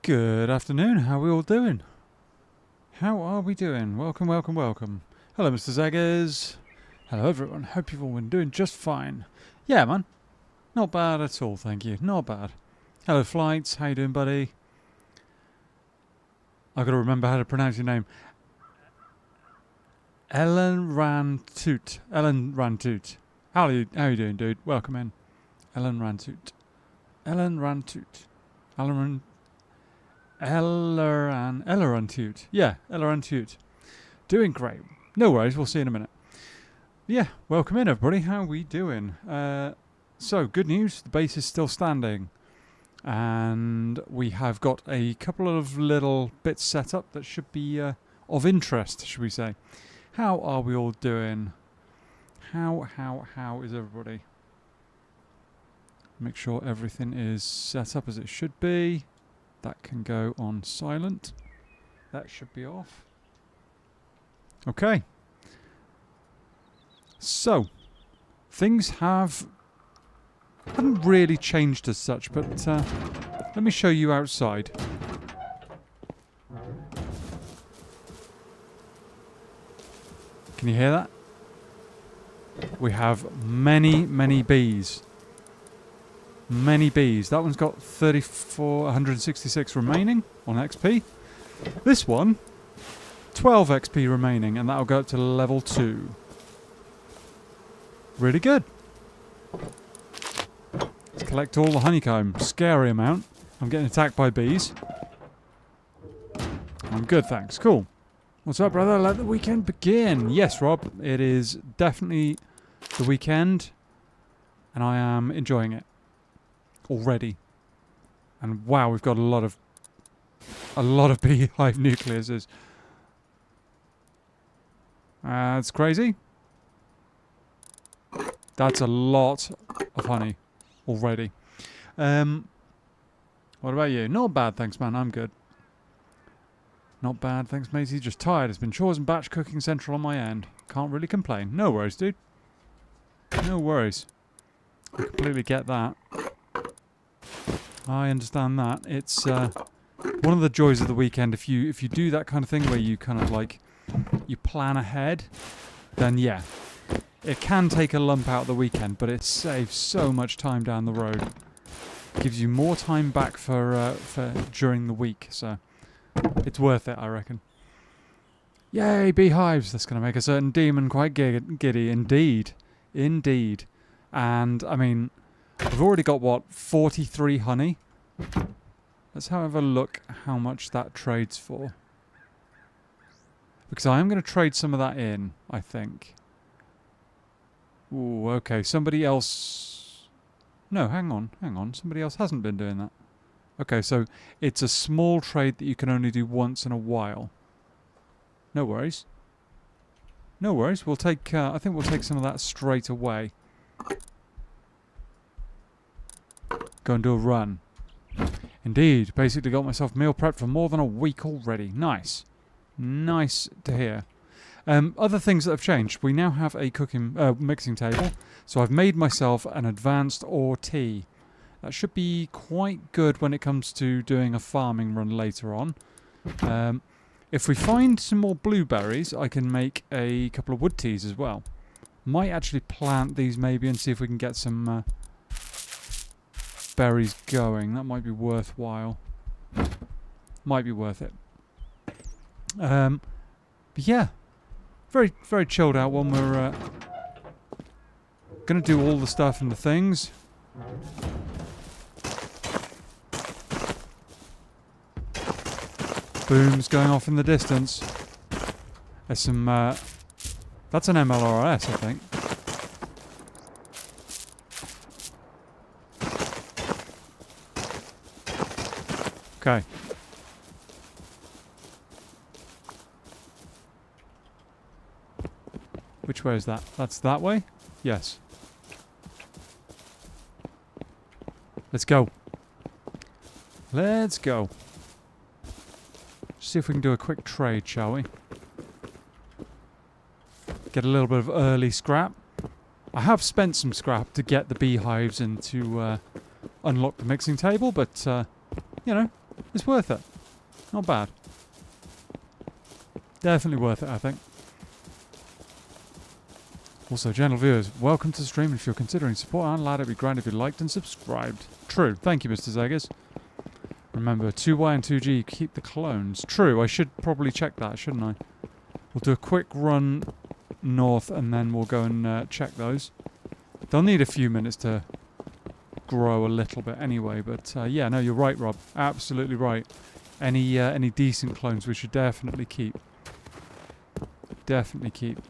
Good afternoon, how are we all doing? How are we doing? Welcome, welcome, welcome. Hello, Mr. Zaggers. Hello, everyone. Hope you've all been doing just fine. Yeah, man. Not bad at all, thank you. Not bad. Hello, Flights. How you doing, buddy? I've got to remember how to pronounce your name. Ellen Rantoot. Ellen Rantoot. How are you doing, dude? Welcome in. Ellen Rantoot. Ellen Rantoot. Ellerantoot. Yeah, Ellerantoot. Doing great. No worries, we'll see in a minute. Yeah, welcome in, everybody. How are we doing? So, good news. The base is still standing. And we have got a couple of little bits set up that should be of interest, should we say. How are we all doing? How is everybody? Make sure everything is set up as it should be. That can go on silent. That should be off. Okay. So, things haven't really changed as such, but let me show you outside. Can you hear that? We have many bees. Many bees. That one's got 166 remaining on XP. This one, 12 XP remaining, and that'll go up to level 2. Really good. Let's collect all the honeycomb. Scary amount. I'm getting attacked by bees. I'm good, thanks. Cool. What's up, brother? Let the weekend begin. Yes, Rob, it is definitely the weekend, and I am enjoying it already. And wow, we've got a lot of beehive nucleuses. That's crazy. That's a lot of honey already. What about you? Not bad, thanks, man. I'm good. Not bad, thanks, Maisie. Just tired. It's been chores and batch cooking central on my end. Can't really complain. No worries, dude. No worries. I completely get that. I understand that. It's one of the joys of the weekend. If you do that kind of thing where you kind of like you plan ahead, then yeah, it can take a lump out of the weekend, but it saves so much time down the road. It gives you more time back for during the week, so it's worth it, I reckon. Yay, beehives! That's going to make a certain demon quite giddy, indeed. And I mean, we've already got, what, 43 honey? Let's have a look how much that trades for. Because I am going to trade some of that in, I think. Ooh, okay, somebody else... No, hang on. Somebody else hasn't been doing that. Okay, so it's a small trade that you can only do once in a while. No worries. No worries, we'll take... I think we'll take some of that straight away. Go and do a run. Indeed, basically got myself meal prepped for more than a week already. Nice. Nice to hear. Other things that have changed. We now have a mixing table. So I've made myself an advanced ore tea. That should be quite good when it comes to doing a farming run later on. If we find some more blueberries, I can make a couple of wood teas as well. Might actually plant these maybe and see if we can get some... berries going. That might be worthwhile. Might be worth it. But yeah, very chilled out one. We're gonna do all the stuff and the things. Booms going off in the distance. There's some. That's an MLRS, I think. Okay. Which way is that? That's that way? Yes. Let's go. Let's go. See if we can do a quick trade, shall we? Get a little bit of early scrap. I have spent some scrap to get the beehives and to unlock the mixing table, but, you know, It's worth it. Not bad. Definitely worth it, I think. Also, gentle viewers, welcome to the stream. If you're considering support on Lad, it'd be great if you liked and subscribed. True. Thank you, Mr. Zegas. Remember, 2Y and 2G keep the clones. True, I should probably check that, shouldn't I? We'll do a quick run north and then we'll go and check those. They'll need a few minutes to grow a little bit anyway, but yeah, no, you're right, Rob. Absolutely right. Any decent clones we should definitely keep. Definitely keep.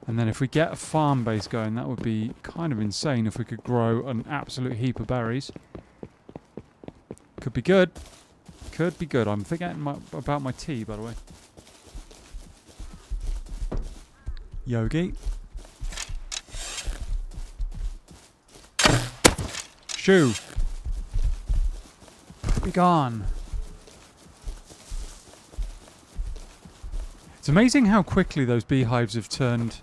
And then if we get a farm base going, that would be kind of insane if we could grow an absolute heap of berries. Could be good. Could be good. I'm forgetting about my tea, by the way. Yogi. Shoo. Be gone. It's amazing how quickly those beehives have turned...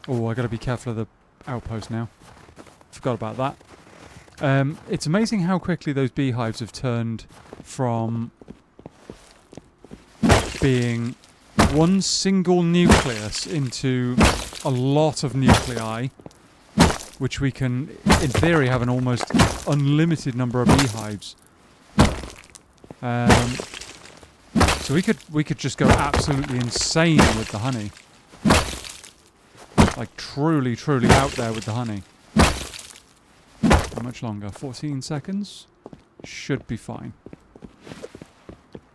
Oh, I gotta be careful of the outpost now. Forgot about that. It's amazing how quickly those beehives have turned from being one single nucleus into a lot of nuclei, which we can, in theory, have an almost unlimited number of beehives. So we could just go absolutely insane with the honey. Like truly, truly out there with the honey. How much longer? 14 seconds? Should be fine.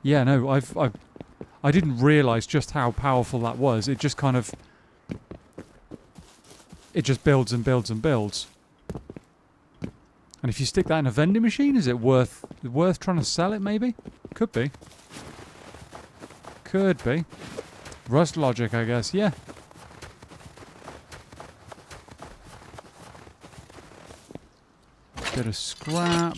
Yeah, no, I didn't realise just how powerful that was. It just kind of... It just builds and builds and builds. And if you stick that in a vending machine, is it worth trying to sell it maybe? Could be. Could be. Rust logic, I guess, yeah. Bit of scrap.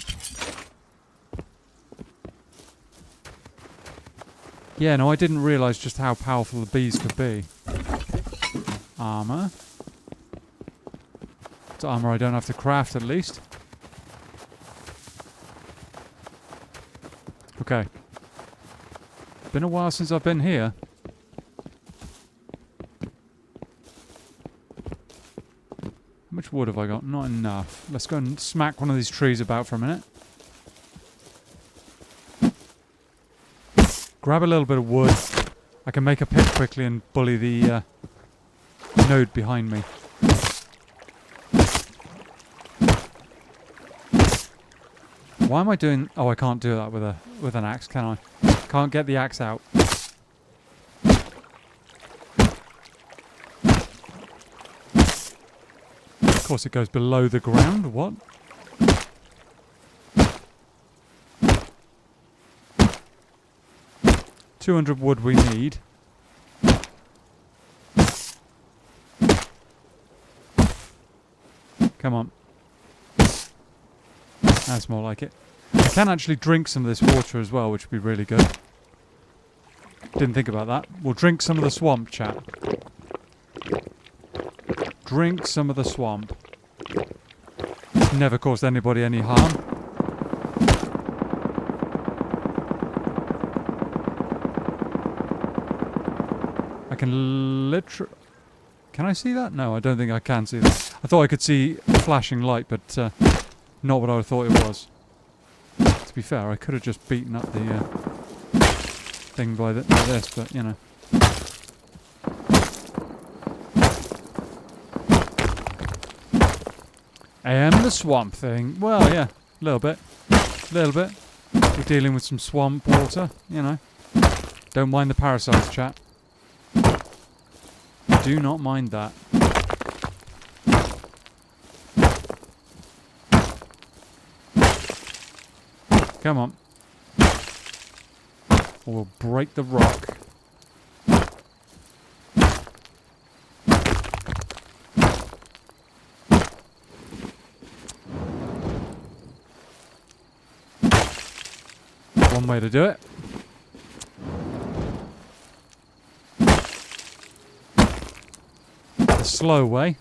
Yeah, no, I didn't realise just how powerful the bees could be. Armour. It's armour I don't have to craft, at least. Okay. Been a while since I've been here. How much wood have I got? Not enough. Let's go and smack one of these trees about for a minute. Grab a little bit of wood. I can make a pit quickly and bully the node behind me. Why am I doing... Oh, I can't do that with an axe, can I? Can't get the axe out. Of course, it goes below the ground. What? $200 wood we need. Come on. That's more like it. I can actually drink some of this water as well, which would be really good. Didn't think about that. We'll drink some of the swamp, chat. Drink some of the swamp. Never caused anybody any harm. I can literally... Can I see that? No, I don't think I can see that. I thought I could see a flashing light, but not what I thought it was. To be fair, I could have just beaten up the thing by this, but you know. I am the swamp thing. Well, yeah, a little bit. Little bit. We're dealing with some swamp water, you know. Don't mind the parasites, chat. Do not mind that. Come on. Or we'll break the rock. One way to do it. The slow way.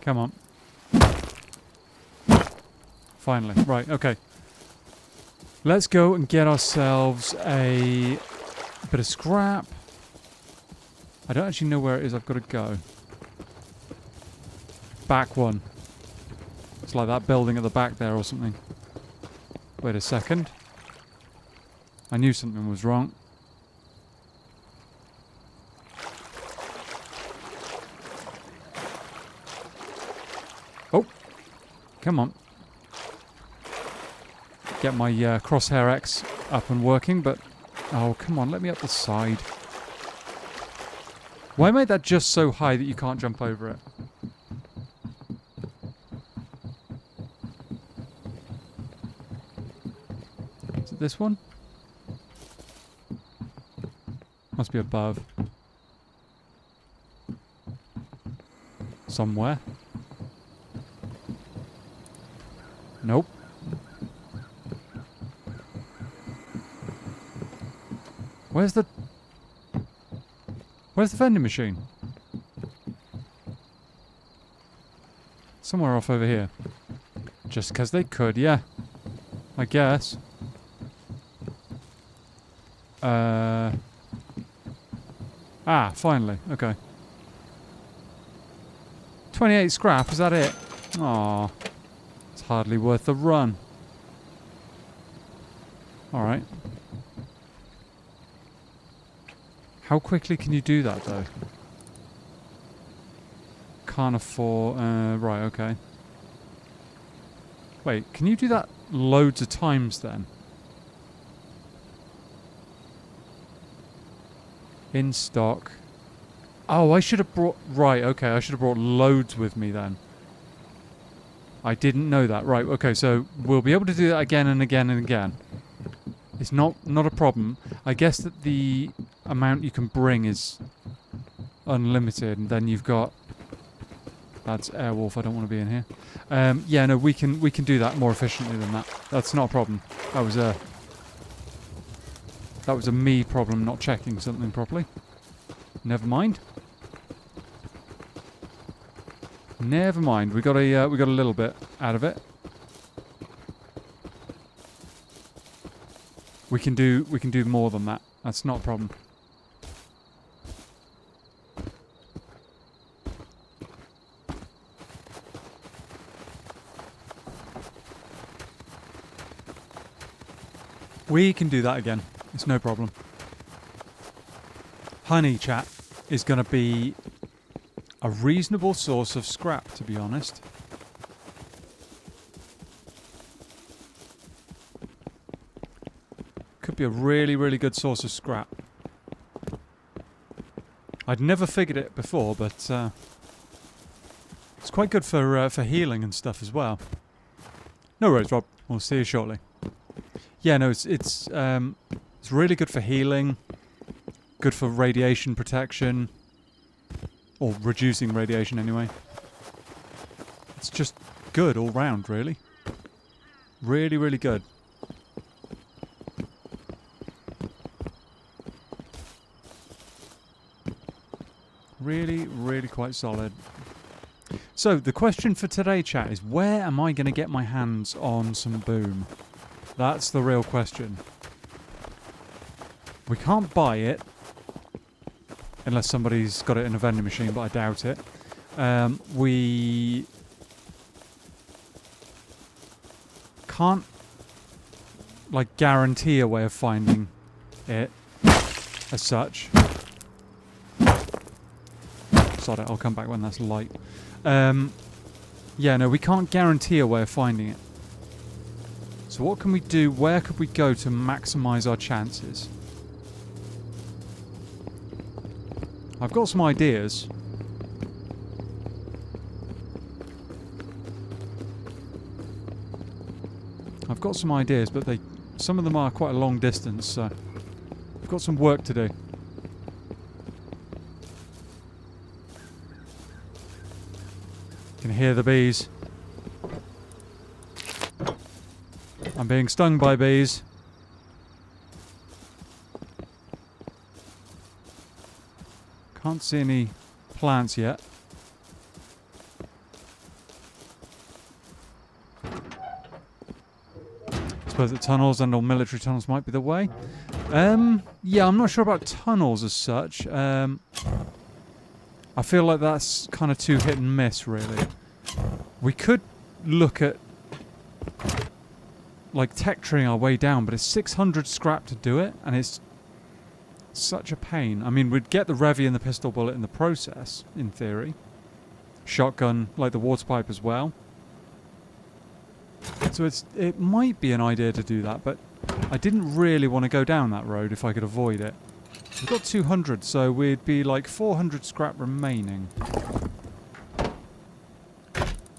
Come on. Finally. Right, okay. Let's go and get ourselves a bit of scrap. I don't actually know where it is I've got to go. Back one. It's like that building at the back there or something. Wait a second. I knew something was wrong. Oh. Come on. Get my crosshair X up and working, but... Oh, come on, let me up the side. Why made that just so high that you can't jump over it? Is it this one? Must be above. Somewhere. Nope. Where's the vending machine? Somewhere off over here. Just because they could, yeah. I guess. Ah, finally. Okay. 28 scrap, is that it? Aw. It's hardly worth the run. Alright. How quickly can you do that, though? Can't afford... right, okay. Wait, can you do that loads of times, then? In stock. Oh, I should have brought... Right, okay, I should have brought loads with me, then. I didn't know that. Right, okay, so we'll be able to do that again and again and again. It's not a problem. I guess that the amount you can bring is unlimited, and then you've got... That's Airwolf, I don't want to be in here. Yeah, no, we can do that more efficiently than that. That's not a problem. That was a me problem, not checking something properly. Never mind. Never mind. We got a little bit out of it. We can do more than that. That's not a problem. We can do that again. It's no problem. Honey, chat, is going to be a reasonable source of scrap, to be honest. Could be a really, really good source of scrap. I'd never figured it before, but it's quite good for healing and stuff as well. No worries, Rob. We'll see you shortly. Yeah, no, it's really good for healing, good for radiation protection, or reducing radiation anyway. It's just good all round, really. Really, really good. Really, really quite solid. So, the question for today, chat, is where am I going to get my hands on some boom? That's the real question. We can't buy it. Unless somebody's got it in a vending machine, but I doubt it. We can't, like, guarantee a way of finding it as such. Sod it, I'll come back when that's light. Yeah, no, we can't guarantee a way of finding it. So what can we do? Where could we go to maximise our chances? I've got some ideas. But some of them are quite a long distance, so I've got some work to do. Can hear the bees. I'm being stung by bees. Can't see any plants yet. suppose that tunnels and/or military tunnels might be the way. Yeah, I'm not sure about tunnels as such. I feel like that's kind of too hit and miss, really. We could look at like tech treeing our way down, but it's 600 scrap to do it, and it's such a pain. I mean, we'd get the Revy and the pistol bullet in the process, in theory. Shotgun, like the water pipe as well. So it might be an idea to do that, but I didn't really want to go down that road if I could avoid it. We've got 200, so we'd be like 400 scrap remaining.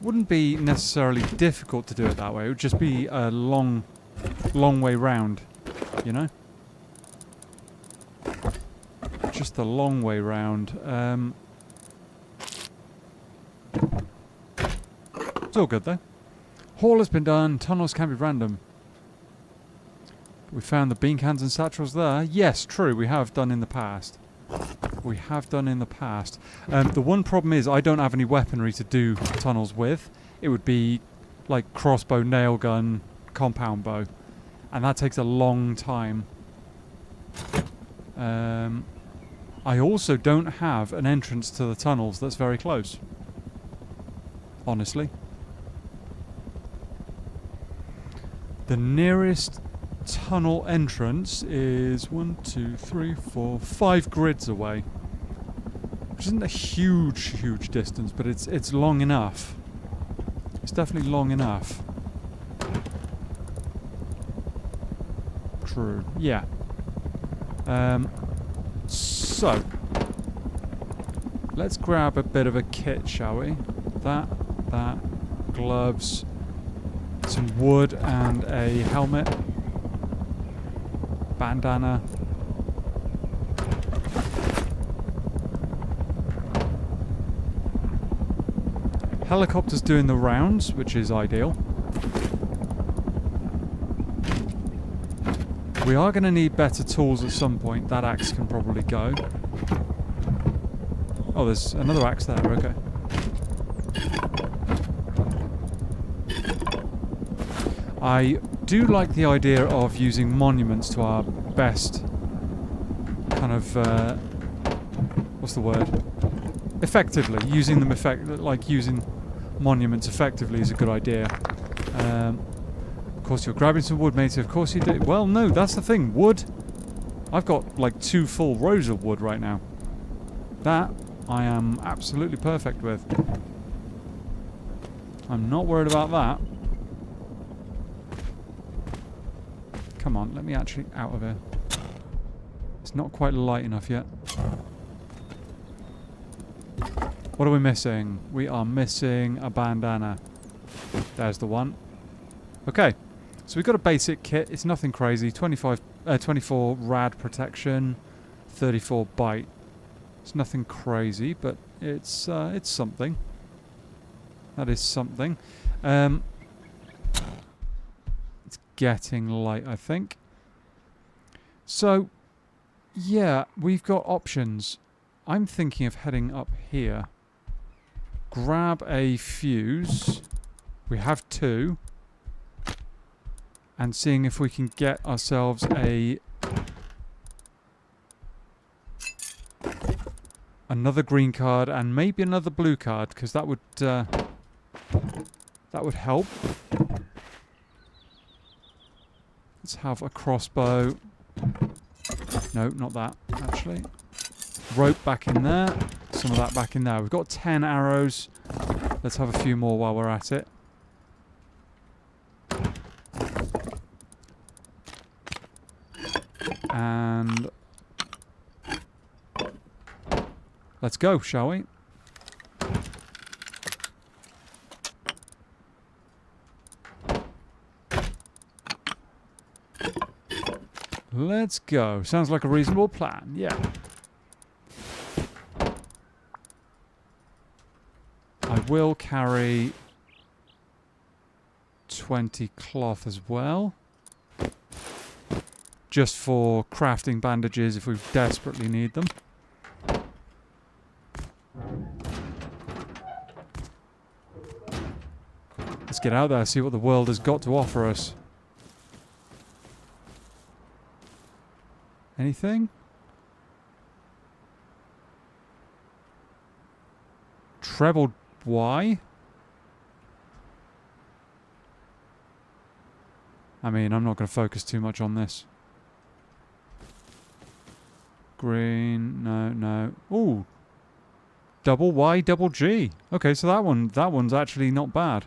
Wouldn't be necessarily difficult to do it that way. It would just be a long way round, you know? Just the long way round. It's all good though. Haul has been done. Tunnels can be random. We found the bean cans and satchels there. Yes, true. We have done in the past. We have done in the past. The one problem is I don't have any weaponry to do tunnels with. It would be like crossbow, nail gun, compound bow. And that takes a long time. I also don't have an entrance to the tunnels that's very close. Honestly. The nearest tunnel entrance is 5 grids away. Which isn't a huge distance, but it's long enough. It's definitely long enough. True. Yeah. So let's grab a bit of a kit, shall we? That, gloves, some wood and a helmet, bandana. Helicopter's doing the rounds, which is ideal. We are going to need better tools at some point. That axe can probably go. Oh, there's another axe there, okay. I do like the idea of using monuments to our best kind of, what's the word? Effectively. Using them using monuments effectively is a good idea. Of course you're grabbing some wood, matey. Of course you do. Well, no, that's the thing. Wood. I've got like 2 full rows of wood right now. That I am absolutely perfect with. I'm not worried about that. Come on, let me actually out of here. It's not quite light enough yet. What are we missing? We are missing a bandana. There's the one. Okay, so we've got a basic kit. It's nothing crazy. 24 rad protection, 34 bite. It's nothing crazy, but it's something. That is something. It's getting light, I think. So, yeah, we've got options. I'm thinking of heading up here. Grab a fuse. We have 2. And seeing if we can get ourselves another green card and maybe another blue card, because that would help. Let's have a crossbow. No, not that, actually. Rope back in there. Some of that back in there. We've got 10 arrows. Let's have a few more while we're at it. And let's go, shall we? Let's go. Sounds like a reasonable plan. Yeah. I will carry 20 cloth as well. Just for crafting bandages if we desperately need them. Let's get out there, see what the world has got to offer us. Anything? Treble Y? I mean, I'm not going to focus too much on this. Green, no. Ooh. Double Y, double G. Okay, so that one's actually not bad.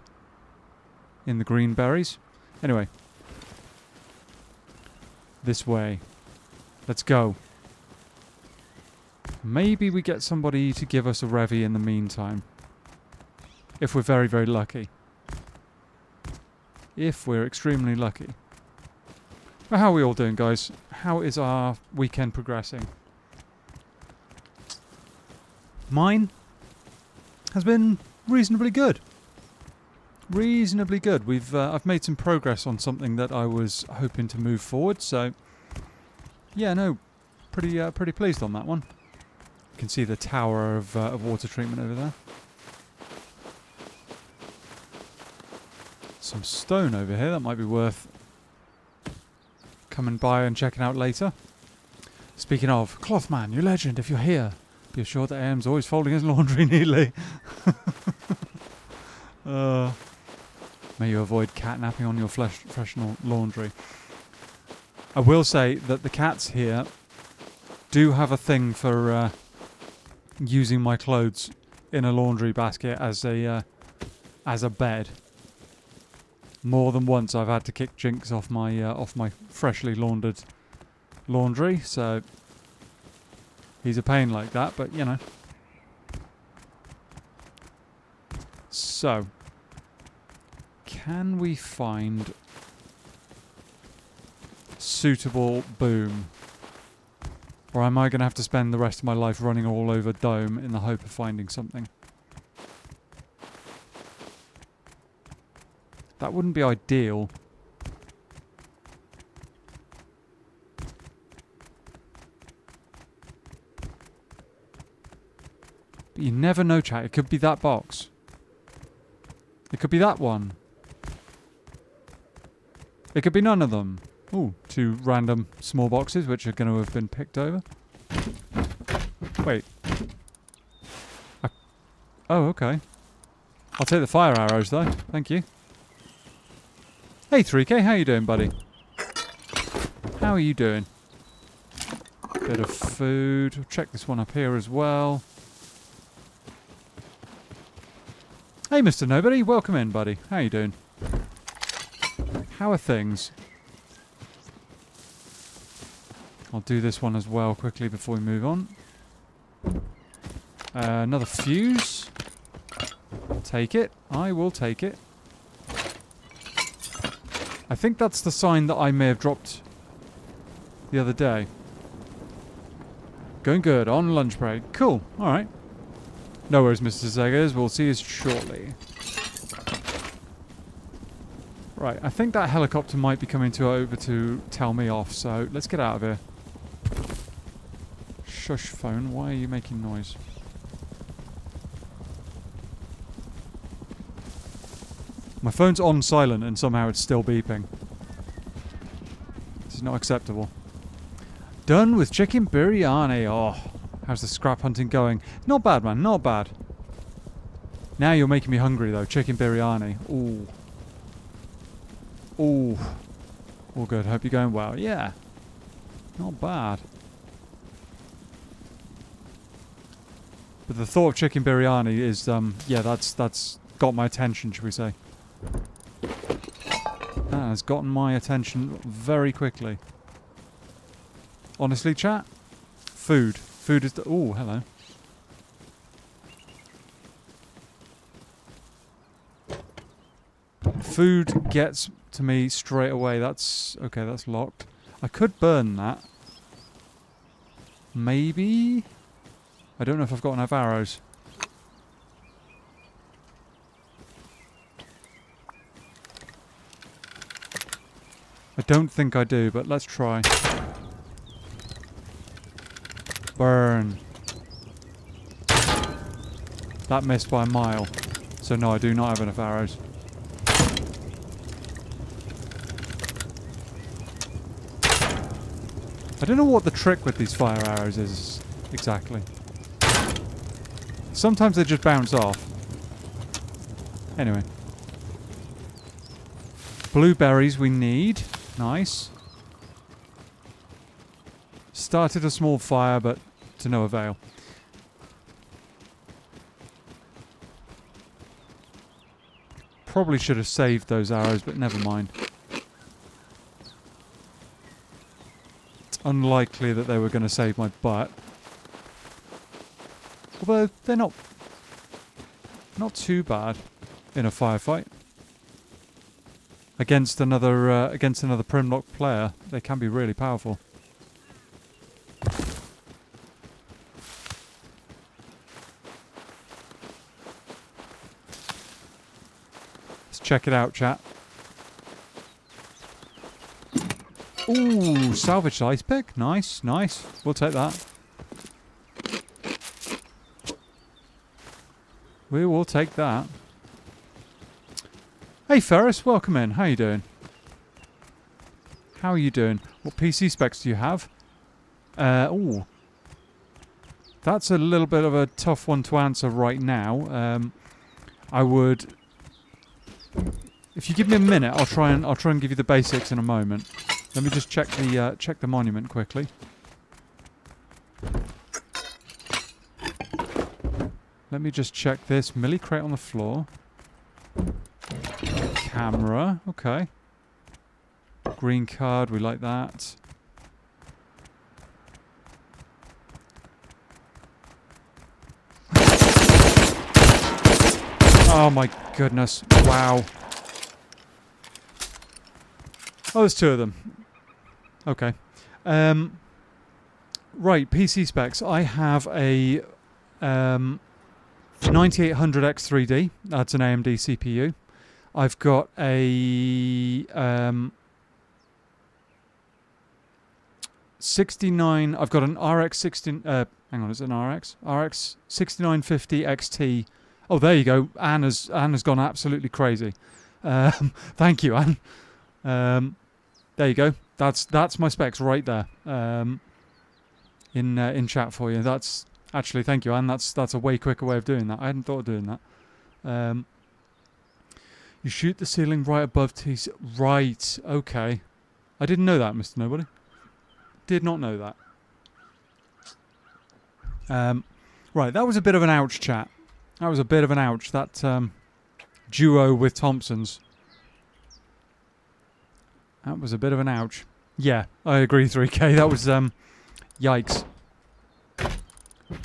In the green berries. Anyway. This way. Let's go. Maybe we get somebody to give us a Revy in the meantime. If we're very, very lucky. If we're extremely lucky. Well, how are we all doing, guys? How is our weekend progressing? Mine has been reasonably good. Reasonably good. I've made some progress on something that I was hoping to move forward. So, yeah, no, pretty pleased on that one. You can see the tower of water treatment over there. Some stone over here that might be worth coming by and checking out later. Speaking of, Clothman, you legend, if you're here, be assured that AM's always folding his laundry neatly. May you avoid catnapping on your fresh laundry. I will say that the cats here do have a thing for using my clothes in a laundry basket as a bed. More than once I've had to kick Jinx off my freshly laundered laundry, so he's a pain like that, but you know. So, can we find suitable boom? Or am I going to have to spend the rest of my life running all over Dome in the hope of finding something? That wouldn't be ideal. But you never know, chat. It could be that box. It could be that one. It could be none of them. Ooh, 2 random small boxes which are going to have been picked over. Wait. Oh, okay. I'll take the fire arrows though. Thank you. Hey 3K, how you doing, buddy? How are you doing? Bit of food. I'll check this one up here as well. Hey Mr. Nobody, welcome in, buddy. How you doing? How are things? I'll do this one as well quickly before we move on. Another fuse. Take it. I will take it. I think that's the sign that I may have dropped the other day. Going good. On lunch break. Cool. Alright. No worries, Mr. Zeggers. We'll see you shortly. Right. I think that helicopter might be coming over to tell me off, so let's get out of here. Shush, phone. Why are you making noise? My phone's on silent and somehow it's still beeping. This is not acceptable. Done with chicken biryani. Oh, how's the scrap hunting going? Not bad, man. Not bad. Now you're making me hungry, though. Chicken biryani. Ooh. Ooh. All good. Hope you're going well. Yeah. Not bad. But the thought of chicken biryani is, yeah, that's got my attention, should we say. That has gotten my attention very quickly. Honestly, chat, food. Food is... Oh, hello. Food gets to me straight away. That's... Okay, that's locked. I could burn that. Maybe? I don't know if I've got enough arrows. I don't think I do, but let's try. Burn. That missed by a mile. So no, I do not have enough arrows. I don't know what the trick with these fire arrows is exactly. Sometimes they just bounce off. Anyway. Blueberries we need. Nice. Started a small fire, but to no avail. Probably should have saved those arrows, but never mind. It's unlikely that they were going to save my butt. Although they're not too bad in a firefight. Against another Primlock player, they can be really powerful. Let's check it out, chat. Ooh, salvaged ice pick. Nice, nice. We'll take that. We will take that. Hey Ferris, welcome in. How you doing? How are you doing? What PC specs do you have? Ooh. That's a little bit of a tough one to answer right now. I would... If you give me a minute, I'll try and give you the basics in a moment. Let me just check the monument quickly. Let me just check this. Millie crate on the floor. Camera. Okay. Green card. We like that. Oh my goodness. Wow. Oh, there's two of them. Okay. Right, PC specs. I have a 9800X3D. That's an AMD CPU. I've got a 69. I've got an RX 16. Hang on, is it an RX? RX 6950 XT. Oh, there you go. Anne has gone absolutely crazy. Thank you, Anne. There you go. That's my specs right there. In chat for you. That's actually, thank you, Anne. That's a way quicker way of doing that. I hadn't thought of doing that. You shoot the ceiling right above TC. Right. Okay. I didn't know that, Mr. Nobody. Did not know that. Right. That was a bit of an ouch, chat. That was a bit of an ouch. That duo with Thompson's. That was a bit of an ouch. Yeah, I agree, 3K. That was, yikes.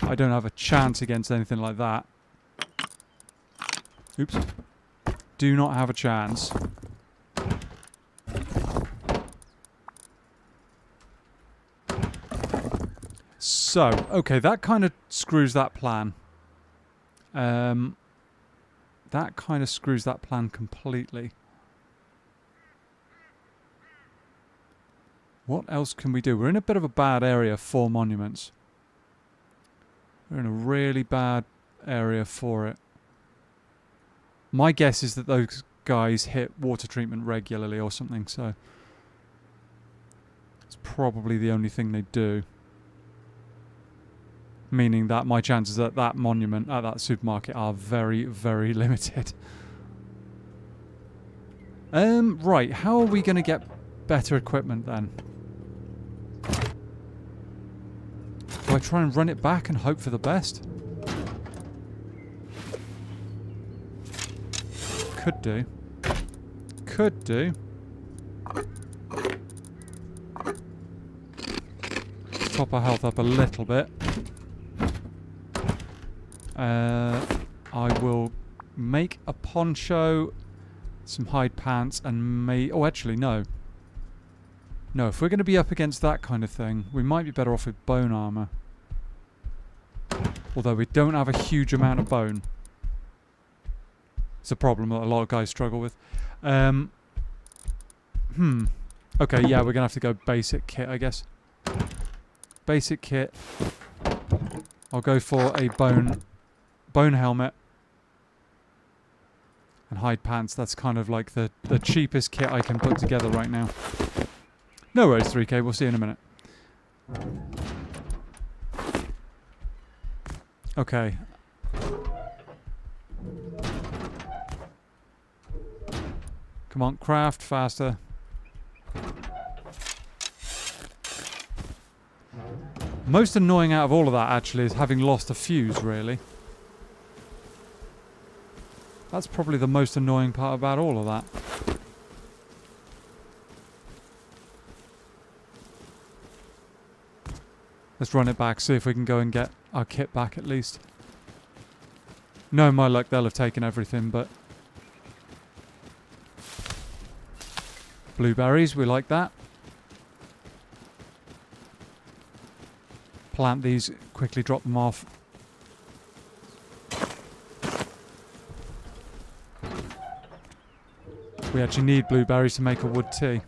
I don't have a chance against anything like that. Oops. Do not have a chance. So, okay, that kind of screws that plan. That kind of screws that plan completely. What else can we do? We're in a bit of a bad area for monuments. We're in a really bad area for it. My guess is that those guys hit water treatment regularly or something, so it's probably the only thing they do. Meaning that my chances at that monument, at that supermarket, are very, very limited. Right, how are we going to get better equipment then? Do I try and run it back and hope for the best? Could do. Could do. Top our health up a little bit. I will make a poncho, some hide pants, and oh, actually, no. No, if we're going to be up against that kind of thing, we might be better off with bone armor. Although we don't have a huge amount of bone. It's a problem that a lot of guys struggle with. Okay, yeah, we're going to have to go basic kit, I guess. Basic kit. I'll go for a bone helmet. And hide pants. That's kind of like the cheapest kit I can put together right now. No worries, 3K. We'll see you in a minute. Okay. Come on, craft faster. Most annoying out of all of that, actually, is having lost a fuse, really. That's probably the most annoying part about all of that. Let's run it back, see if we can go and get our kit back at least. No, my luck, they'll have taken everything, but... Blueberries, we like that. Plant these, quickly drop them off. We actually need blueberries to make a wood tea.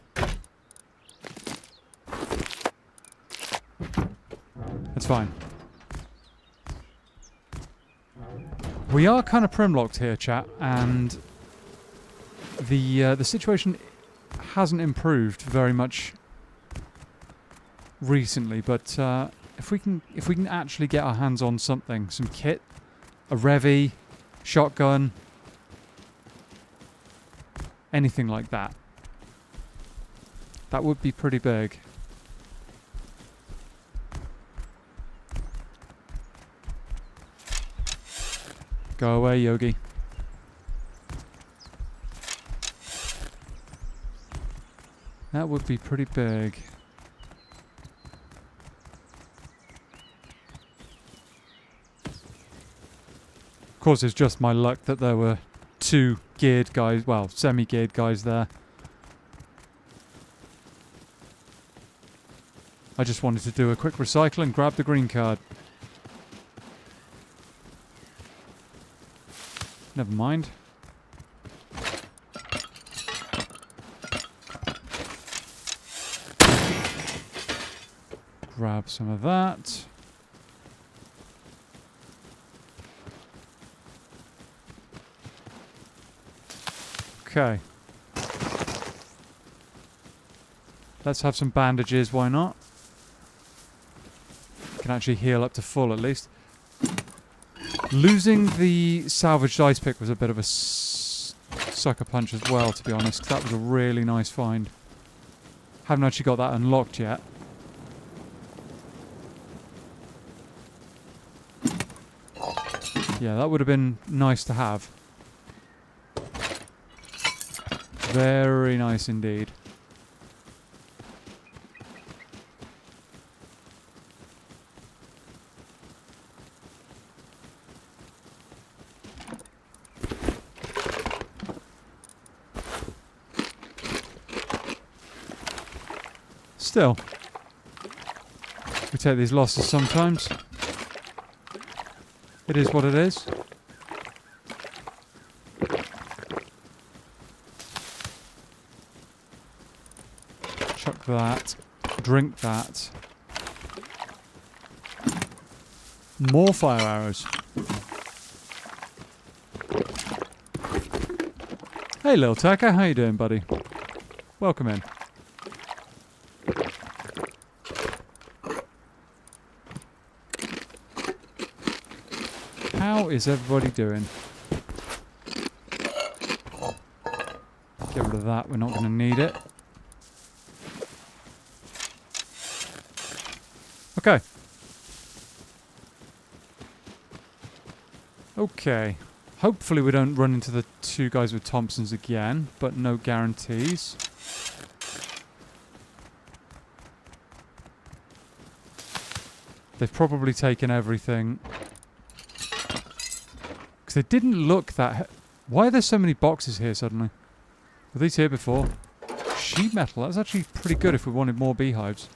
That's fine. We are kind of primlocked here, chat, and the situation hasn't improved very much recently. But if we can actually get our hands on something, some kit, a revy, shotgun, anything like that, that would be pretty big. Go away, Yogi. That would be pretty big. Of course, it's just my luck that there were two geared guys, well, semi-geared guys there. I just wanted to do a quick recycle and grab the green card. Never mind. Grab some of that. Okay. Let's have some bandages, why not? Can actually heal up to full at least. Losing the salvaged ice pick was a bit of a sucker punch as well, to be honest, 'cause that was a really nice find. Haven't actually got that unlocked yet. Yeah, that would have been nice to have. Very nice indeed. Still, we take these losses sometimes. It is what it is. Chuck that. Drink that. More fire arrows. Hey, Lil Tucker, how you doing, buddy? Welcome in. How is everybody doing? Get rid of that, we're not going to need it. Okay. Okay. Hopefully we don't run into the two guys with Thompsons again, but no guarantees. They've probably taken everything. Because they didn't look that... Why are there so many boxes here suddenly? Were these here before? Sheet metal. That's actually pretty good if we wanted more beehives.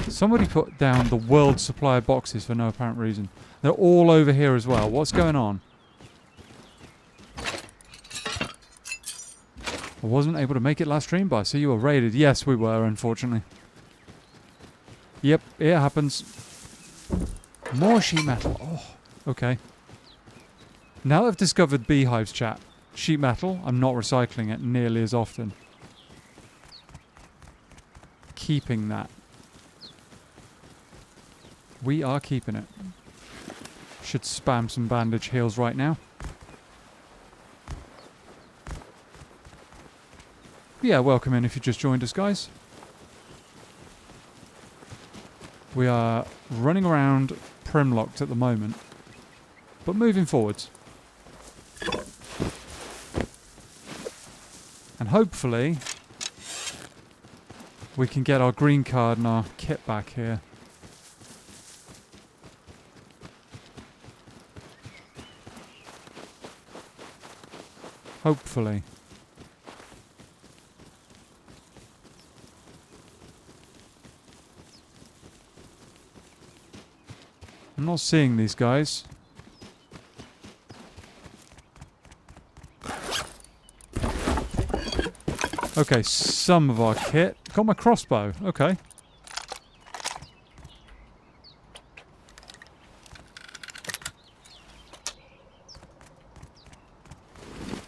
Somebody put down the world's supply of boxes for no apparent reason. They're all over here as well. What's going on? I wasn't able to make it last stream, but I see you were raided. Yes, we were, unfortunately. Yep, it happens. More sheet metal. Oh, okay. Now that I've discovered beehives, chat, sheet metal, I'm not recycling it nearly as often. keeping that. We are keeping it. Should spam some bandage heals right now. Yeah, welcome in if you just joined us, guys. We are running around Primlocked at the moment, but moving forwards. And hopefully we can get our green card and our kit back here. Hopefully. I'm not seeing these guys. Okay, some of our kit. Got my crossbow. Okay.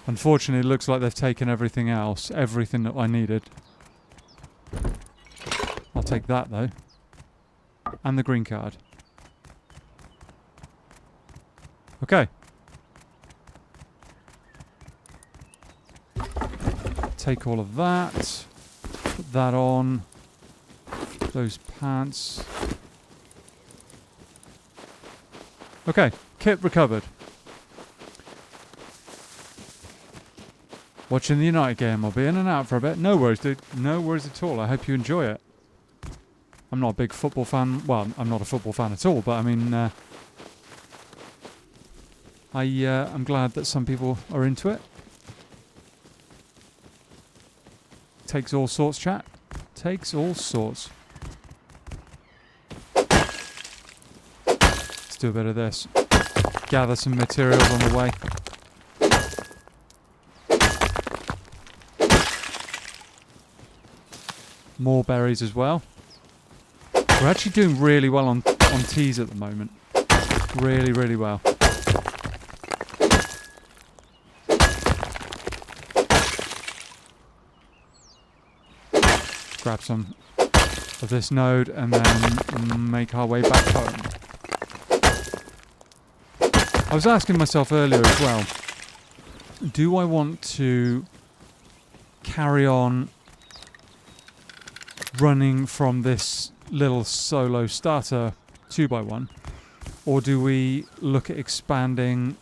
Unfortunately, it looks like they've taken everything else. Everything that I needed. I'll take that, though. And the green card. Okay. Take all of that. Put that on. Those pants. Okay. Kit recovered. Watching the United game. I'll be in and out for a bit. No worries, dude. No worries at all. I hope you enjoy it. I'm not a big football fan. Well, I'm not a football fan at all, but I mean... I'm glad that some people are into it. Takes all sorts, chat. Takes all sorts. Let's do a bit of this. Gather some materials on the way. More berries as well. We're actually doing really well on teas at the moment. Really, really well. Grab some of this node and then make our way back home. I was asking myself earlier as well, do I want to carry on running from this little solo starter 2x1, or do we look at expanding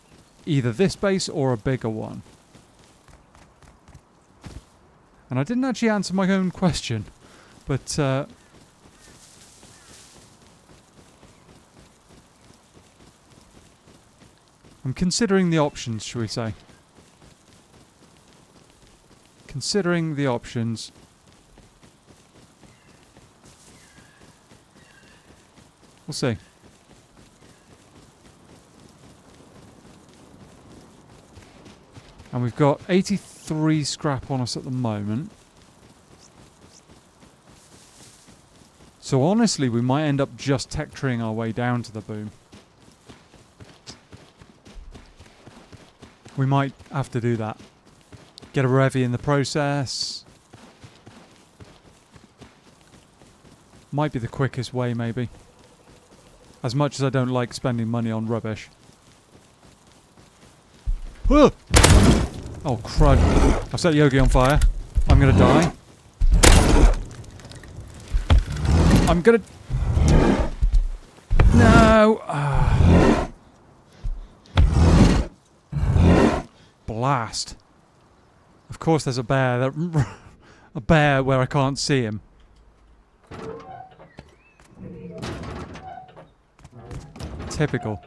either this base or a bigger one? And I didn't actually answer my own question, but I'm considering the options, shall we say. Considering the options. We'll see. And we've got 83 scrap on us at the moment. So honestly, we might end up just tech treeing our way down to the boom. We might have to do that. Get a revy in the process. Might be the quickest way, maybe. As much as I don't like spending money on rubbish. Whoa! Oh, crud. I've set Yogi on fire. I'm gonna die. I'm gonna... No! Blast. Of course there's a bear. A bear where I can't see him. Typical.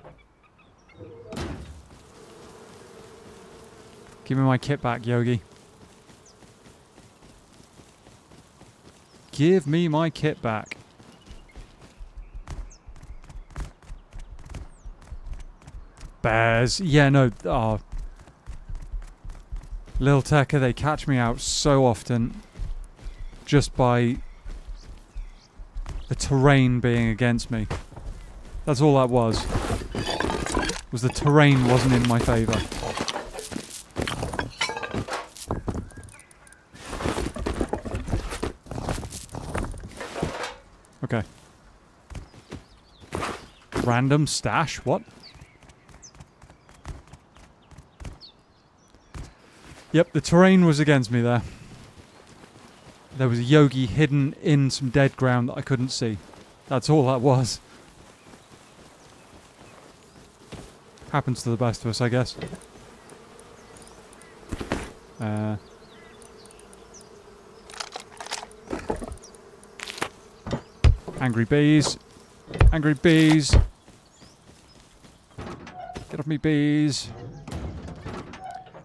Give me my kit back, Yogi. Give me my kit back. Bears. Yeah, no. Oh. Lil Tekka, they catch me out so often just by the terrain being against me. That's all that was the terrain wasn't in my favour. Random stash? What? Yep, the terrain was against me there. There was a yogi hidden in some dead ground that I couldn't see. That's all that was. Happens to the best of us, I guess. Angry bees. Angry bees. Get off me, bees.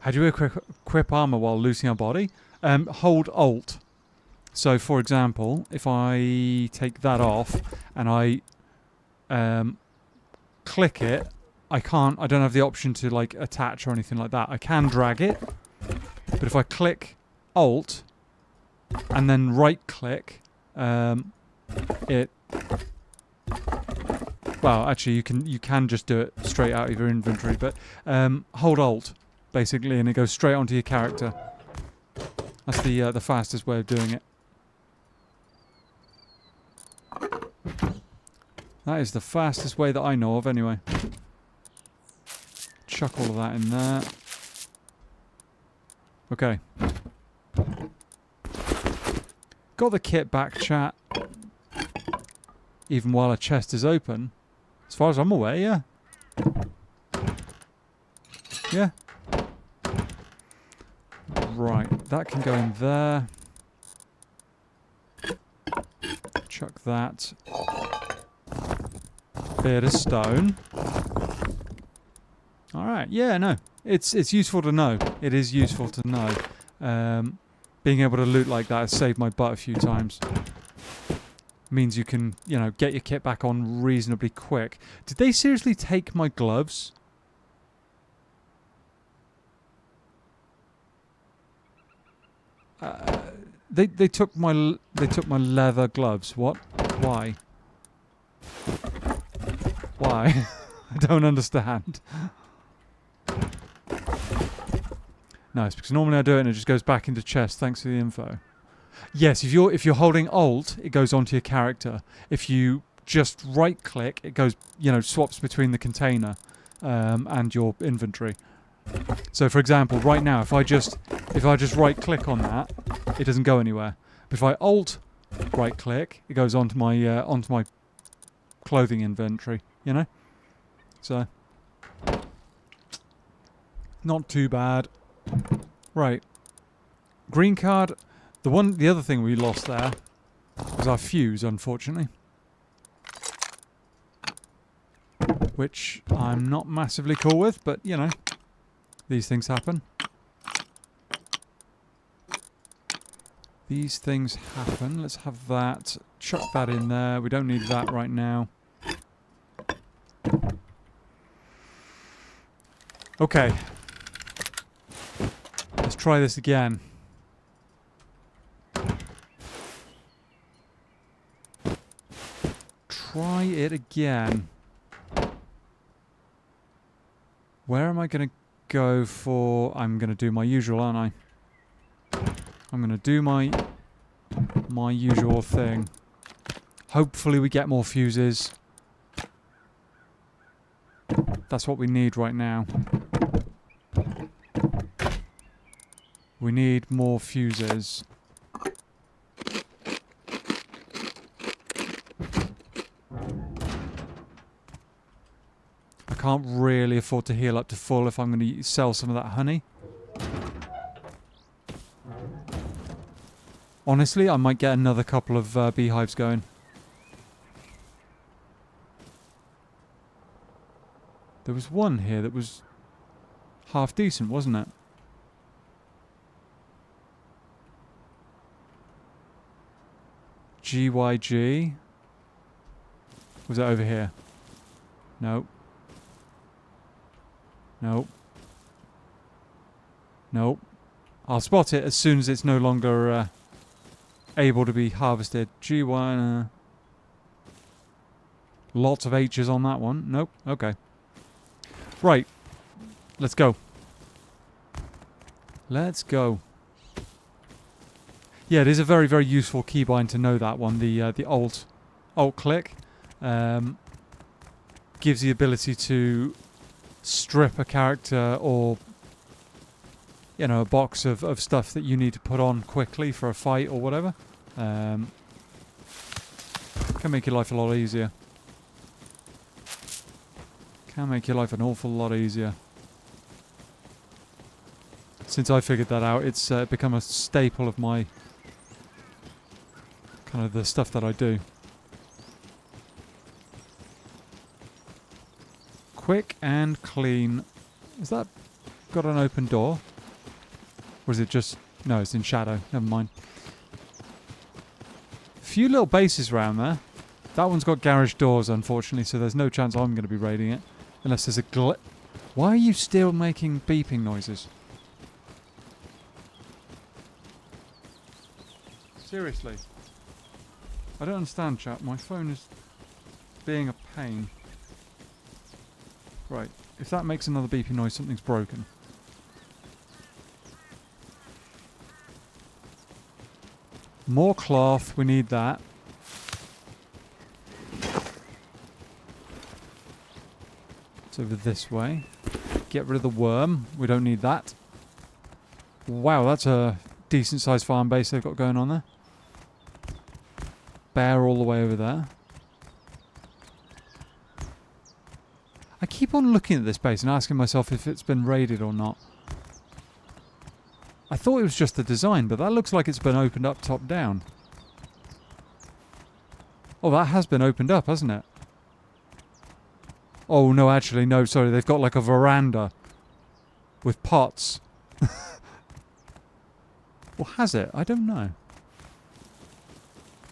How do you equip armor while losing our body? Hold Alt. So, for example, if I take that off and I click it, I don't have the option to like attach or anything like that. I can drag it, but if I click Alt and then right click, it. Well, actually, you can just do it straight out of your inventory, but hold Alt basically, and it goes straight onto your character. That's the fastest way of doing it. That is the fastest way that I know of, anyway. Chuck all of that in there. Okay. Got the kit back, chat. Even while a chest is open. As far as I'm aware, yeah. Yeah. Right, that can go in there. Chuck that. Bit of stone. Alright, yeah, no. It's useful to know. It is useful to know. Being able to loot like that has saved my butt a few times. Means you can, you know, get your kit back on reasonably quick. Did they seriously take my gloves? They took my leather gloves. What? Why? Why? I don't understand. Nice, because normally I do it and it just goes back into chest. Thanks for the info. Yes, if you're holding Alt, it goes onto your character. If you just right click, it goes, you know, swaps between the container and your inventory. So for example, right now, if I just right click on that, it doesn't go anywhere. But if I Alt right click, it goes onto my clothing inventory, you know? So not too bad. Right. Green card. The other thing we lost there was our fuse, unfortunately. Which I'm not massively cool with, but you know, these things happen. These things happen. Let's have that. Chuck that in there. We don't need that right now. Okay. Let's try this again. Try it again. Where am I going to go for... I'm going to do my usual, aren't I? I'm going to do my usual thing. Hopefully we get more fuses. That's what we need right now. We need more fuses. I can't really afford to heal up to full if I'm going to sell some of that honey. Honestly, I might get another couple of beehives going. There was one here that was half decent, wasn't it? GYG. Was it over here? Nope. Nope. Nope. I'll spot it as soon as it's no longer able to be harvested. G1. Lots of H's on that one. Nope. Okay. Right. Let's go. Let's go. Yeah, it is a very, very useful keybind to know that one. The alt click. gives the ability to strip a character or, you know, a box of stuff that you need to put on quickly for a fight or whatever. Can make your life a lot easier. Can make your life an awful lot easier. Since I figured that out, it's become a staple of my kind of the stuff that I do. Quick and clean. Has that got an open door? Or is it just... No, it's in shadow. Never mind. Few little bases around there. That one's got garage doors, unfortunately, so there's no chance I'm going to be raiding it. Unless there's a Why are you still making beeping noises? Seriously. I don't understand, chat. My phone is being a pain. Right. If that makes another beeping noise, something's broken. More cloth. We need that. It's over this way. Get rid of the worm. We don't need that. Wow, that's a decent sized farm base they've got going on there. Bear all the way over there. I keep on looking at this base and asking myself if it's been raided or not. I thought it was just the design, but that looks like it's been opened up top down. Oh, that has been opened up, hasn't it? Oh, no, actually, no, sorry. They've got like a veranda with pots. Or has it? I don't know.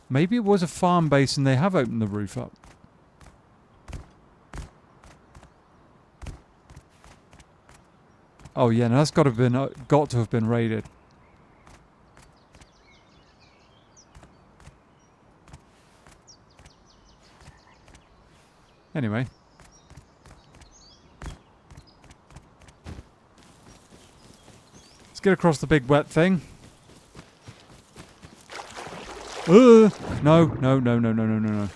Maybe it was a farm base and they have opened the roof up. Oh yeah, no, that's got to have been raided. Anyway. Let's get across the big wet thing. No, no, no, no, no, no, no, no.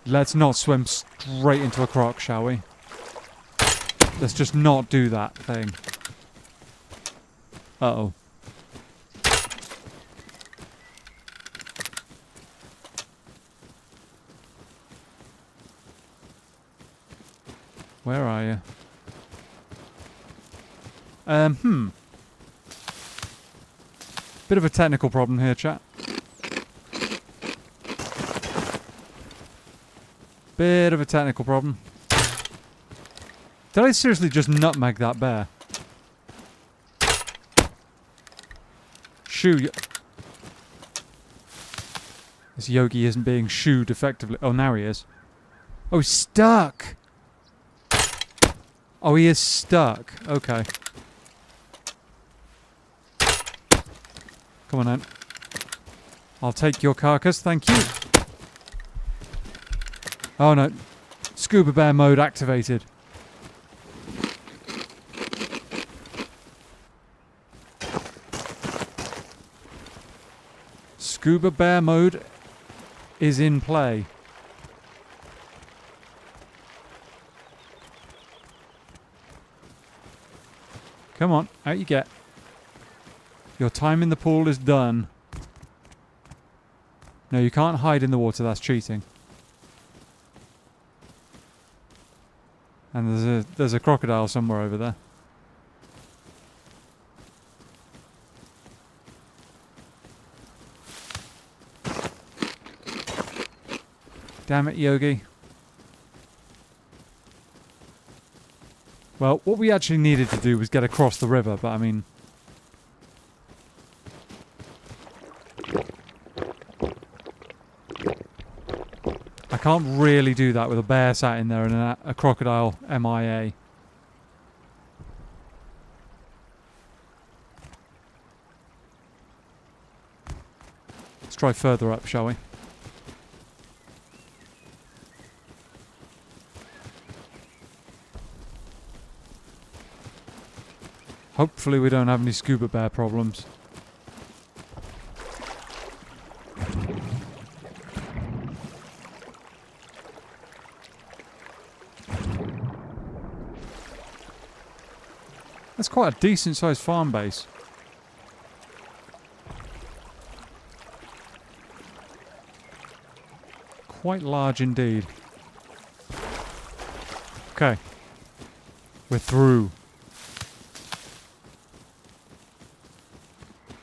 Let's not swim straight into a croc, shall we? Let's just not do that thing. Uh-oh. Where are you? Bit of a technical problem here, chat. Bit of a technical problem. Did I seriously just nutmeg that bear? Shoo. This Yogi isn't being shooed effectively. Oh, now he is. Oh, he's stuck. Oh, he is stuck. Okay. Come on, then. I'll take your carcass, thank you. Oh, no. Scuba bear mode activated. Scuba bear mode is in play. Come on, out you get. Your time in the pool is done. No, you can't hide in the water, that's cheating. And there's a crocodile somewhere over there. Damn it, Yogi. Well, what we actually needed to do was get across the river, but I mean... I can't really do that with a bear sat in there and a crocodile MIA. Let's try further up, shall we? Hopefully we don't have any scuba bear problems. That's quite a decent-sized farm base. Quite large indeed. Okay. We're through.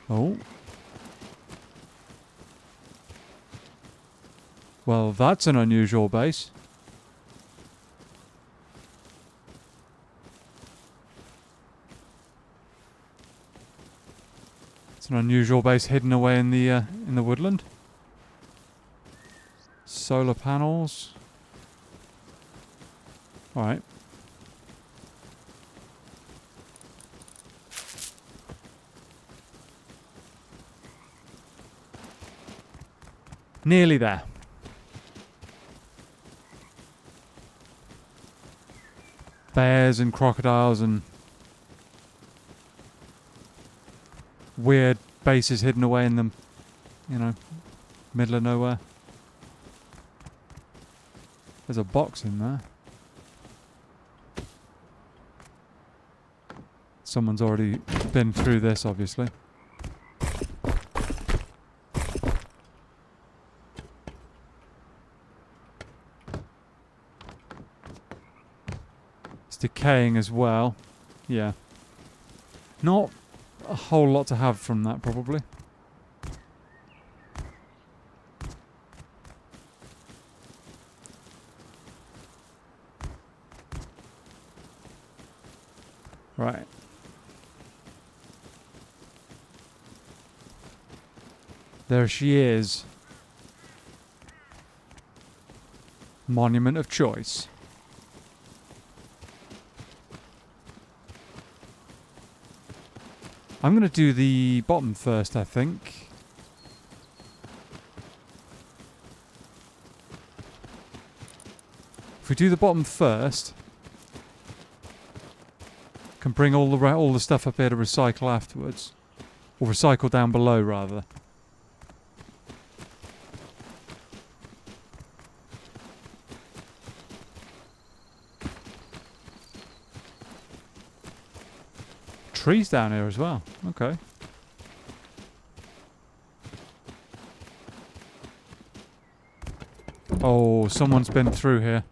Oh. Well, that's an unusual base. It's an unusual base hidden away in the woodland. Solar panels. All right. Nearly there. Bears and crocodiles and weird bases hidden away in the, middle of nowhere. There's a box in there. Someone's already been through this, obviously. It's decaying as well. Yeah. Not a whole lot to have from that, probably. Right. There she is. Monument of choice. I'm going to do the bottom first, I think. If we do the bottom first, can bring all the stuff up here to recycle afterwards, or recycle down below rather. Trees down here as well. Okay. Oh, someone's been through here.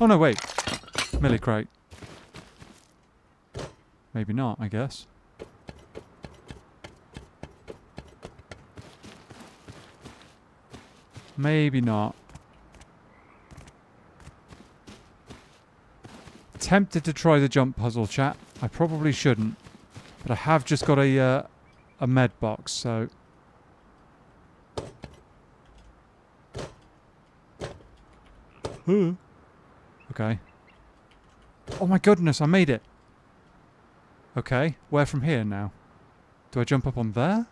Oh no, wait. Millie crate. Maybe not, I guess. Maybe not. Tempted to try the jump puzzle, chat. I probably shouldn't. But I have just got a med box, so... Okay. Oh my goodness, I made it! Okay, where from here now? Do I jump up on there?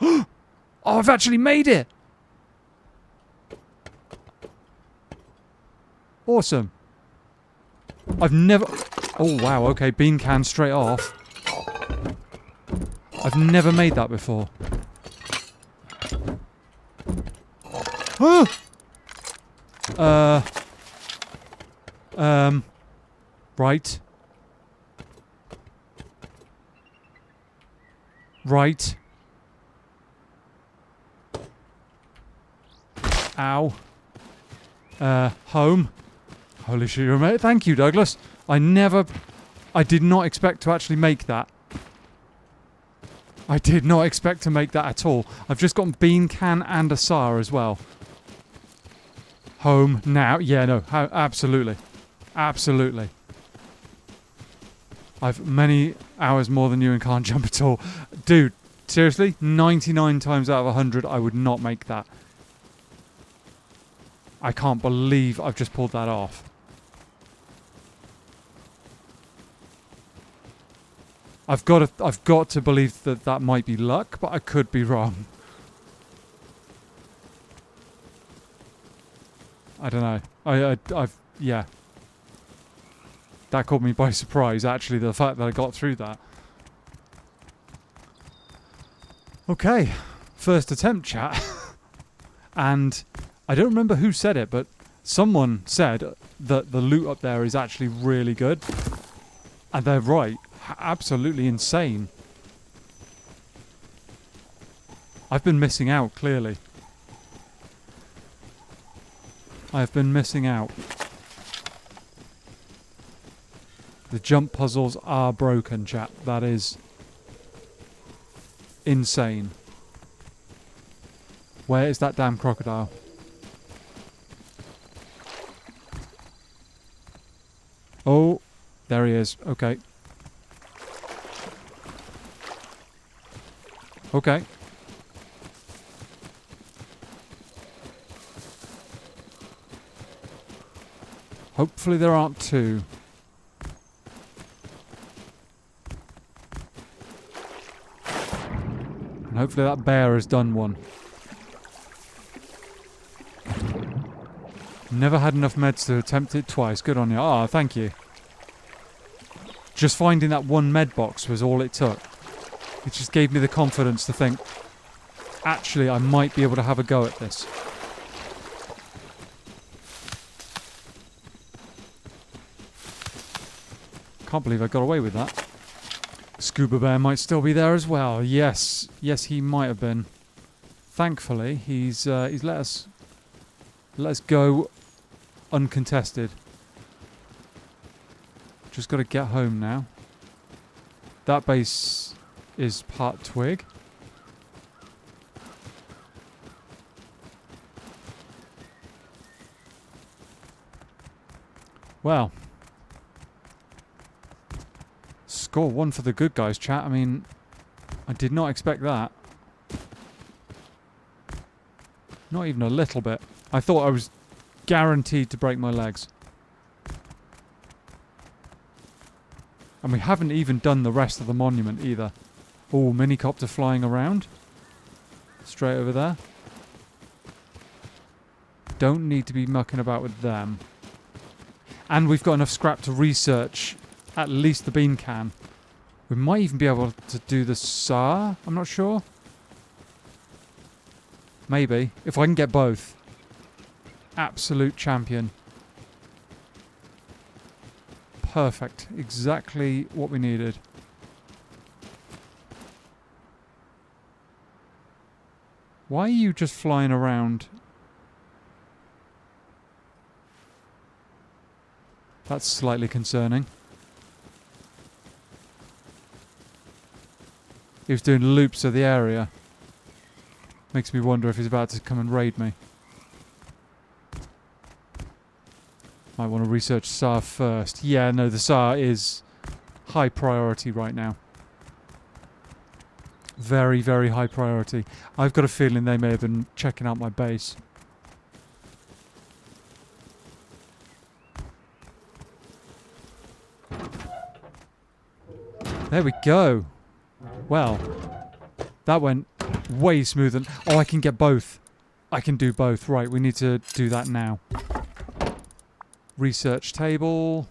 Oh, I've actually made it! Awesome. I've never... Oh wow, okay, bean can straight off. I've never made that before. Right. Right. Ow. Home. Holy shit, you're amazing. Thank you, Douglas. I did not expect to actually make that. I did not expect to make that at all. I've just gotten bean can and a SAR as well. Home now. Yeah, no, absolutely. Absolutely. I've many hours more than you and can't jump at all. Dude, seriously, 99 times out of 100, I would not make that. I can't believe I've just pulled that off. I've got to believe that that might be luck, but I could be wrong. I don't know. Yeah. That caught me by surprise, actually, the fact that I got through that. Okay. First attempt, chat. And I don't remember who said it, but Someone said that the loot up there is actually really good. And they're right. Absolutely insane. I've been missing out, clearly. I have been missing out. The jump puzzles are broken, chat. That is insane. Where is that damn crocodile? Oh, there he is. Okay. Okay. Hopefully there aren't two. And hopefully that bear has done one. Never had enough meds to attempt it twice. Good on you. Ah, thank you. Just finding that one med box was all it took. It just gave me the confidence to think, actually, I might be able to have a go at this. Can't believe I got away with that. Scuba Bear might still be there as well. Yes, yes, he might have been. Thankfully, he's let us go uncontested. Just got to get home now. That base is part twig. Well. Score 1 for the good guys, chat. I mean, I did not expect that. Not even a little bit. I thought I was guaranteed to break my legs. And we haven't even done the rest of the monument either. Oh, minicopter flying around. Straight over there. Don't need to be mucking about with them. And we've got enough scrap to research at least the bean can. We might even be able to do the SAR. I'm not sure. Maybe. If I can get both. Absolute champion. Perfect. Exactly what we needed. Why are you just flying around? That's slightly concerning. He was doing loops of the area. Makes me wonder if he's about to come and raid me. Might want to research SAR first. Yeah, no, the SAR is high priority right now. Very, very high priority. I've got a feeling they may have been checking out my base. There we go. Well, that went way smoother. Oh, I can get both. I can do both. Right, we need to do that now. Research table.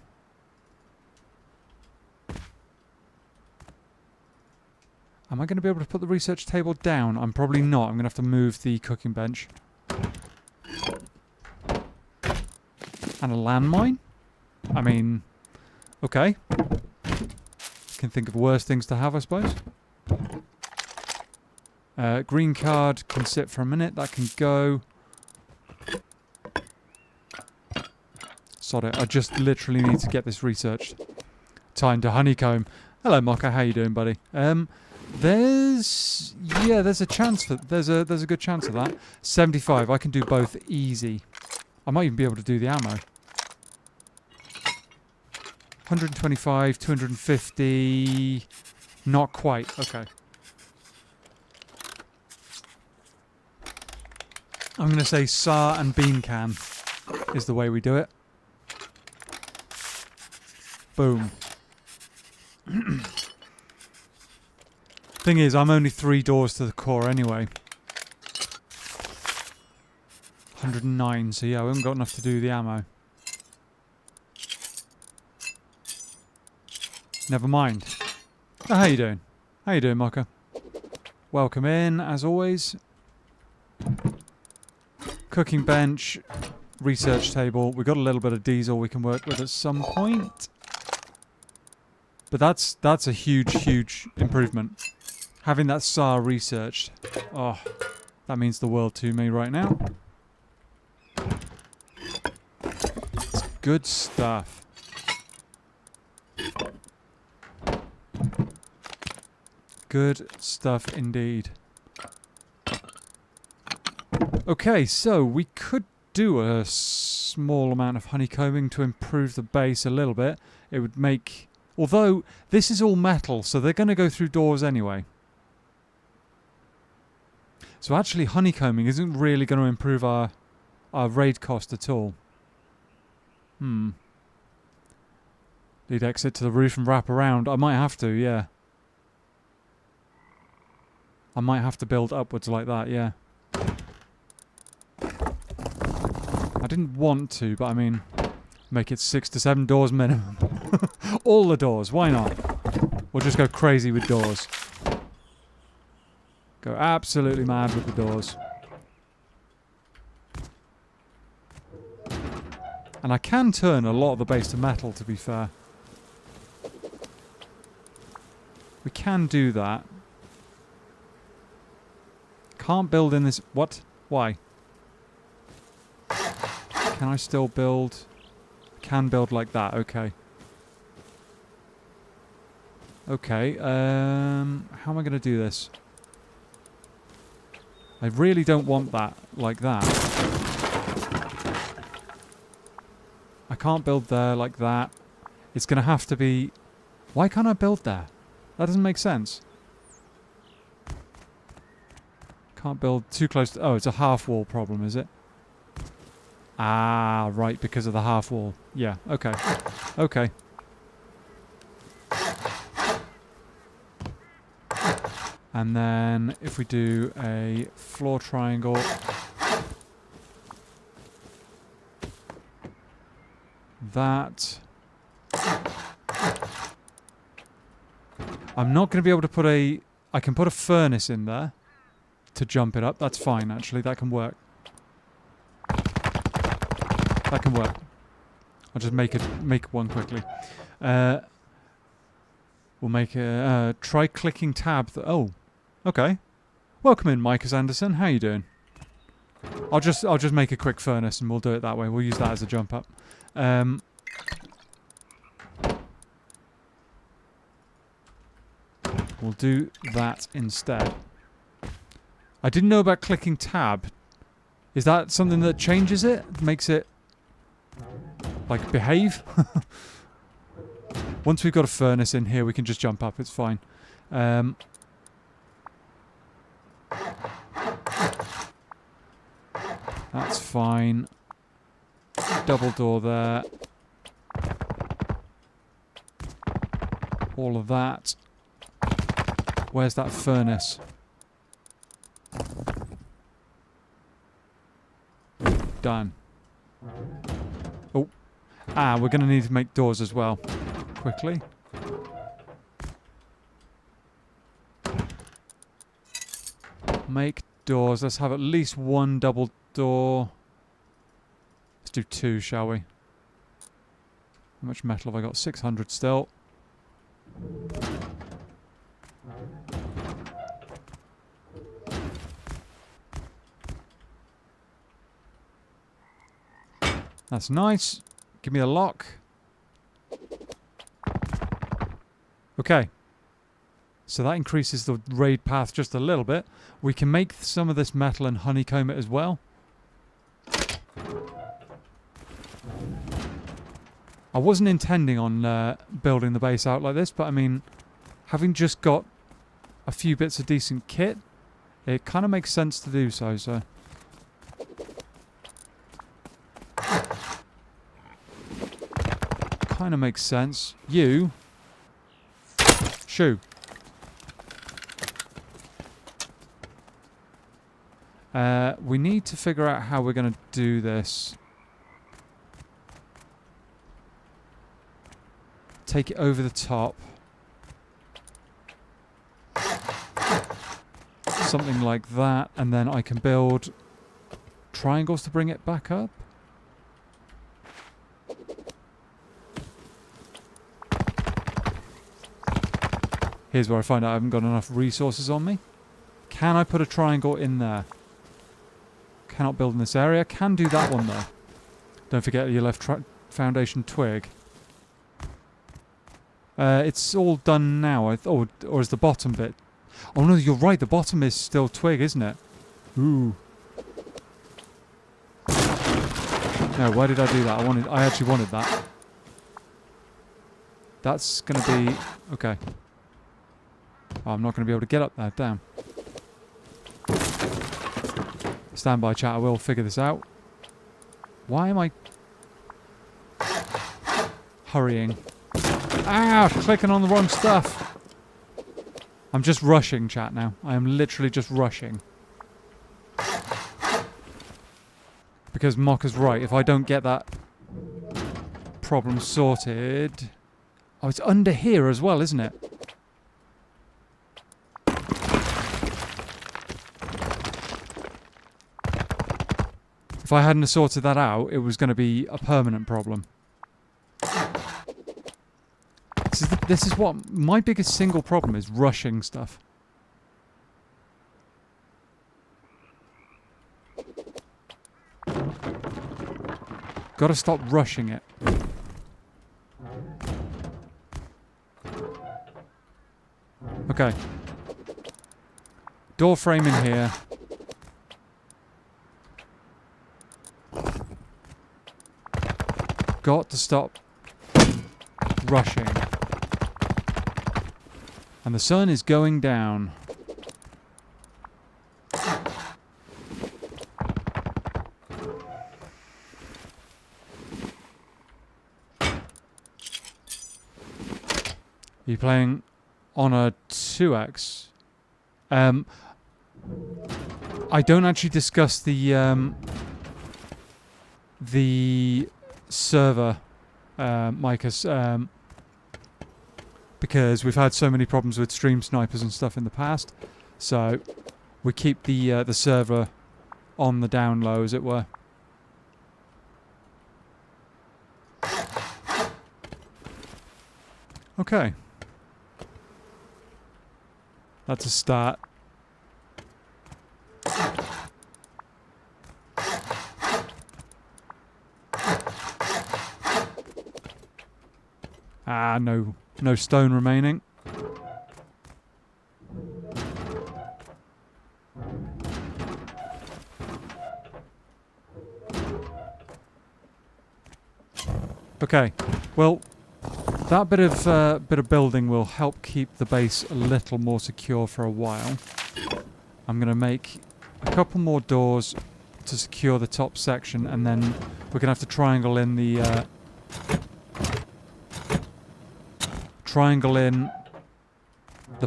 Am I going to be able to put the research table down? I'm probably not. I'm going to have to move the cooking bench. And a landmine? I mean, okay. Can think of worse things to have, I suppose. Green card can sit for a minute. That can go. Sod it. I just literally need to get this researched. Time to honeycomb. Hello, Mocha. How you doing, buddy? There's a chance for there's a good chance of that. 75. I can do both easy. I might even be able to do the ammo. 125, 250. Not quite. Okay. I'm going to say SAR and bean can is the way we do it. Boom. Thing is, I'm only 3 doors to the core anyway. 109, so yeah, we haven't got enough to do the ammo. Never mind. Oh, how you doing? How you doing, Mocha? Welcome in, as always. Cooking bench. research table. We've got a little bit of diesel we can work with at some point. But that's a huge improvement. Having that SAR researched. Oh, that means the world to me right now. It's good stuff. Good stuff indeed. Okay, so we could do a small amount of honeycombing to improve the base a little bit. It would make... Although, this is all metal, so they're going to go through doors anyway. So actually, honeycombing isn't really going to improve our raid cost at all. Lead exit to the roof and wrap around. I might have to, yeah. I might have to build upwards like that, yeah. I didn't want to, but I mean, make it 6 to 7 doors minimum. All the doors, why not? We'll just go crazy with doors. Go absolutely mad with the doors. And I can turn a lot of the base to metal, to be fair. We can do that. Can't build in this... What? Why? Can I still build... Can build like that, okay. Okay, how am I going to do this? I really don't want that like that. I can't build there like that. It's going to have to be... Why can't I build there? That doesn't make sense. Can't build too close to... Oh, it's a half wall problem, is it? Ah, right, because of the half wall. Yeah, okay. Okay. And then if we do a floor triangle... That... I'm not going to be able to put a... I can put a furnace in there to jump it up. That's fine, actually. That can work. That can work. I'll just make one quickly. We'll make a... try clicking tab. Oh, okay. Welcome in, Micah Anderson. How you doing? I'll just make a quick furnace and we'll do it that way. We'll use that as a jump up. We'll do that instead. I didn't know about clicking tab. Is that something that changes it? Makes it, like, behave? Once we've got a furnace in here, we can just jump up. It's fine. That's fine. Double door there. All of that. Where's that furnace? Done. Oh. Ah, we're going to need to make doors as well. Quickly. Make doors. Let's have at least one double door. Let's do 2, shall we? How much metal have I got? 600 still. That's nice. Give me a lock. Okay. So that increases the raid path just a little bit. We can make some of this metal and honeycomb it as well. I wasn't intending on building the base out like this, but I mean, having just got a few bits of decent kit, it kind of makes sense to do so, so... Kind of makes sense. You... Shoo. We need to figure out how we're going to do this. Take it over the top. Something like that, and then I can build triangles to bring it back up. Here's where I find out I haven't got enough resources on me. Can I put a triangle in there? Cannot build in this area. Can do that one though. Don't forget your left foundation twig. It's all done now. Or is the bottom bit? Oh no, you're right. The bottom is still twig, isn't it? Ooh. No, why did I do that? I actually wanted that. That's gonna be okay. Oh, I'm not gonna be able to get up there. Damn. Stand by, chat. I will figure this out. Why am I hurrying? Ah, clicking on the wrong stuff. I'm just rushing, chat, now. I am literally just rushing. Because Mocker's right. If I don't get that problem sorted... Oh, it's under here as well, isn't it? If I hadn't sorted that out, it was going to be a permanent problem. This is what my biggest single problem is, rushing stuff. Gotta stop rushing it. Okay. Door frame in here. Got to stop rushing. And the sun is going down. You're playing on a 2x. I don't actually discuss the server, Micah, because we've had so many problems with stream snipers and stuff in the past. So we keep the server on the down low, as it were. Okay. That's a start. Ah, no stone remaining. Okay, well, that bit of building will help keep the base a little more secure for a while. I'm going to make a couple more doors to secure the top section, and then we're going to have to triangle in the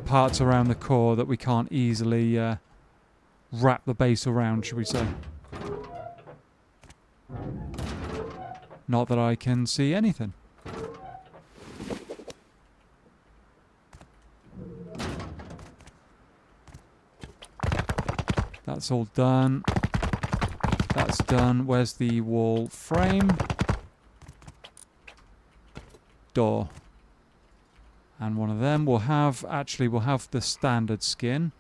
parts around the core that we can't easily wrap the base around, should we say. Not that I can see anything. That's all done. That's done. Where's the wall frame? Door. And one of them we'll have the standard skin.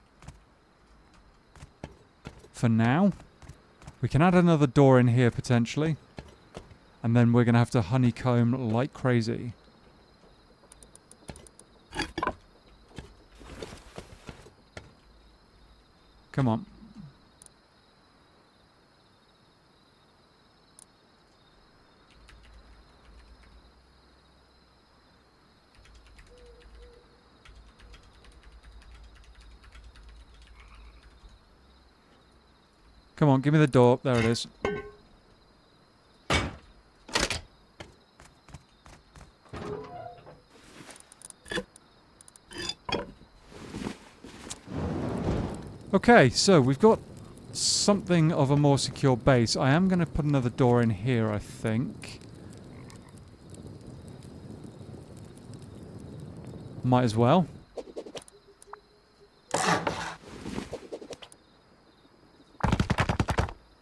For now. We can add another door in here potentially. And then we're going to have to honeycomb like crazy. Come on. Come on, give me the door. There it is. Okay, so we've got something of a more secure base. I am going to put another door in here, I think. Might as well.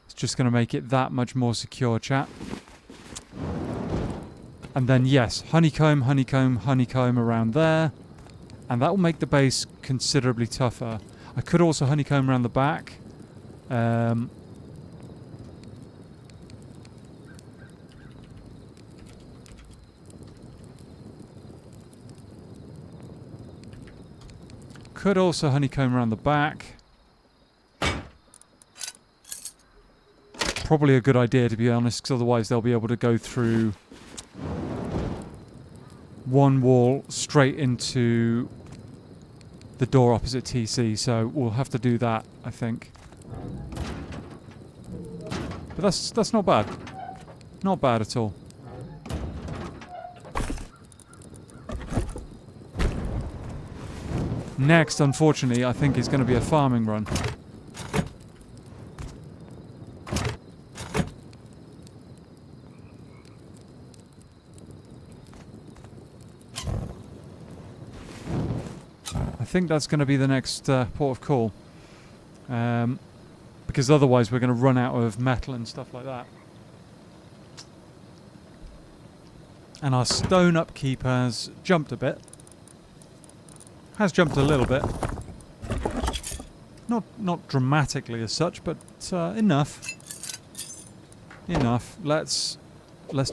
It's just going to make it that much more secure, chat. And then, yes, honeycomb, honeycomb, honeycomb around there. And that will make the base considerably tougher. I could also honeycomb around the back. Could also honeycomb around the back. Probably a good idea, to be honest, because otherwise they'll be able to go through one wall straight into the door opposite TC, so we'll have to do that, I think. But that's not bad. Not bad at all. Next, unfortunately, I think is going to be a farming run. I think that's going to be the next port of call. Because otherwise we're going to run out of metal and stuff like that. And our stone upkeep has jumped a bit. Has jumped a little bit. Not dramatically as such, but enough. Enough. Let's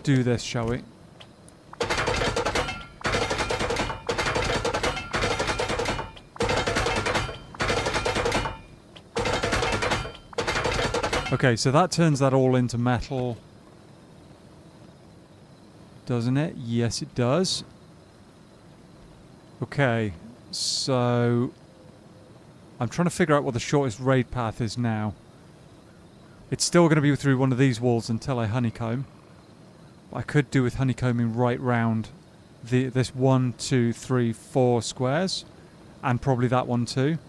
do this, shall we? Okay, so that turns that all into metal. Doesn't it? Yes, it does. Okay, so I'm trying to figure out what the shortest raid path is now. It's still going to be through one of these walls until I honeycomb. I could do with honeycombing right round this 1, 2, 3, 4 squares, and probably that one too.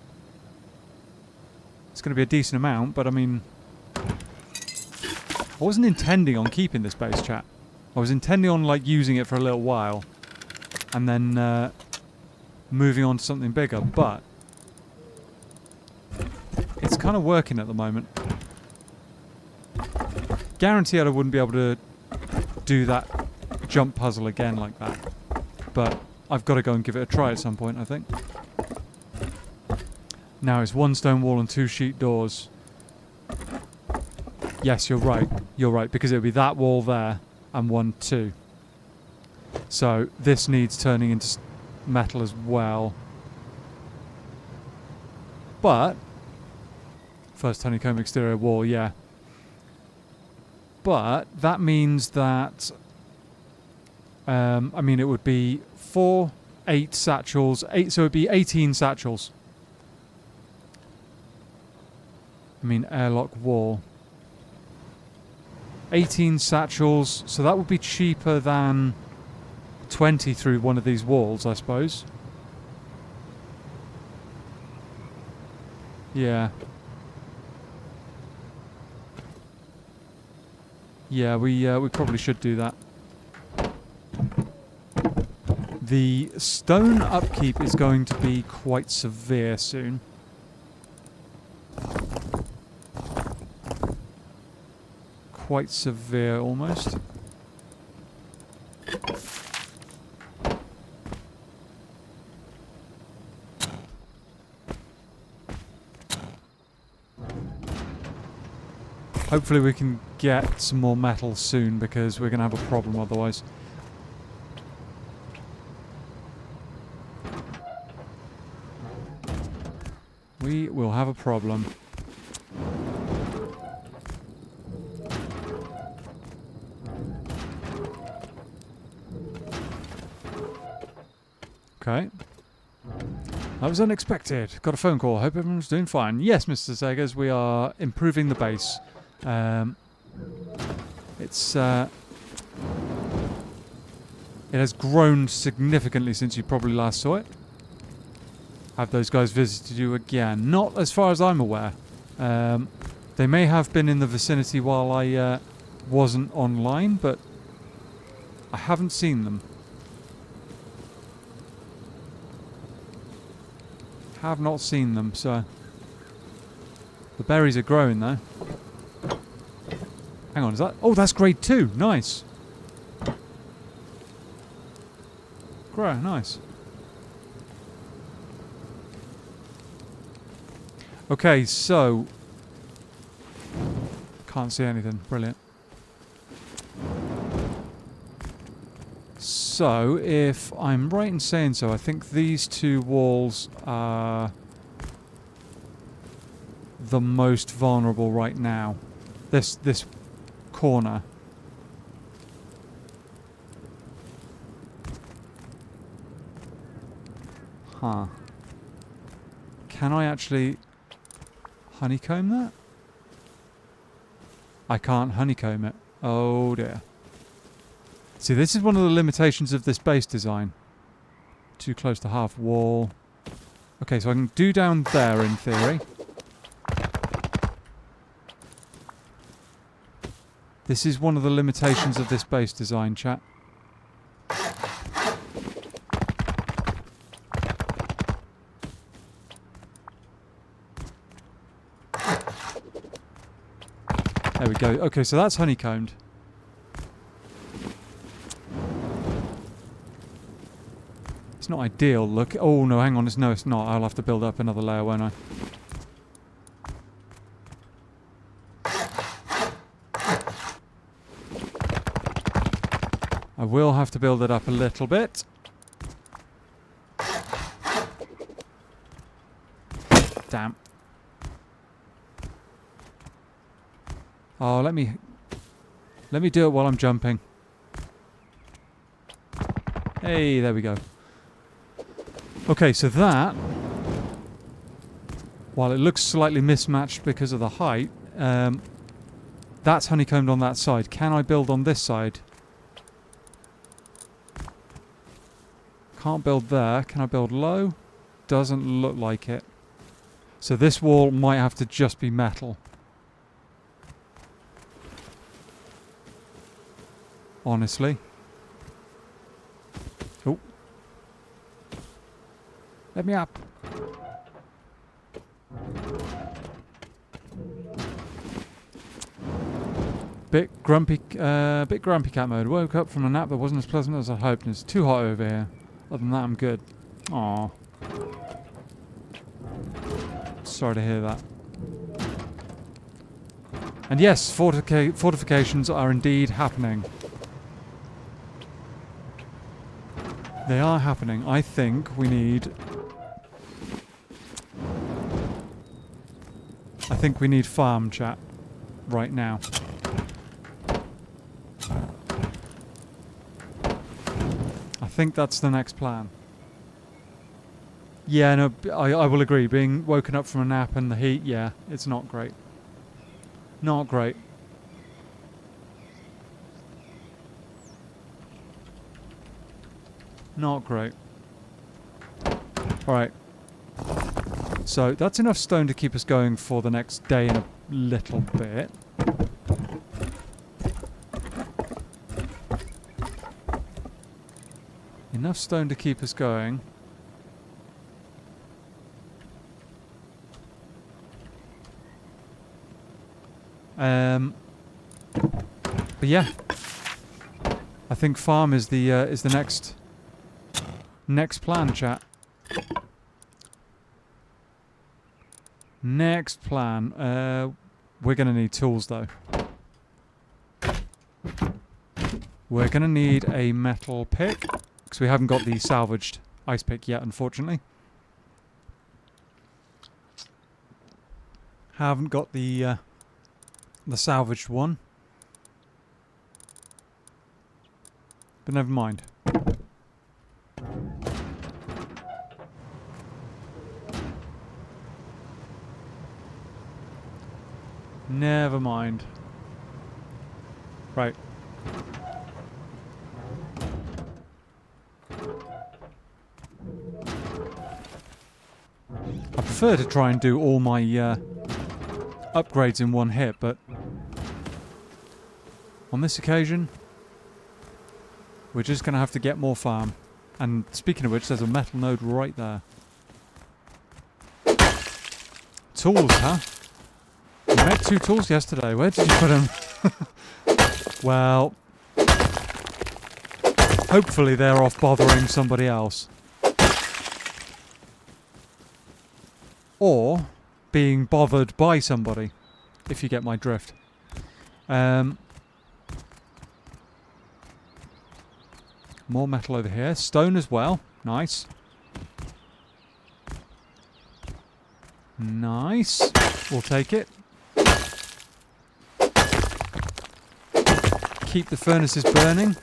It's going to be a decent amount, but I mean, I wasn't intending on keeping this base, chat. I was intending on like using it for a little while, and then moving on to something bigger, but it's kind of working at the moment. Guaranteed I wouldn't be able to do that jump puzzle again like that, but I've got to go and give it a try at some point, I think. Now it's 1 stone wall and 2 sheet doors. Yes, you're right. You're right, because it would be that wall there and 1, 2. So this needs turning into metal as well. But first honeycomb exterior wall, yeah. But that means that I mean it would be 4, 8 satchels, 8, so it would be 18 satchels. I mean airlock wall. 18 satchels, so that would be cheaper than 20 through one of these walls, I suppose. Yeah. Yeah, we probably should do that. The stone upkeep is going to be quite severe soon. Quite severe, almost. Hopefully we can get some more metal soon, because we're going to have a problem otherwise. We will have a problem. Okay. That was unexpected. Got a phone call. Hope everyone's doing fine. Yes, Mr. Segas, we are improving the base. It has grown significantly since you probably last saw it. Have those guys visited you again? Not as far as I'm aware. They may have been in the vicinity while I wasn't online, but I haven't seen them. Have not seen them, so the berries are growing though. Hang on, is that? Oh, that's grade 2. Nice. Grow, nice. Okay, so... Can't see anything. Brilliant. So, if I'm right in saying so, I think these two walls are the most vulnerable right now. This corner. Huh. Can I actually honeycomb that? I can't honeycomb it. Oh dear. See, this is one of the limitations of this base design. Too close to half wall. Okay, so I can do down there in theory. This is one of the limitations of this base design, chat. There we go. Okay, so that's honeycombed. It's not ideal. Look. Oh, no, hang on. No, it's not. I'll have to build up another layer, won't I? I will have to build it up a little bit. Damn. Oh, let me do it while I'm jumping. Hey, there we go. Okay, so that, while it looks slightly mismatched because of the height, that's honeycombed on that side. Can I build on this side? Can't build there. Can I build low? Doesn't look like it. So this wall might have to just be metal. Honestly. Oh. Let me up. Bit grumpy cat mode. Woke up from a nap that wasn't as pleasant as I hoped, and it's too hot over here. Other than that, I'm good. Aww. Sorry to hear that. And yes, fortifications are indeed happening. They are happening. I think we need... farm chat right now. I think that's the next plan. Yeah, no, I will agree. Being woken up from a nap and the heat, yeah, it's not great. Not great. Not great. Alright. So, that's enough stone to keep us going for the next day and a little bit. Enough stone to keep us going. But yeah, I think farm is the next plan, chat. Next plan. We're gonna need tools though. We're gonna need a metal pick because we haven't got the salvaged ice pick yet, unfortunately. Haven't got the salvaged one. But never mind. Never mind. Right. I prefer to try and do all my upgrades in one hit, but on this occasion, we're just going to have to get more farm. And speaking of which, there's a metal node right there. Tools, huh? You made 2 tools yesterday. Where did you put them? Well, hopefully they're off bothering somebody else. Or being bothered by somebody, if you get my drift. More metal over here. Stone as well. Nice. Nice. We'll take it. Keep the furnaces burning.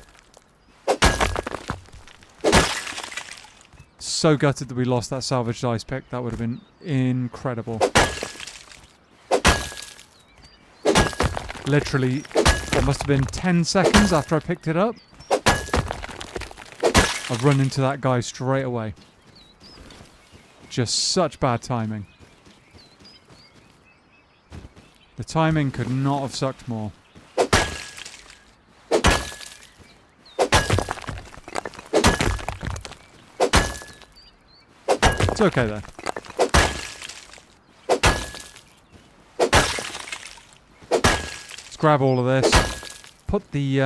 So gutted that we lost that salvaged ice pick. That would have been incredible. Literally, it must have been 10 seconds after I picked it up. I've run into that guy straight away. Just such bad timing. The timing could not have sucked more. It's okay though. Let's grab all of this. Put the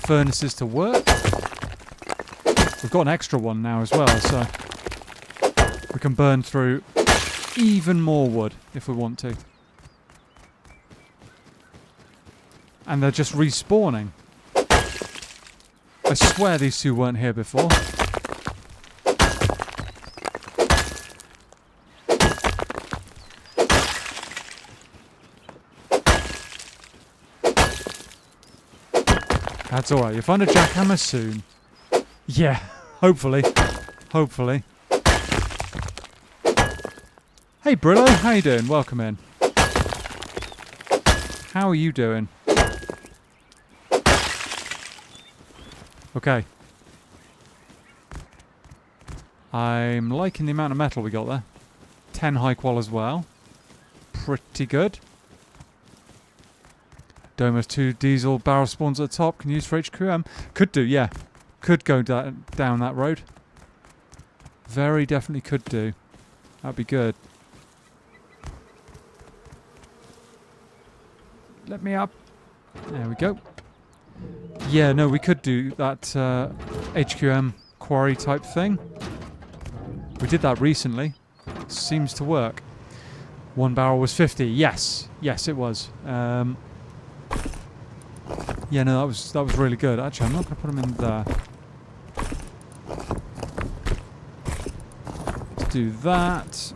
furnaces to work. We've got an extra one now as well, so we can burn through even more wood if we want to. And they're just respawning. I swear these two weren't here before. That's alright, you'll find a jackhammer soon. Yeah, hopefully. Hopefully. Hey Brillo, how you doing? Welcome in. How are you doing? Okay. I'm liking the amount of metal we got there. 10 high qual as well. Pretty good. Domus 2 diesel barrel spawns at the top. Can use for HQM. Could do, yeah. Could go down that road. Very definitely could do. That'd be good. Let me up. There we go. Yeah, no, we could do that HQM quarry type thing. We did that recently. Seems to work. One barrel was 50. Yes. Yes, it was. Yeah, no, that was really good. Actually, I'm not going to put them in there. Let's do that.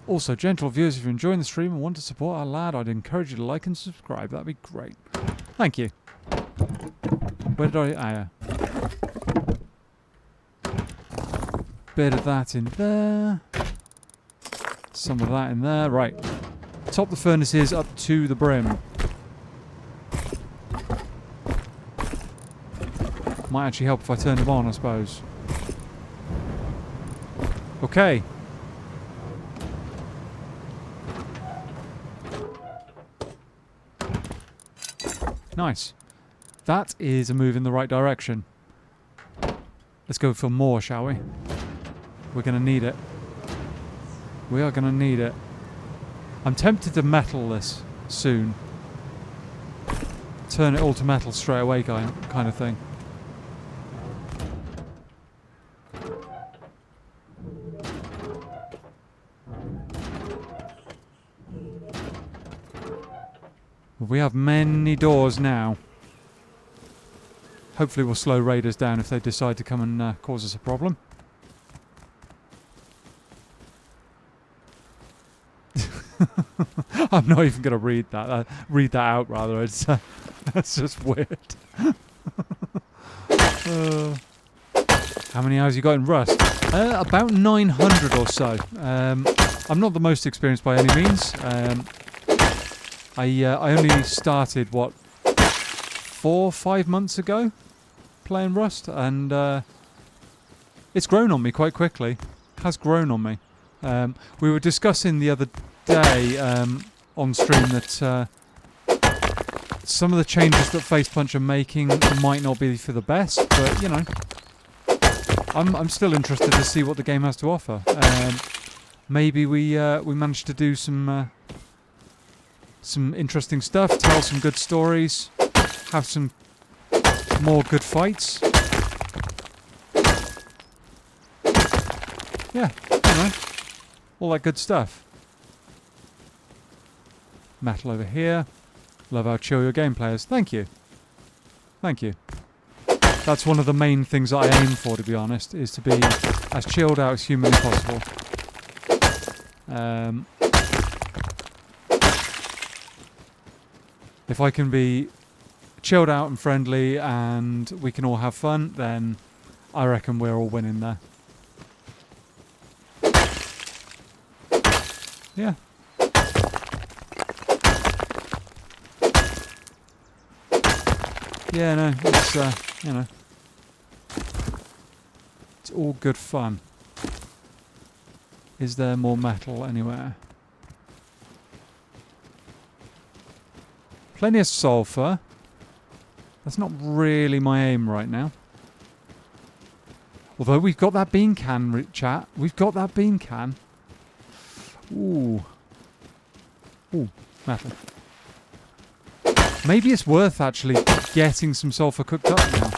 Also, gentle viewers, if you're enjoying the stream and want to support our lad, I'd encourage you to like and subscribe. That'd be great. Thank you. Where did I... Bit of that in there. Some of that in there. Right. Top the furnaces up to the brim. Might actually help if I turn them on, I suppose. Okay. Nice. That is a move in the right direction. Let's go for more, shall we? We're going to need it. We are going to need it. I'm tempted to metal this soon. Turn it all to metal straight away kind of thing. We have many doors now. Hopefully we'll slow raiders down if they decide to come and cause us a problem. I'm not even going to read that. Read that out, rather. It's that's just weird. How many hours you got in Rust? About 900 or so. I'm not the most experienced by any means. I only started, what, 4 or 5 months ago playing Rust, and it's grown on me quite quickly. Has grown on me. We were discussing the other day on stream that some of the changes that Facepunch are making might not be for the best, but you know, I'm still interested to see what the game has to offer. Maybe we managed to do some interesting stuff, tell some good stories, have some more good fights. Yeah, you know, all that good stuff. Metal over here. Love how chill your game players. Thank you. Thank you. That's one of the main things that I aim for, to be honest, is to be as chilled out as humanly possible. If I can be chilled out and friendly and we can all have fun, then I reckon we're all winning there. Yeah. Yeah, no, it's, you know, it's all good fun. Is there more metal anywhere? Plenty of sulfur. That's not really my aim right now. Although we've got that bean can, chat. We've got that bean can. Ooh. Ooh, metal. Maybe it's worth actually getting some sulfur cooked up now.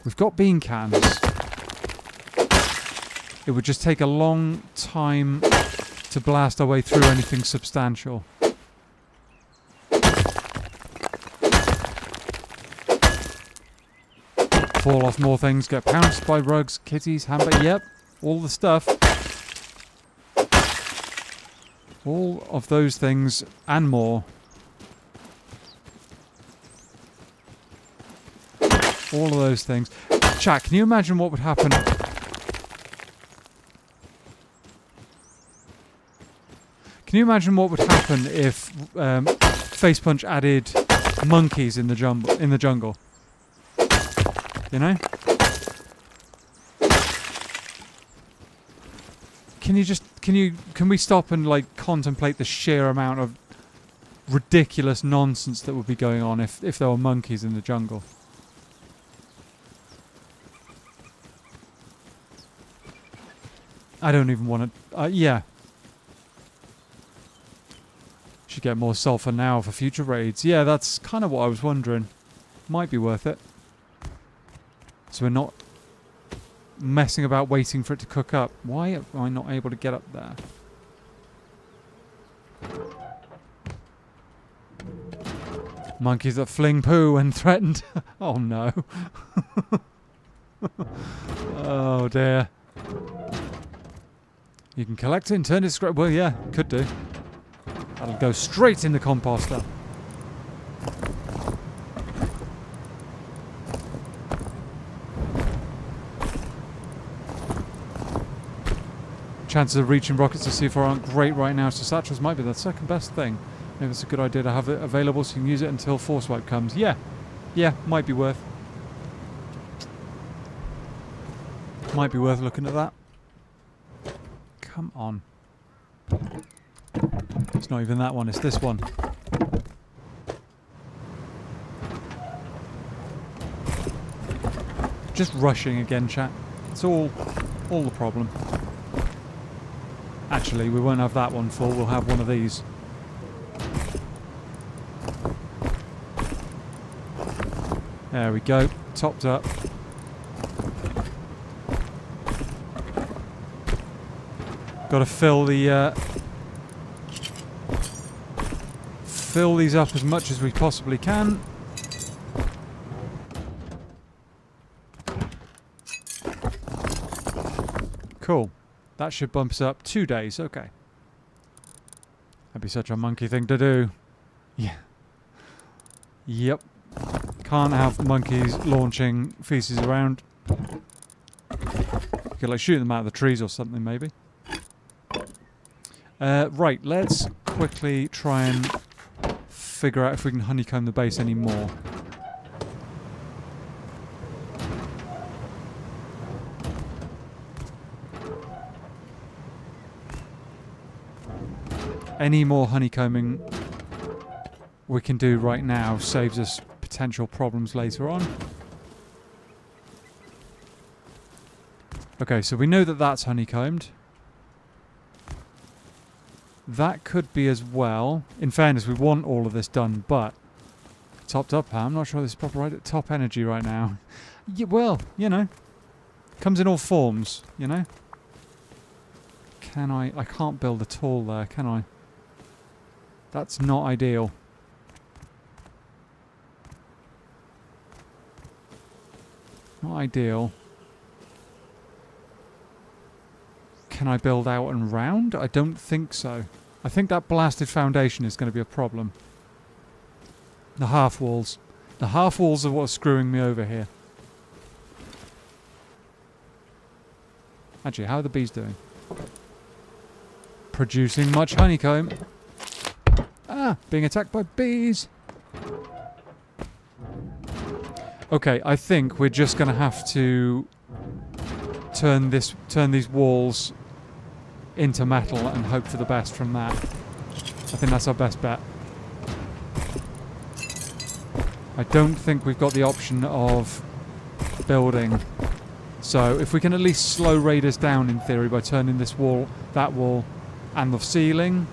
We've got bean cans. It would just take a long time to blast our way through anything substantial. Fall off more things, get pounced by rugs, kitties, hamburgers. Yep, all the stuff. All of those things and more. All of those things. Chat, can you imagine what would happen? Can you imagine what would happen if Face Punch added monkeys in the jungle? You know? Can we stop and like contemplate the sheer amount of ridiculous nonsense that would be going on if there were monkeys in the jungle? I don't even want to... yeah. Should get more sulfur now for future raids. Yeah, that's kind of what I was wondering. Might be worth it. So we're not messing about waiting for it to cook up. Why am I not able to get up there? Monkeys that fling poo when threatened. Oh no. Oh dear. You can collect it and turn it... Well, yeah, could do. That'll go straight in the composter. Chances of reaching rockets to C4 aren't great right now, so Satchels might be the second best thing. Maybe it's a good idea to have it available so you can use it until Force Wipe comes. Yeah. Yeah, might be worth. Might be worth looking at that. Come on. It's not even that one, it's this one. Just rushing again, chat. It's all the problem. Actually, we won't have that one full, we'll have one of these. There we go, topped up. Got to fill these up as much as we possibly can. Cool. That should bump us up 2 days. Okay. That'd be such a monkey thing to do. Yeah. Yep. Can't have monkeys launching feces around. You could like shoot them out of the trees or something maybe. Right, let's quickly try and figure out if we can honeycomb the base anymore. Any more honeycombing we can do right now saves us potential problems later on. Okay, so we know that that's honeycombed. That could be as well. In fairness, we want all of this done, but topped up, I'm not sure this is proper right at top energy right now. Yeah, well, you know, Comes in all forms, you know? Can I... I can't build at all there, can I? That's not ideal. Not ideal. Can I build out and round? I don't think so. I think that blasted foundation is going to be a problem. The half walls. The half walls are what's screwing me over here. Actually, how are the bees doing? Producing much honeycomb. Ah, being attacked by bees. Okay, I think we're just going to have to turn these walls into metal and hope for the best from that. I think that's our best bet. I don't think we've got the option of building. So if we can at least slow raiders down in theory by turning this wall, that wall, and the ceiling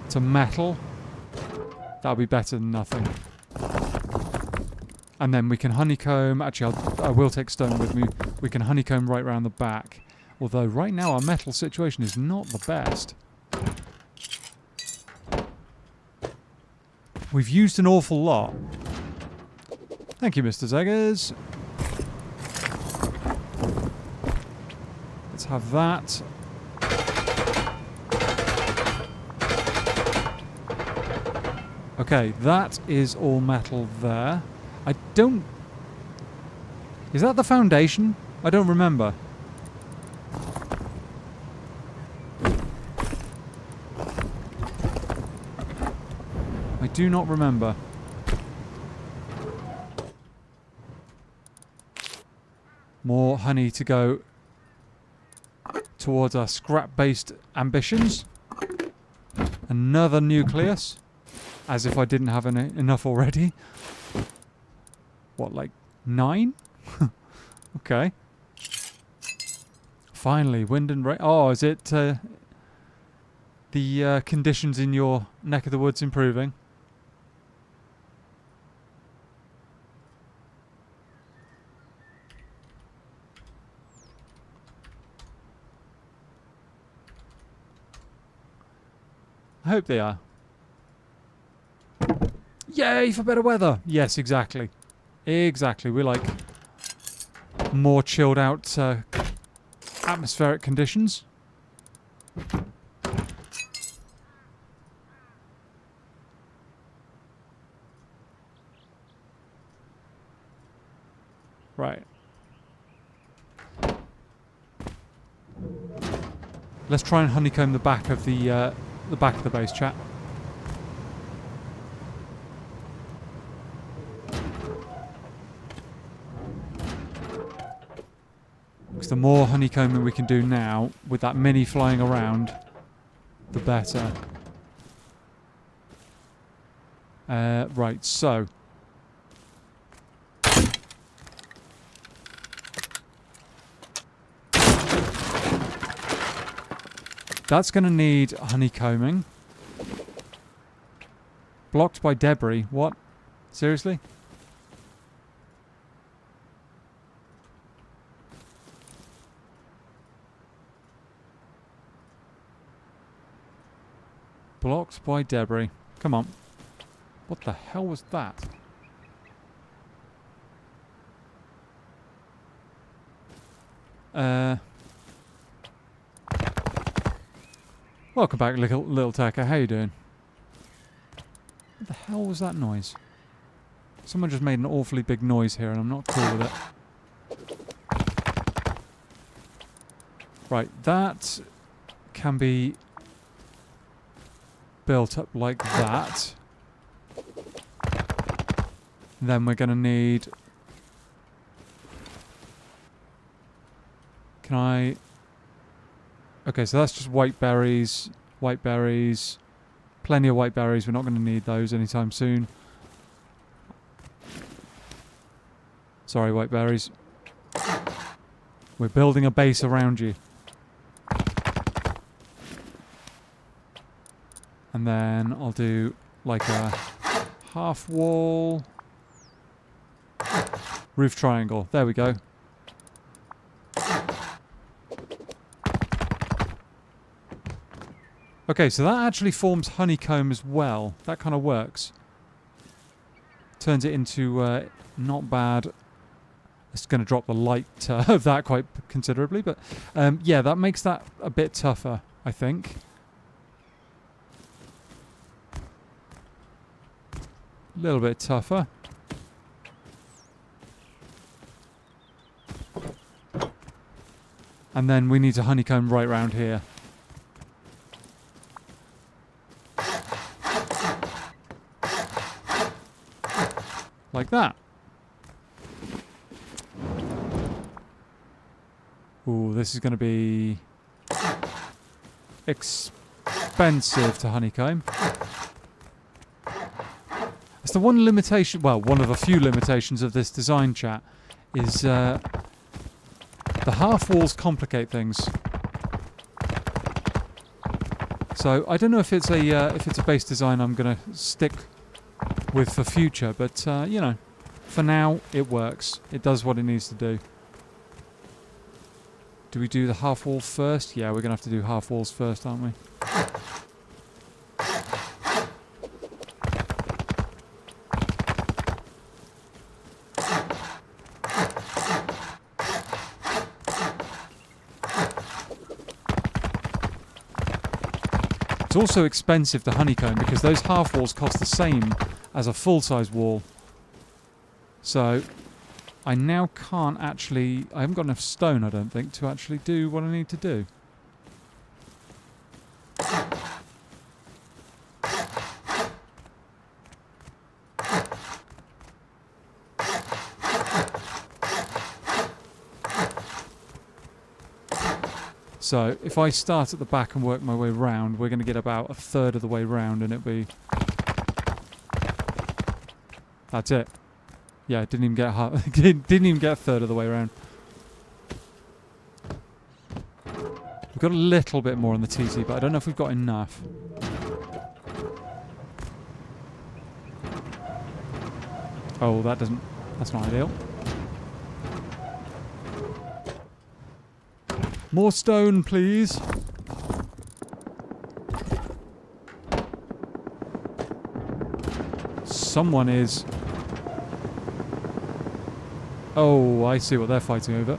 to metal, that'll be better than nothing. And then we can honeycomb. Actually, I will take stone with me. We can honeycomb right round the back. Although right now our metal situation is not the best. We've used an awful lot. Thank you, Mr. Zeggers. Let's have that. Okay, that is all metal there. I don't... Is that the foundation? I don't remember. I do not remember. More honey to go towards our scrap-based ambitions. Another nucleus. As if I didn't have enough already. What, like 9? Okay. Finally, wind and rain. Oh, is it the conditions in your neck of the woods improving? I hope they are. Yay for better weather! Yes, exactly. Exactly. We like more chilled out atmospheric conditions. Right. Let's try and honeycomb the back of the base, chat. Because the more honeycombing we can do now, with that mini flying around, the better. Right, so. That's going to need honeycombing. Blocked by debris. What? Seriously? Blocked by debris. Come on. What the hell was that? Welcome back, little Tacker. How you doing? What the hell was that noise? Someone just made an awfully big noise here and I'm not cool with it. Right, that can be built up like that. Then we're going to need... Can I... Okay, so that's just white berries. White berries. Plenty of white berries. We're not going to need those anytime soon. Sorry, white berries. We're building a base around you. And then I'll do like a half wall. Roof triangle. There we go. Okay, so that actually forms honeycomb as well. That kind of works. Turns it into not bad. It's going to drop the light of that quite considerably, but yeah, that makes that a bit tougher, I think. A little bit tougher. And then we need to honeycomb right round here. Like that. Ooh, this is going to be expensive to honeycomb. It's the one limitation, well, one of a few limitations of this design chat is the half walls complicate things. So I don't know if it's a base design I'm going to stick with for future, but you know, for now it works. It does what it needs to do. Do we do the half wall first? Yeah, we're going to have to do half walls first, aren't we? It's also expensive to honeycomb because those half walls cost the same as a full-size wall. So I now can't actually... I haven't got enough stone, I don't think, to actually do what I need to do. So if I start at the back and work my way round, we're going to get about a third of the way round, and it'll be... That's it. Yeah, didn't even get didn't even get a third of the way around. We've got a little bit more on the TC, but I don't know if we've got enough. Oh, that's not ideal. More stone, please. Someone is... Oh, I see what they're fighting over.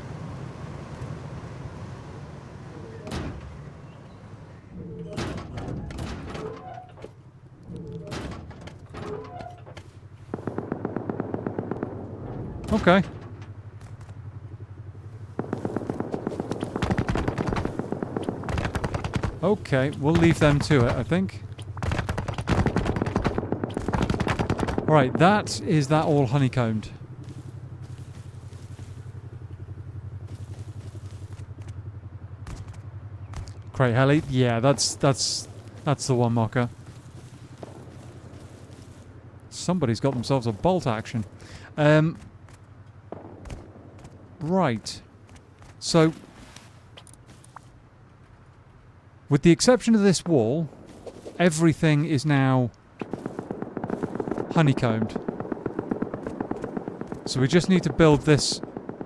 Okay. Okay, we'll leave them to it, I think. Alright, that is that all honeycombed. Crate heli, yeah, that's the one, Mocha. Somebody's got themselves a bolt action. Right. So, with the exception of this wall, everything is now honeycombed. So we just need to build this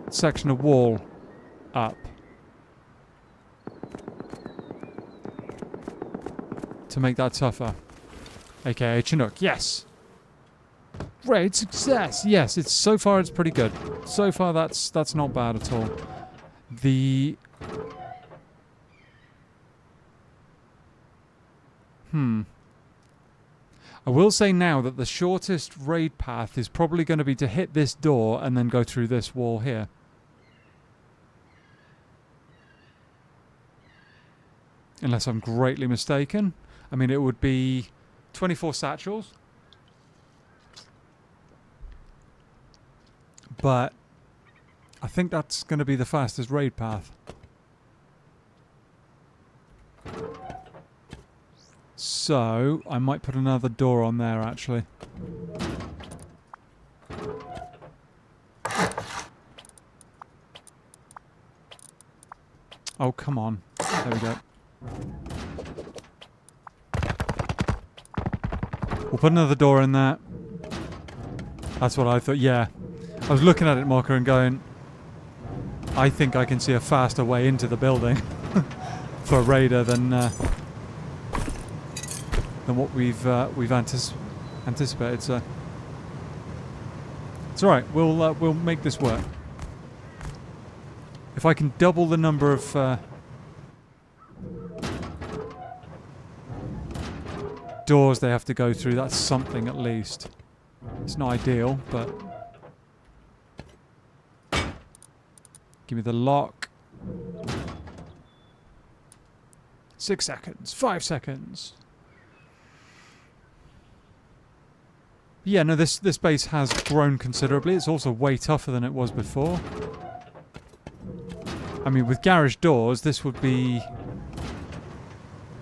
section of wall up. To make that tougher. AKA Chinook, yes! Great success! Yes, so far it's pretty good. So far that's not bad at all. I will say now that the shortest raid path is probably going to be to hit this door and then go through this wall here. Unless I'm greatly mistaken. I mean, it would be 24 satchels. But I think that's going to be the fastest raid path. So, I might put another door on there, actually. Oh, come on. There we go. We'll put another door in there. That's what I thought, yeah. I was looking at it, Mocha, and going, I think I can see a faster way into the building for a raider than than what we've anticipated. So it's all right. We'll make this work. If I can double the number of doors they have to go through, that's something at least. It's not ideal, but give me the lock. 6 seconds, 5 seconds. Yeah, no, this base has grown considerably. It's also way tougher than it was before. I mean, with garage doors, this would be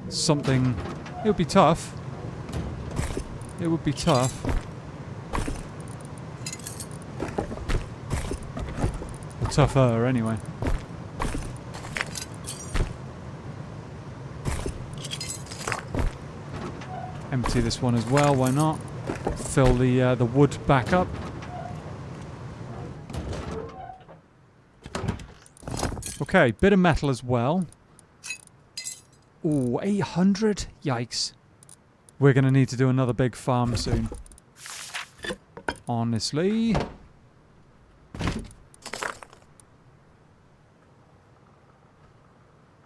something. It would be tough. It would be tough. Or tougher, anyway. Empty this one as well. Why not? Fill the wood back up. Okay, bit of metal as well. Ooh, 800? Yikes. We're going to need to do another big farm soon. Honestly.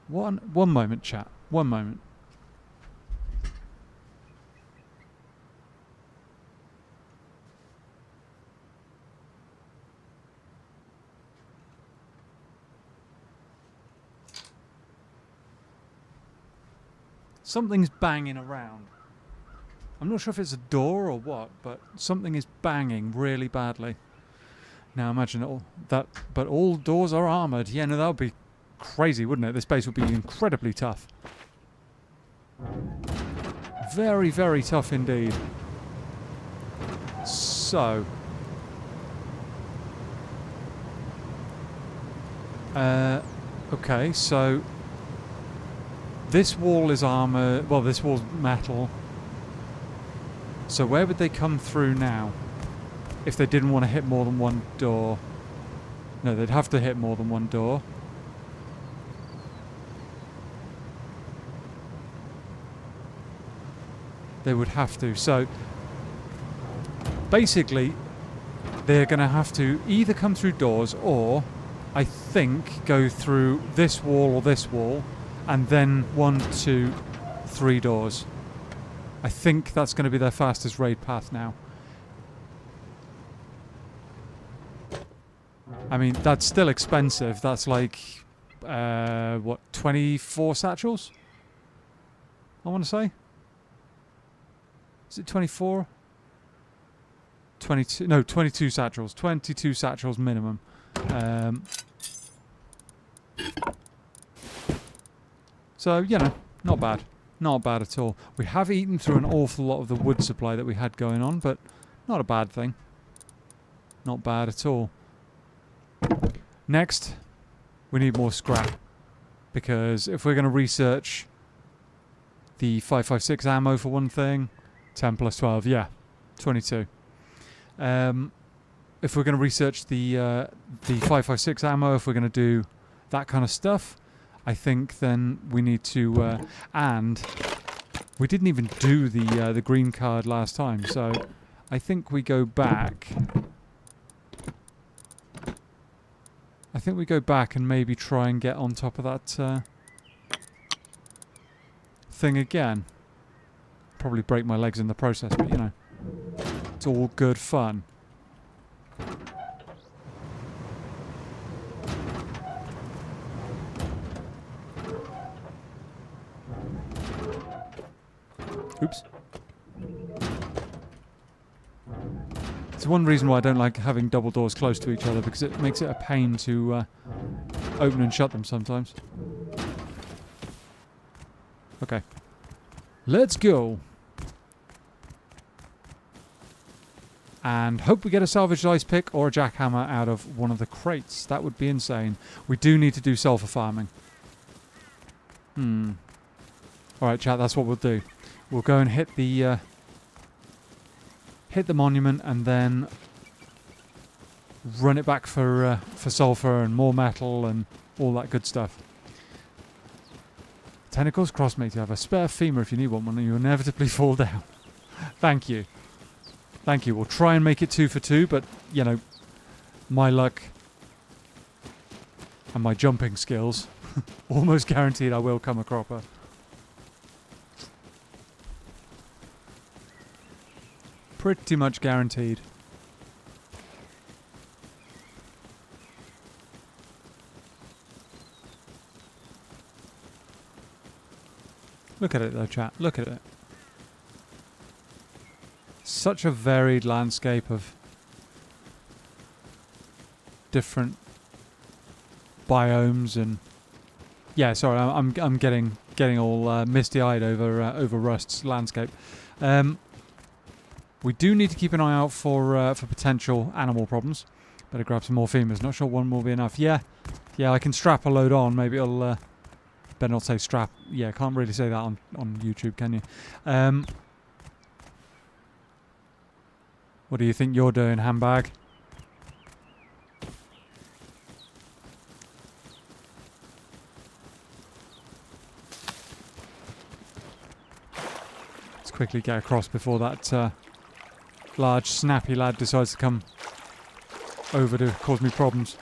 One moment, chat. One moment. Something's banging around. I'm not sure if it's a door or what, but something is banging really badly. Now imagine but all doors are armoured. Yeah, no, that would be crazy, wouldn't it? This base would be incredibly tough. Very, very tough indeed. So. Okay, so. This wall is armour. Well, this wall's metal. So where would they come through now? If they didn't want to hit more than one door. No, they'd have to hit more than one door. They would have to. So basically, they're going to have to either come through doors or, I think, go through this wall or this wall. And then 1, 2, 3 doors. I think that's going to be their fastest raid path now. I mean, that's still expensive. That's like, what, 24 satchels? I want to say. Is it 24? 22, no, 22 satchels. 22 satchels minimum. So, you know, not bad. Not bad at all. We have eaten through an awful lot of the wood supply that we had going on, but not a bad thing. Not bad at all. Next, we need more scrap. Because if we're going to research the 5.56 ammo for one thing, 10 plus 12, yeah, 22. If we're going to research the 5.56 ammo, if we're going to do that kind of stuff, I think then we need to, and we didn't even do the green card last time, so I think we go back. I think we go back and maybe try and get on top of that thing again. Probably break my legs in the process, but you know, it's all good fun. Oops. It's one reason why I don't like having double doors close to each other, because it makes it a pain to open and shut them sometimes. Okay. Let's go. And hope we get a salvaged ice pick or a jackhammer out of one of the crates. That would be insane. We do need to do sulfur farming. Alright, chat, that's what we'll do. We'll go and hit the monument and then run it back for sulfur and more metal and all that good stuff. Tentacles cross me to have a spare femur if you need one when you inevitably fall down. Thank you. Thank you. We'll try and make it 2 for 2, but, you know, my luck and my jumping skills, almost guaranteed I will come a cropper. Pretty much guaranteed. Look at it though, chat. Look at it. Such a varied landscape of different biomes and yeah. Sorry, I'm getting all misty-eyed over Rust's landscape. We do need to keep an eye out for potential animal problems. Better grab some more femurs. Not sure one will be enough. Yeah. I can strap a load on. Maybe it'll. Better not say strap. Yeah, can't really say that on YouTube, can you? What do you think you're doing, handbag? Let's quickly get across before that large, snappy lad decides to come over to cause me problems.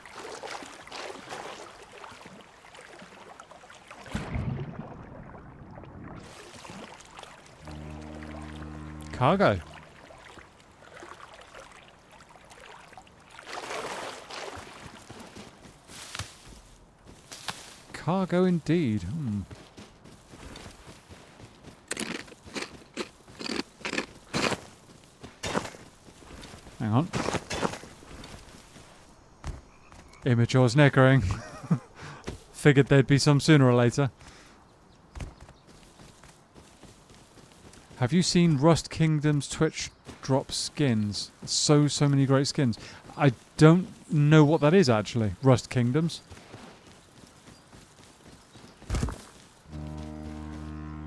Cargo. Cargo indeed. Hang on. Immature snickering. Figured there'd be some sooner or later. Have you seen Rust Kingdom's Twitch drop skins? So many great skins. I don't know what that is actually. Rust Kingdoms.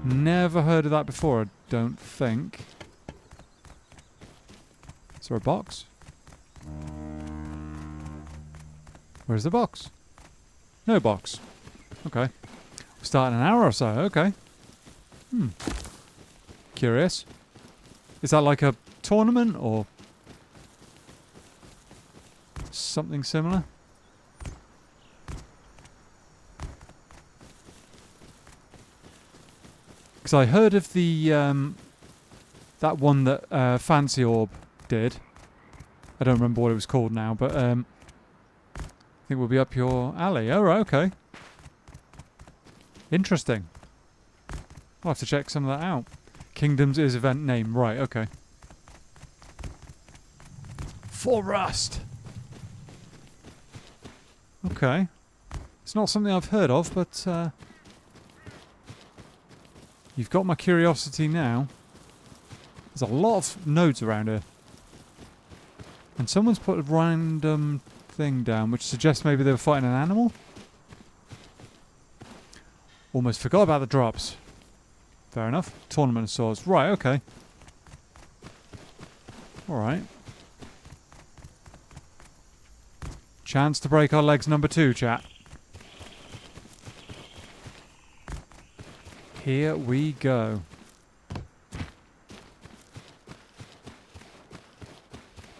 Never heard of that before, I don't think. Is there a box? Where's the box? No box. Okay. We'll start in an hour or so, okay. Curious. Is that like a tournament or something similar? Because I heard of the that one that Fancy Orb did. I don't remember what it was called now, but I think we'll be up your alley. Oh, right, okay. Interesting. I'll have to check some of that out. Kingdoms is event name. Right, okay. For Rust. Okay. It's not something I've heard of, but you've got my curiosity now. There's a lot of nodes around here. And someone's put a random thing down, which suggests maybe they were fighting an animal? Almost forgot about the drops. Fair enough. Tournament of Swords. Right, okay. Alright. Chance to break our legs number 2, chat. Here we go.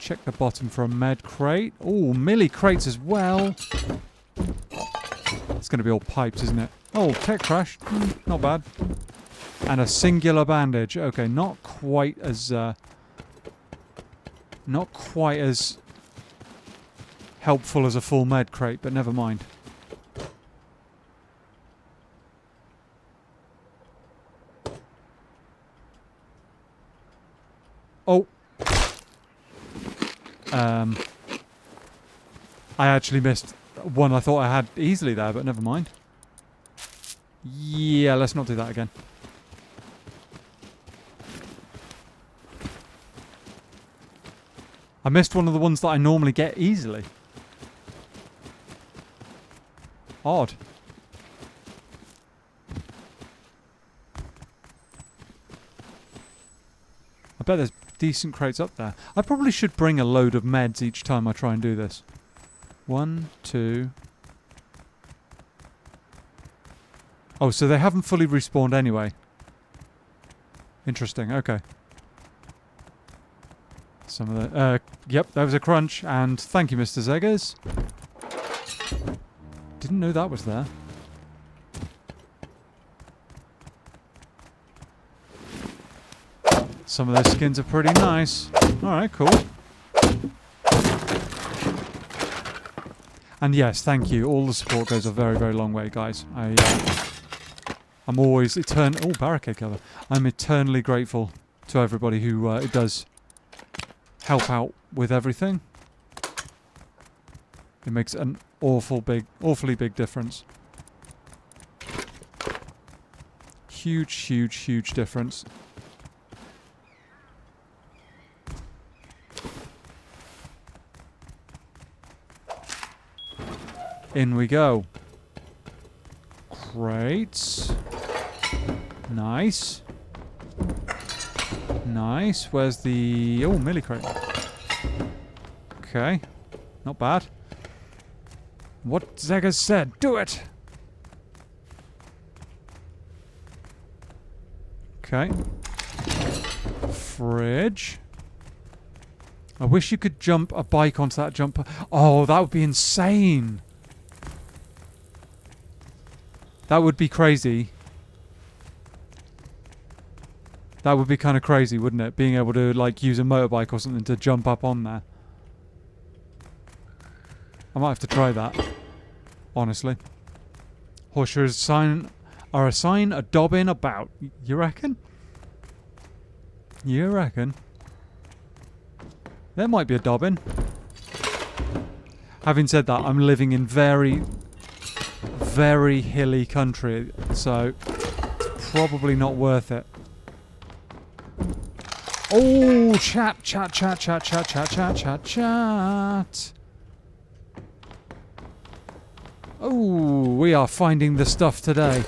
Check the bottom for a med crate. Oh, milli crates as well. It's going to be all pipes, isn't it? Oh, tech crash. Not bad. And a singular bandage. Okay, not quite as helpful as a full med crate, but never mind. Oh. I actually missed one I thought I had easily there, but never mind. Yeah, let's not do that again. I missed one of the ones that I normally get easily. Odd. I bet there's decent crates up there. I probably should bring a load of meds each time I try and do this. 1, 2... Oh, so they haven't fully respawned anyway. Interesting, okay. Some of the... yep, that was a crunch. And thank you, Mr. Zeggers. Didn't know that was there. Some of those skins are pretty nice. Alright, cool. And yes, thank you. All the support goes a very, very long way, guys. I'm always oh, barricade cover. I'm eternally grateful to everybody who does help out with everything. It makes an awfully big difference. Huge, huge, huge difference. In we go. Crates. Nice. Nice. Where's the... Oh, milli crate. Okay. Not bad. What Zeggers said. Do it! Okay. Fridge. I wish you could jump a bike onto that jumper. Oh, that would be insane. That would be crazy. That would be kind of crazy, wouldn't it? Being able to, like, use a motorbike or something to jump up on there. I might have to try that. Honestly. Horseshoes are a sign of dobbing about. You reckon? You reckon? There might be a dobbin. Having said that, I'm living in very hilly country, so it's probably not worth it. Oh, chat. Oh, we are finding the stuff today.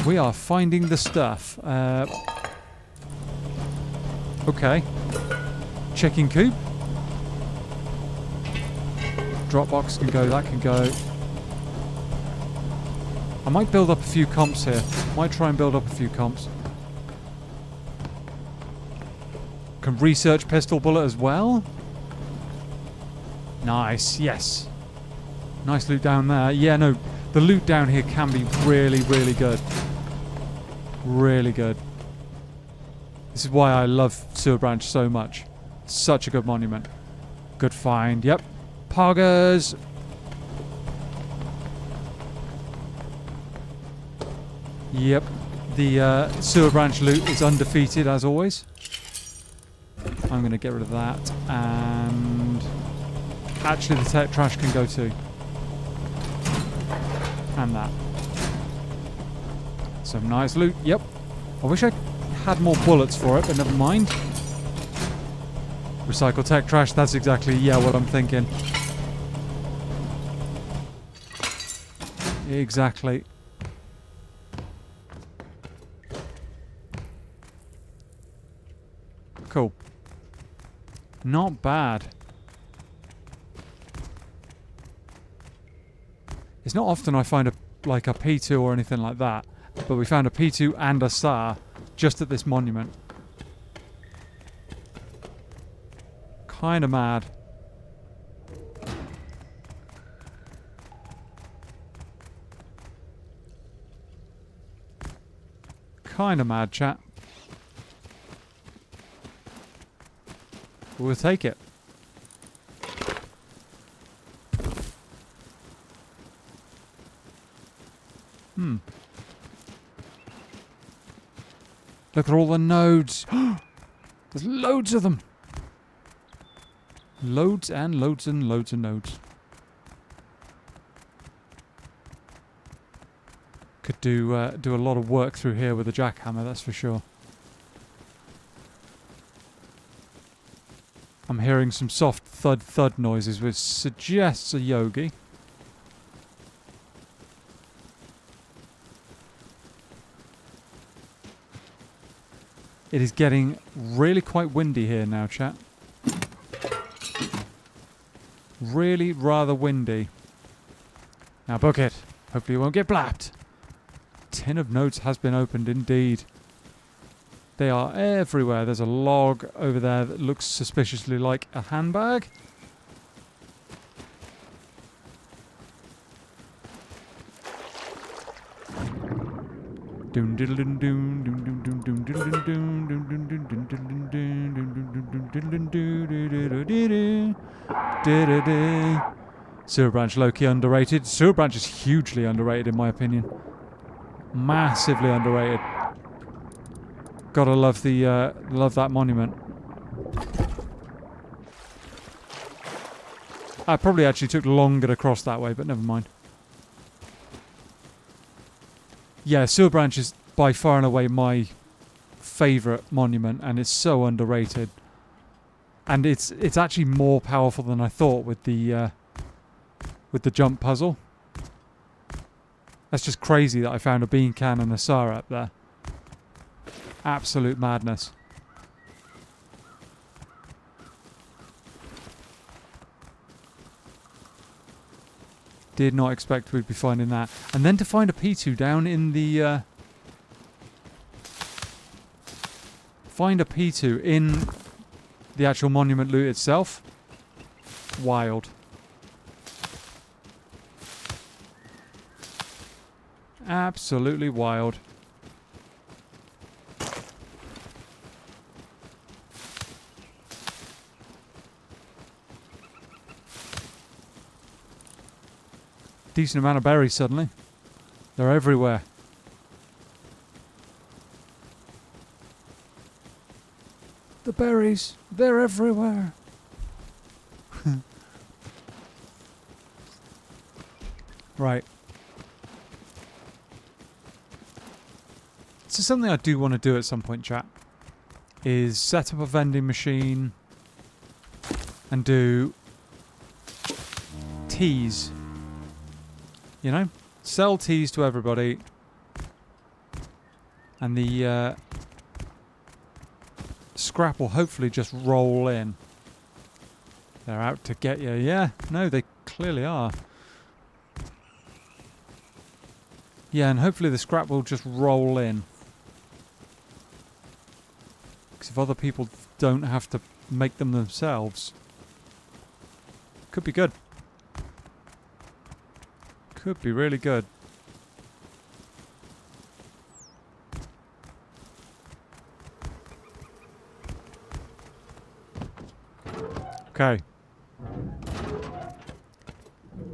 We are finding the stuff. Okay. Checking coop. Dropbox can go, that can go. I might build up a few comps here. Might try and build up a few comps. Can research pistol bullet as well. Nice, yes. Nice loot down there. Yeah, no, the loot down here can be really, really good. Really good. This is why I love Sewer Branch so much. Such a good monument. Good find, yep. Poggers. Yep. The Sewer Branch loot is undefeated as always. I'm going to get rid of that. And actually the tech trash can go too. And that. Some nice loot. Yep. I wish I had more bullets for it, but never mind. Recycle tech trash. That's exactly, yeah, what I'm thinking. Exactly. Cool. Not bad. It's not often I find a P2 or anything like that, but we found a P2 and a SAR just at this monument. Kinda mad. Kinda mad, chat. We'll take it. Look at all the nodes. There's loads of them. Loads and loads and loads of nodes. Could do a lot of work through here with a jackhammer, that's for sure. I'm hearing some soft thud noises, which suggests a yogi. It is getting really quite windy here now, chat. Really rather windy. Now book it. Hopefully you won't get blapped. Tin of notes has been opened indeed. They are everywhere. There's a log over there that looks suspiciously like a handbag. Sewer branch low-key underrated. Sewer branch is hugely underrated in my opinion. Massively underrated. Gotta love the love that monument. I probably actually took longer to cross that way, but never mind. Yeah, Sewer Branch is by far and away my favourite monument, and it's so underrated. And it's actually more powerful than I thought with the jump puzzle. That's just crazy that I found a bean can and a Sara up there. Absolute madness. Did not expect we'd be finding that. And then to find a P2 down in the... find a P2 in the actual monument loot itself. Wild. Absolutely wild. Decent amount of berries suddenly. They're everywhere. The berries, they're everywhere. Right. So something I do want to do at some point, chat, is set up a vending machine and do teas. You know? Sell teas to everybody. And the scrap will hopefully just roll in. They're out to get you. Yeah, no, they clearly are. Yeah, and hopefully the scrap will just roll in. Because if other people don't have to make them themselves, could be good. Could be really good. Okay.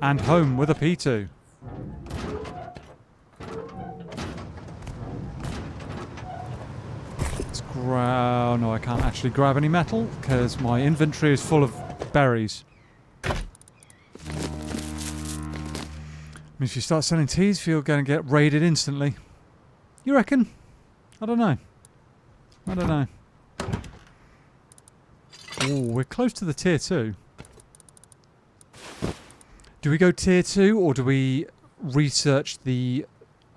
And home with a P2. Let's grab... No, I can't actually grab any metal because my inventory is full of berries. If you start selling teas, you're going to get raided instantly. You reckon? I don't know. I don't know. Oh, we're close to the tier 2. Do we go tier 2 or do we research the...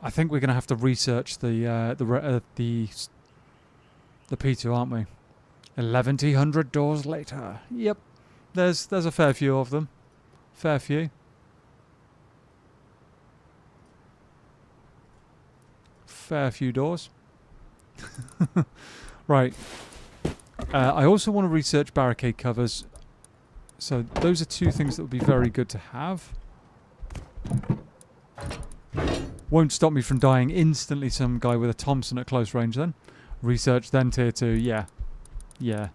I think we're going to have to research the P2, aren't we? 1100 doors later. Yep. There's a fair few of them. Fair few. Fair few doors. Right. I also want to research barricade covers. So those are two things that would be very good to have. Won't stop me from dying instantly some guy with a Thompson at close range then. Research then tier 2. Yeah. Yeah.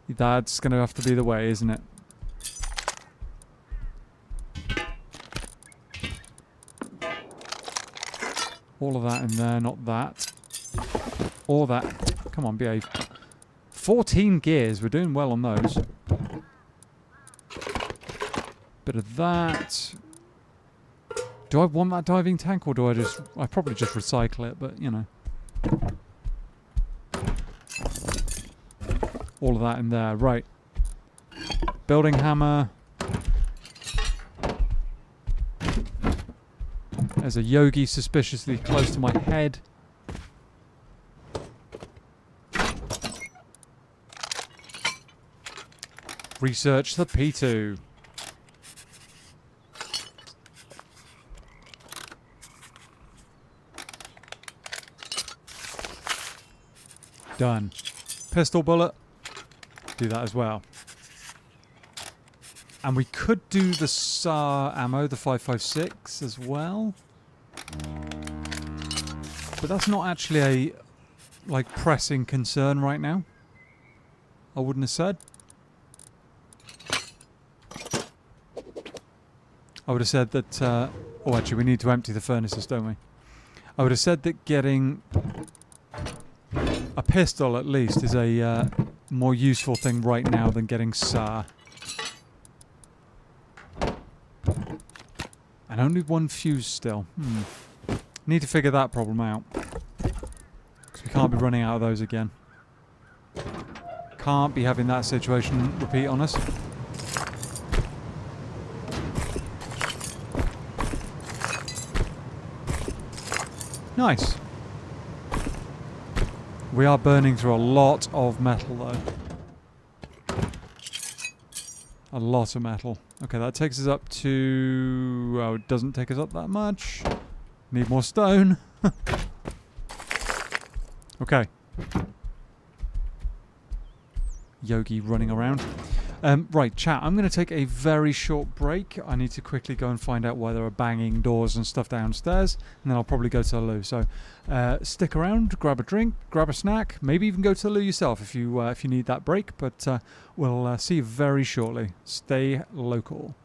That's going to have to be the way, isn't it? All of that in there, not that. Or that. Come on, behave. 14 gears. We're doing well on those. Bit of that. Do I want that diving tank or do I just... I probably just recycle it, but, you know. All of that in there. Right. Building hammer. There's a yogi suspiciously close to my head. Research the P2. Done. Pistol bullet. Do that as well. And we could do the SAR ammo, the 5.56 as well. But that's not actually a pressing concern right now. I wouldn't have said. I would have said that... oh, actually, we need to empty the furnaces, don't we? I would have said that getting a pistol, at least, is a more useful thing right now than getting SAR. And only one fuse still. Need to figure that problem out. Because we can't be running out of those again. Can't be having that situation repeat on us. Nice. We are burning through a lot of metal though. A lot of metal. Okay, that takes us up to... oh, it doesn't take us up that much. Need more stone. Okay. Yogi running around. Right, chat, I'm going to take a very short break. I need to quickly go and find out why there are banging doors and stuff downstairs, and then I'll probably go to the loo. So stick around, grab a drink, grab a snack, maybe even go to the loo yourself if you need that break, but we'll see you very shortly. Stay local.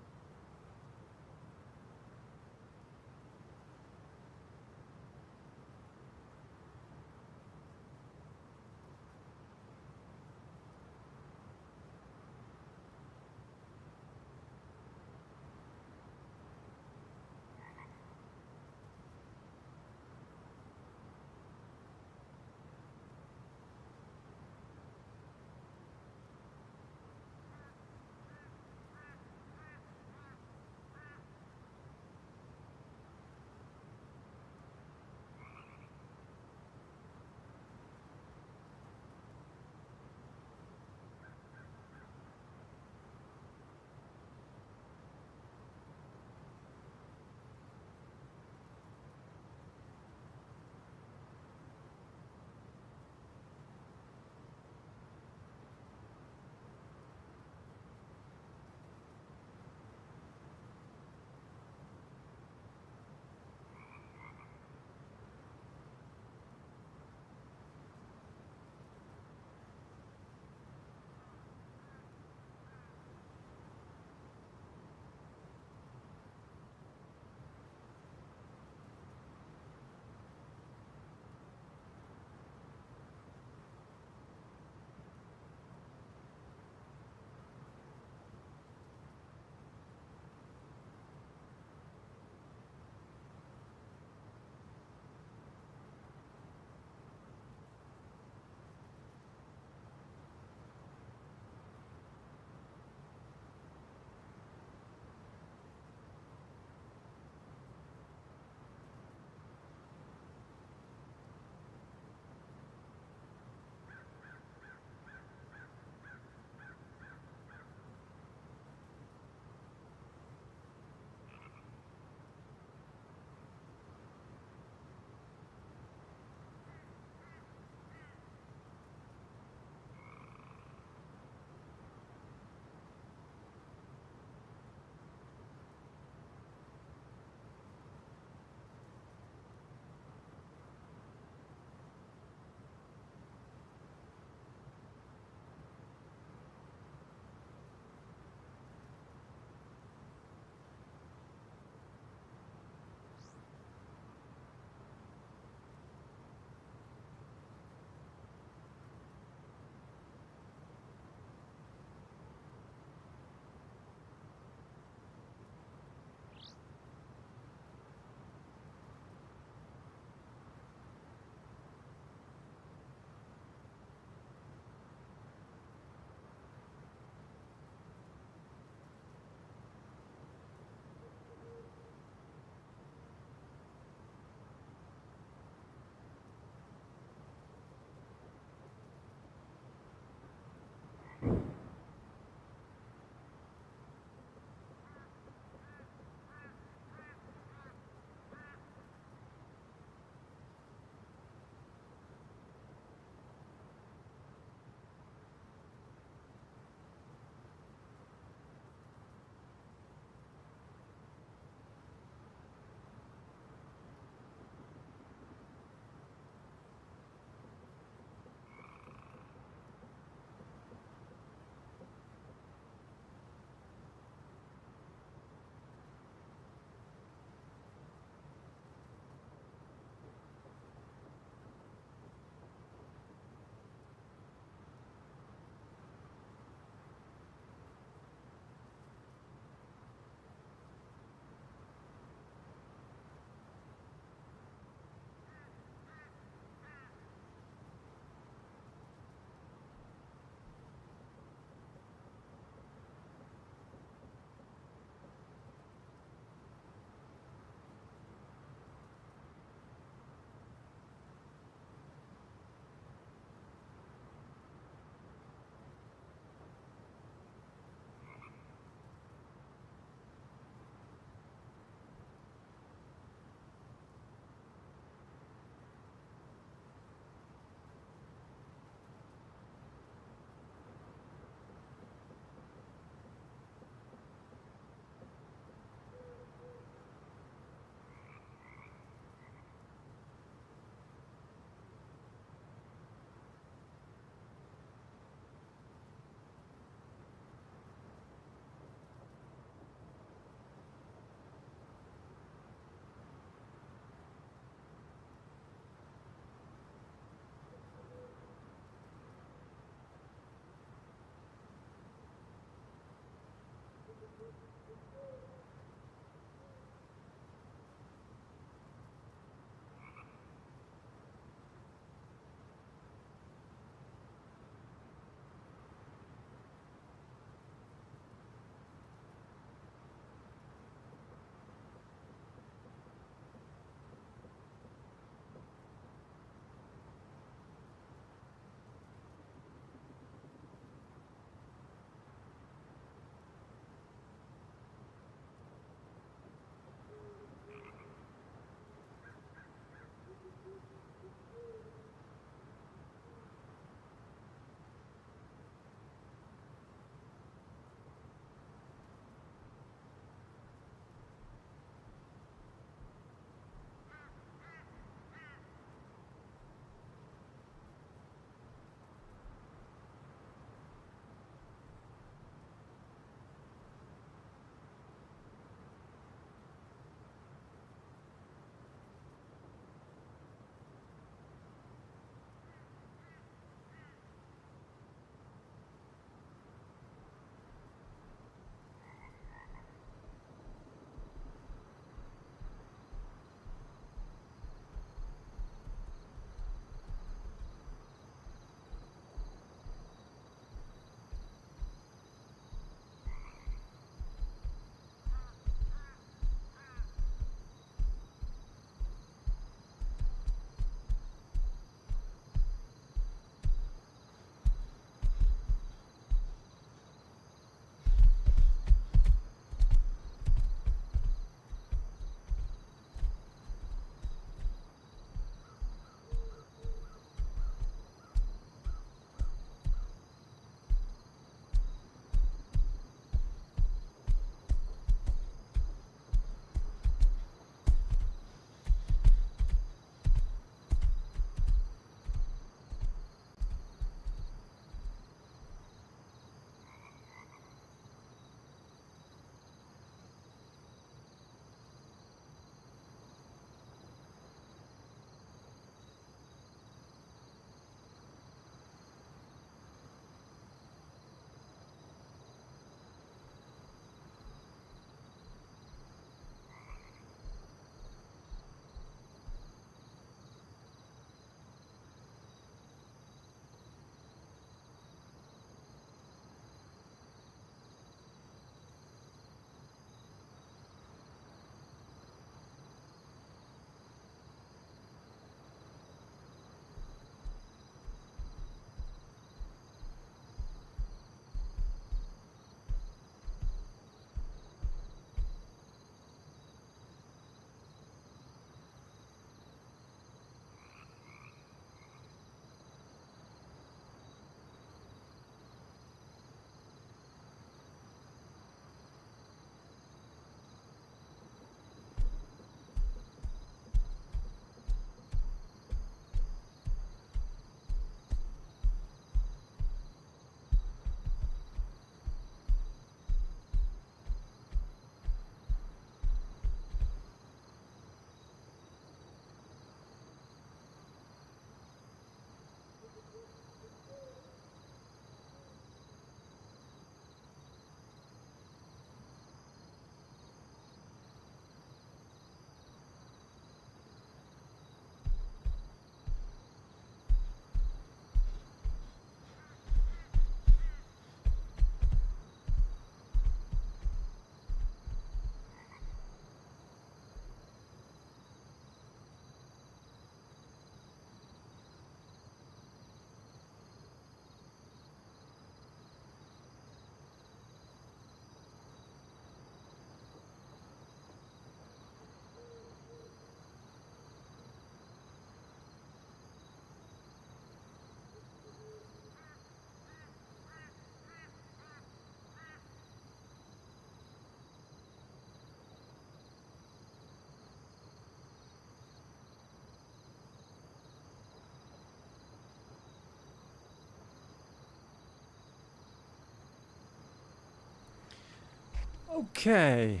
Okay.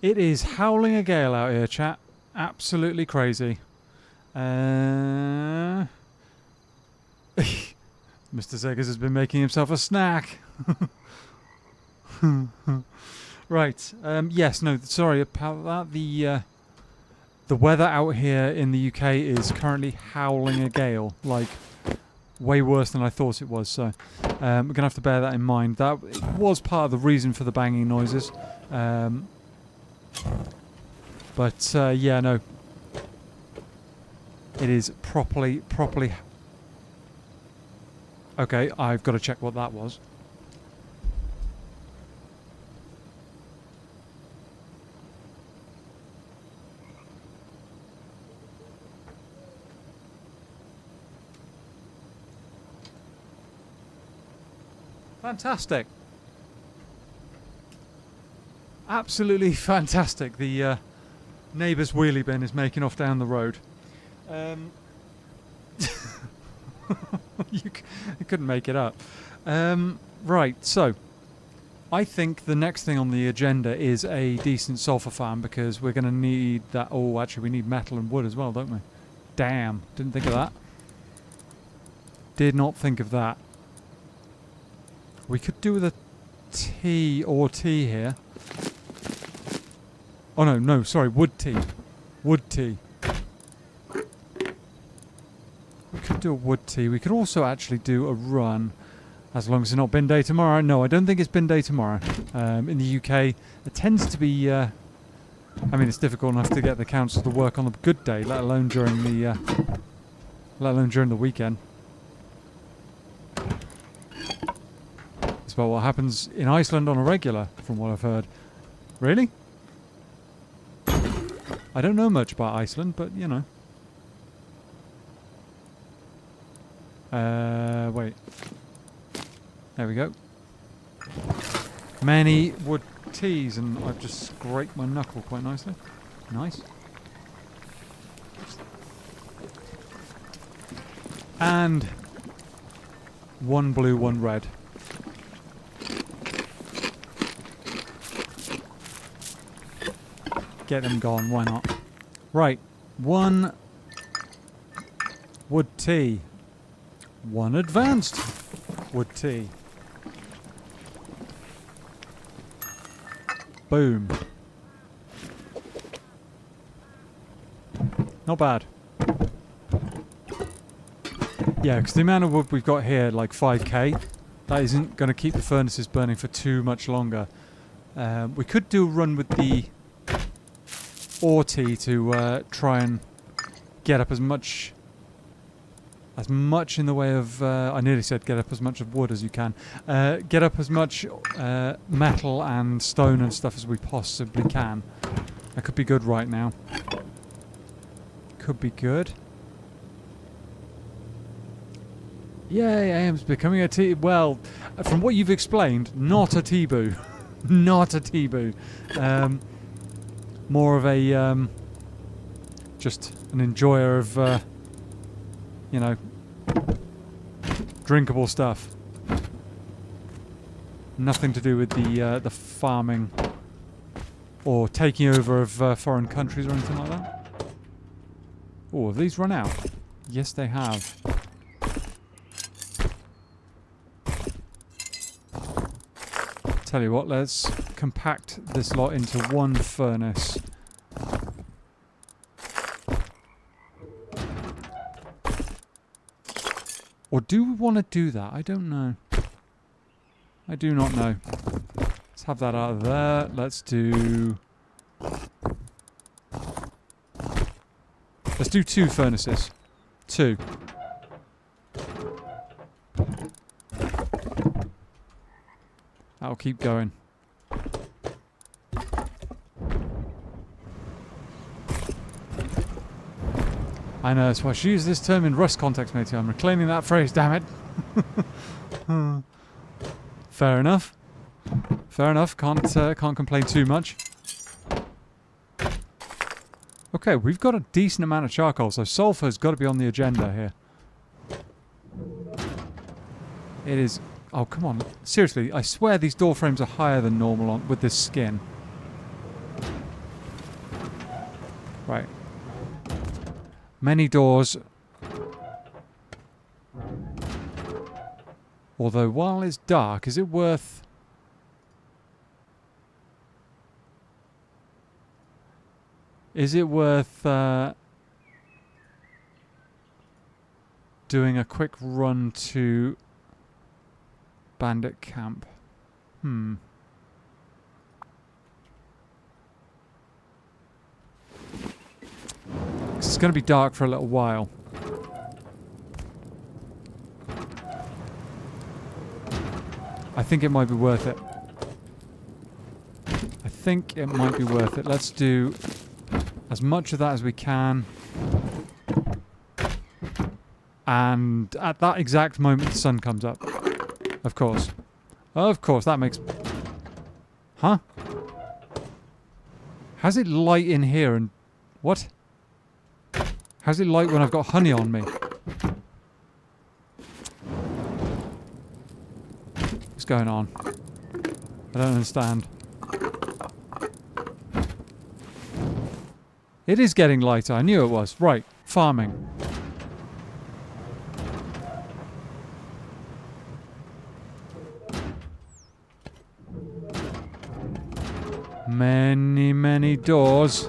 It is howling a gale out here, chat. Absolutely crazy. Mr. Zeggers has been making himself a snack. Right. Yes. No. Sorry about that. The weather out here in the UK is currently howling a gale, like way worse than I thought it was. So we're gonna have to bear that in mind. That was part of the reason for the banging noises. But yeah, no. It is properly. Okay, I've got to check what that was. Fantastic. Absolutely fantastic. The neighbour's wheelie bin is making off down the road. You couldn't make it up. Right, so I think the next thing on the agenda is a decent sulfur farm because we're going to need that. Oh, actually, we need metal and wood as well, don't we? Damn, didn't think of that. Did not think of that. We could do with a tea here. Oh no, sorry, wood tea. Wood tea. We could do a wood tea. We could also actually do a run, as long as it's not bin day tomorrow. No, I don't think it's bin day tomorrow. In the UK, it tends to be. I mean, it's difficult enough to get the council to work on a good day, let alone during the weekend. It's about what happens in Iceland on a regular, from what I've heard. Really? I don't know much about Iceland, but you know. Wait. There we go. Many wood teas, and I've just scraped my knuckle quite nicely. Nice. And one blue, one red. Get them gone, why not? Right, one wood tea. One advanced wood tea. Boom. Not bad. Yeah, because the amount of wood we've got here, like 5k, that isn't going to keep the furnaces burning for too much longer. We could do a run with the ore tea to try and get up as much in the way of I nearly said get up as much of wood as you can, get up as much metal and stone and stuff as we possibly can. That could be good right now. Could be good. Yay, AM's becoming a tea. Well, from what you've explained, not a tea-boo. Not a tea-boo. More of a just an enjoyer of you know, drinkable stuff. Nothing to do with the farming or taking over of foreign countries or anything like that. Oh, have these run out? Yes, they have. Tell you what, let's compact this lot into one furnace. Or do we want to do that? I don't know. I do not know. Let's have that out of there. Let's do 2 furnaces. 2. That'll keep going. I know, that's why I should use this term in Rust context, matey. I'm reclaiming that phrase, damn it. Fair enough. Fair enough. Can't complain too much. Okay, we've got a decent amount of charcoal, so sulfur's got to be on the agenda here. It is. Oh, come on. Seriously, I swear these door frames are higher than normal with this skin. Right. Many doors. Although, while it's dark, is it worth Is it worth doing a quick run to Bandit Camp? It's going to be dark for a little while. I think it might be worth it. I think it might be worth it. Let's do as much of that as we can. And at that exact moment, the sun comes up. Of course. Of course, that makes... Huh? How's it light in here and... What? How's it light when I've got honey on me? What's going on? I don't understand. It is getting lighter. I knew it was. Right. Farming. Many, many doors.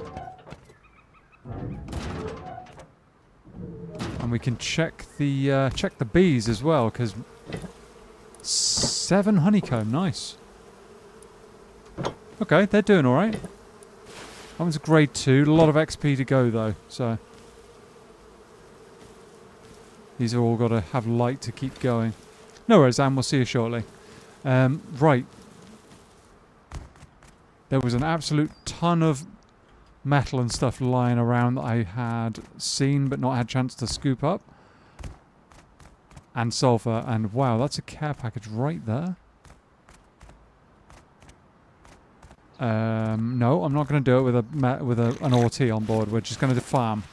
And we can check the bees as well, because 7 honeycomb. Nice. Okay, they're doing all right. That one's a grade 2. A lot of XP to go, though. So these are all got to have light to keep going. No worries, Anne. We'll see you shortly. Right. There was an absolute ton of metal and stuff lying around that I had seen but not had a chance to scoop up. And sulfur. And wow, that's a care package right there. No, I'm not going to do it with an OT on board. We're just going to farm.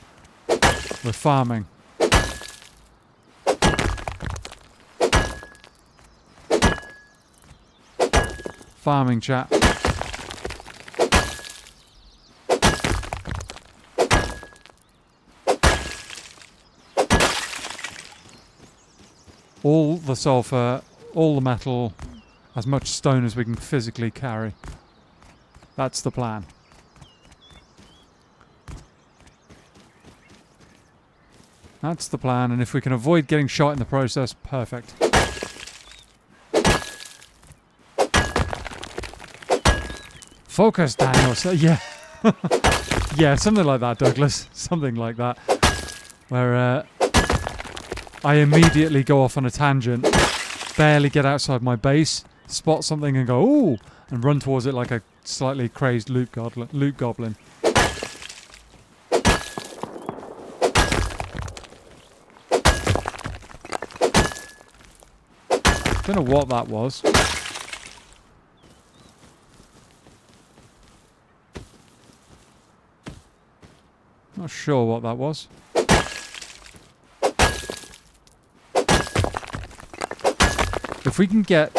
We're farming. Farming, chat. All the sulfur, all the metal, as much stone as we can physically carry. That's the plan. That's the plan, and if we can avoid getting shot in the process, perfect. Focus, Daniel. So, yeah. Yeah, something like that, Douglas. Something like that. Where I immediately go off on a tangent, barely get outside my base, spot something and go, ooh, and run towards it like a slightly crazed loot goblin. Don't know what that was. Not sure what that was. If we can get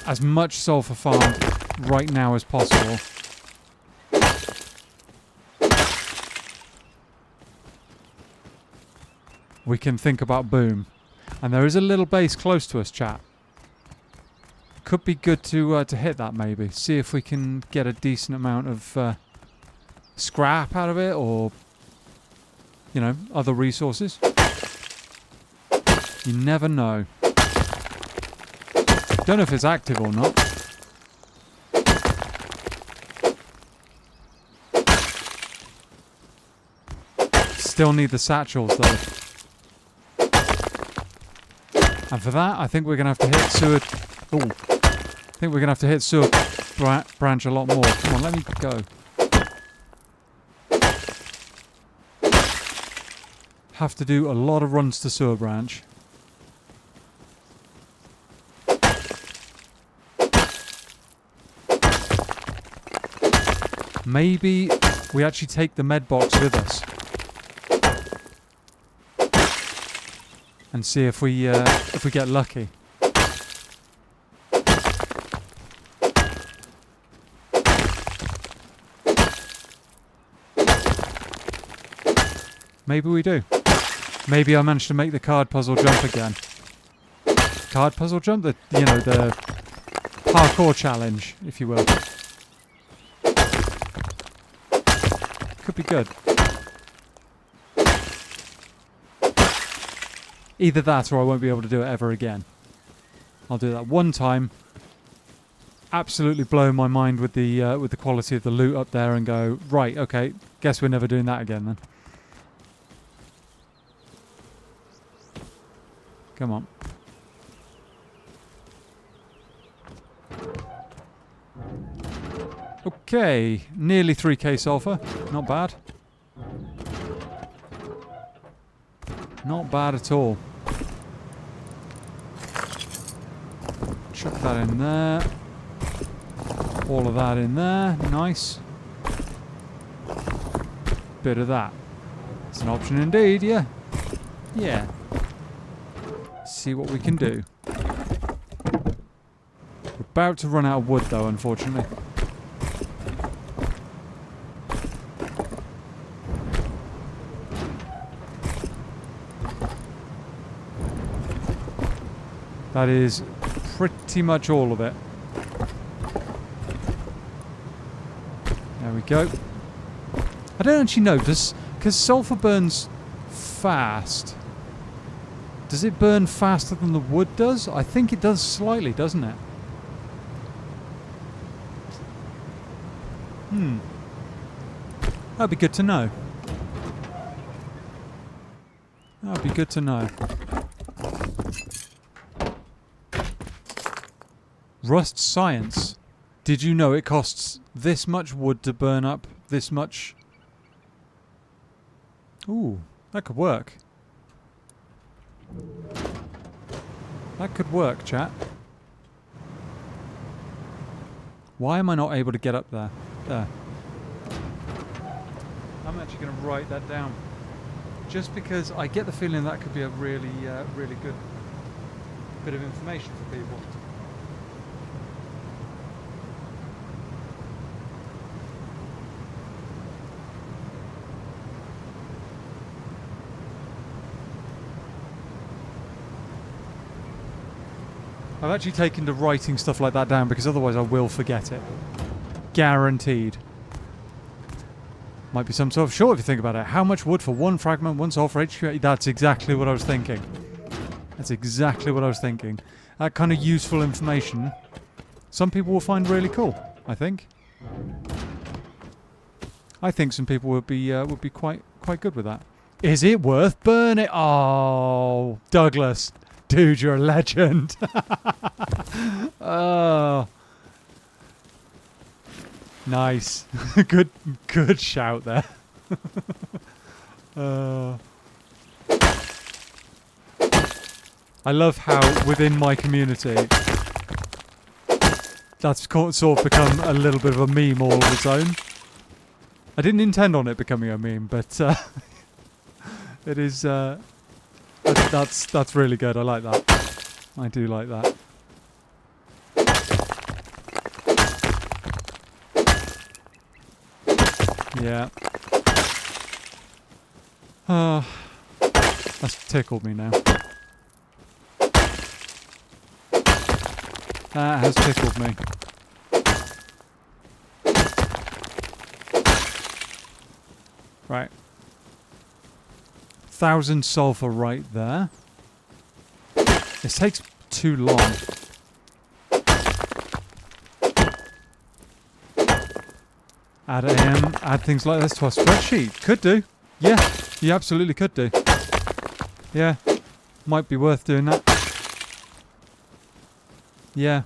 as much sulfur farmed right now as possible, we can think about boom. And there is a little base close to us, chat. Could be good to hit that maybe. See if we can get a decent amount of scrap out of it, or you know, other resources. You never know. Don't know if it's active or not. Still need the satchels though. And for that, I think we're going to have to hit sewer... Ooh. I think we're going to have to hit sewer branch a lot more. Come on, let me go. Have to do a lot of runs to sewer branch. Maybe we actually take the med box with us and see if we get lucky. Maybe we do. Maybe I managed to make the card puzzle jump again. Card puzzle jump? The parkour challenge, if you will. could be good. Either that or I won't be able to do it ever again. I'll do that one time, absolutely blow my mind with the quality of the loot up there and go, right, okay, guess we're never doing that again then. Come on. Okay, nearly 3k sulfur. Not bad. Not bad at all. Chuck that in there. All of that in there. Nice. Bit of that. It's an option indeed, yeah. Yeah. See what we can do. We're about to run out of wood though, unfortunately. That is pretty much all of it. There we go. I don't actually know, because sulfur burns fast. Does it burn faster than the wood does? I think it does slightly, doesn't it? That'd be good to know. That'd be good to know. Rust science. Did you know it costs this much wood to burn up this much? Ooh, that could work. That could work, chat. Why am I not able to get up there? There. I'm actually going to write that down. Just because I get the feeling that could be a really, really good bit of information for people. I've actually taken to writing stuff like that down because otherwise I will forget it. Guaranteed. Might be some sort of short if you think about it. How much wood for one fragment, one sulfur HQ? That's exactly what I was thinking. That's exactly what I was thinking. That kind of useful information, some people will find really cool, I think. I think some people would be quite good with that. Is it worth burning? Oh, Douglas. Dude, you're a legend. Oh. Nice. Good shout there. I love how within my community that's sort of become a little bit of a meme all of its own. I didn't intend on it becoming a meme, but it is. That's really good. I like that. I do like that. Yeah. That's tickled me now. That has tickled me. Right. 1,000 sulfur right there. This takes too long. Add things like this to our spreadsheet. Could do. Yeah, you absolutely could do. Yeah, might be worth doing that. Yeah.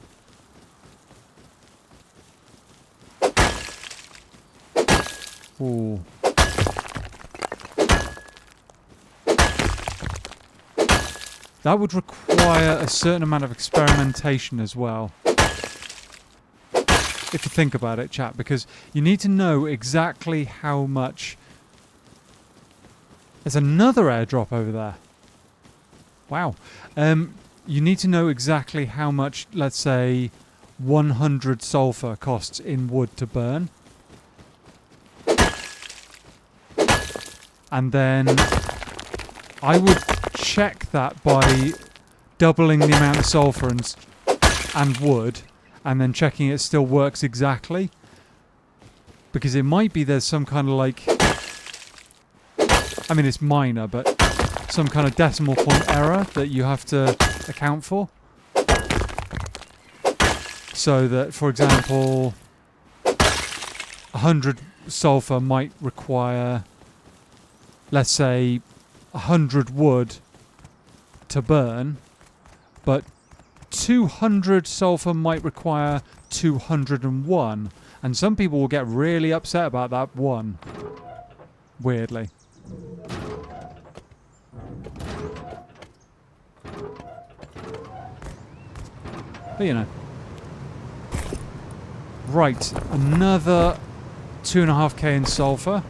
Ooh. That would require a certain amount of experimentation as well. If you think about it, chat, because you need to know exactly how much... There's another airdrop over there. Wow. You need to know exactly how much, let's say, 100 sulfur costs in wood to burn. And then I would check that by doubling the amount of sulfur and wood, and then checking it still works exactly. Because it might be there's some kind of like I mean, it's minor, but some kind of decimal point error that you have to account for. So that, for example, 100 sulfur might require, let's say, 100 wood to burn, but 200 sulfur might require 201. And some people will get really upset about that one. Weirdly. But you know. Right, another 2.5k in sulfur.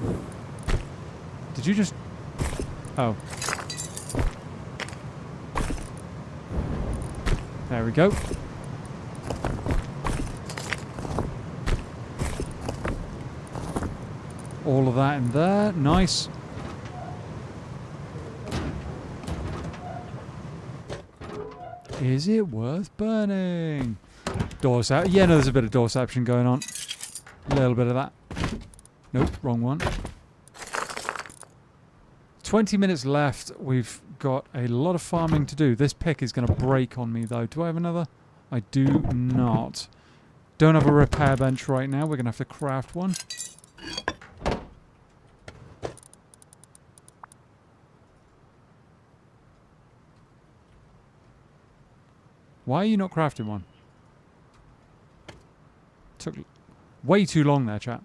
Did you just... Oh. There we go. All of that in there. Nice. Is it worth burning? Doorstep. Yeah, no, there's a bit of doorception going on. A little bit of that. Nope, wrong one. 20 minutes left. We've got a lot of farming to do. This pick is going to break on me, though. Do I have another? I do not. Don't have a repair bench right now. We're going to have to craft one. Why are you not crafting one? Took way too long there, chat.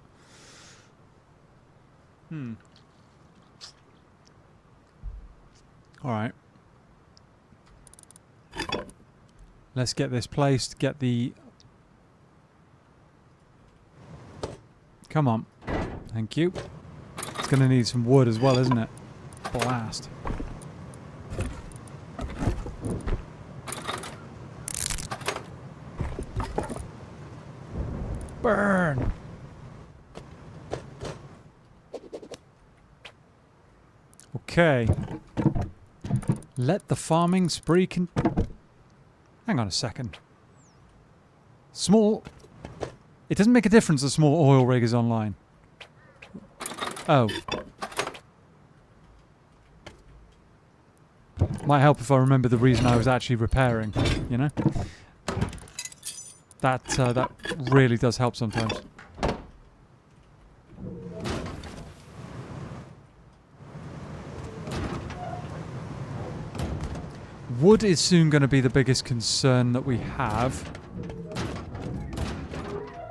Alright. Let's get this placed. Get the... Come on. Thank you. It's going to need some wood as well, isn't it? Blast. Burn! Okay. Let the farming spree Hang on a second. Small... It doesn't make a difference the small oil rig is online. Oh. Might help if I remember the reason I was actually repairing, you know? That really does help sometimes. Wood is soon going to be the biggest concern that we have.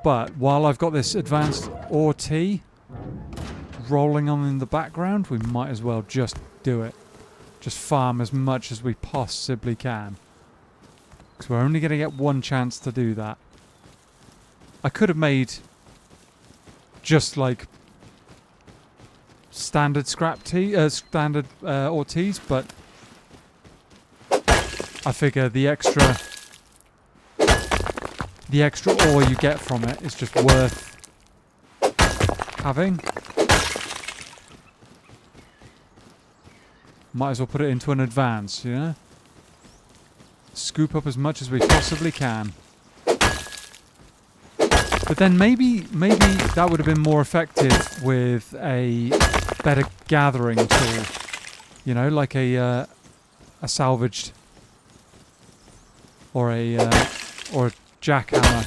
But while I've got this advanced ore tea rolling on in the background, we might as well just do it. Just farm as much as we possibly can. Because we're only going to get one chance to do that. I could have made just like standard scrap tea, standard ore teas, but I figure the extra ore you get from it is just worth having. Might as well put it into an advance, you know? Scoop up as much as we possibly can. But then maybe that would have been more effective with a better gathering tool. You know, like a salvaged or a jackhammer.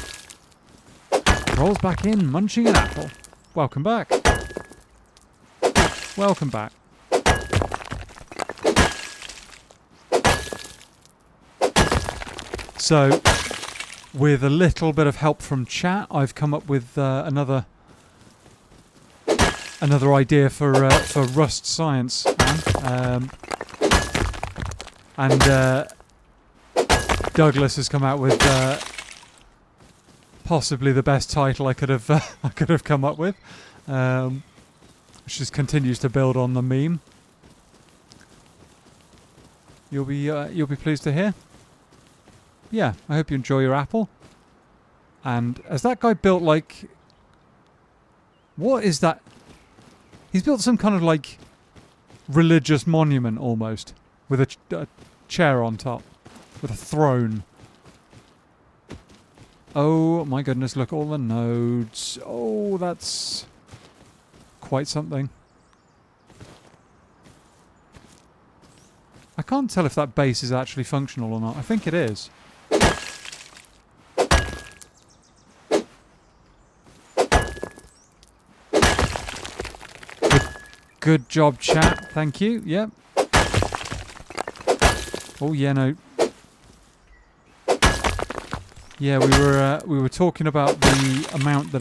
Rolls back in, munching an apple. Welcome back. Welcome back. So, with a little bit of help from chat, I've come up with another idea for Rust Science, man. And Douglas has come out with possibly the best title I could have come up with, which just continues to build on the meme. You'll be pleased to hear. Yeah, I hope you enjoy your apple. And has that guy built like... What is that? He's built some kind of like religious monument almost. With a chair on top. With a throne. Oh my goodness, look at all the nodes. Oh, that's quite something. can't tell if that base is actually functional or not. I think it is. Good job, chat. Thank you. Yep. Oh yeah, no. Yeah, we were talking about the amount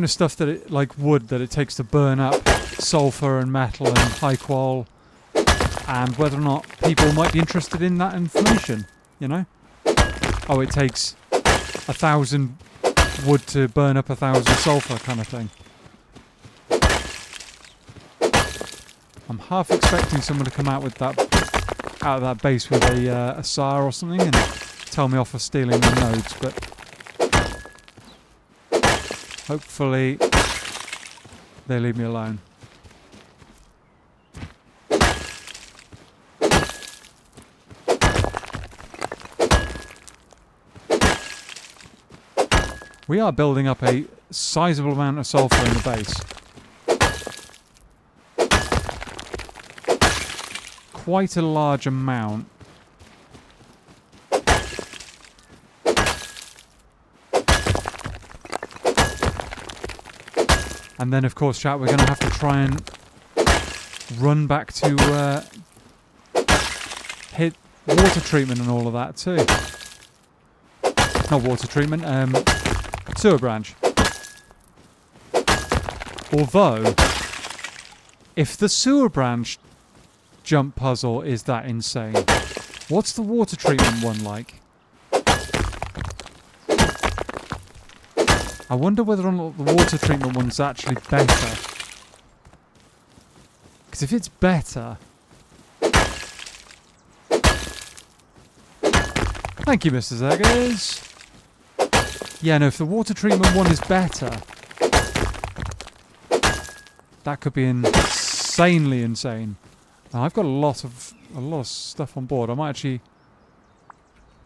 of stuff that it, like wood, that it takes to burn up sulfur and metal and high qual, and whether or not people might be interested in that information. You know? Oh, it takes 1,000 wood to burn up 1,000 sulfur, kind of thing. I'm half expecting someone to come out of that base with a SAR or something and tell me off for stealing the nodes, but hopefully they leave me alone. We are building up a sizable amount of sulfur in the base. Quite a large amount. And then, of course, chat, we're going to have to try and run back to hit water treatment and all of that too. Not water treatment, sewer branch. Although, if the sewer branch jump puzzle is that insane, what's the water treatment one like? I wonder whether or not the water treatment one's actually better. Because if it's better... Thank you, Mr. Zeggers. Yeah, no, if the water treatment one is better, that could be insanely insane. Now, I've got a lot of stuff on board. I might actually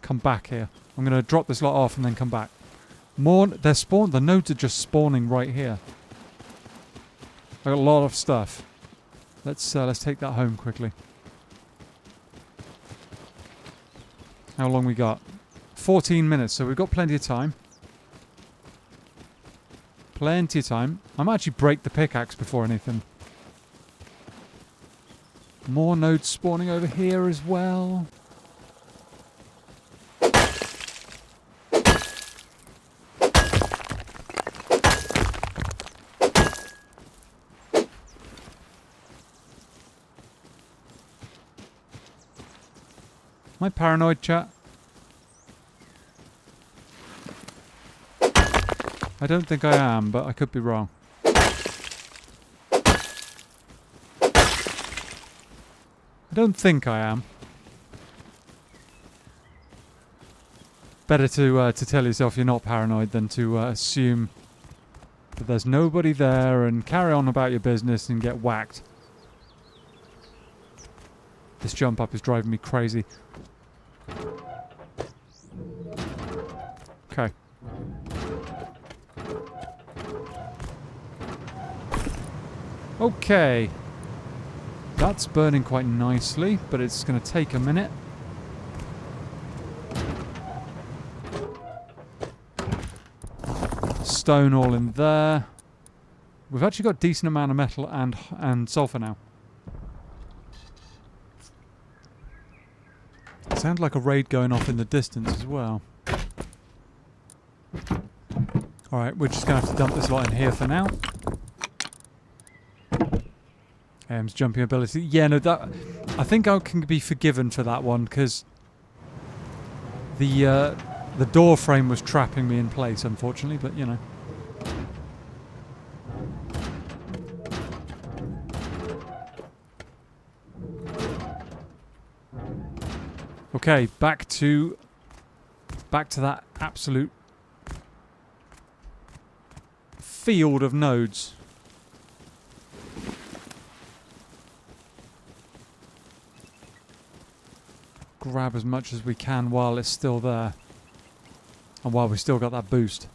come back here. I'm going to drop this lot off and then come back. They're spawned. The nodes are just spawning right here. I've got a lot of stuff. Let's take that home quickly. How long we got? 14 minutes, so we've got plenty of time. Plenty of time. I might actually break the pickaxe before anything. More nodes spawning over here as well. Am I paranoid, chat? I don't think I am, but I could be wrong. I don't think I am. Better to tell yourself you're not paranoid than to assume that there's nobody there and carry on about your business and get whacked. This jump up is driving me crazy. Okay. Okay. That's burning quite nicely, but it's going to take a minute. Stone all in there. We've actually got a decent amount of metal and sulfur now. Sounds like a raid going off in the distance as well. Alright, we're just going to have to dump this lot in here for now. Aim's jumping ability. Yeah, no, that... I think I can be forgiven for that one, because the door frame was trapping me in place, unfortunately, but, you know. Okay, back to that absolute field of nodes. Grab as much as we can while it's still there, and while we still got that boost.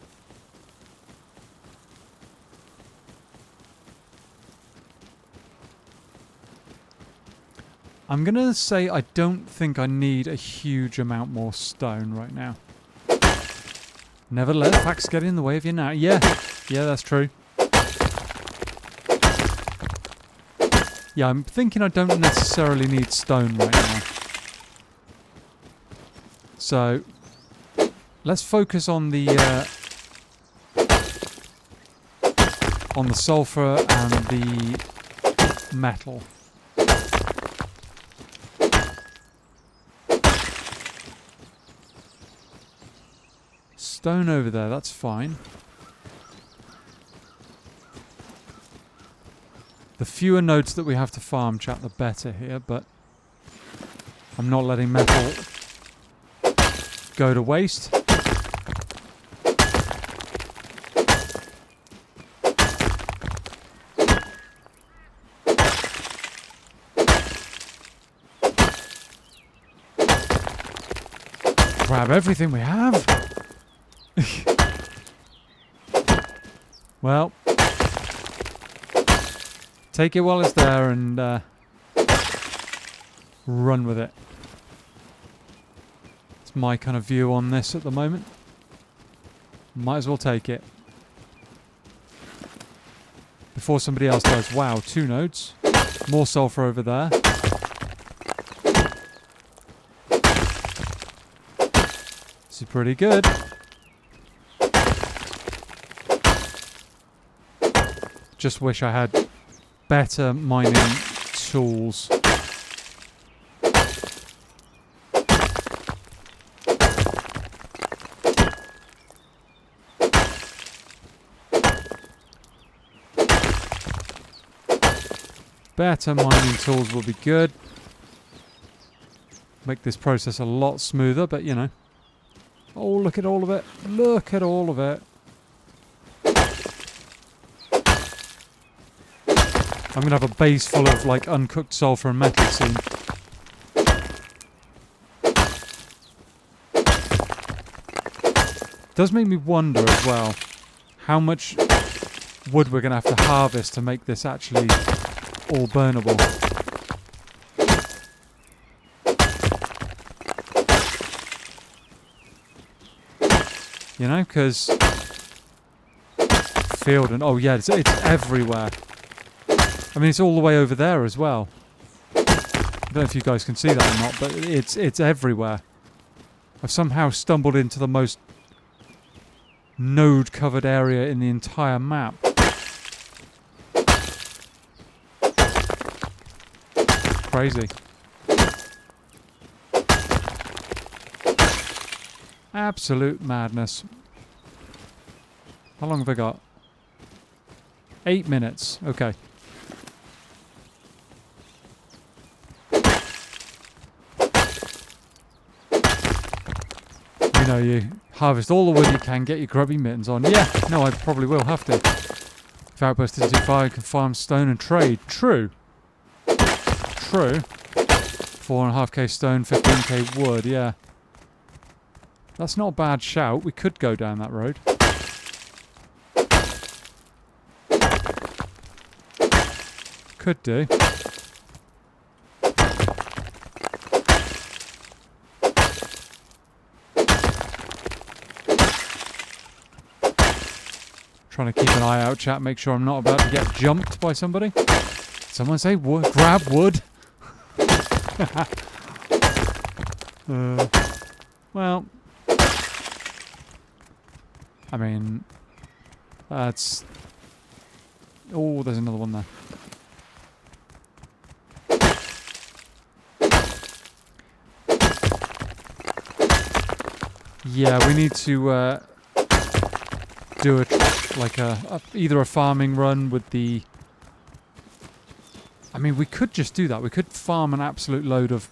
I'm going to say I don't think I need a huge amount more stone right now. Never let facts get in the way of your now. Yeah, that's true. Yeah, I'm thinking I don't necessarily need stone right now. So, let's focus on the sulfur and the metal. Stone over there, that's fine. The fewer nodes that we have to farm, chat, the better here, but I'm not letting metal go to waste. Grab everything we have. Well, take it while it's there and run with it. It's my kind of view on this at the moment. Might as well take it. Before somebody else does. Wow, 2 nodes. More sulfur over there. This is pretty good. Just wish I had better mining tools. Better mining tools will be good. Make this process a lot smoother, but you know. Oh, look at all of it. Look at all of it. I'm going to have a base full of, like, uncooked sulfur and metal soon. Does make me wonder as well how much wood we're going to have to harvest to make this actually all burnable. You know, because field and... Oh, yeah, it's everywhere. I mean, it's all the way over there as well. I don't know if you guys can see that or not, but it's everywhere. I've somehow stumbled into the most node-covered area in the entire map. Crazy. Absolute madness. How long have I got? 8 minutes. Okay. You know, you harvest all the wood you can, get your grubby mittens on. Yeah, no, I probably will have to. If Outpost isn't too far, you can farm stone and trade. True. True. 4.5k stone, 15k wood, yeah. That's not a bad shout. We could go down that road. Could do. Trying to keep an eye out, chat, make sure I'm not about to get jumped by somebody. Someone say wood, grab wood. Well, I mean, that's... Oh, there's another one there. Yeah, we need to do either a farming run with the... I mean, we could just do that. We could farm an absolute load of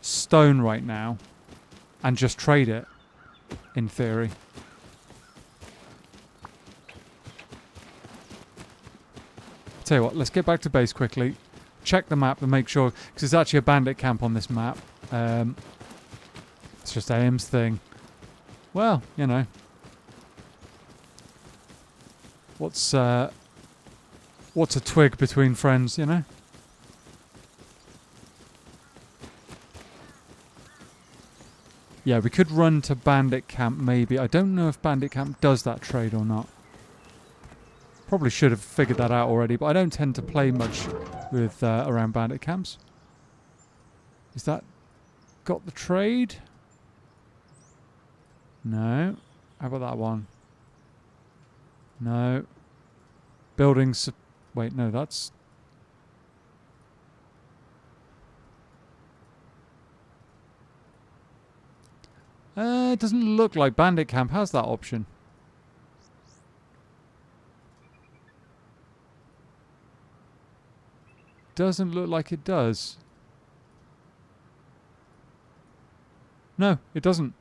stone right now and just trade it, in theory. Tell you what, let's get back to base quickly, check the map and make sure, because there's actually a bandit camp on this map. It's just AIM's thing. Well, you know. What's a twig between friends, you know? Yeah, we could run to Bandit Camp maybe. I don't know if Bandit Camp does that trade or not. Probably should have figured that out already, but I don't tend to play much with around Bandit Camps. Is that got the trade? No. How about that one? No. Buildings. Wait, no, that's... it doesn't look like Bandit Camp has that option. Doesn't look like it does. No, it doesn't.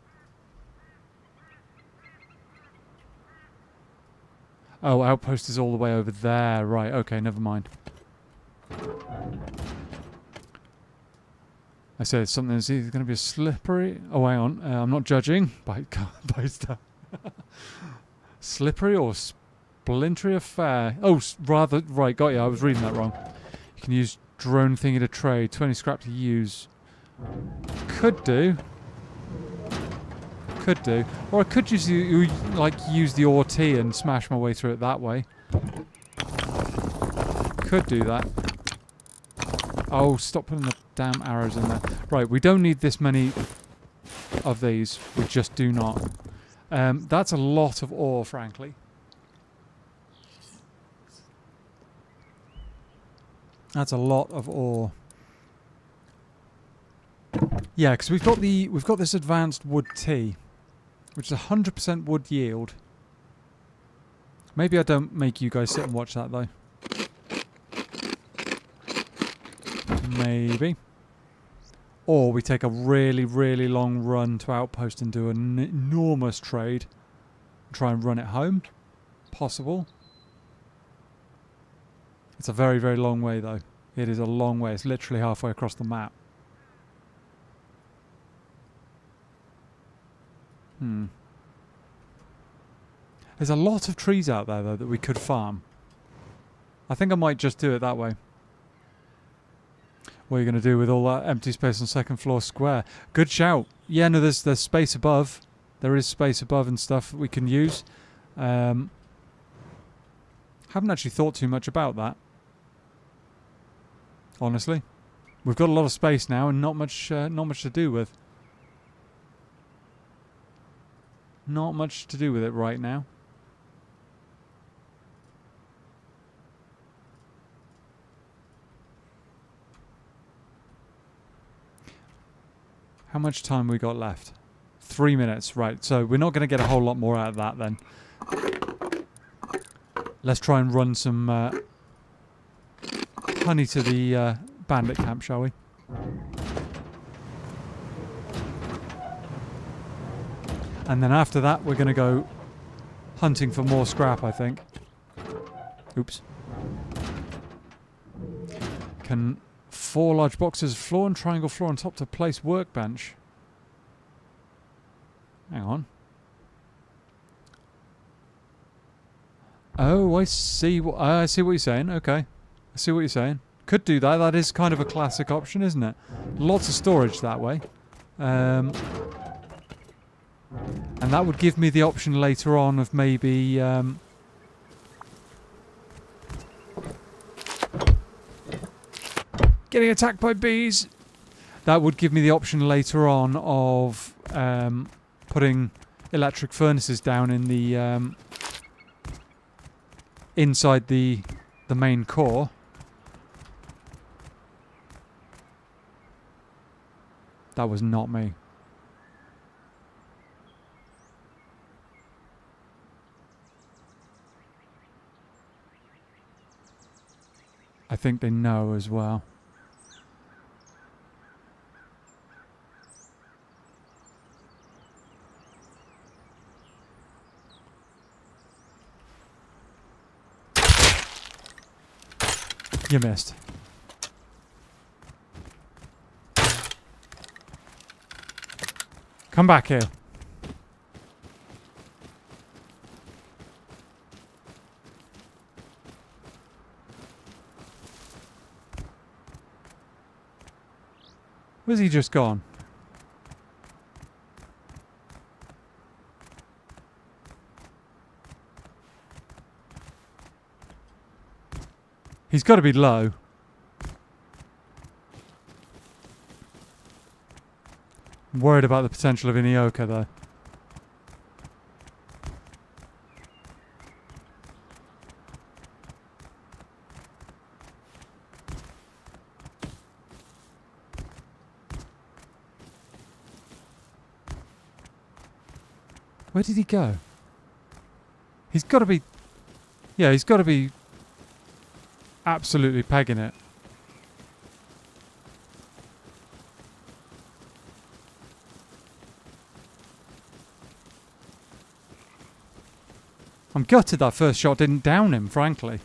Oh, outpost is all the way over there. Right, okay, never mind. I said something is either going to be a slippery... Oh, hang on. I'm not judging by stuff. Slippery or splintery affair. Oh, rather... Right, got you. I was reading that wrong. You can use drone thingy to trade. 20 scrap to use. Could do. Could do. Or I could use the ORT and smash my way through it that way. Could do that. Oh, stop putting the damn arrows in there. Right, we don't need this many of these. We just do not. That's a lot of ore, frankly. That's a lot of ore. Yeah, because we've got this advanced wood tea, which is 100% wood yield. Maybe I don't make you guys sit and watch that though. Maybe. Or we take a really, really long run to Outpost and do an enormous trade. Try and run it home. Possible. It's a very, very long way though. It is a long way. It's literally halfway across the map. There's a lot of trees out there though that we could farm. I think I might just do it that way. What are you going to do with all that empty space on second floor square? Good shout. Yeah, no, there's space above. There is space above and stuff that we can use. Haven't actually thought too much about that. Honestly. We've got a lot of space now and not much to do with. Not much to do with it right now. How much time we got left? 3 minutes, right. So we're not going to get a whole lot more out of that then. Let's try and run some honey to the bandit camp, shall we? And then after that, we're going to go hunting for more scrap, I think. Oops. Can 4 large boxes, floor and triangle floor on top to place workbench. Hang on. Oh, I see what you're saying. Okay. I see what you're saying. Could do that. That is kind of a classic option, isn't it? Lots of storage that way. And that would give me the option later on of maybe... getting attacked by bees. That would give me the option later on of putting electric furnaces down in the inside the main core. That was not me. I think they know as well. You missed. Come back here. Where's he just gone? He's got to be low. I'm worried about the potential of Inioka, though. Where did he go? He's got to be... Yeah, he's got to be absolutely pegging it. I'm gutted that first shot didn't down him, frankly.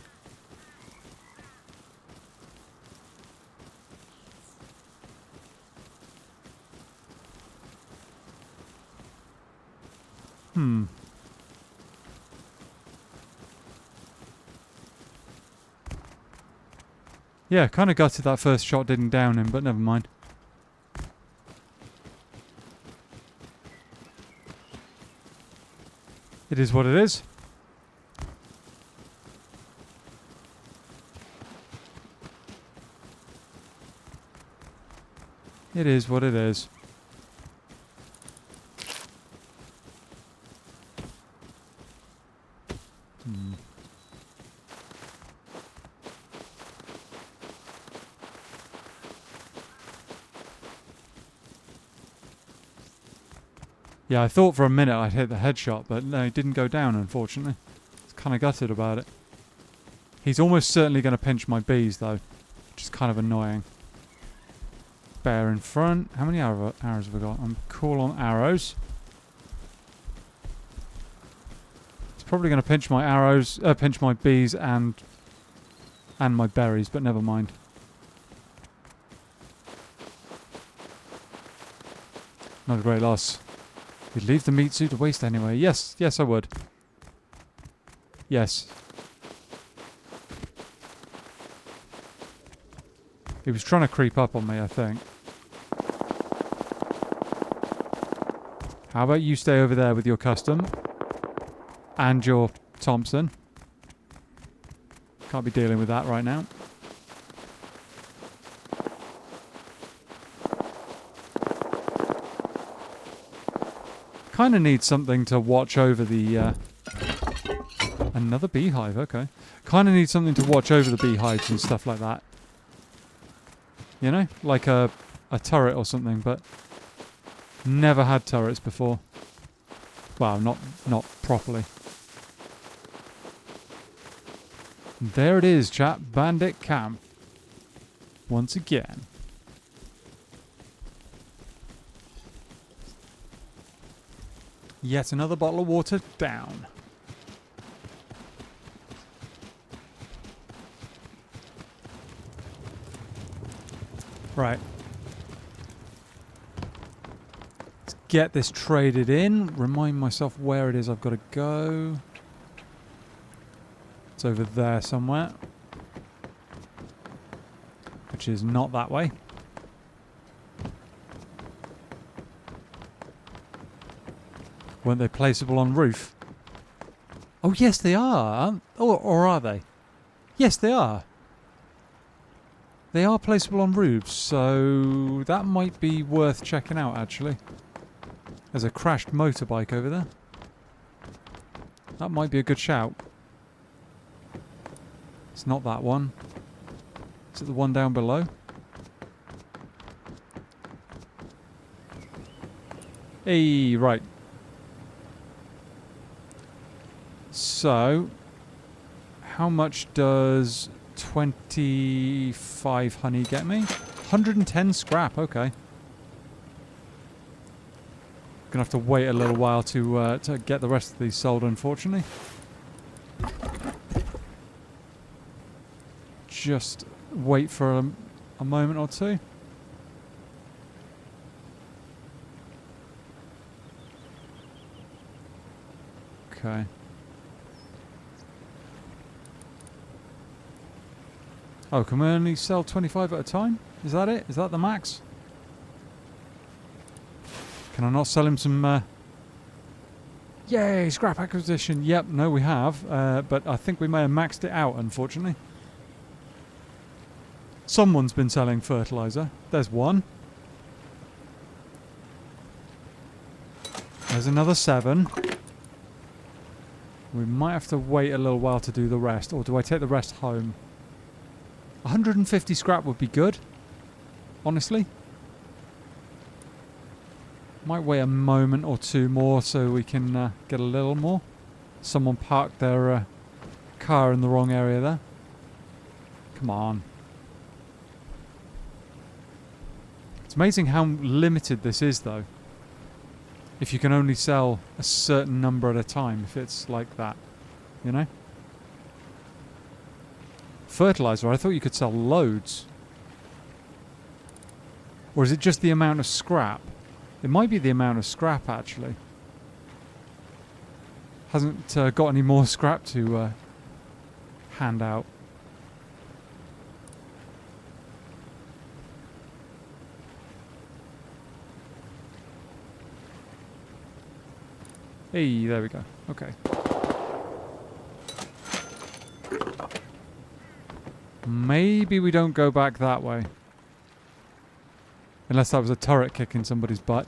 Yeah, kind of gutted that first shot didn't down him, but never mind. It is what it is. It is what it is. Yeah, I thought for a minute I'd hit the headshot, but no, he didn't go down, unfortunately. I was kind of gutted about it. He's almost certainly going to pinch my bees, though, which is kind of annoying. Bear in front. How many arrows have we got? I'm cool on arrows. It's probably going to pinch my arrows, pinch my bees and my berries, but never mind. Not a great loss. You'd leave the meat suit to waste anyway. Yes, yes I would. Yes. He was trying to creep up on me, I think. How about you stay over there with your custom and your Thompson? Can't be dealing with that right now. Kind of need something to watch over the... another beehive, okay. Kind of need something to watch over the beehives and stuff like that. You know? Like a turret or something, but... Never had turrets before. Well, not properly. And there it is, chap. Bandit camp. Once again. Yet another bottle of water down. Right. Let's get this traded in. Remind myself where it is I've got to go. It's over there somewhere. Which is not that way. Weren't they placeable on roof? Oh, yes, they are. Or are they? Yes, they are. They are placeable on roofs, so that might be worth checking out, actually. There's a crashed motorbike over there. That might be a good shout. It's not that one. Is it the one down below? Hey, right. So, how much does 25 honey get me? 110 scrap, okay. Gonna have to wait a little while to get the rest of these sold, unfortunately. Just wait for a moment or two. Okay. Oh, can we only sell 25 at a time? Is that it? Is that the max? Can I not sell him some... Yay, scrap acquisition. Yep, no we have. But I think we may have maxed it out, unfortunately. Someone's been selling fertilizer. There's one. There's another 7. We might have to wait a little while to do the rest. Or do I take the rest home? 150 scrap would be good. Honestly. Might wait a moment or two more so we can get a little more. Someone parked their car in the wrong area there. Come on. It's amazing how limited this is, though. If you can only sell a certain number at a time, if it's like that, you know? Fertilizer, I thought you could sell loads. Or is it just the amount of scrap? It might be the amount of scrap, actually. Hasn't got any more scrap to hand out. Hey, there we go. Okay. Maybe we don't go back that way. Unless that was a turret kicking somebody's butt.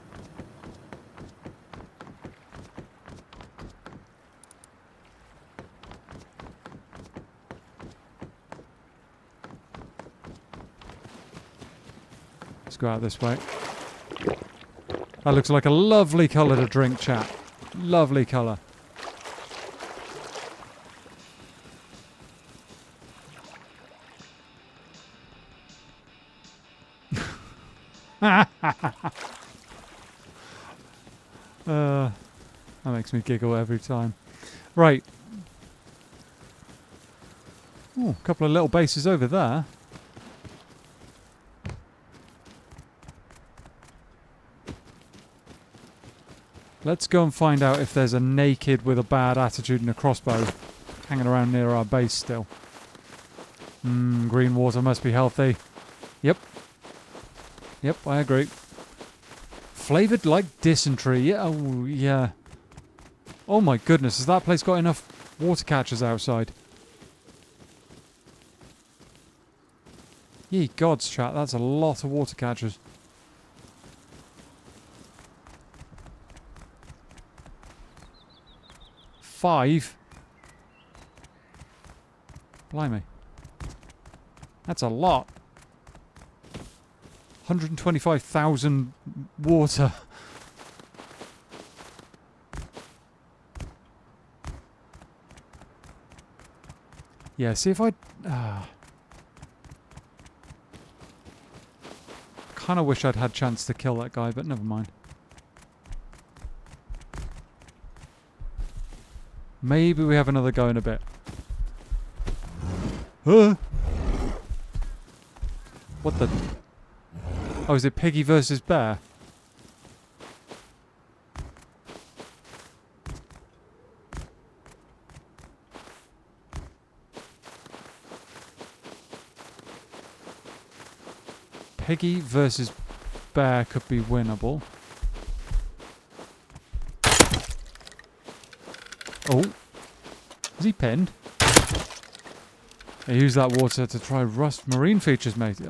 Let's go out this way. That looks like a lovely colour to drink, chat. Lovely colour. That makes me giggle every time. Right. Oh, a couple of little bases over there. Let's go and find out if there's a naked with a bad attitude and a crossbow hanging around near our base still. Green water must be healthy. Yep. Yep, I agree. Flavoured like dysentery. Yeah, oh, yeah. Oh my goodness, has that place got enough water catchers outside? Ye gods, chat, that's a lot of water catchers. Five? Blimey. That's a lot. 125,000 water. Yeah, see if I... kind of wish I'd had a chance to kill that guy, but never mind. Maybe we have another go in a bit. What the... Oh, is it Piggy versus Bear? Piggy versus Bear could be winnable. Oh. Is he pinned? I use that water to try rust marine features, mate.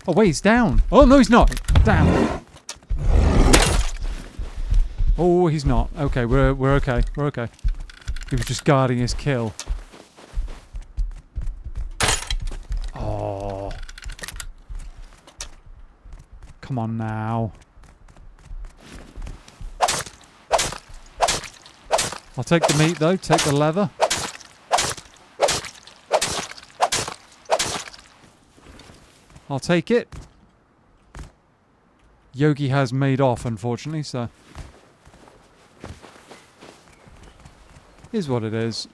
Oh, wait, he's down. Oh, no, he's not. Damn. Oh, he's not. Okay, we're okay. We're okay. He was just guarding his kill. Oh. Come on now. I'll take the meat, though. Take the leather. I'll take it. Yogi has made off, unfortunately, so... Is what it is.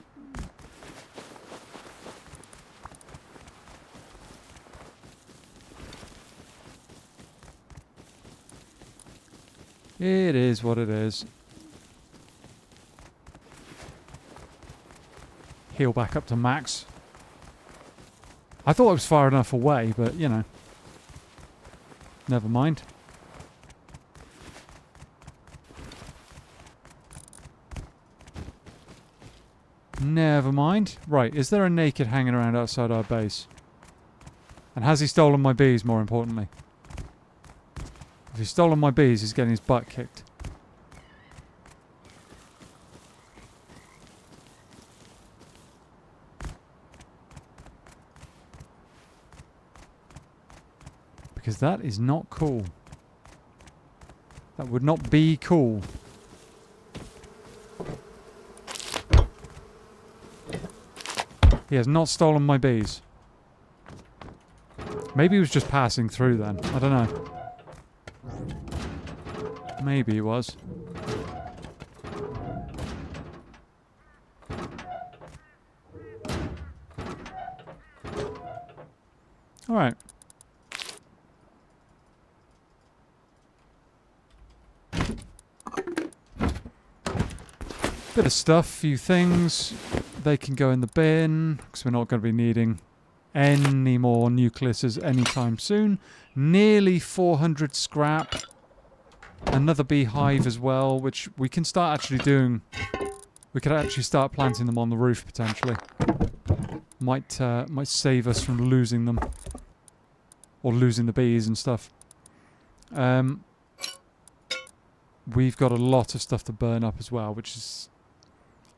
It is what it is. Heal back up to max. I thought I was far enough away, but, you know. Never mind. Never mind. Right, is there a naked hanging around outside our base? And has he stolen my bees, more importantly? If he's stolen my bees, he's getting his butt kicked. Because that is not cool. That would not be cool. He has not stolen my bees. Maybe he was just passing through then. I don't know. Maybe he was. Alright. Bit of stuff, few things. They can go in the bin, because we're not going to be needing any more nucleuses anytime soon. Nearly 400 scrap. Another beehive as well, which we can start actually doing. We could actually start planting them on the roof, potentially. Might save us from losing them. Or losing the bees and stuff. We've got a lot of stuff to burn up as well, which is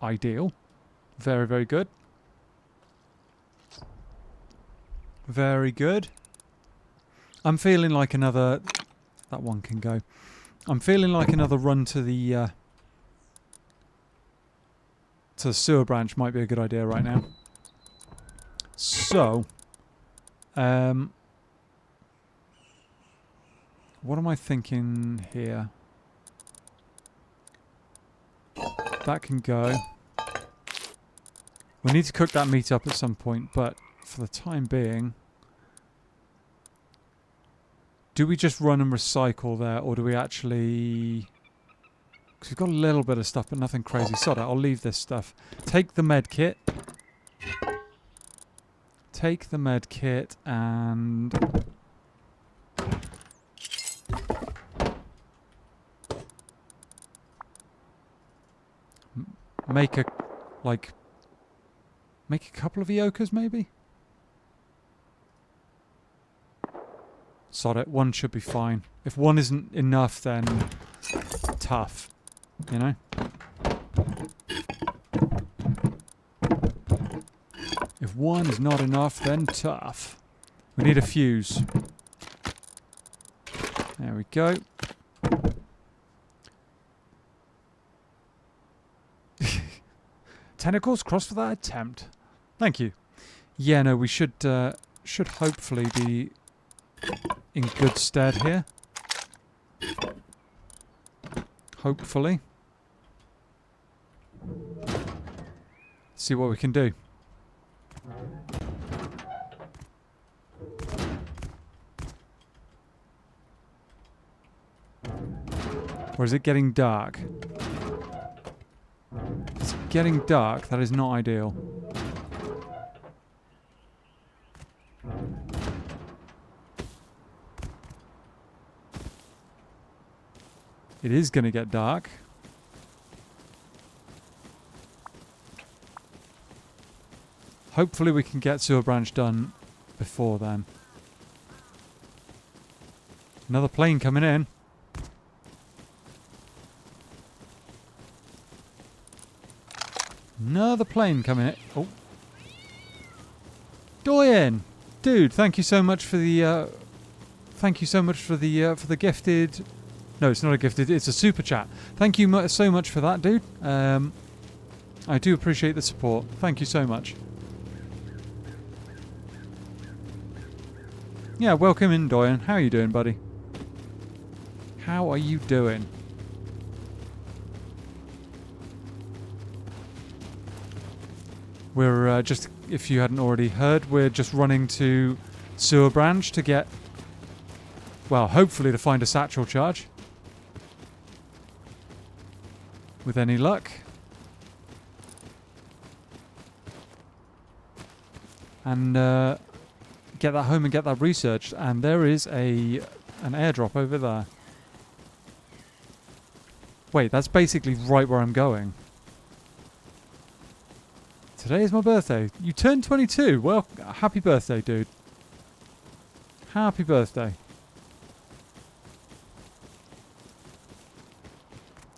ideal. Very, very good. Very good. I'm feeling like another... That one can go. I'm feeling like another run to the sewer branch might be a good idea right now. So... what am I thinking here? That can go. We need to cook that meat up at some point, but for the time being... Do we just run and recycle there, or do we actually... Because we've got a little bit of stuff, but nothing crazy. Sod it, I'll leave this stuff. Take the med kit. Take the med kit and... Make a... Like... Make a couple of Eokas, maybe? Sod it, one should be fine. If one isn't enough, then tough. You know? If one is not enough, then tough. We need a fuse. There we go. Tentacles crossed for that attempt. Thank you. Yeah, no, we should hopefully be in good stead here. Hopefully. See what we can do. Or is it getting dark? It's getting dark. That is not ideal. It is going to get dark. Hopefully we can get Sewer Branch done before then. Another plane coming in. Another plane coming in. Oh. Doyen! Dude, thank you so much for the thank you so much for the gifted... No, it's not a gifted, it's a super chat. Thank you so much for that, dude. I do appreciate the support. Thank you so much. Yeah, welcome in, Doyen. How are you doing, buddy? How are you doing? We're just, if you hadn't already heard, we're just running to Sewer Branch to get, well, hopefully to find a satchel charge. With any luck. And get that home and get that researched. And there is an airdrop over there. Wait, that's basically right where I'm going. Today is my birthday. You turned 22. Well, happy birthday, dude. Happy birthday.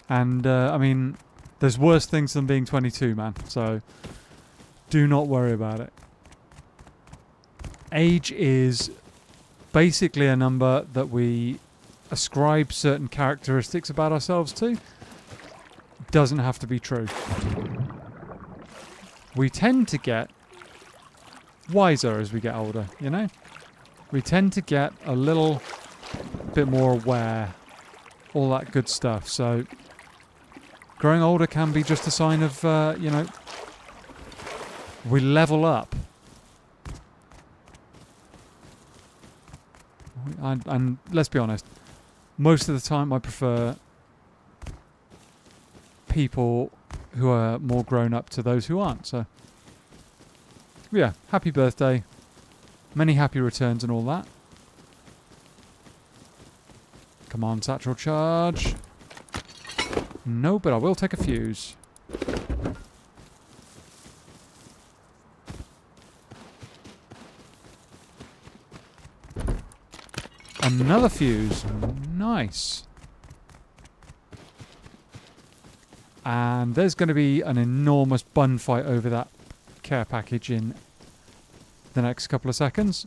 And, I mean, there's worse things than being 22, man. So, do not worry about it. Age is basically a number that we ascribe certain characteristics about ourselves to. Doesn't have to be true. We tend to get wiser as we get older, you know? We tend to get a little bit more aware, all that good stuff. So, growing older can be just a sign of, you know, we level up. And let's be honest, most of the time I prefer people who are more grown up to those who aren't. So, yeah, happy birthday. Many happy returns and all that. Come on, satchel charge. No, but I will take a fuse. Another fuse. Nice. And there's going to be an enormous bun fight over that care package in the next couple of seconds.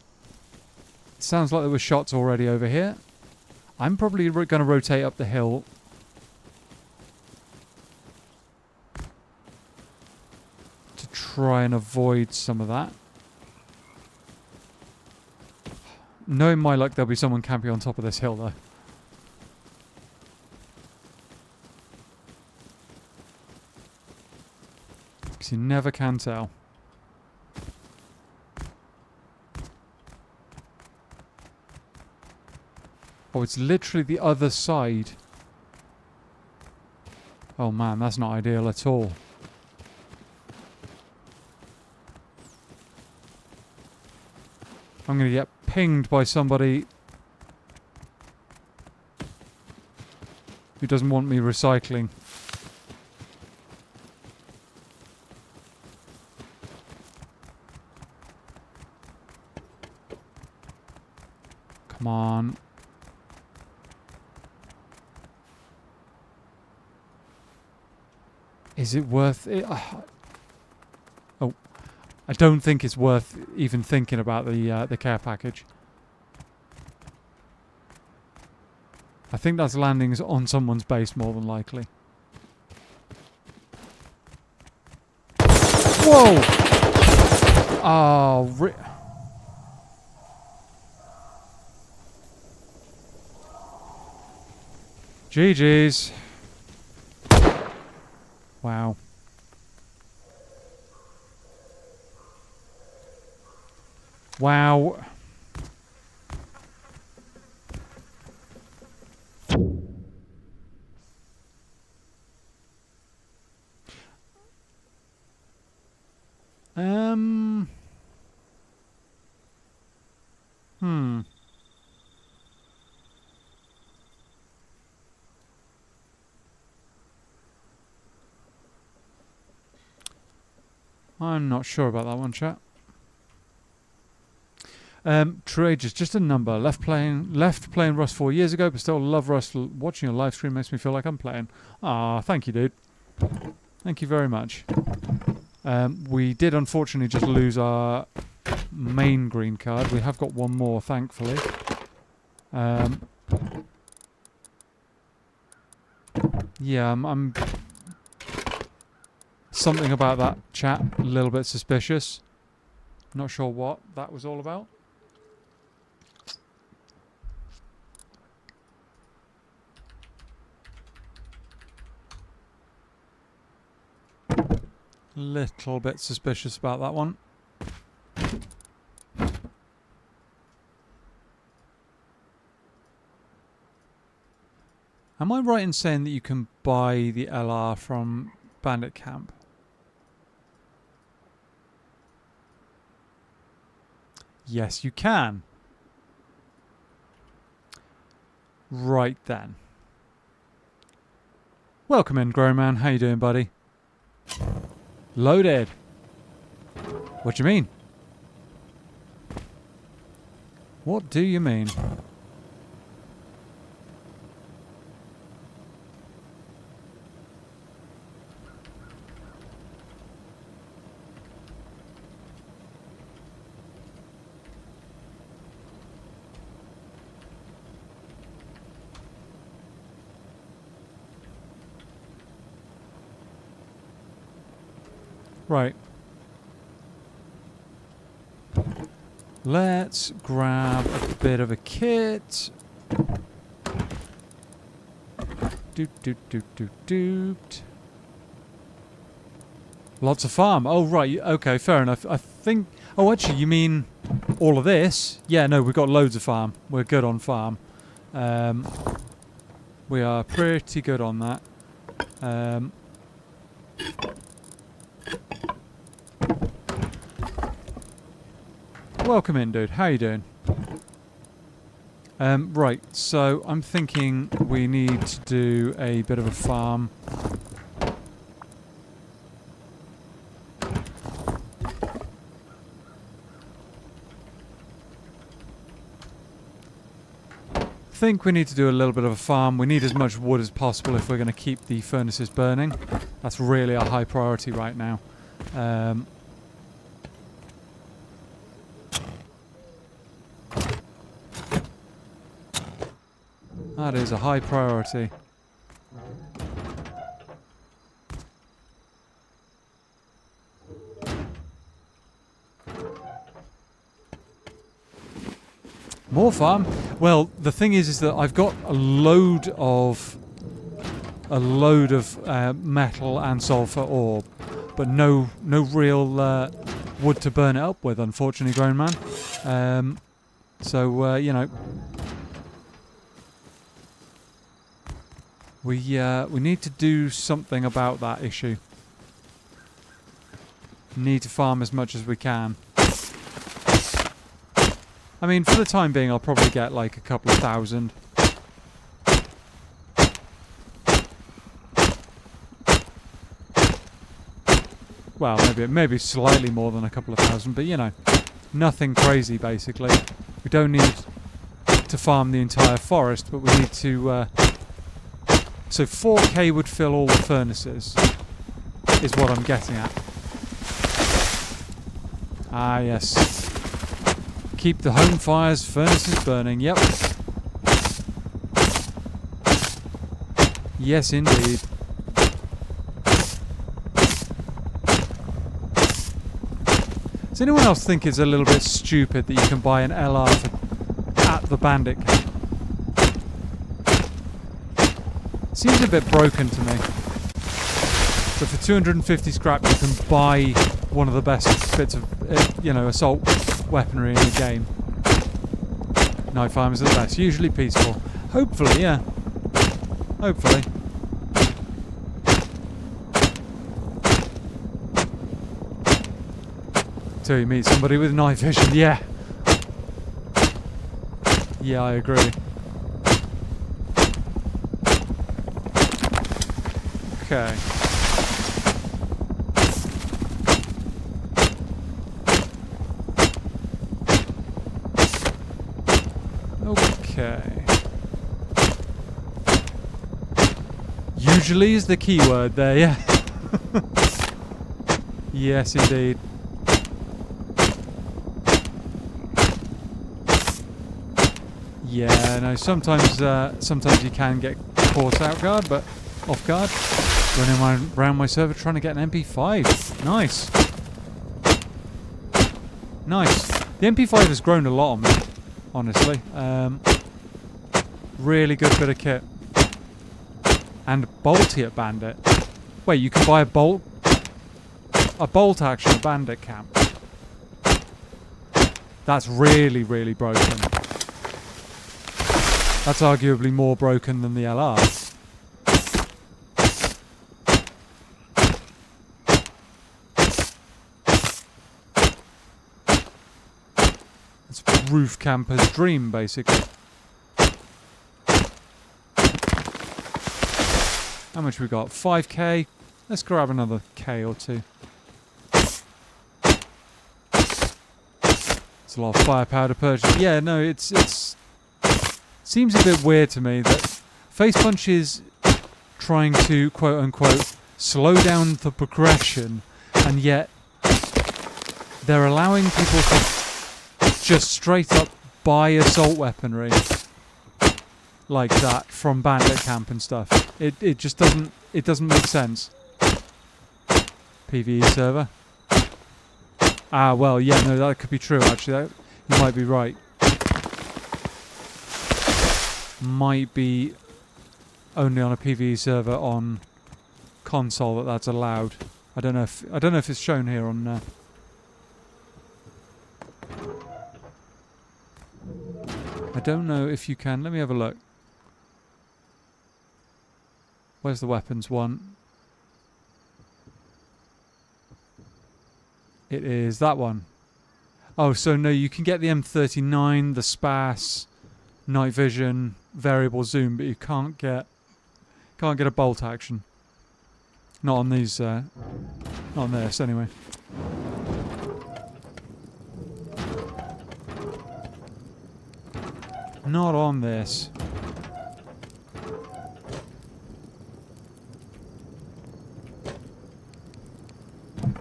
It sounds like there were shots already over here. I'm probably going to rotate up the hill to try and avoid some of that. Knowing my luck, there'll be someone camping on top of this hill, though. Because you never can tell. Oh, it's literally the other side. Oh man, that's not ideal at all. I'm going to get pinged by somebody who doesn't want me recycling. Come on. Is it worth it? Oh, I don't think it's worth even thinking about the care package. I think that's landings on someone's base more than likely. Whoa! Oh, GG's. Wow. Wow. I'm not sure about that one, chat. True age is just a number. Left playing Rust 4 years ago, but still love Rust. Watching your live stream makes me feel like I'm playing. Ah, thank you, dude. Thank you very much. We did unfortunately just lose our main green card. We have got one more, thankfully. Yeah, I'm something about that chat a little bit suspicious. Not sure what that was all about. Little bit suspicious about that one. Am I right in saying that you can buy the LR from Bandit Camp? Yes, you can. Right then. Welcome in, Grown Man. How you doing, buddy? Loaded. What do you mean? What do you mean? Right. Let's grab a bit of a kit. Doot, doot, doot, doot, doot. Lots of farm. Oh, right. Okay, fair enough. I think... Oh, actually, you mean all of this? Yeah, no, we've got loads of farm. We're good on farm. We are pretty good on that. Welcome in, dude. How you doing? Right, so I'm thinking we need to do a bit of a farm. I think we need to do a little bit of a farm. We need as much wood as possible if we're going to keep the furnaces burning. That's really our high priority right now. That is a high priority. More farm? Well, the thing is that I've got a load of metal and sulfur ore, but no real wood to burn it up with, unfortunately, Grown Man. So you know, we need to do something about that issue. Need to farm as much as we can. I mean, for the time being, I'll probably get like a couple of thousand. Well, maybe slightly more than a couple of thousand, but you know, nothing crazy basically. We don't need to farm the entire forest, but we need to... So 4K would fill all the furnaces, is what I'm getting at. Ah, yes. Keep the home fires, furnaces burning, yep. Yes, indeed. Does anyone else think it's a little bit stupid that you can buy an LR at the bandit camp? Seems a bit broken to me. So for 250 scrap you can buy one of the best bits of, you know, assault weaponry in the game. Night farmers are the best. Usually peaceful. Hopefully, yeah. Hopefully. Till you meet somebody with night vision, yeah. Yeah, I agree. Okay. Okay. Usually is the key word there, yeah. Yes, indeed. Yeah, no, sometimes you can get caught off guard. Running around my server trying to get an MP5. Nice. Nice. The MP5 has grown a lot on me, honestly. Really good bit of kit. And bolty at Bandit. Wait, you can buy a bolt action at Bandit camp. That's really, really broken. That's arguably more broken than the LR. It's roof camper's dream, basically. How much we got? 5k. Let's grab another K or two. It's a lot of firepower to purchase. Yeah, no, it's seems a bit weird to me that Face Punch is trying to quote unquote slow down the progression, and yet they're allowing people to just straight up buy assault weaponry like that from bandit camp and stuff. It just doesn't make sense. PvE server. Ah, well, yeah, no, that could be true actually. You might be right. Might be only on a PvE server on console that's allowed. I don't know if it's shown here on I don't know if you can. Let me have a look. Where's the weapons one? It is that one. Oh, so no, you can get the M39, the SPAS, night vision, variable zoom, but you can't get a bolt action. Not on these. Not on this, anyway. Not on this.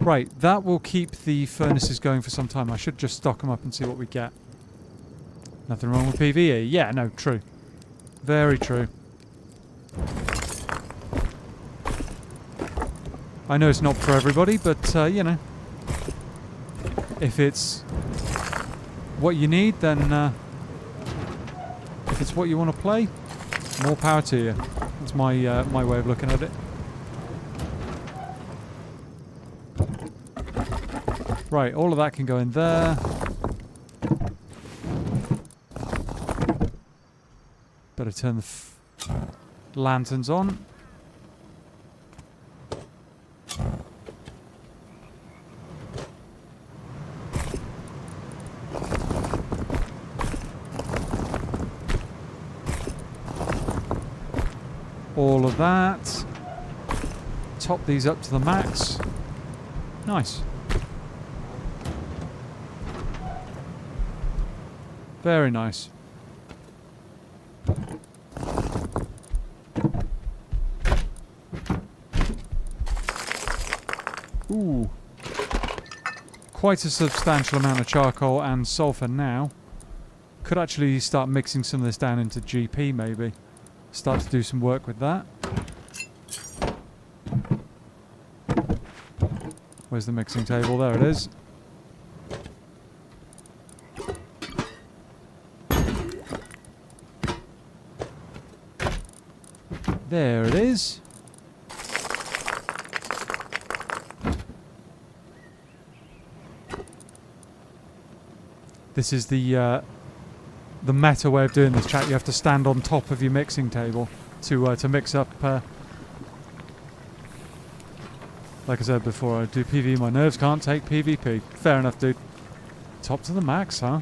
Right, that will keep the furnaces going for some time. I should just stock them up and see what we get. Nothing wrong with PvE. Yeah, no, true. Very true. I know it's not for everybody, but, you know. If it's what you need, then if it's what you want to play, more power to you. That's my my way of looking at it. Right, all of that can go in there. Better turn the lanterns on. All of that. Top these up to the max. Nice. Very nice. Ooh. Quite a substantial amount of charcoal and sulfur now. Could actually start mixing some of this down into GP maybe. Start to do some work with that. Where's the mixing table? There it is. There it is. This is the meta way of doing this, chat. You have to stand on top of your mixing table to mix up. Like I said before, I do PvE. My nerves can't take PvP. Fair enough, dude. Top to the max, huh?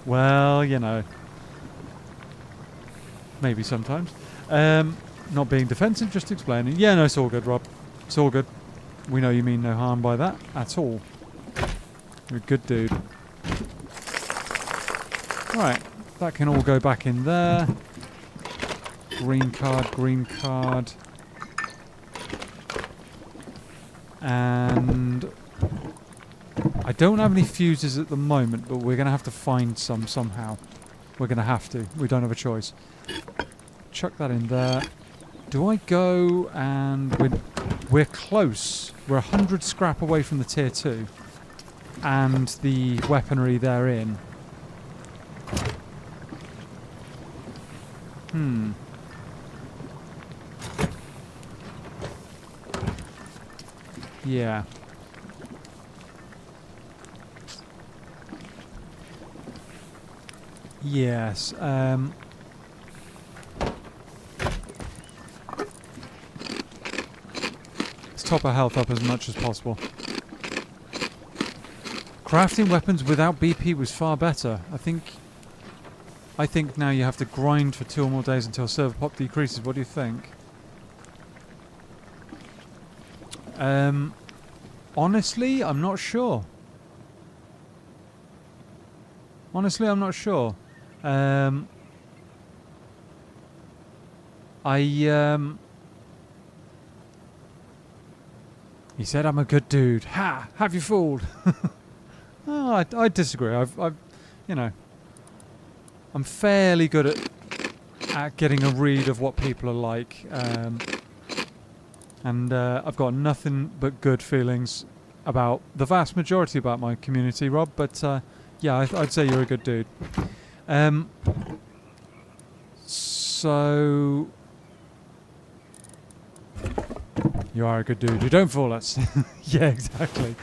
Well, you know. Maybe sometimes. Not being defensive, just explaining. Yeah, no, it's all good, Rob. It's all good. We know you mean no harm by that at all. You're a good dude. Right, that can all go back in there. Green card, green card. And I don't have any fuses at the moment, but we're going to have to find some somehow. We're going to have to. We don't have a choice. Chuck that in there. Do I go and... We're close. We're 100 scrap away from the tier 2. And the weaponry therein. Yeah. Yes. Let's top our health up as much as possible. Crafting weapons without BP was far better. I think now you have to grind for 2 or more days until server pop decreases. What do you think? Honestly, I'm not sure. Honestly, I'm not sure. He said I'm a good dude. Ha! Have you fooled? Oh, I disagree. I've, you know, I'm fairly good at getting a read of what people are like, and I've got nothing but good feelings about the vast majority about my community, Rob. But yeah, I'd say you're a good dude. So you are a good dude. You don't fool us. Yeah, exactly.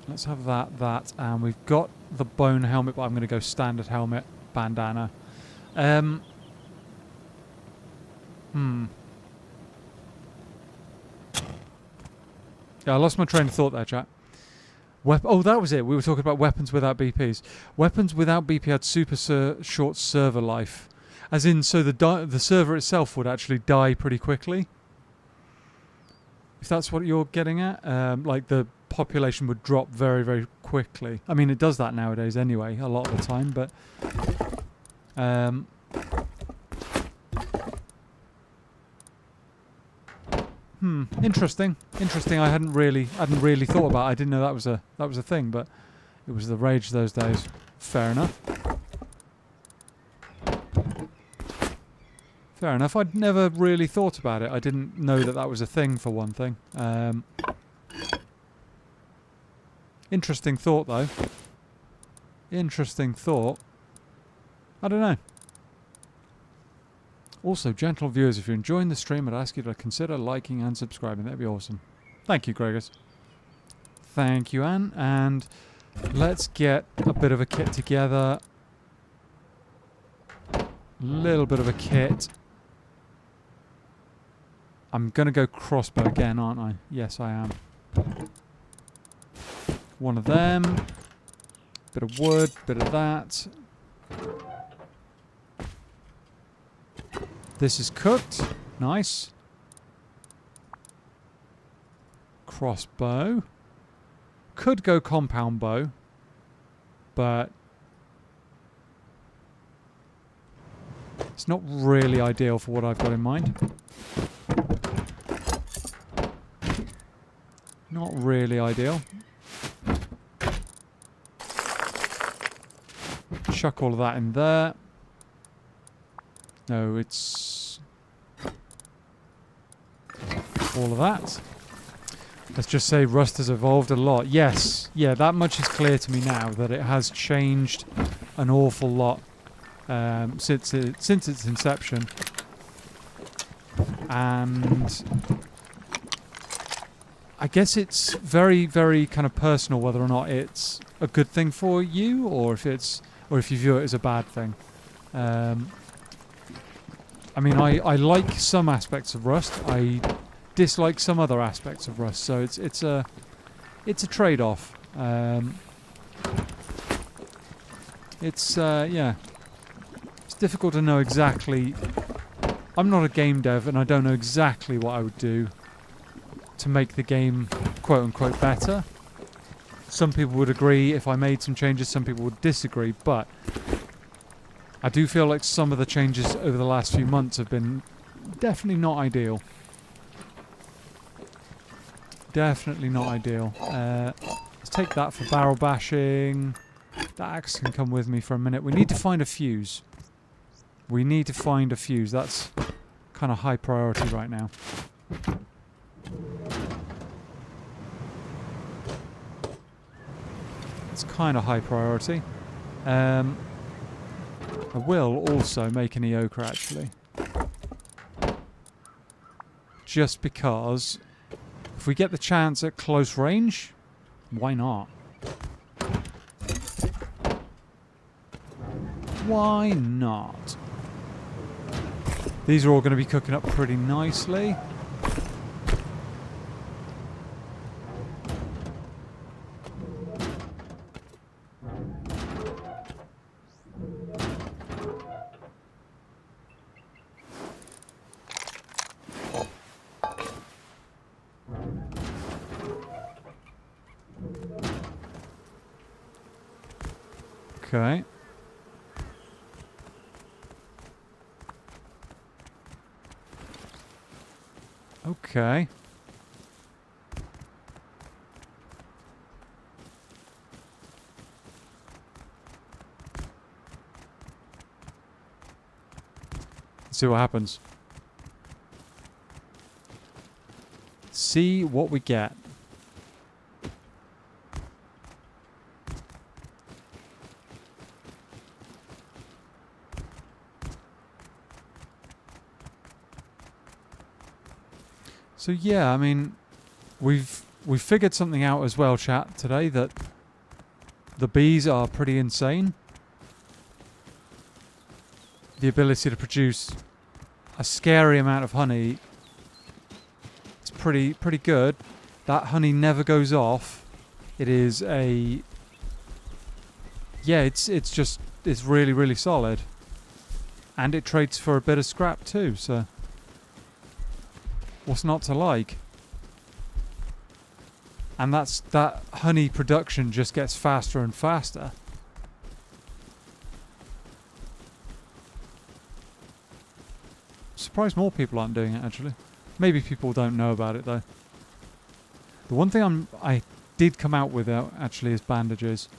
Let's have that, and we've got the bone helmet, but I'm going to go standard helmet, bandana. Yeah, I lost my train of thought there, chat. Oh, that was it. We were talking about weapons without BPs. Weapons without BP had super short server life. As in, so the server itself would actually die pretty quickly. If that's what you're getting at. Like the population would drop very, very quickly. I mean, it does that nowadays anyway, a lot of the time, but... Interesting. I hadn't really thought about it. I didn't know that was a thing, but it was the rage those days. Fair enough. Fair enough. I'd never really thought about it. I didn't know that was a thing, for one thing. Interesting thought, though. Interesting thought. I don't know. Also, gentle viewers, if you're enjoying the stream, I'd ask you to consider liking and subscribing. That'd be awesome. Thank you, Gregors. Thank you, Anne. And let's get a bit of a kit together. Little bit of a kit. I'm going to go crossbow again, aren't I? Yes, I am. One of them. Bit of wood, bit of that. This is cooked. Nice. Crossbow. Could go compound bow, but it's not really ideal for what I've got in mind. Not really ideal. Chuck all of that in there. No, it's all of that. Let's just say Rust has evolved a lot. Yes, yeah, that much is clear to me now, that it has changed an awful lot since its inception. And I guess it's very, very kind of personal whether or not it's a good thing for you, or if you view it as a bad thing. I mean, I like some aspects of Rust. I dislike some other aspects of Rust. So it's a trade-off. Yeah, it's difficult to know exactly. I'm not a game dev, and I don't know exactly what I would do to make the game quote unquote better. Some people would agree if I made some changes. Some people would disagree, but I do feel like some of the changes over the last few months have been definitely not ideal. Definitely not ideal. Let's take that for barrel bashing. That axe can come with me for a minute. We need to find a fuse. We need to find a fuse. That's kind of high priority right now. It's kind of high priority. I will also make an Eoka, actually. Just because if we get the chance at close range, why not? Why not? These are all going to be cooking up pretty nicely. Okay. Okay. Let's see what happens. See what we get. So yeah, I mean, we've figured something out as well, chat, today, that the bees are pretty insane. The ability to produce a scary amount of honey, it's pretty good. That honey never goes off. It is a, yeah, it's really solid, and it trades for a bit of scrap too. So what's not to like? And that honey production just gets faster and faster. Surprised more people aren't doing it, actually. Maybe people don't know about it though. The one thing I did come out with actually is bandages.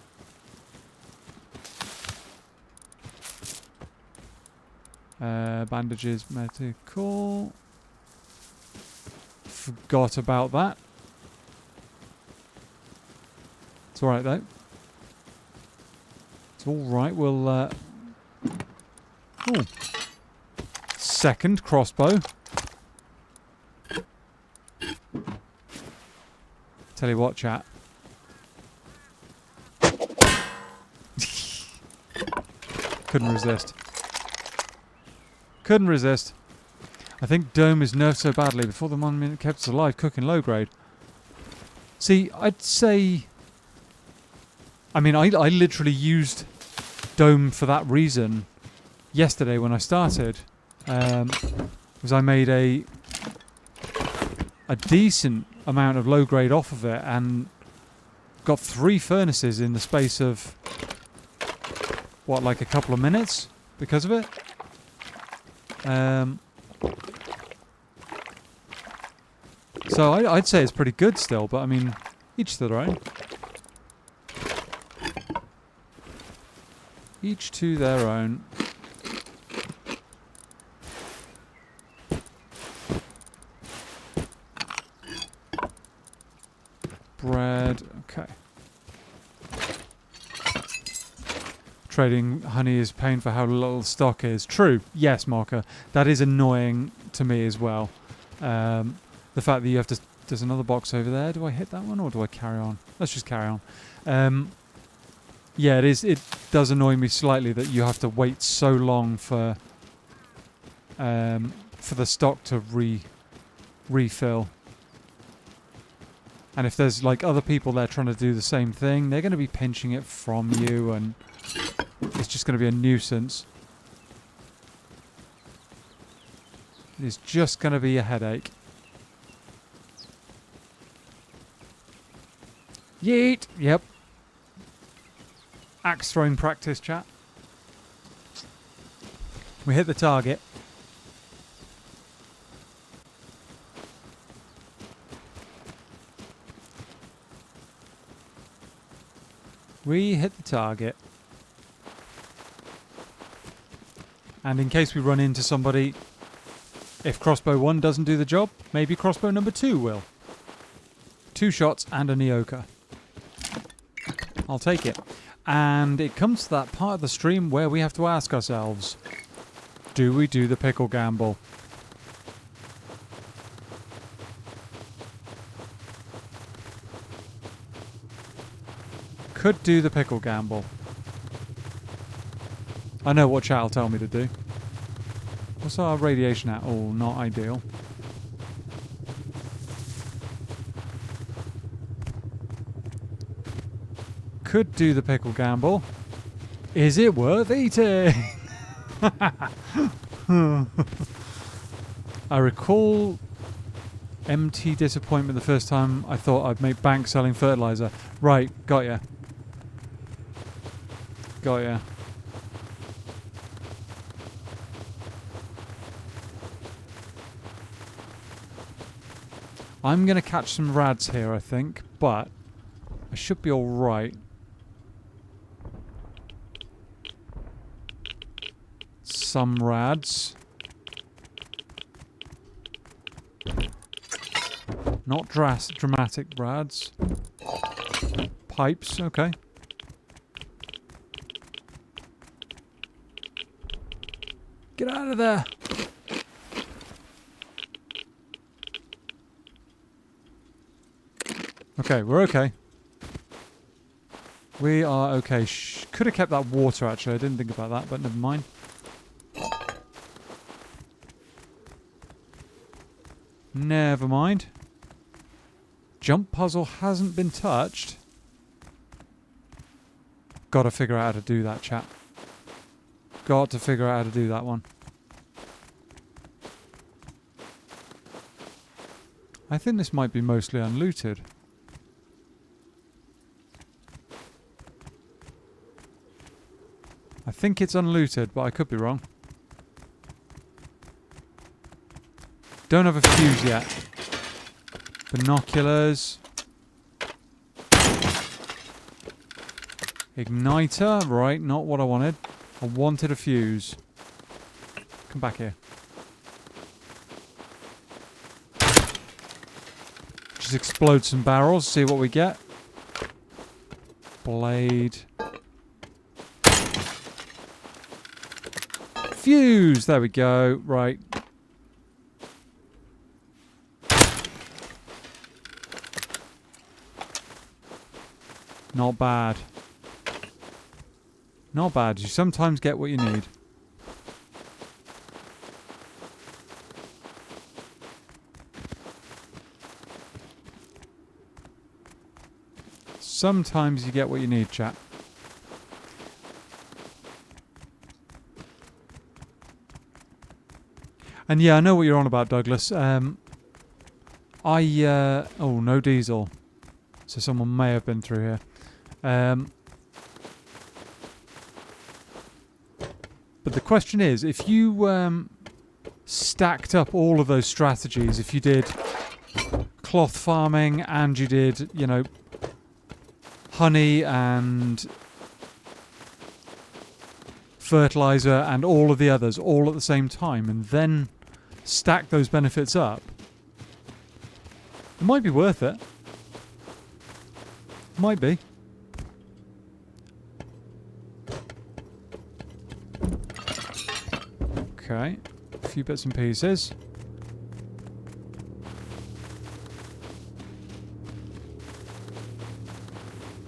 Bandages, medical. Forgot about that. It's alright though. It's alright, we'll ooh. Second crossbow. Tell you what, chat. Couldn't resist. Couldn't resist. I think Dome is nerfed so badly before the monument kept us alive cooking low grade. See, I'd say... I mean, I literally used Dome for that reason yesterday when I started. Was I made a decent amount of low grade off of it and got 3 furnaces in the space of, what, like a couple of minutes because of it? So I'd say it's pretty good still, but I mean, each to their own. Each to their own. Bread, okay. Trading honey is paying for how little stock is. True, yes, Marker. That is annoying to me as well. The fact that you have to... There's another box over there. Do I hit that one or do I carry on? Let's just carry on. Yeah, it does annoy me slightly that you have to wait so long for the stock to refill. And if there's like other people there trying to do the same thing, they're going to be pinching it from you, and it's just going to be a nuisance. It's just going to be a headache. Yeet! Yep. Axe throwing practice, chat. We hit the target. We hit the target. And in case we run into somebody, if crossbow 1 doesn't do the job, maybe crossbow number 2 will. 2 shots and a Neoka. I'll take it. And it comes to that part of the stream where we have to ask ourselves, do we do the pickle gamble? Could do the pickle gamble. I know what chat will tell me to do. What's our radiation at? Oh, not ideal. Could do the pickle gamble. Is it worth eating? I recall MT disappointment the first time I thought I'd make bank selling fertilizer. Right, got ya. Got ya. I'm going to catch some rads here, I think, but I should be alright. Some rads. Not dramatic rads. Pipes, okay. Get out of there! Okay, we're okay. We are okay. Could have kept that water, actually. I didn't think about that, but never mind. Never mind. Jump puzzle hasn't been touched. Gotta figure out how to do that, chat. Got to figure out how to do that one. I think this might be mostly unlooted. I think it's unlooted, but I could be wrong. Don't have a fuse yet. Binoculars. Igniter. Right, not what I wanted. I wanted a fuse. Come back here. Just explode some barrels, see what we get. Blade. Fuse! There we go. Right. Not bad. Not bad. You sometimes get what you need. Sometimes you get what you need, chat. And yeah, I know what you're on about, Douglas. Oh, no diesel. So someone may have been through here. But the question is, if you stacked up all of those strategies, if you did cloth farming and you did, you know, honey and fertilizer and all of the others all at the same time, and then stack those benefits up, it might be worth it. Might be. Okay, a few bits and pieces.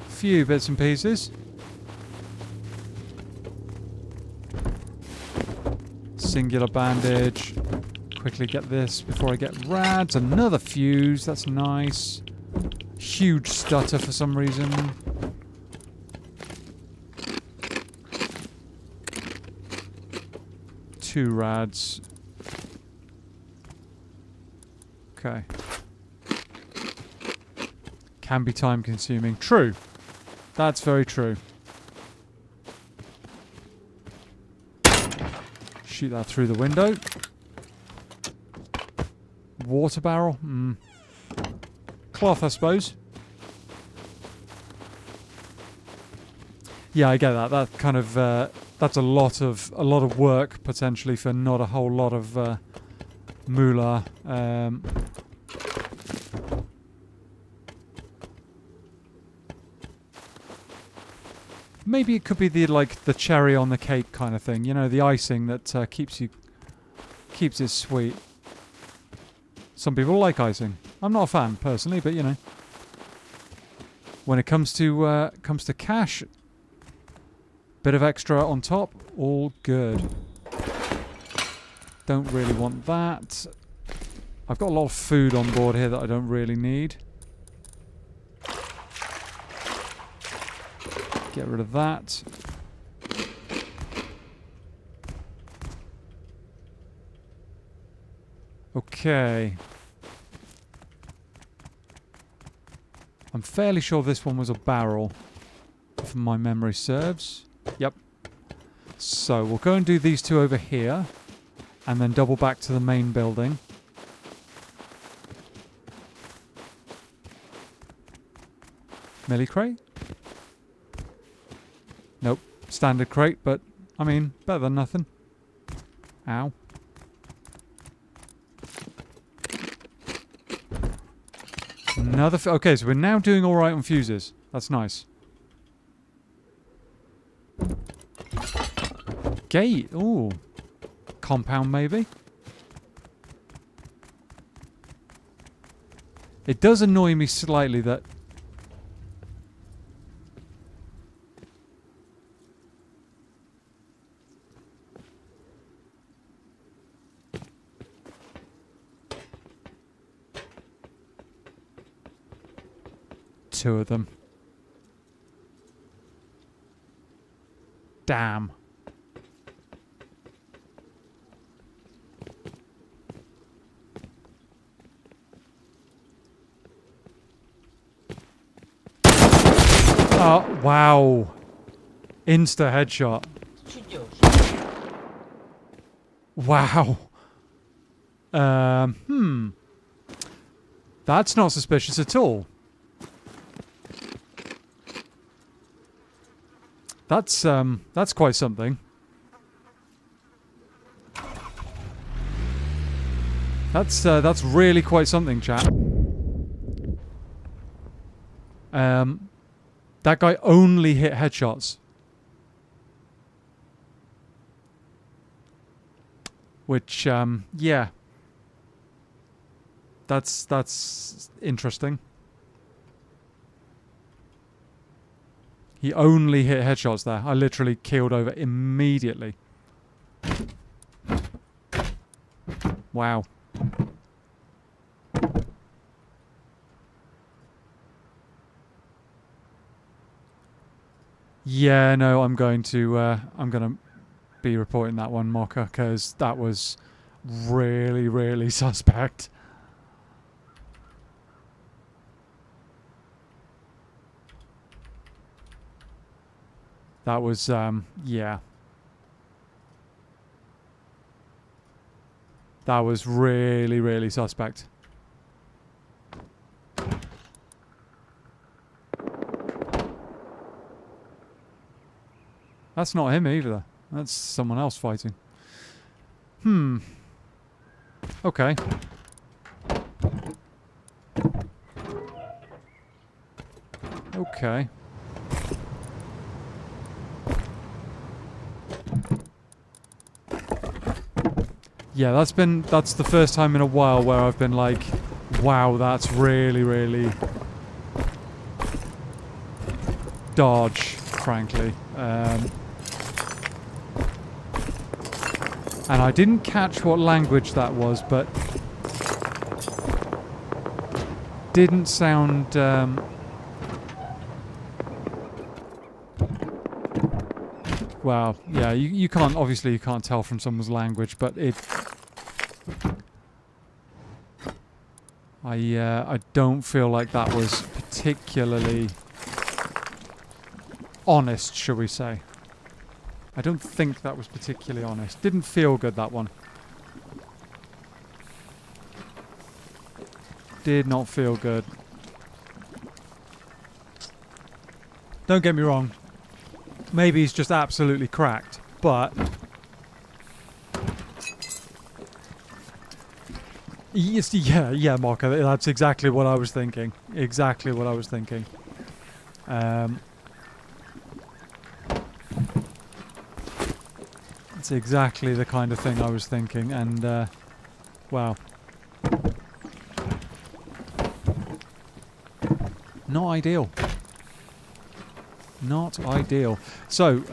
Few bits and pieces. Singular bandage. Quickly get this before I get rads. Another fuse, that's nice. Huge stutter for some reason. Two rads. Okay. Can be time consuming. True. That's very true. Shoot that through the window. Water barrel. Cloth, I suppose. Yeah, I get that. That kind of that's a lot of work potentially for not a whole lot of moolah. Maybe it could be the cherry on the cake kind of thing. You know, the icing that keeps it sweet. Some people like icing. I'm not a fan personally, but you know, when it comes to cash, bit of extra on top, all good. Don't really want that. I've got a lot of food on board here that I don't really need. Get rid of that. Okay. I'm fairly sure this one was a barrel, if my memory serves. Yep. So we'll go and do these two over here. And then double back to the main building. Millie crate? Nope. Standard crate, but, I mean, better than nothing. Ow. Another... okay, so we're now doing alright on fuses. That's nice. Gate. Ooh. Compound, maybe? It does annoy me slightly that... two of them. Damn. Oh, wow. Insta headshot. Wow. That's not suspicious at all. That's quite something. That's really quite something, chat. That guy only hit headshots. Which, yeah. That's interesting. He only hit headshots there. I literally keeled over immediately. Wow. Yeah, no, I'm going to be reporting that one, Mocha, because that was really, really suspect. That was, yeah. That was really, really suspect. That's not him either. That's someone else fighting. Okay. Okay. Yeah, that's the first time in a while where I've been like, wow, that's really, really dodge, frankly. And I didn't catch what language that was, but didn't sound well, yeah, you can't, obviously you can't tell from someone's language, but it I don't feel like that was particularly honest, shall we say. I don't think that was particularly honest. Didn't feel good, that one. Did not feel good. Don't get me wrong. Maybe he's just absolutely cracked, but yes, yeah, Marco, that's exactly what I was thinking. Exactly what I was thinking. It's exactly the kind of thing I was thinking, and wow. Not ideal. Not ideal. So,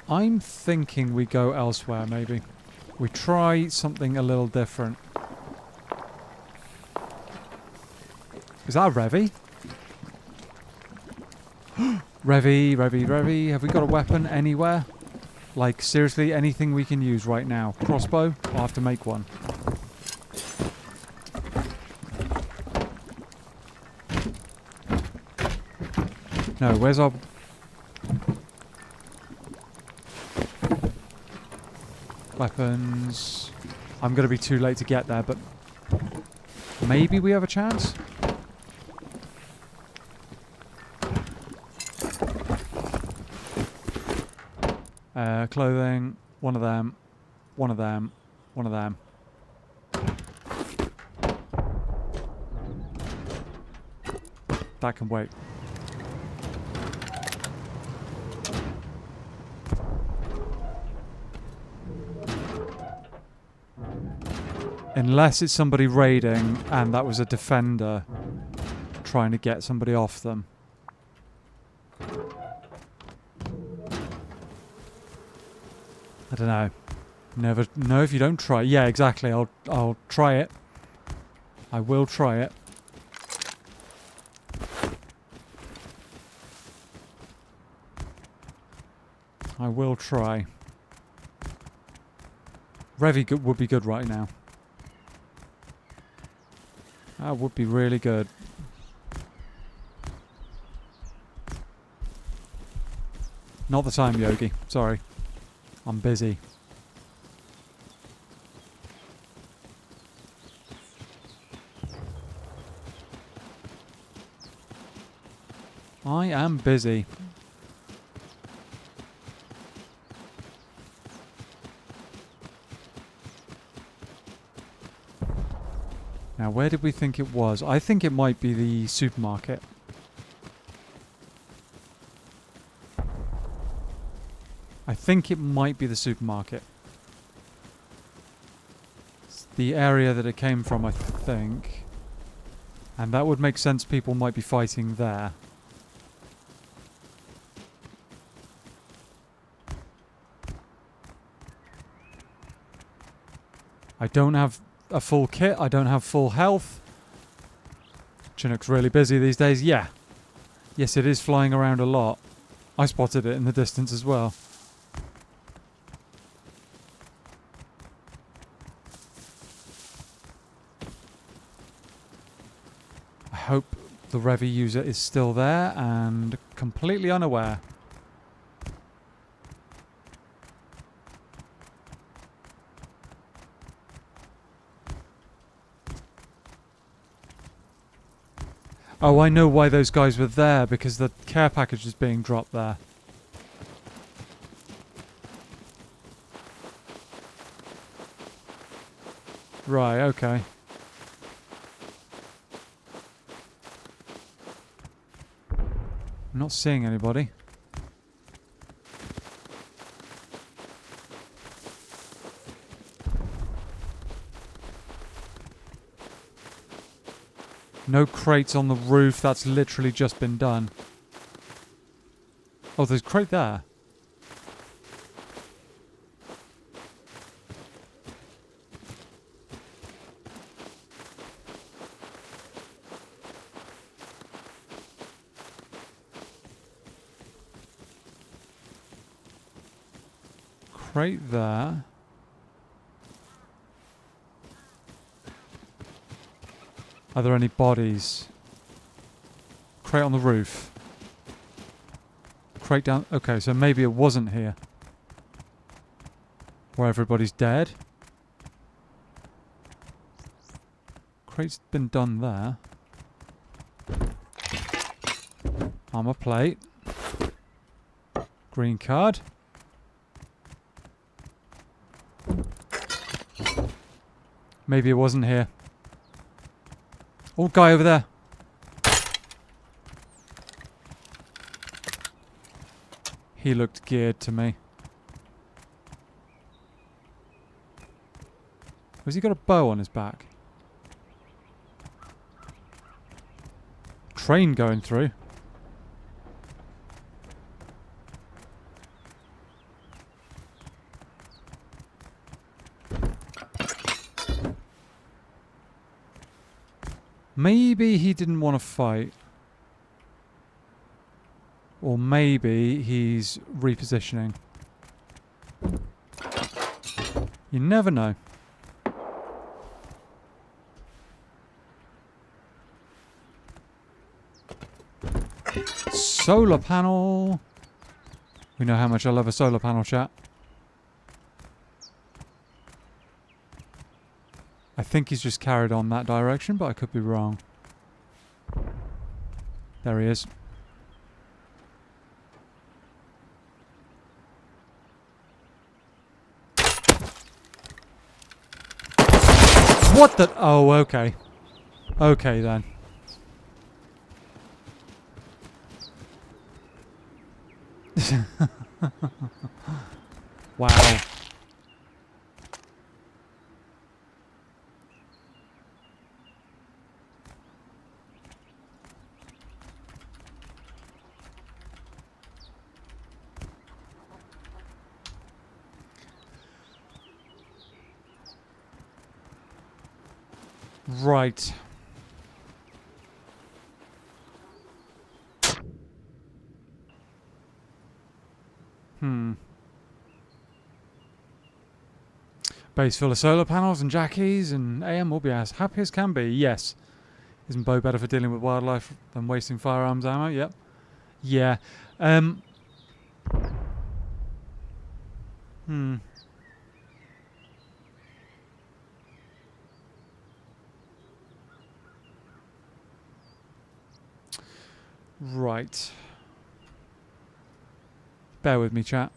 I'm thinking we go elsewhere, maybe. We try something a little different. Is that a Revy? Revy, Revy, Revy. Have we got a weapon anywhere? Like, seriously, anything we can use right now? Crossbow? I'll have to make one. No, where's our... Weapons. I'm going to be too late to get there, but maybe we have a chance? Clothing. One of them. One of them. One of them. That can wait. Unless it's somebody raiding and that was a defender trying to get somebody off them. I don't know. Never know if you don't try. Yeah, exactly. I'll try it. I will try it. I will try. Revy would be good right now. That would be really good. Not the time, Yogi. Sorry. I'm busy. I am busy. Now, where did we think it was? I think it might be the supermarket. I think it might be the supermarket. It's the area that it came from, I think. And that would make sense. People might be fighting there. I don't have a full kit. I don't have full health. Chinook's really busy these days. Yeah. Yes, it is flying around a lot. I spotted it in the distance as well. I hope the Revy user is still there and completely unaware. Oh, I know why those guys were there, because the care package is being dropped there. Right, okay. I'm not seeing anybody. No crates on the roof. That's literally just been done. Oh, there's a crate there. Crate there. Are there any bodies? Crate on the roof. Crate down. Okay, so maybe it wasn't here. Where everybody's dead. Crate's been done there. Armor plate. Green card. Maybe it wasn't here. Oh, guy over there. He looked geared to me. Has he got a bow on his back? Train going through. Maybe he didn't want to fight. Or maybe he's repositioning. You never know. Solar panel. We know how much I love a solar panel, chat. I think he's just carried on that direction, but I could be wrong. There he is. What the? Oh, okay. Okay, then. Wow. Right. Base full of solar panels and jackies, and AM will be as happy as can be. Yes. Isn't Bo better for dealing with wildlife than wasting firearms ammo? Yep. Yeah. Right. Bear with me, chat.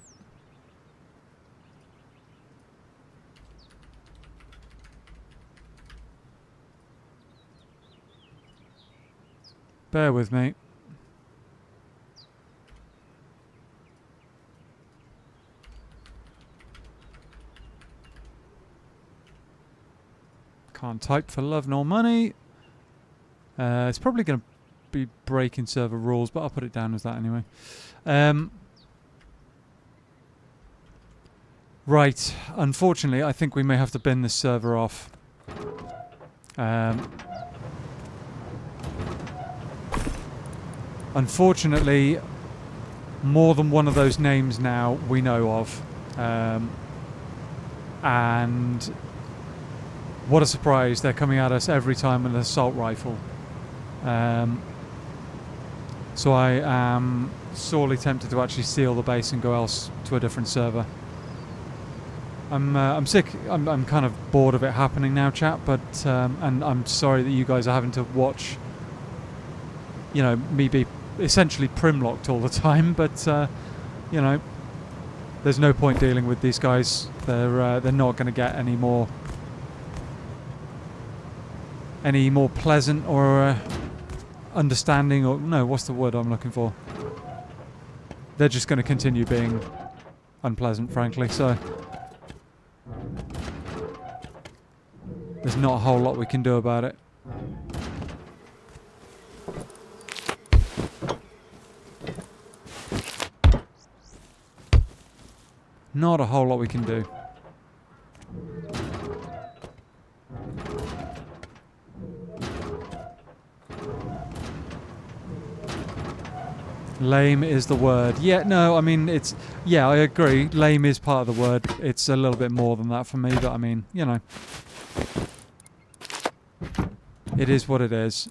Bear with me. Can't type for love nor money. It's probably going to be breaking server rules, but I'll put it down as that anyway. Right. Unfortunately, I think we may have to bin this server off. Unfortunately, more than one of those names now we know of. And what a surprise, they're coming at us every time with an assault rifle. So I am sorely tempted to actually seal the base and go else to a different server. I'm sick. I'm kind of bored of it happening now, chat. But and I'm sorry that you guys are having to watch. You know, me be essentially primlocked all the time. But you know, there's no point dealing with these guys. They're not going to get any more pleasant or understanding, or no, what's the word I'm looking for? They're just going to continue being unpleasant, frankly. So there's not a whole lot we can do about it. Not a whole lot we can do. Lame is the word. Yeah, no, I mean, it's... Yeah, I agree. Lame is part of the word. It's a little bit more than that for me, but I mean, you know. It is what it is.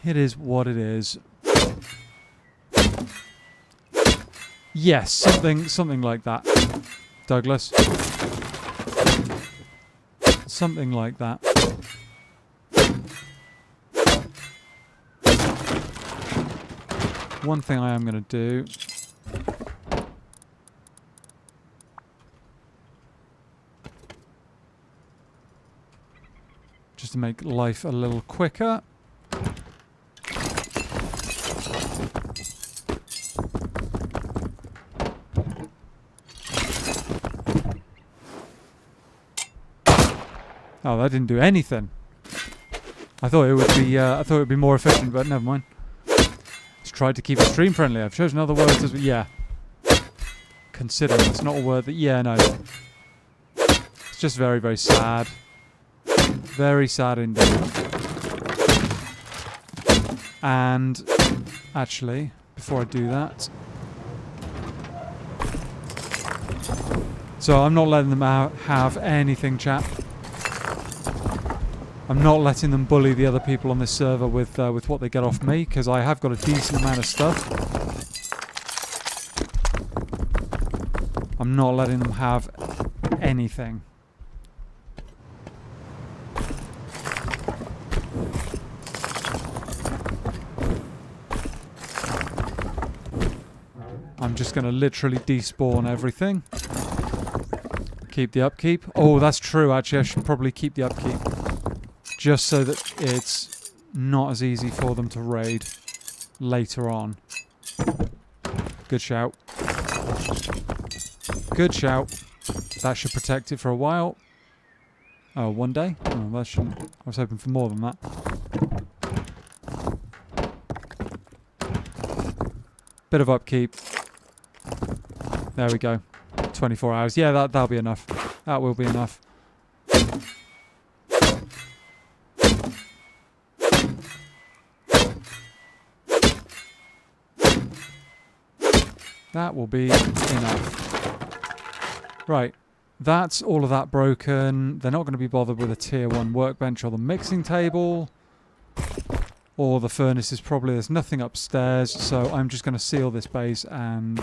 It is what it is. Yes, something like that, Douglas. Something like that. One thing I am going to do... just to make life a little quicker. Oh, that didn't do anything. I thought it would be more efficient, but never mind. Just tried to keep it stream friendly. I've chosen other words as yeah. Consider it's not a word that no. It's just very, very sad. Very sad indeed. And actually, before I do that, so I'm not letting them have anything, chat. I'm not letting them bully the other people on this server with what they get off me, because I have got a decent amount of stuff. I'm not letting them have anything. I'm just going to literally despawn everything. Keep the upkeep. Oh, that's true, actually. I should probably keep the upkeep. Just so that it's not as easy for them to raid later on. Good shout. Good shout. That should protect it for a while. Oh, one day? Oh, that shouldn't. I was hoping for more than that. Bit of upkeep. There we go. 24 hours. Yeah, that'll be enough. That will be enough. That will be enough. Right. That's all of that broken. They're not going to be bothered with a tier 1 workbench or the mixing table. Or the furnaces probably. There's nothing upstairs. So I'm just going to seal this base and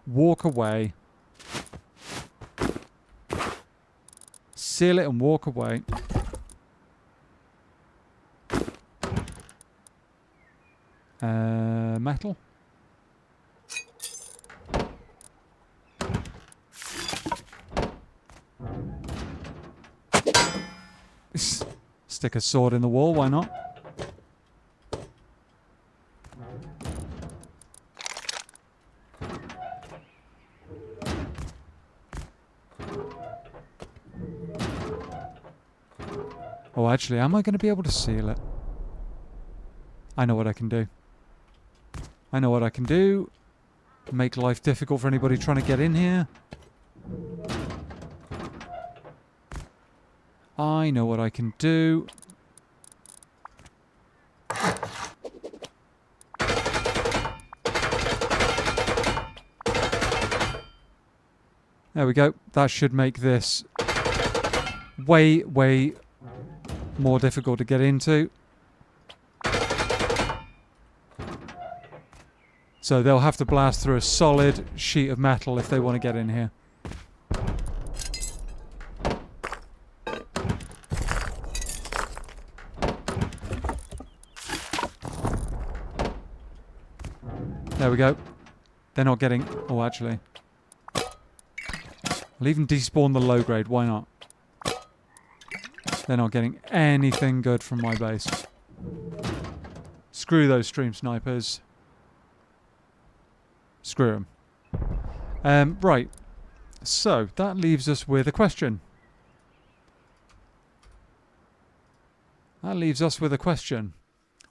walk away. Seal it and walk away. Metal. Stick a sword in the wall, why not? Oh, actually, am I going to be able to seal it? I know what I can do. I know what I can do. Make life difficult for anybody trying to get in here. I know what I can do. There we go. That should make this way, way more difficult to get into. So they'll have to blast through a solid sheet of metal if they want to get in here. There we go. They're not getting... Oh, actually. I'll even despawn the low grade. Why not? They're not getting anything good from my base. Screw those stream snipers. Screw them. Right. So, that leaves us with a question. That leaves us with a question.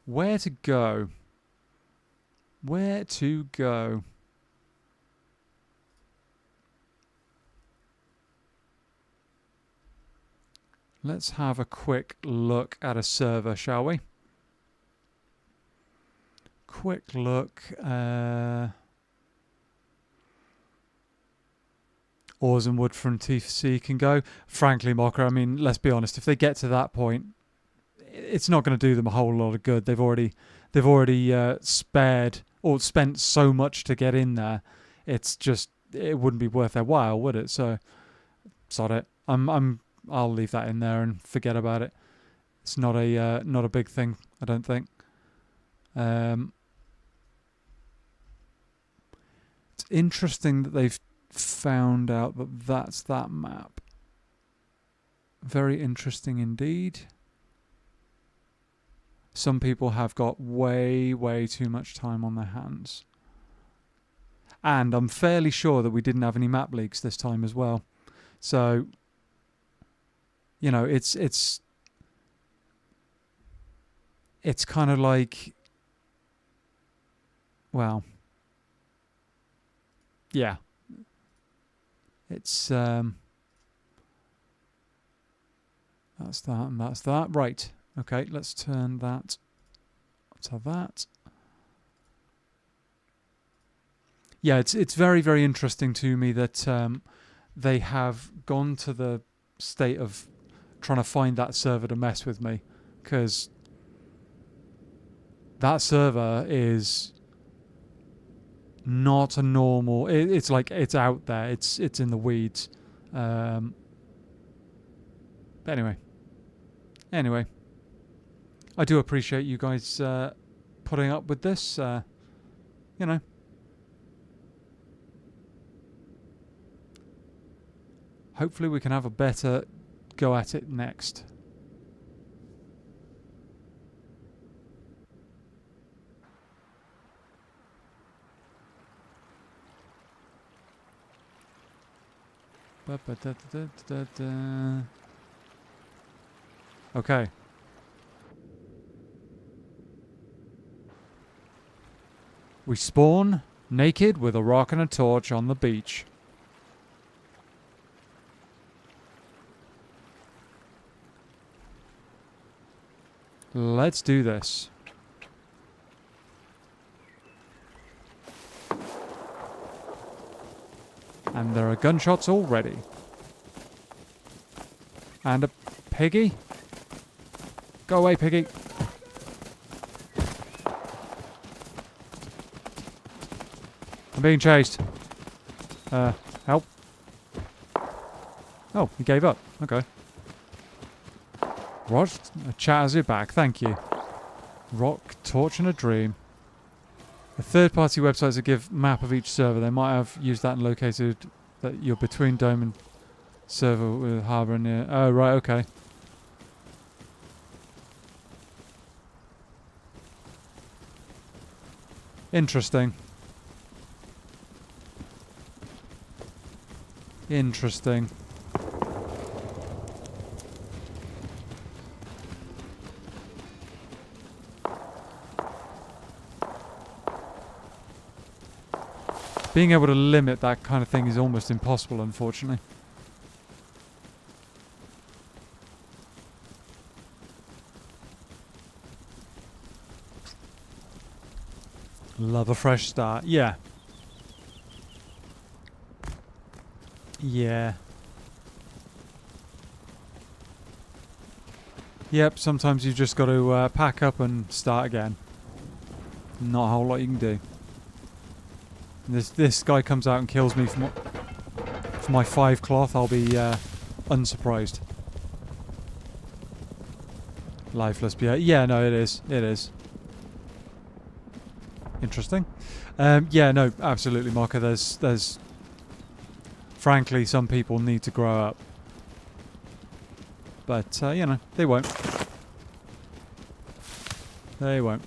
Where to go? Where to go? Let's have a quick look at a server, shall we? Quick look. Ores and wood from TFC can go. Frankly, Mocker, I mean, let's be honest. If they get to that point, it's not going to do them a whole lot of good. They've already spared or spent so much to get in there. It's just, it wouldn't be worth their while, would it? So, sod it. I'll leave that in there and forget about it. It's not a big thing, I don't think. It's interesting that they've found out that that's that map. Very interesting indeed. Some people have got way, way too much time on their hands. And I'm fairly sure that we didn't have any map leaks this time as well. So, you know, it's kind of like, well, yeah. It's that's that and that's that. Right. Okay, let's turn that to that. Yeah, it's very, very interesting to me that they have gone to the state of trying to find that server to mess with me, because that server is not a normal. It's like, it's out there. It's in the weeds. But anyway, I do appreciate you guys putting up with this. You know, hopefully we can have a better go at it next. Okay. We spawn naked with a rock and a torch on the beach. Let's do this. And there are gunshots already. And a piggy. Go away, piggy. I'm being chased. Help. Oh, he gave up. Okay. What? Chat has it back. Thank you. Rock, torch, and a dream. A third-party website that give map of each server. They might have used that and located that you're between dome and server with harbour near. Oh, right, okay. Interesting. Interesting. Being able to limit that kind of thing is almost impossible, unfortunately. Love a fresh start. Yeah. Yeah. Yep, sometimes you've just got to pack up and start again. Not a whole lot you can do. This guy comes out and kills me for my 5 cloth, I'll be unsurprised. Lifeless, yeah, no, it is. It is. Interesting. Yeah, no, absolutely, Mocha. There's frankly, some people need to grow up. But, you know, they won't. They won't.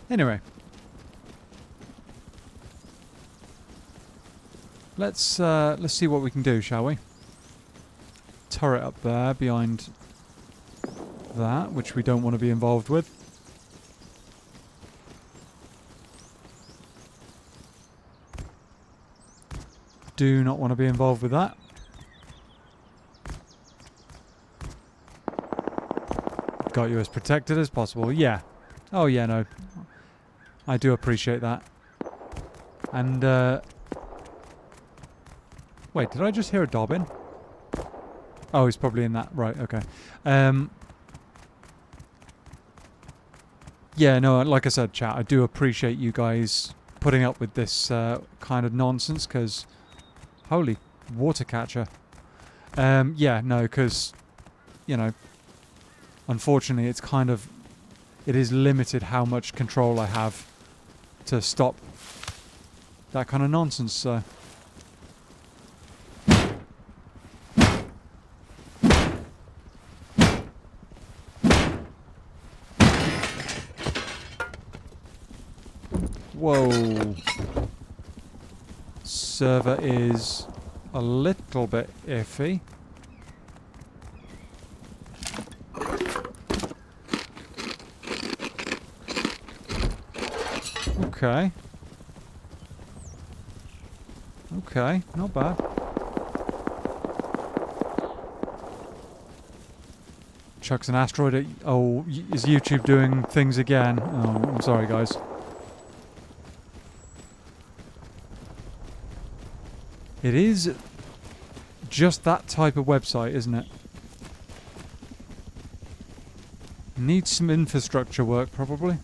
Anyway. Let's see what we can do, shall we? Turret up there behind that, which we don't want to be involved with. Do not want to be involved with that. Got you as protected as possible. Yeah. Oh, yeah, no. I do appreciate that. And, wait, did I just hear a dobbin? Oh, he's probably in that. Right, okay. Yeah, no, like I said, chat, I do appreciate you guys putting up with this kind of nonsense, because, holy, water catcher. Yeah, no, because, you know, unfortunately, it's kind of, it is limited how much control I have to stop that kind of nonsense, so. Whoa. Server is a little bit iffy. Okay. Okay, not bad. Chucks an asteroid at... Oh, is YouTube doing things again? Oh, I'm sorry, guys. It is just that type of website, isn't it? Needs some infrastructure work, probably.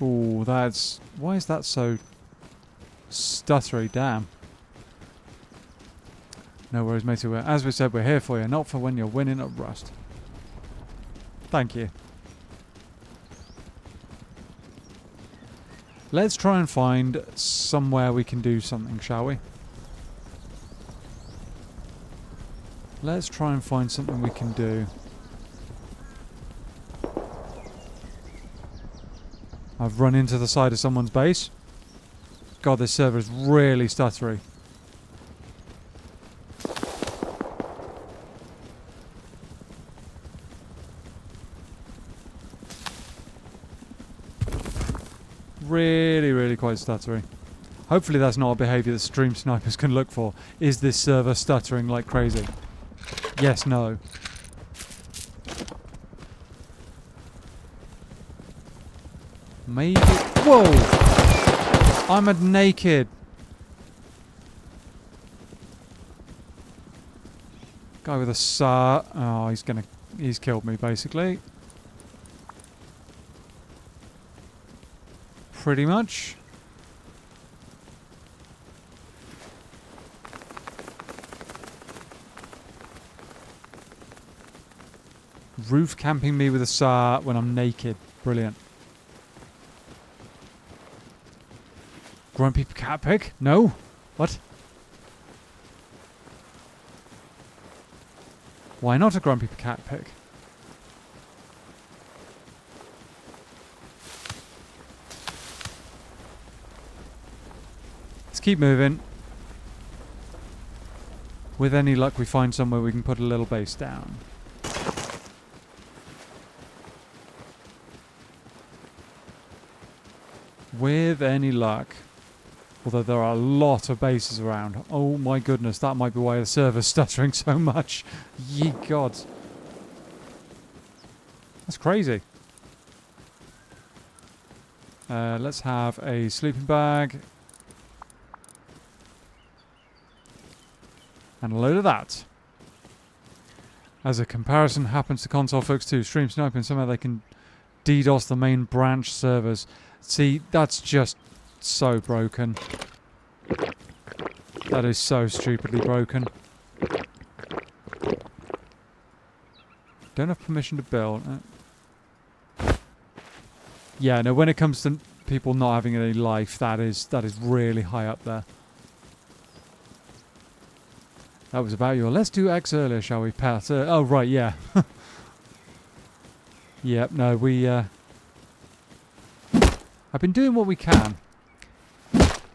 Ooh, that's... Why is that so stuttery? Damn. No worries, matey. As we said, we're here for you, not for when you're winning at Rust. Thank you. Let's try and find somewhere we can do something, shall we? Let's try and find something we can do. I've run into the side of someone's base. God, this server is really stuttery. Really quite stuttery. Hopefully that's not a behaviour that stream snipers can look for. Is this server stuttering like crazy? Yes, no. Maybe... Whoa! I'm a naked. Guy with a SAR. Oh, he's killed me basically. Pretty much. Roof camping me with a SAR when I'm naked. Brilliant. Grumpy cat pick? No? What? Why not a grumpy cat pick? Let's keep moving. With any luck, we find somewhere we can put a little base down. With any luck. Although there are a lot of bases around. Oh my goodness, that might be why the server's stuttering so much. Ye gods. That's crazy. Let's have a sleeping bag. And a load of that. As a comparison happens to console folks too, stream sniping, somehow they can DDoS the main branch servers. See, that's just so broken. That is so stupidly broken. Don't have permission to build. Yeah, no, when it comes to people not having any life, that is really high up there. That was about your... Let's do X earlier, shall we, Pat? Oh, right, yeah. Yep, no, we... I've been doing what we can.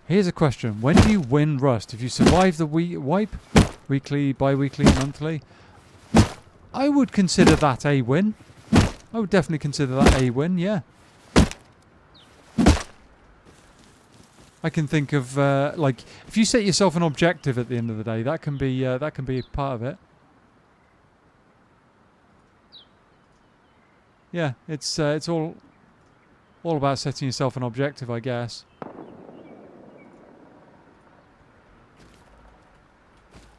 Here's a question. When do you win Rust? If you survive the wipe, weekly, bi-weekly, monthly, I would consider that a win. I would definitely consider that a win, yeah. I can think of, like, if you set yourself an objective at the end of the day, that can be part of it. Yeah, it's all about setting yourself an objective, I guess.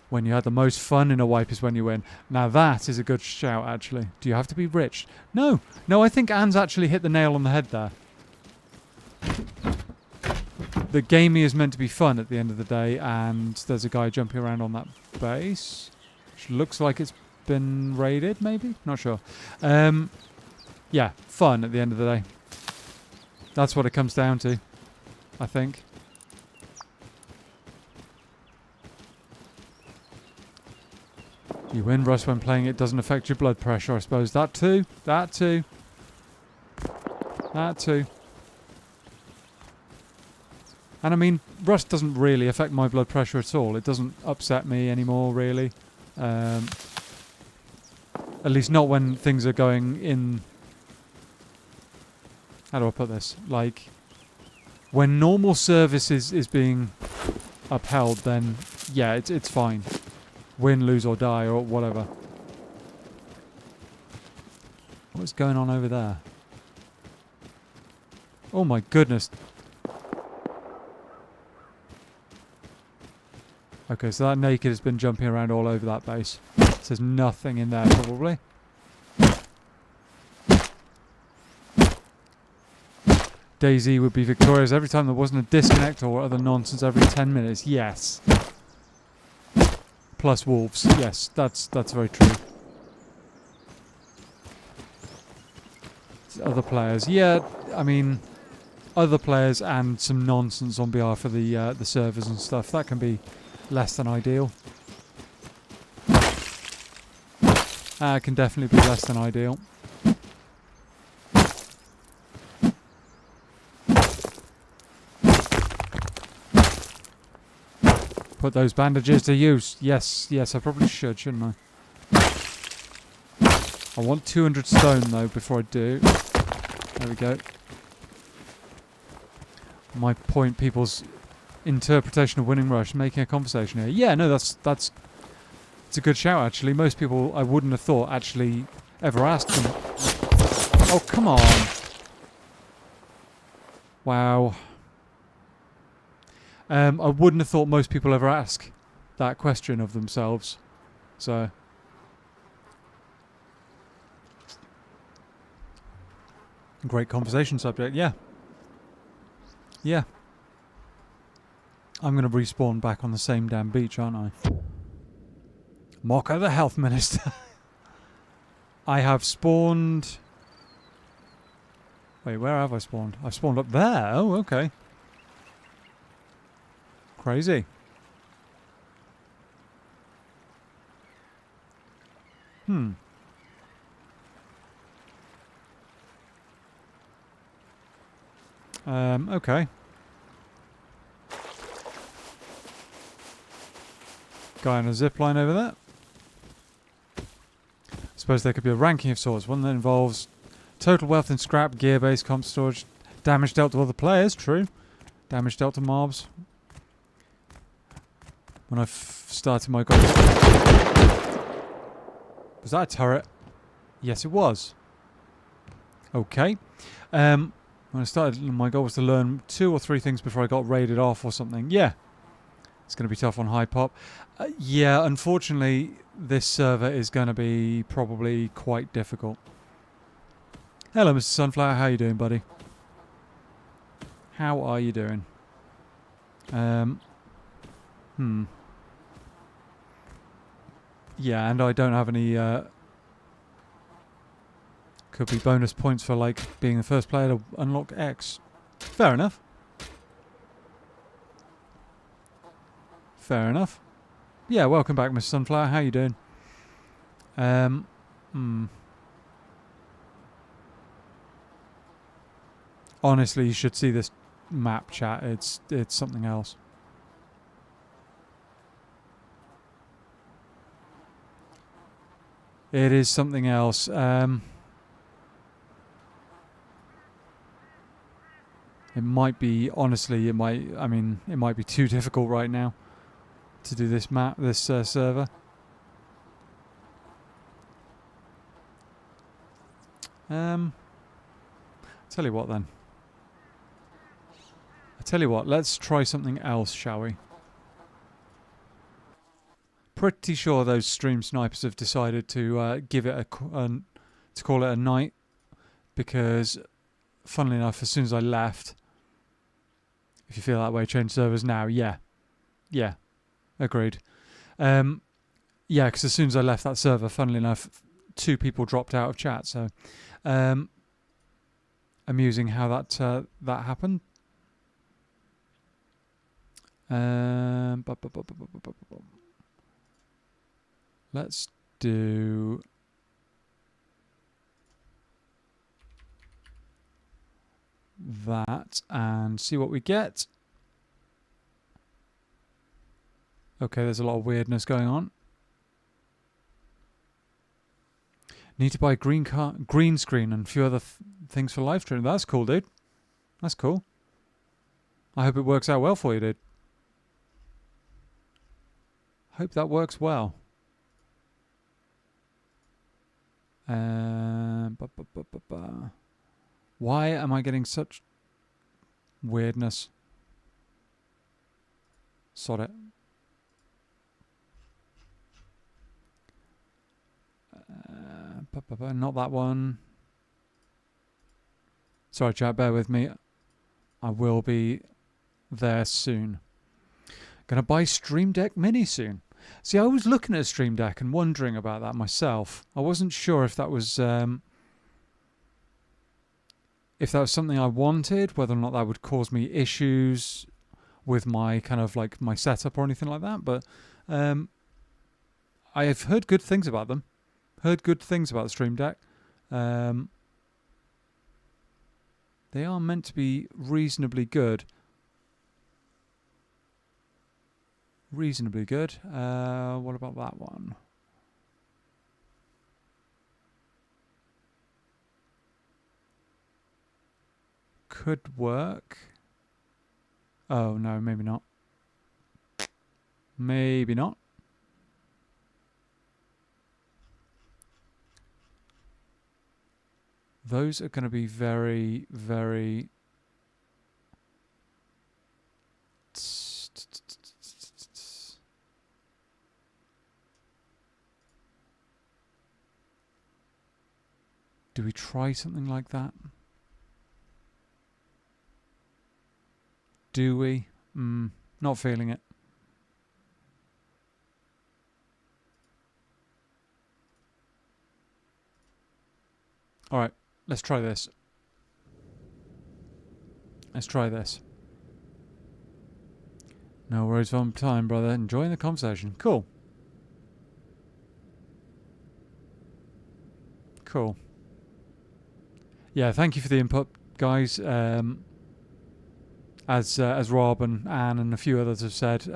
When you had the most fun in a wipe is when you win. Now that is a good shout, actually. Do you have to be rich? No, I think Anne's actually hit the nail on the head there. The gaming is meant to be fun at the end of the day, and there's a guy jumping around on that base, which looks like it's been raided, maybe? Not sure. Yeah, fun at the end of the day. That's what it comes down to, I think. You win Rust when playing it doesn't affect your blood pressure, I suppose. That too. That too. That too. And I mean, Rust doesn't really affect my blood pressure at all. It doesn't upset me anymore, really. At least not when things are going in... How do I put this? Like, when normal service is being upheld, then yeah, it's fine. Win, lose or die or whatever. What's going on over there? Oh my goodness. Okay, so that naked has been jumping around all over that base. So there's nothing in there probably. DayZ would be victorious every time there wasn't a disconnect or other nonsense every 10 minutes. Yes. Plus wolves. Yes, that's very true. Other players. Yeah, I mean, other players and some nonsense on behalf of the servers and stuff. That can be less than ideal. It can definitely be less than ideal. Put those bandages to use. Yes, I probably should, shouldn't I? I want 200 stone, though, before I do. There we go. My point, people's interpretation of Winning Rush, making a conversation here. Yeah, no, it's a good shout, actually. Most people, I wouldn't have thought, actually ever asked them. Oh, come on. Wow. I wouldn't have thought most people ever ask that question of themselves. So. Great conversation subject, yeah. Yeah. I'm going to respawn back on the same damn beach, aren't I? Mocker the Health Minister. I have spawned... Wait, where have I spawned? I've spawned up there. Oh, okay. Crazy. Okay. Guy on a zipline over there. Suppose there could be a ranking of sorts, one that involves total wealth in scrap, gear-based comp storage, damage dealt to other players, true. Damage dealt to mobs. When I started my goal. Was that a turret? Yes, it was. Okay. When I started, my goal was to learn 2 or 3 things before I got raided off or something. Yeah. It's going to be tough on high pop. Yeah, unfortunately, this server is going to be probably quite difficult. Hello, Mr. Sunflower. How you doing, buddy? How are you doing? Yeah, and I don't have any... could be bonus points for, like, being the first player to unlock X. Fair enough. Fair enough. Yeah, welcome back, Mr. Sunflower. How you doing? Honestly, you should see this map, chat. It's something else. It is something else. It might be, honestly, it might be too difficult right now to do this map, this server. Tell you what then. I tell you what, let's try something else, shall we? Pretty sure those stream snipers have decided to give it to call it a night, because, funnily enough, as soon as I left, if you feel that way, change servers now. Yeah, agreed. Yeah, because as soon as I left that server, funnily enough, 2 people dropped out of chat. So, amusing how that happened. Let's do that and see what we get. Okay, there's a lot of weirdness going on. Need to buy green screen and a few other things for live stream. That's cool, dude. That's cool. I hope it works out well for you, dude. Hope that works well. Why am I getting such weirdness? Sod it. Not that one. Sorry, chat, bear with me. I will be there soon. Gonna buy Stream Deck Mini soon. See, I was looking at a Stream Deck and wondering about that myself. I wasn't sure if that was something I wanted, whether or not that would cause me issues with my kind of like my setup or anything like that. But I have heard good things about them. Heard good things about the Stream Deck. They are meant to be reasonably good. Reasonably good. What about that one? Could work. Oh, no, maybe not. Maybe not. Those are going to be very, very... Do we try something like that? Do we? Not feeling it. Alright, let's try this. Let's try this. No worries on time, brother. Enjoying the conversation. Cool. Cool. Yeah, thank you for the input, guys. As Rob and Anne and a few others have said,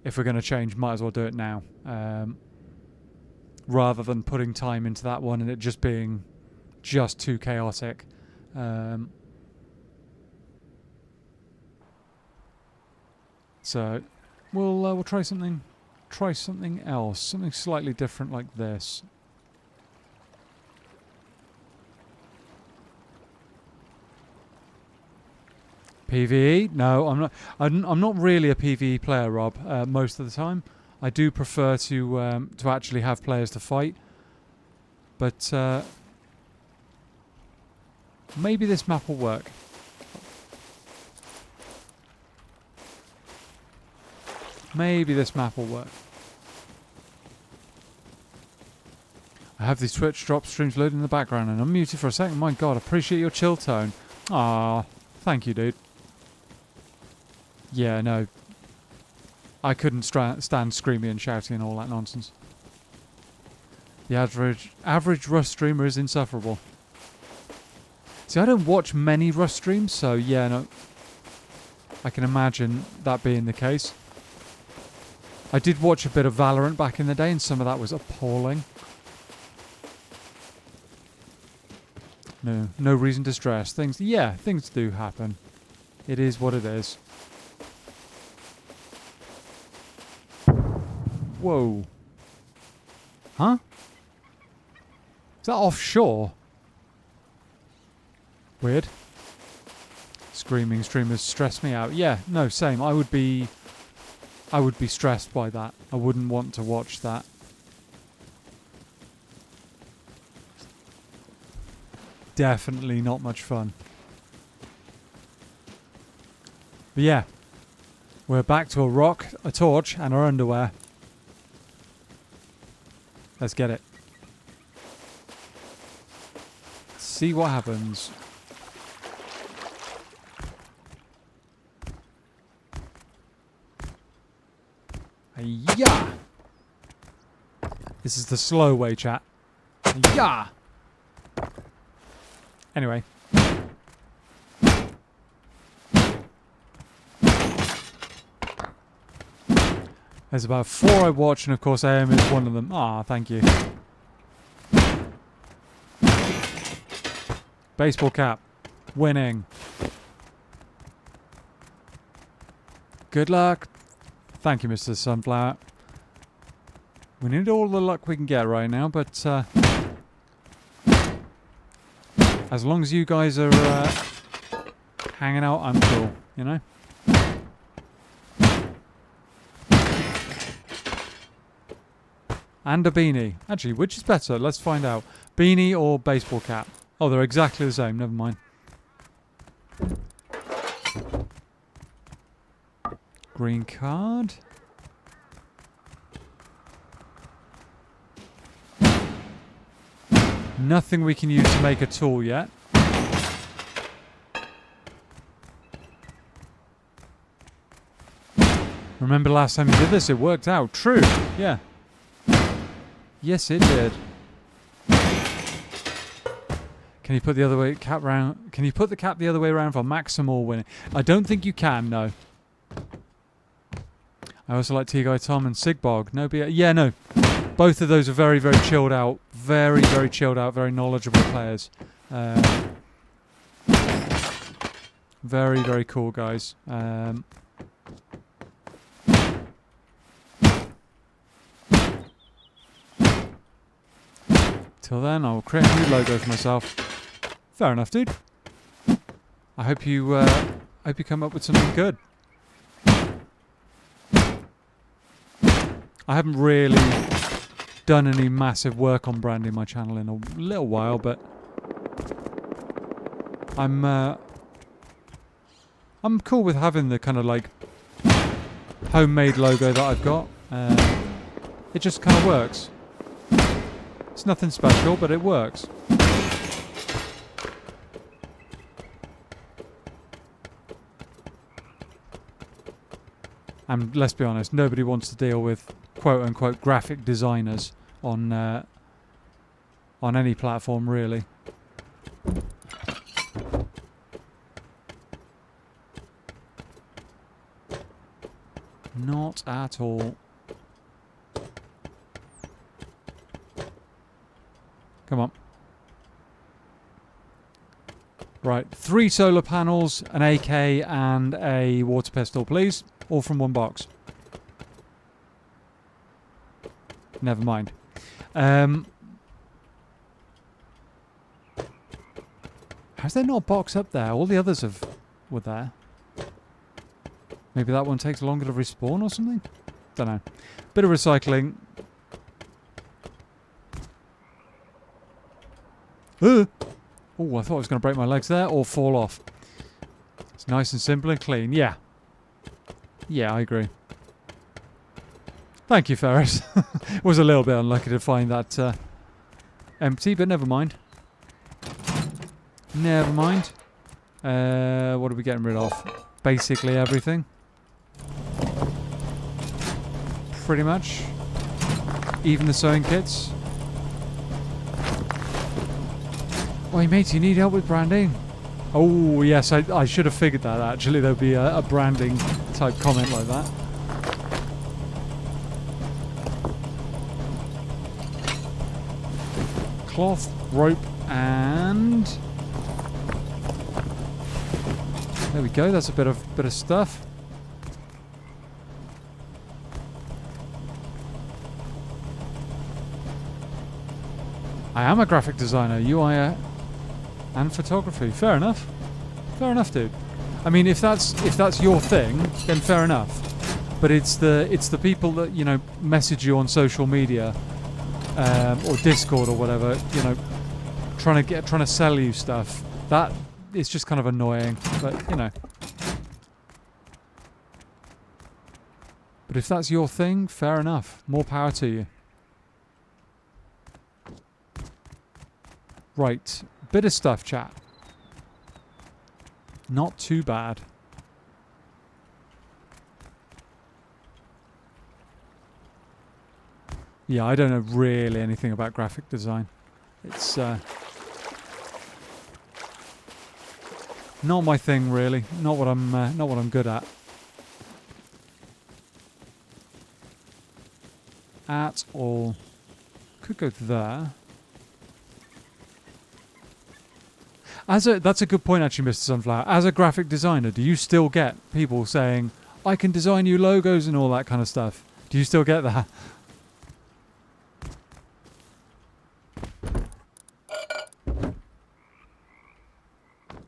if we're going to change, might as well do it now. Rather than putting time into that one and it just being just too chaotic. So we'll try something else, something slightly different like this. PvE? No, I'm not. I'm not really a PvE player, Rob. Most of the time, I do prefer to actually have players to fight. But maybe this map will work. Maybe this map will work. I have these Twitch drop streams loading in the background and I'm muted for a second. My God, appreciate your chill tone. Ah, thank you, dude. Yeah, no. I couldn't stand screaming and shouting and all that nonsense. The average Rust streamer is insufferable. See, I don't watch many Rust streams, so yeah, no. I can imagine that being the case. I did watch a bit of Valorant back in the day, and some of that was appalling. No reason to stress. Things do happen. It is what it is. Whoa. Huh? Is that offshore? Weird. Screaming streamers stress me out. Yeah, no, same. I would be stressed by that. I wouldn't want to watch that. Definitely not much fun. But yeah. We're back to a rock, a torch, and our underwear. Let's get it. See what happens. Yeah. This is the slow way, chat. Yeah. Anyway. There's about 4 I watch, and of course AM is one of them. Ah, thank you. Baseball cap. Winning. Good luck. Thank you, Mr. Sunflower. We need all the luck we can get right now, but as long as you guys are hanging out, I'm cool, you know? And a beanie. Actually, which is better? Let's find out. Beanie or baseball cap? Oh, they're exactly the same. Never mind. Green card. Nothing we can use to make a tool yet. Remember last time you did this? It worked out. True. Yeah. Yes, it did. Can you put the other way cap round? Can you put the cap the other way around for maximal winning? I don't think you can. No. I also like T-Guy Tom and Sigbog. No, yeah, no. Both of those are very, very chilled out. Very, very chilled out. Very knowledgeable players. Very, very cool guys. Till then, I'll create a new logo for myself. Fair enough, dude. I hope you come up with something good. I haven't really done any massive work on branding my channel in a little while, but I'm cool with having the kind of like homemade logo that I've got. It just kind of works. It's nothing special, but it works. And let's be honest, nobody wants to deal with quote-unquote graphic designers on any platform, really. Not at all. Come on. Right, 3 solar panels, an AK, and a water pistol, please. All from one box. Never mind. How's there not a box up there? All the others were there. Maybe that one takes longer to respawn or something? Don't know. Bit of recycling. Oh, I thought I was going to break my legs there or fall off. It's nice and simple and clean. Yeah. Yeah, I agree. Thank you, Ferris. It was a little bit unlucky to find that empty, but never mind. Never mind. What are we getting rid of? Basically everything. Pretty much. Even the sewing kits. Oi, mate, you need help with branding? Oh, yes, I should have figured that, actually. There'd be a branding type comment like that. Cloth, rope, and... there we go, that's a bit of stuff. I am a graphic designer, UI and photography. Fair enough. Fair enough, dude. I mean, if that's your thing, then fair enough. But it's the people that, you know, message you on social media or Discord or whatever, you know, trying to sell you stuff. That is just kind of annoying, but you know. But if that's your thing, fair enough. More power to you. Right. Bit of stuff, chat. Not too bad. Yeah, I don't know really anything about graphic design. It's not my thing, really. Not what I'm good at. At all. Could go there. That's a good point, actually, Mr. Sunflower. As a graphic designer, do you still get people saying, I can design you logos and all that kind of stuff? Do you still get that?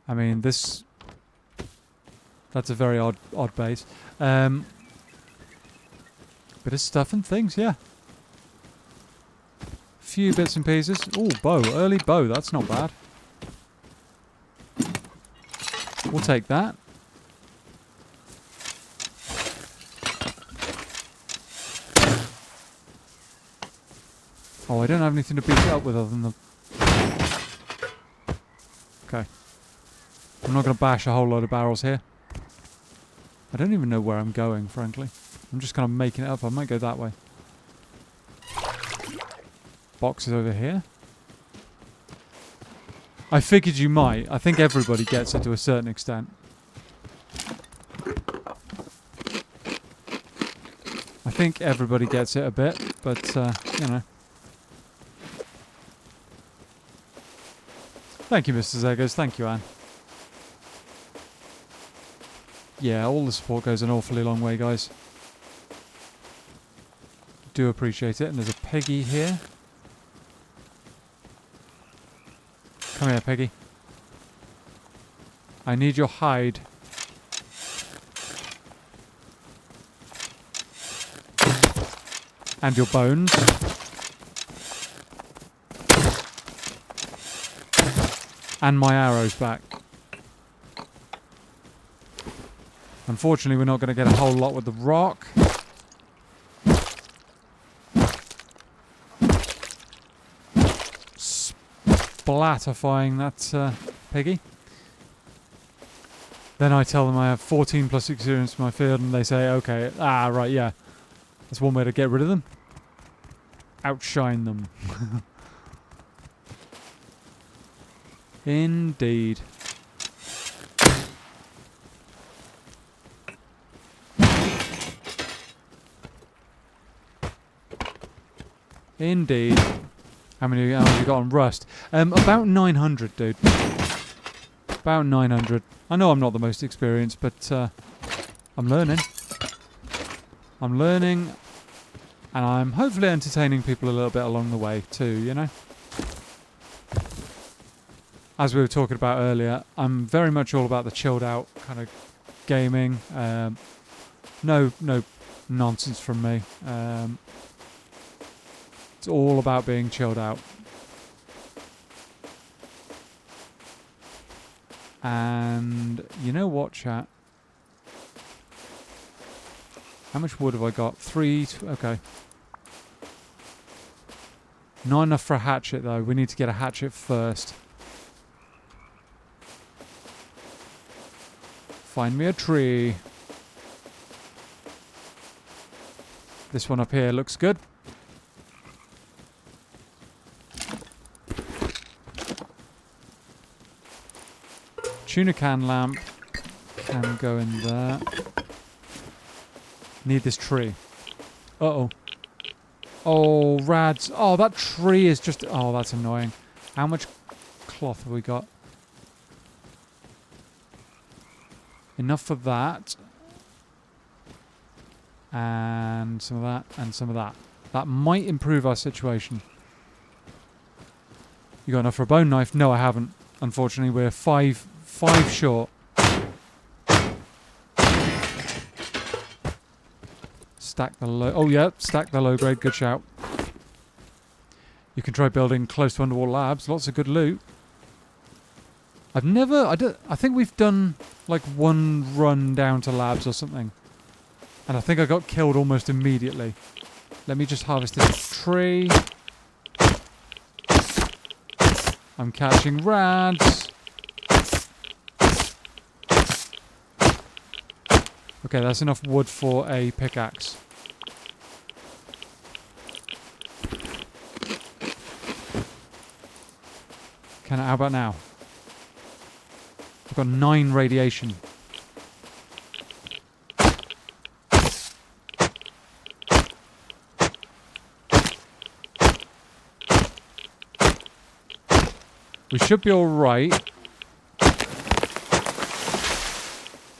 I mean, that's a very odd base. Bit of stuff and things, yeah. Few bits and pieces. Oh, bow. Early bow. That's not bad. We'll take that. Oh, I don't have anything to beat it up with other than the... Okay. I'm not going to bash a whole load of barrels here. I don't even know where I'm going, frankly. I'm just kind of making it up. I might go that way. Box is over here. I figured you might. I think everybody gets it to a certain extent. I think everybody gets it a bit, but, you know. Thank you, Mr. Zegers. Thank you, Anne. Yeah, all the support goes an awfully long way, guys. Do appreciate it. And there's a Peggy here. Come here, Peggy. I need your hide. And your bones. And my arrows back. Unfortunately, we're not going to get a whole lot with the rock. Splatterfying that Piggy. Then I tell them I have 14 plus experience in my field, and they say, okay, right, yeah. That's one way to get rid of them. Outshine them. Indeed. Indeed. How many have you got on Rust? About 900, dude. About 900. I know I'm not the most experienced, but I'm learning. I'm learning, and I'm hopefully entertaining people a little bit along the way too, you know? As we were talking about earlier, I'm very much all about the chilled out kind of gaming. No nonsense from me. It's all about being chilled out. And you know what, chat? How much wood have I got? 3, okay. Not enough for a hatchet though. We need to get a hatchet first. Find me a tree. This one up here looks good. Tuna can lamp can go in there. Need this tree. Uh-oh. Oh, rads. Oh, that tree is just... Oh, that's annoying. How much cloth have we got? Enough for that. And some of that. And some of that. That might improve our situation. You got enough for a bone knife? No, I haven't. Unfortunately, we're five short. Stack the low... Oh, yeah. Stack the low grade. Good shout. You can try building close to underwater labs. Lots of good loot. I've never... I think we've done like one run down to labs or something. And I think I got killed almost immediately. Let me just harvest this tree. I'm catching rads. Okay, that's enough wood for a pickaxe. How about now? I've got 9 radiation. We should be alright.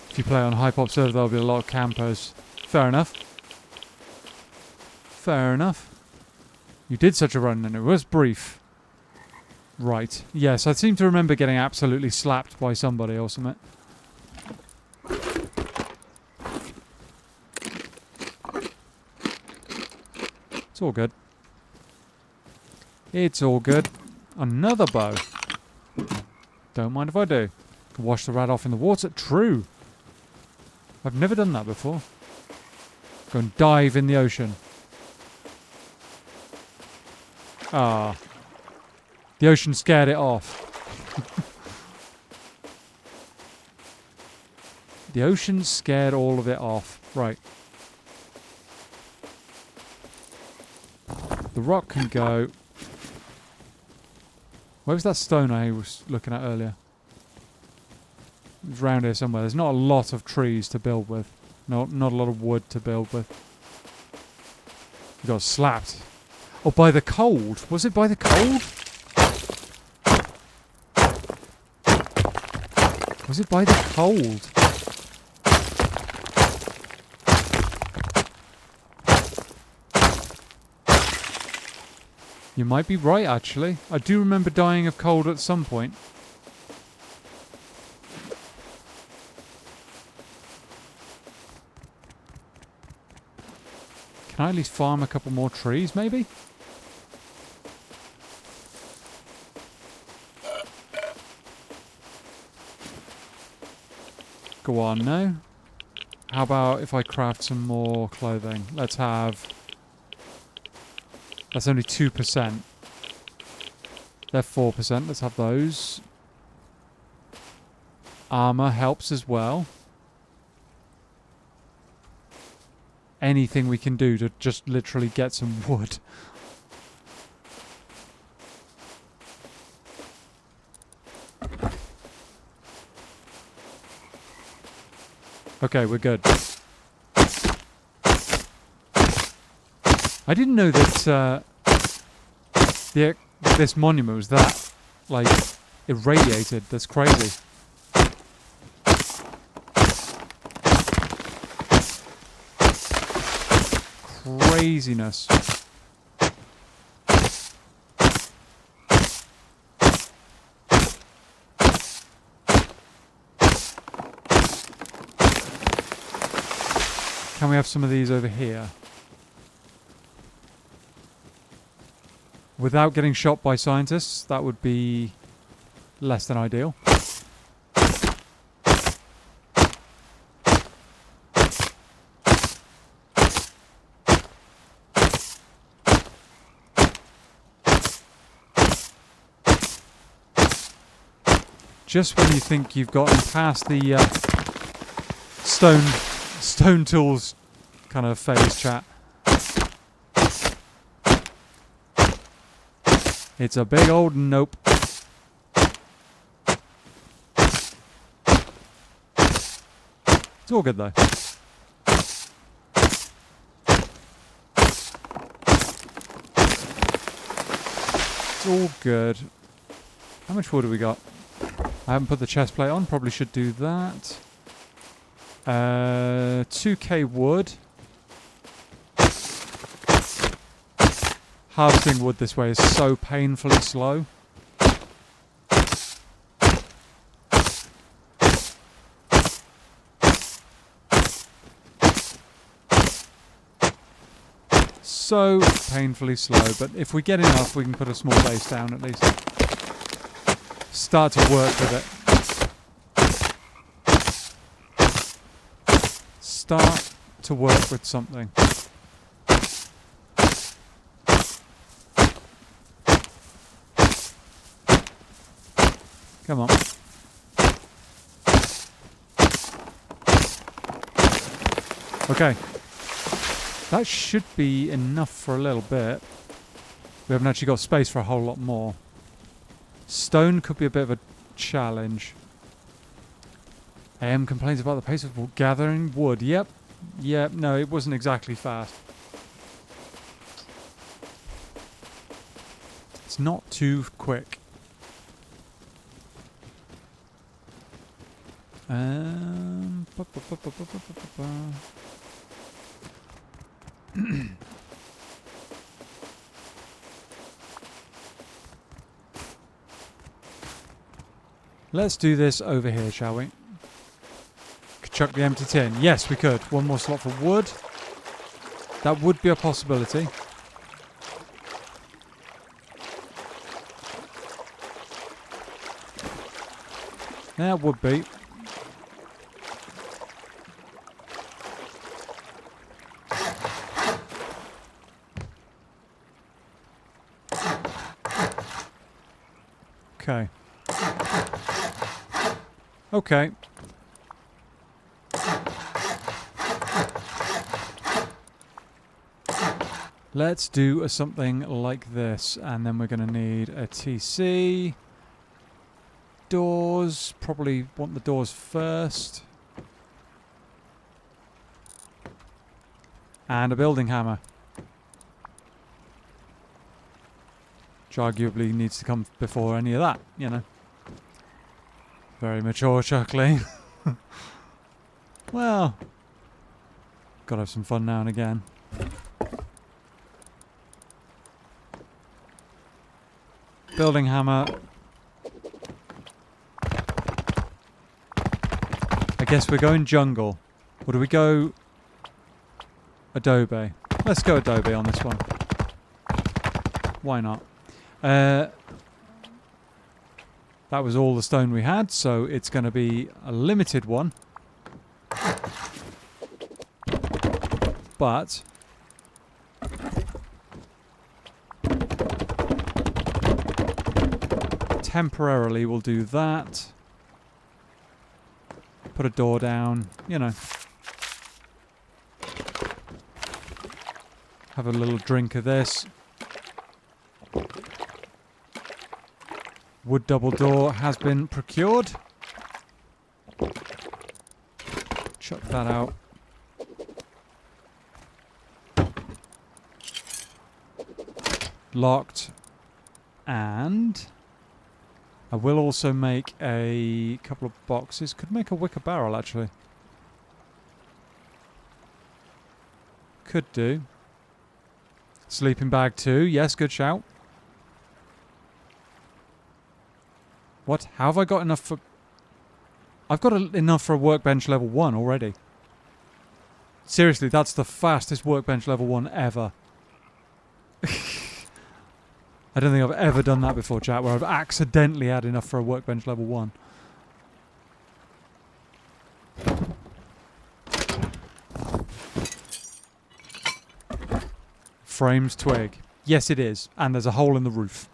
If you play on Hypop server, there'll be a lot of campers. Fair enough. Fair enough. You did such a run and it was brief. Right. Yes, I seem to remember getting absolutely slapped by somebody or something. It's all good. It's all good. Another bow. Don't mind if I do. Can wash the rat off in the water. True. I've never done that before. Go and dive in the ocean. Ah. The ocean scared it off. The ocean scared all of it off. Right. The rock can go. Where was that stone I was looking at earlier? It was around here somewhere. There's not a lot of trees to build with. Not a lot of wood to build with. We got slapped. Oh, by the cold. Was it by the cold? Was it by the cold? You might be right, actually. I do remember dying of cold at some point. Can I at least farm a couple more trees, maybe? Go on, no. How about if I craft some more clothing? Let's have... That's only 2%. They're 4%. Let's have those. Armor helps as well. Anything we can do to just literally get some wood. Okay, we're good. I didn't know that this monument was that, like, irradiated. That's crazy. Craziness. Can we have some of these over here? Without getting shot by scientists, that would be less than ideal. Just when you think you've gotten past the stone tools kind of phase, chat. It's a big old nope. It's all good though. It's all good. How much wood have we got? I haven't put the chest plate on. Probably should do that. 2k wood. Harvesting wood this way is so painfully slow. So painfully slow, but if we get enough, we can put a small base down at least. Start to work with it. Start to work with something. Come on. Okay. That should be enough for a little bit. We haven't actually got space for a whole lot more. Stone could be a bit of a challenge. AM complains about the pace of gathering wood. Yep. Yep. No, it wasn't exactly fast. It's not too quick. Let's do this over here, shall we? Could chuck the empty tin. Yes, we could. One more slot for wood. That would be a possibility. That would be. Okay. Okay. Let's do something like this, and then we're going to need a TC. Doors. Probably want the doors first. And a building hammer. Which arguably needs to come before any of that, you know. Very mature chuckling. Well, gotta have some fun now and again. Building hammer. I guess we're going jungle. Or do we go adobe? Let's go adobe on this one. Why not? That was all the stone we had, so it's going to be a limited one. But temporarily we'll do that. Put a door down, you know. Have a little drink of this. Wood double door has been procured. Chuck that out. Locked. And I will also make a couple of boxes. Could make a wicker barrel, actually. Could do. Sleeping bag too. Yes, good shout. What? How have I got enough for... I've got enough for a workbench level 1 already. Seriously, that's the fastest workbench level 1 ever. I don't think I've ever done that before, chat, where I've accidentally had enough for a workbench level 1. Frames twig. Yes, it is. And there's a hole in the roof.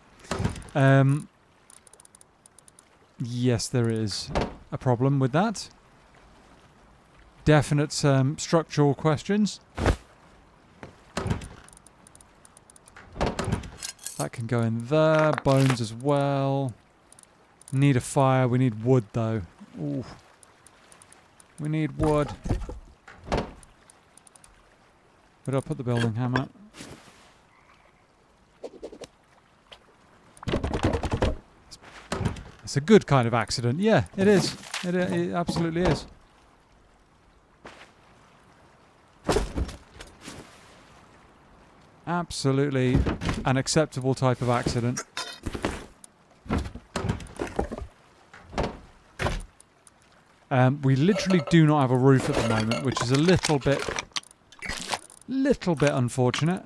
Yes, there is a problem with that. Definite structural questions. That can go in there. Bones as well. Need a fire. We need wood, though. Ooh. We need wood. Where do I put the building hammer? It's a good kind of accident. Yeah, it is. It absolutely is. Absolutely an acceptable type of accident. We literally do not have a roof at the moment, which is a little bit unfortunate.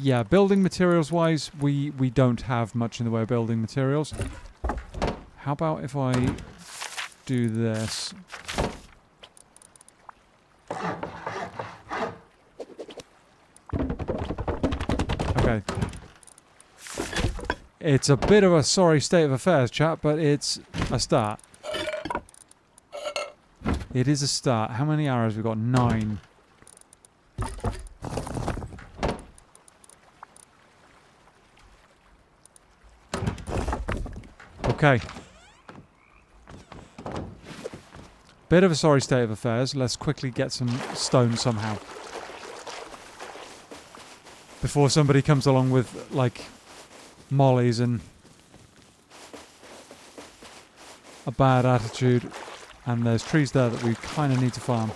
Yeah, building materials wise, we don't have much in the way of building materials. How about if I do this? Okay. It's a bit of a sorry state of affairs, chat, but it's a start. It is a start. How many arrows have we got? 9. Okay. Bit of a sorry state of affairs. Let's quickly get some stone somehow. Before somebody comes along with, like, mollies and a bad attitude. And there's trees there that we kind of need to farm.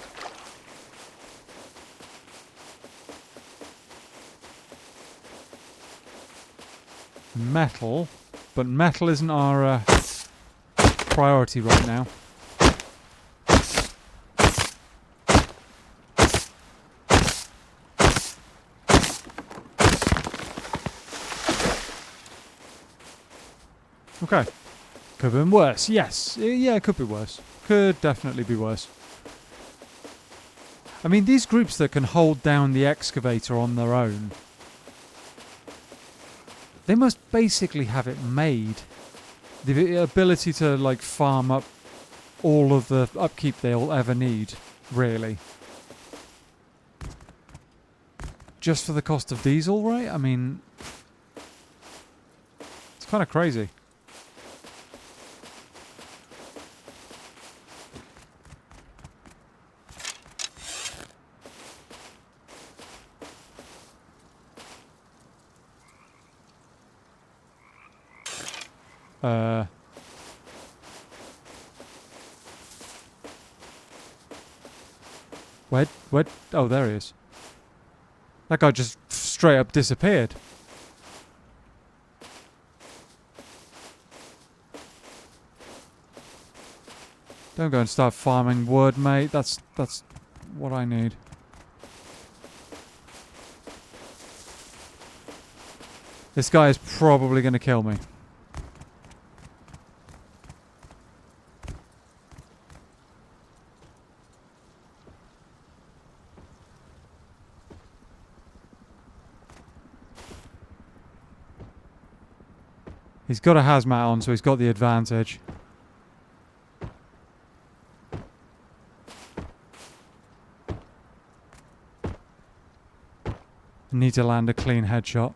Metal. But metal isn't our priority right now. Okay. Could have been worse. Yes. Yeah, it could be worse. Could definitely be worse. I mean, these groups that can hold down the excavator on their own They must basically have it made. The ability to like farm up all of the upkeep they'll ever need, really. Just for the cost of diesel, right? I mean, it's kind of crazy. Where? Oh, there he is. That guy just straight up disappeared. Don't go and start farming wood, mate. That's what I need. This guy is probably going to kill me. He's got a hazmat on, so he's got the advantage. Need to land a clean headshot.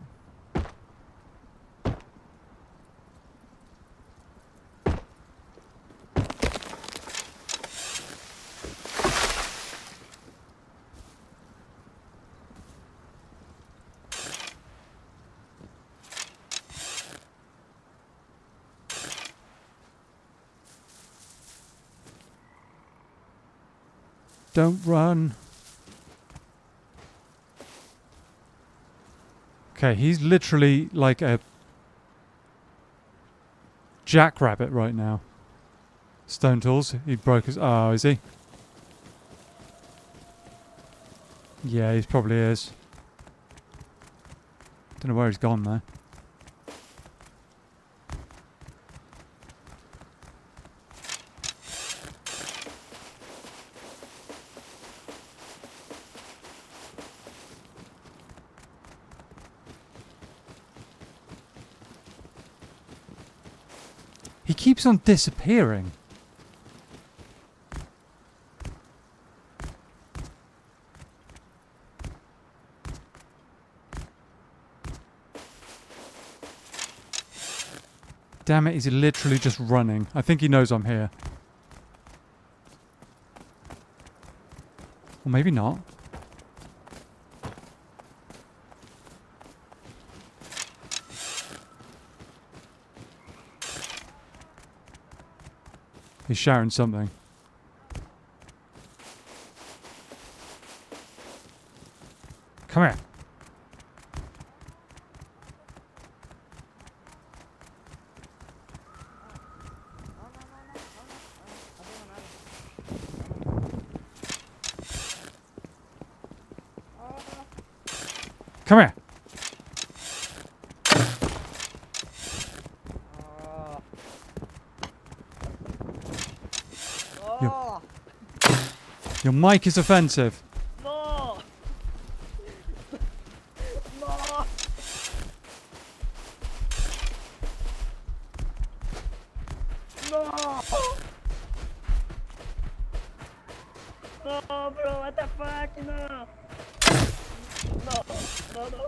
Don't run. Okay, he's literally like a jackrabbit right now. Stone tools. He broke his... Oh, is he? Yeah, he probably is. Don't know where he's gone though. He keeps on disappearing. Damn it, he's literally just running. I think he knows I'm here. Or maybe not. He's shouting something. Come here. Come here. Your mic is offensive. No! No! No! No, bro, what the fuck? No! No, no, no.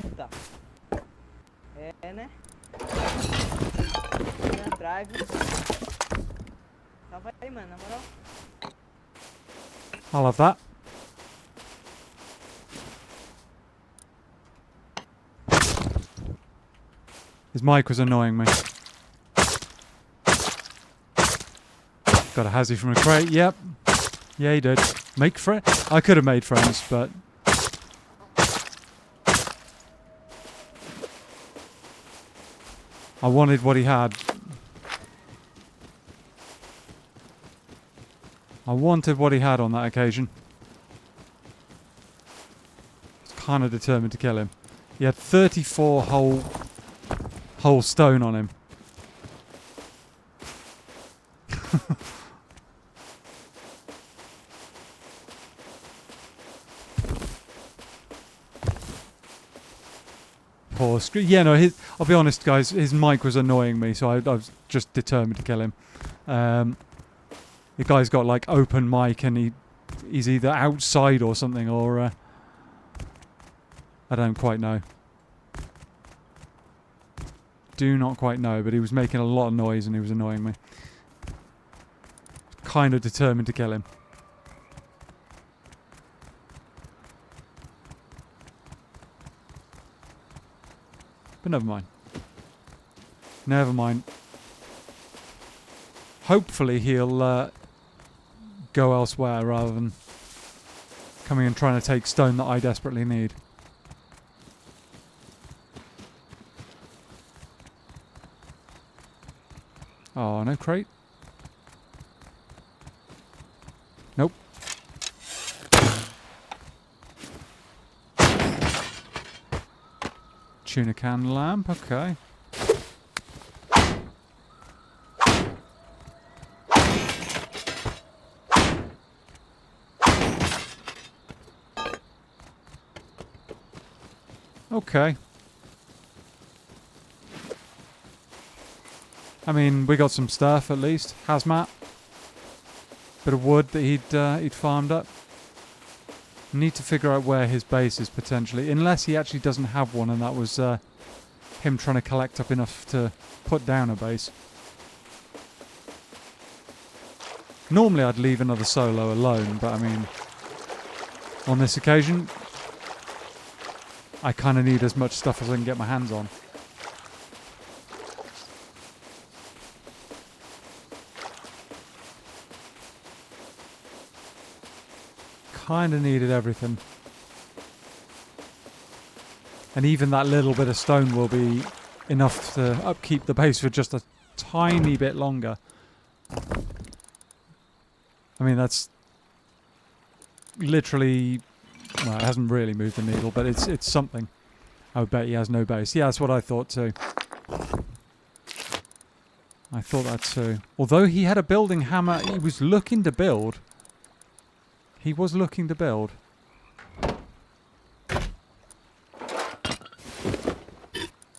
Puta. É, né? Drive. Salva aí, mano, na moral. I'll have that. His mic was annoying me. Got a Hazzy from a crate, yep. Yeah, he did. Make friends? I could have made friends, but... I wanted what he had. I wanted what he had on that occasion. I was kind of determined to kill him. He had 34 whole stone on him. Poor screen. Yeah, no, I'll be honest, guys, his mic was annoying me, so I was just determined to kill him. The guy's got, like, open mic, and he's either outside or something, or... I don't quite know. Do not quite know, but he was making a lot of noise and he was annoying me. Kind of determined to kill him. But never mind. Never mind. Hopefully he'll go elsewhere rather than coming and trying to take stone that I desperately need. Oh, no crate. Nope. Tuna can lamp, okay. Okay. I mean, we got some stuff at least. Hazmat. Bit of wood that he'd farmed up. Need to figure out where his base is potentially. Unless he actually doesn't have one and that was him trying to collect up enough to put down a base. Normally I'd leave another solo alone, but I mean, on this occasion, I kind of need as much stuff as I can get my hands on. Kind of needed everything. And even that little bit of stone will be enough to upkeep the base for just a tiny bit longer. I mean, that's literally... Well, it hasn't really moved the needle, but it's something. I would bet he has no base. Yeah, that's what I thought too. I thought that too. Although he had a building hammer, he was looking to build. He was looking to build.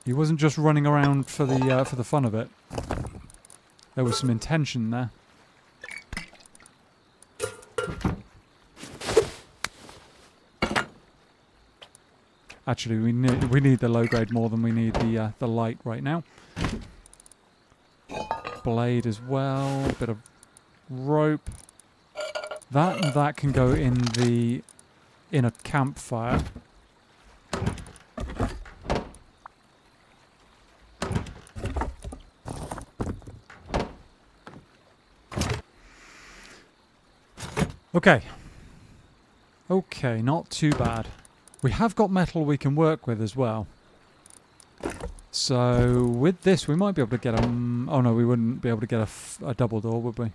He wasn't just running around for the fun of it. There was some intention there. Actually, we need the low grade more than we need the light right now. Blade as well. Bit of rope. That and that can go in a campfire. Okay. Okay, not too bad. We have got metal we can work with as well. So with this we might be able to get a... oh no, we wouldn't be able to get a double door, would we?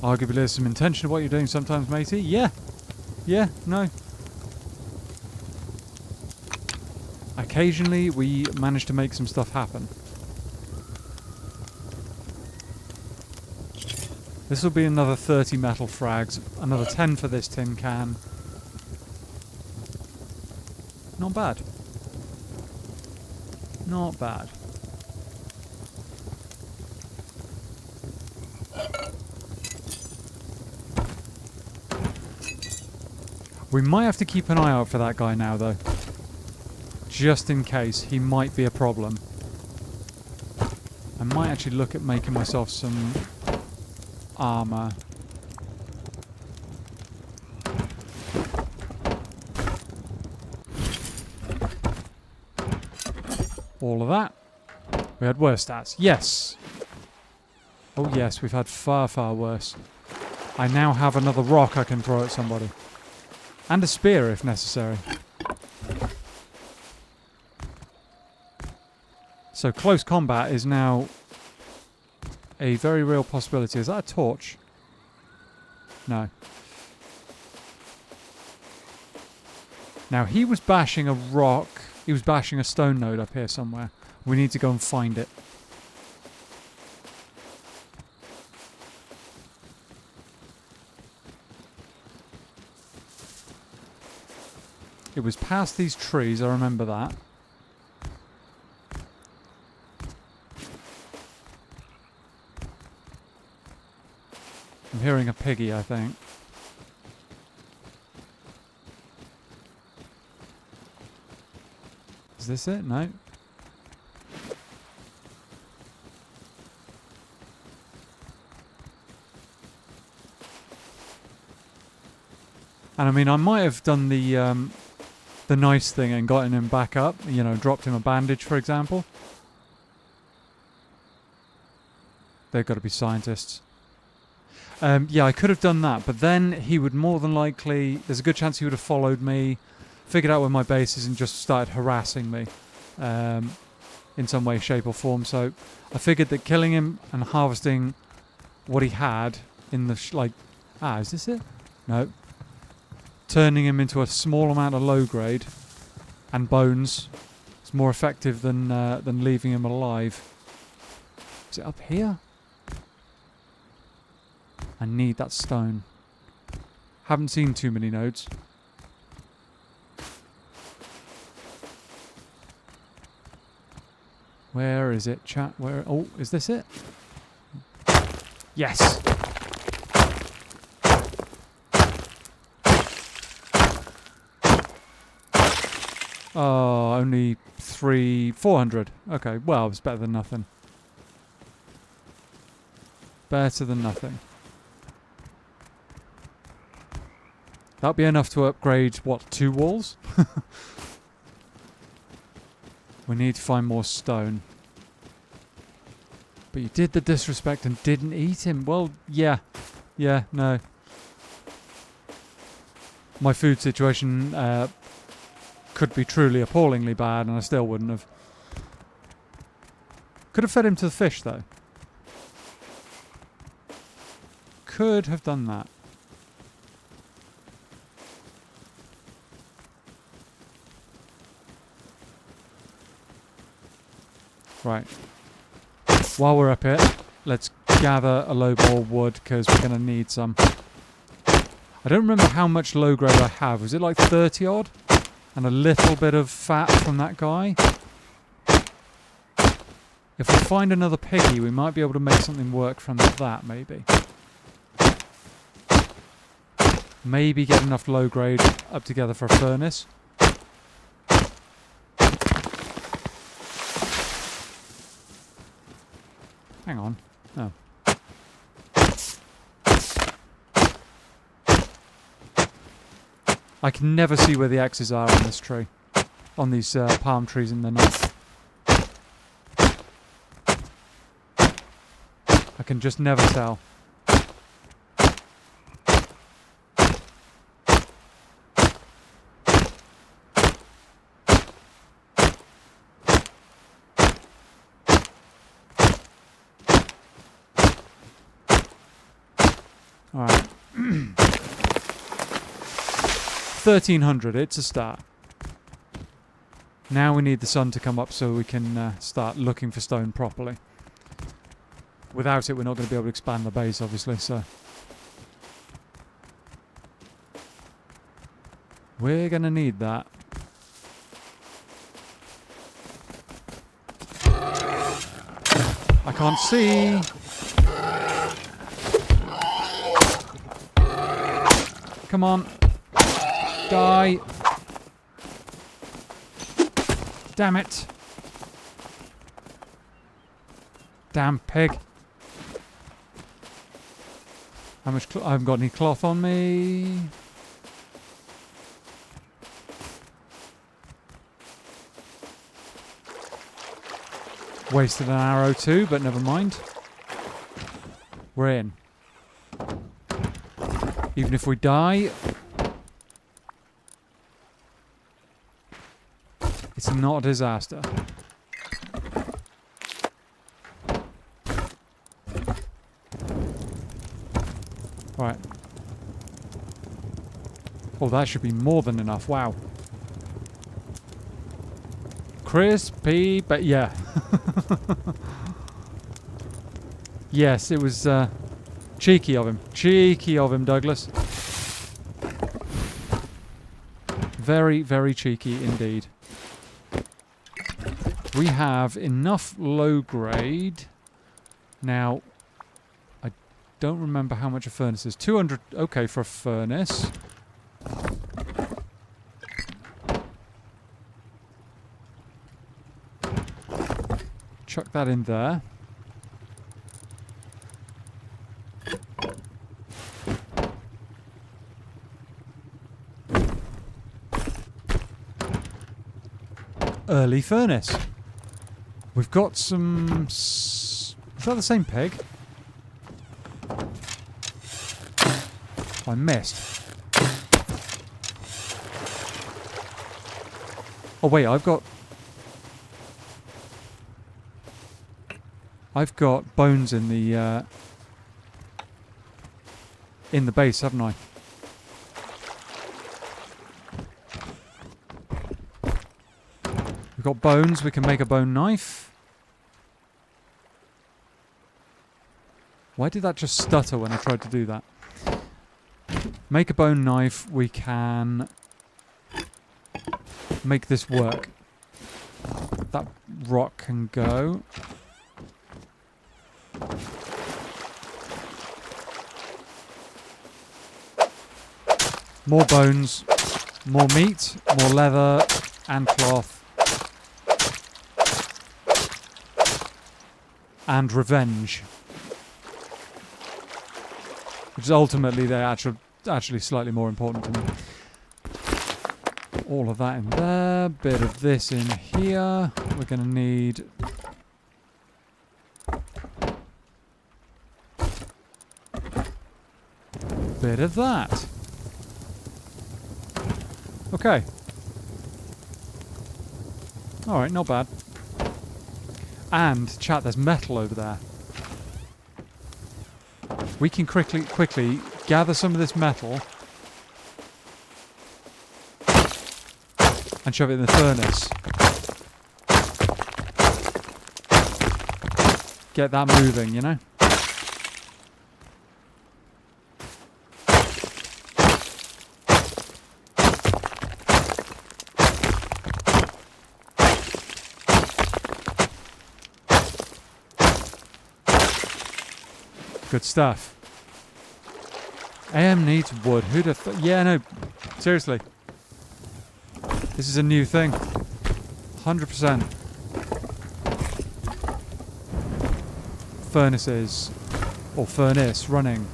Arguably there's some intention of what you're doing sometimes, matey. Yeah. Yeah, no. Occasionally we manage to make some stuff happen. This will be another 30 metal frags, another 10 for this tin can. Not bad. Not bad. We might have to keep an eye out for that guy now, though. Just in case. He might be a problem. I might actually look at making myself some armor. All of that. We had worse stats. Yes! Oh yes, we've had far, far worse. I now have another rock I can throw at somebody. And a spear if necessary. So close combat is now a very real possibility. Is that a torch? No. Now he was bashing a rock. He was bashing a stone node up here somewhere. We need to go and find it. It was past these trees, I remember that. I'm hearing a piggy, I think. Is this it? No. And I mean, I might have done the nice thing and gotten him back up, you know, dropped him a bandage, for example. They've got to be scientists. Yeah, I could have done that, but then he would more than likely, there's a good chance he would have followed me, figured out where my base is and just started harassing me in some way, shape or form. So I figured that killing him and harvesting what he had in the, is this it? No. Turning him into a small amount of low grade and bones is more effective than leaving him alive. Is it up here? I need that stone. Haven't seen too many nodes. Where is it, chat? Where? Oh, is this it? Yes! Oh, only 400. Okay, well, it's better than nothing. Better than nothing. That'll be enough to upgrade, what, 2 walls? We need to find more stone. But you did the disrespect and didn't eat him. Well, yeah. Yeah, no. My food situation could be truly appallingly bad and I still wouldn't have. Could have fed him to the fish, though. Could have done that. Right. While we're up here, let's gather a load more wood because we're going to need some. I don't remember how much low grade I have. Was it like 30 odd? And a little bit of fat from that guy. If we find another piggy, we might be able to make something work from that, maybe. Maybe get enough low grade up together for a furnace. Hang on. Oh. I can never see where the X's are on this tree. On these palm trees in the night. I can just never tell. Alright. 1300, it's a start. Now we need the sun to come up so we can start looking for stone properly. Without it, we're not going to be able to expand the base, obviously, so... We're going to need that. I can't see! Come on. Die. Damn it. Damn pig. How much I haven't got any cloth on me. Wasted an arrow too, but never mind. We're in. Even if we die, it's not a disaster. Right. Oh, that should be more than enough. Wow. Crispy, but yeah. Yes, it was cheeky of him. Cheeky of him, Douglas. Very, very cheeky indeed. We have enough low grade. Now, I don't remember how much a furnace is. 200, okay, for a furnace. Chuck that in there. Early furnace. We've got some... Is that the same pig? I missed. Oh wait, I've got bones in the base, haven't I? We've got bones, we can make a bone knife. Why did that just stutter when I tried to do that? Make a bone knife, we can make this work. That rock can go. More bones, more meat, more leather and cloth. And revenge. Which is ultimately they're actually slightly more important to me. All of that in there, bit of this in here. We're going to need bit of that. Okay. Alright, not bad. And, chat, there's metal over there. We can quickly gather some of this metal and shove it in the furnace. Get that moving, you know? Good stuff. AM needs wood. Who'd have yeah, no. Seriously. This is a new thing. 100%. Furnaces. Or furnace running.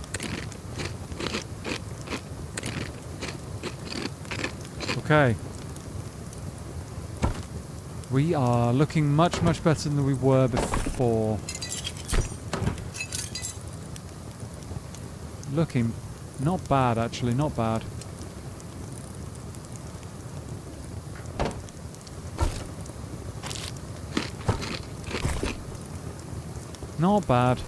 Okay. We are looking much, much better than we were before. Looking not bad, actually, not bad. Not bad.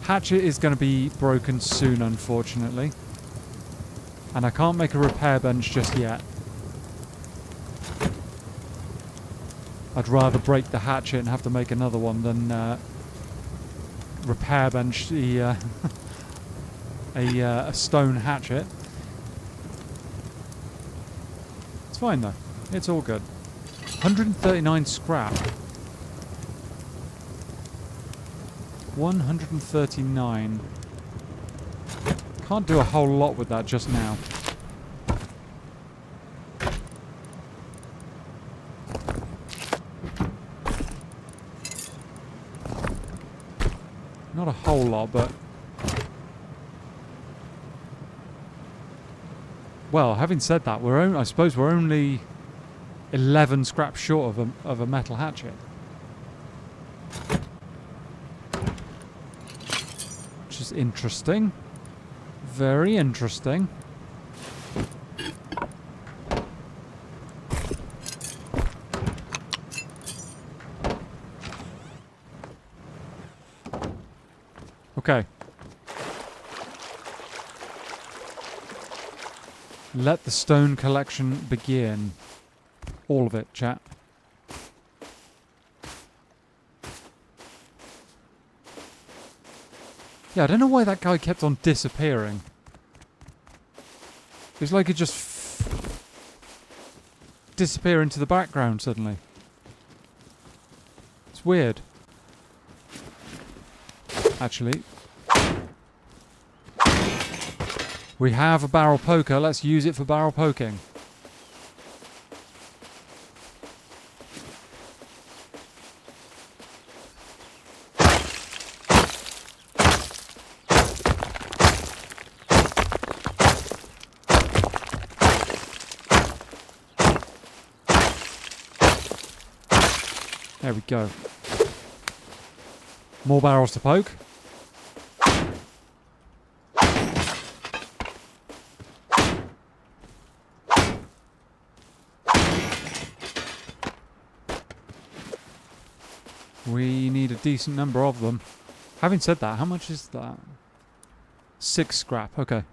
Hatchet is going to be broken soon, unfortunately. And I can't make a repair bench just yet. I'd rather break the hatchet and have to make another one than repair bench the a stone hatchet. It's fine though. It's all good. 139 scrap. 139. Can't do a whole lot with that just now. Not a whole lot, but... Well, having said that, I suppose we're only 11 scraps short of a metal hatchet. Which is interesting. Very interesting. Okay. Let the stone collection begin. All of it, chat. Yeah, I don't know why that guy kept on disappearing. It's like it just disappear into the background suddenly. It's weird. Actually, we have a barrel poker. Let's use it for barrel poking. There we go. More barrels to poke. We need a decent number of them. Having said that, how much is that? 6 scrap, okay.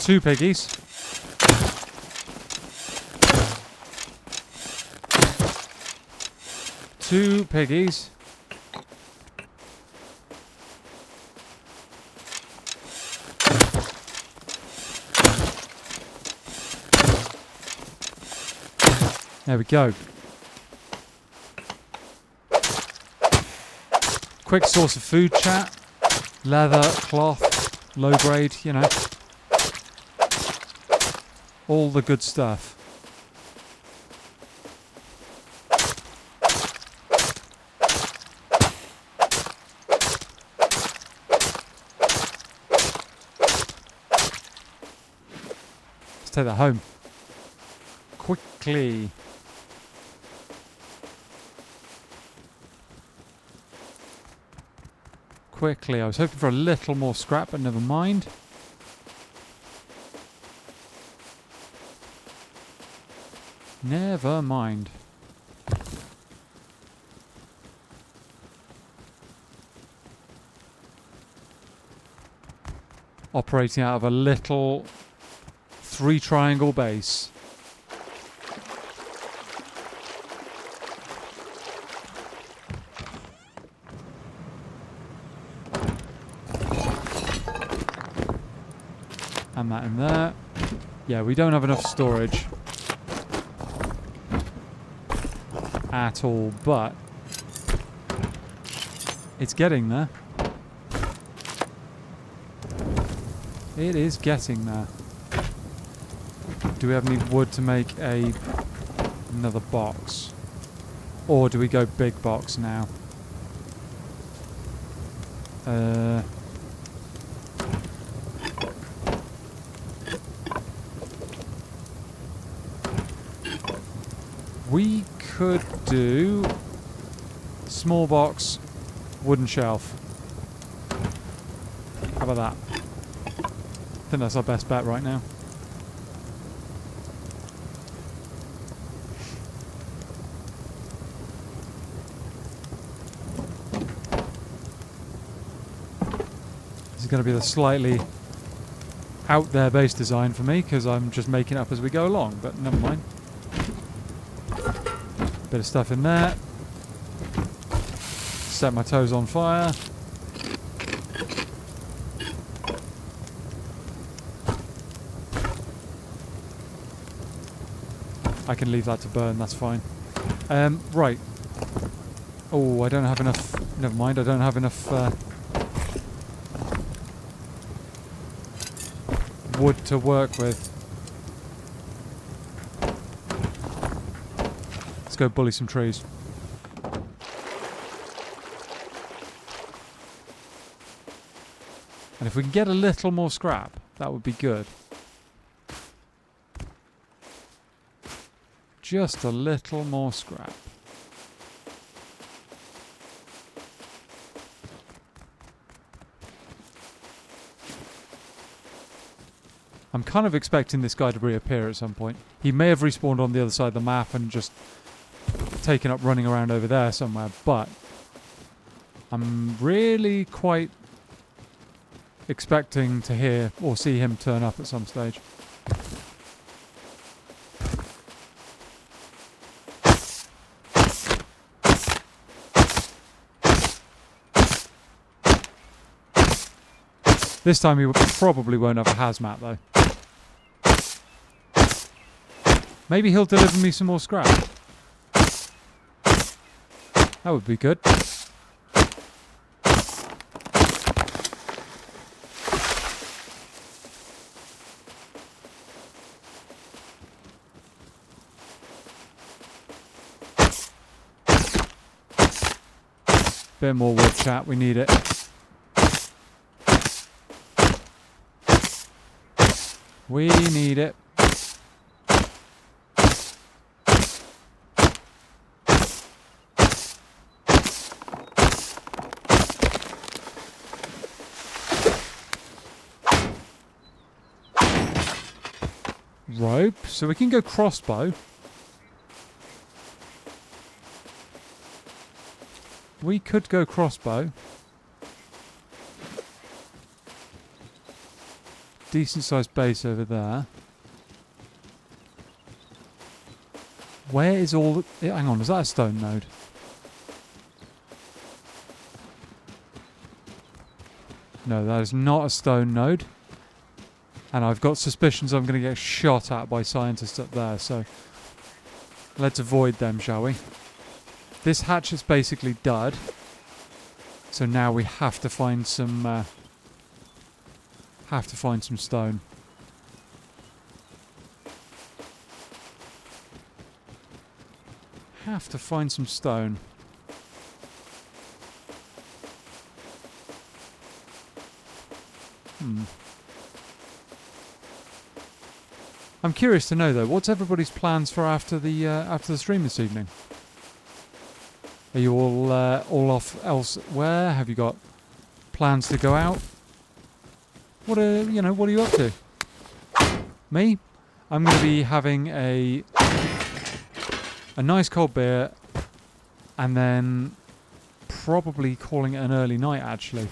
Two piggies. Two piggies. There we go. Quick source of food, chat. Leather, cloth, low grade, you know. All the good stuff. Let's take that home. Quickly. Quickly. I was hoping for a little more scrap, but never mind. Never mind. Operating out of a little 3-triangle base. And that in there. Yeah, we don't have enough storage at all, but it's getting there. It is getting there. Do we have any wood to make another box? Or do we go big box now? We could do small box, wooden shelf. How about that? I think that's our best bet right now. This is going to be the slightly out there base design for me because I'm just making it up as we go along, but never mind. Bit of stuff in there. Set my toes on fire. I can leave that to burn, that's fine. Right. Oh, I don't have enough... Never mind, I don't have enough wood to work with. Let's go bully some trees. And if we can get a little more scrap, that would be good. Just a little more scrap. I'm kind of expecting this guy to reappear at some point. He may have respawned on the other side of the map and just taken up running around over there somewhere, but I'm really quite expecting to hear or see him turn up at some stage. This time he probably won't have a hazmat though. Maybe he'll deliver me some more scrap. That would be good. Bit more wood chat, we need it. We need it. Rope, so we can go crossbow. We could go crossbow. Decent sized base over there. Where is all... hang on, is that a stone node? No, that is not a stone node. And I've got suspicions I'm going to get shot at by scientists up there, so let's avoid them, shall we? This hatch is basically dud. So now we have to find some stone. Have to find some stone. I'm curious to know though, what's everybody's plans for after the stream this evening? Are you all off elsewhere? Have you got plans to go out? What are you up to? Me? I'm going to be having a nice cold beer, and then probably calling it an early night. Actually,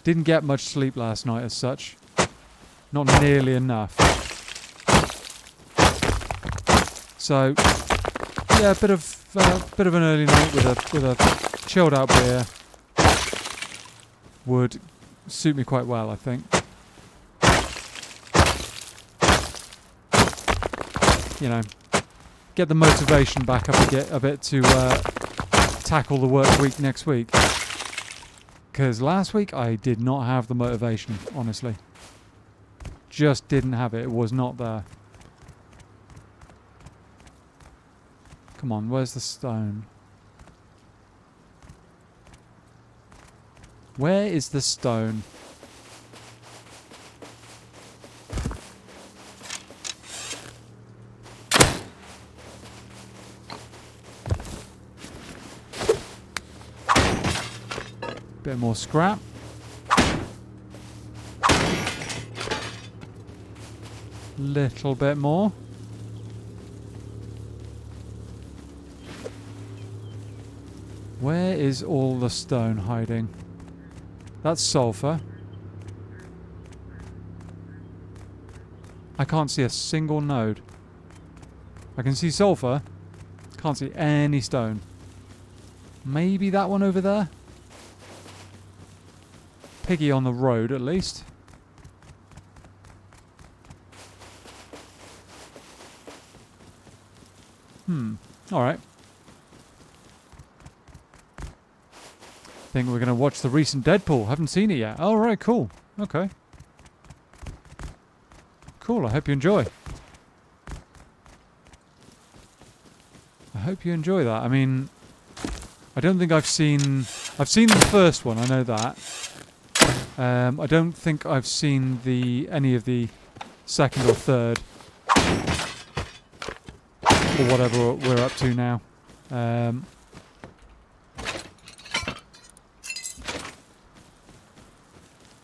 didn't get much sleep last night as such. Not nearly enough. So yeah, a bit of an early night with a chilled out beer would suit me quite well, I think. You know, get the motivation back up a bit to tackle the work week next week. Because last week I did not have the motivation, honestly. Just didn't have it. It was not there. Come on, where's the stone? Where is the stone? Bit more scrap. Little bit more. Where is all the stone hiding? That's sulfur. I can't see a single node. I can see sulfur. Can't see any stone. Maybe that one over there? Piggy on the road, at least. Alright. Think we're going to watch the recent Deadpool. Haven't seen it yet. Oh, right, cool. Okay. Cool, I hope you enjoy. I hope you enjoy that. I mean, I don't think I've seen... I've seen the first one, I know that. I don't think I've seen any of the second or third. Or whatever we're up to now.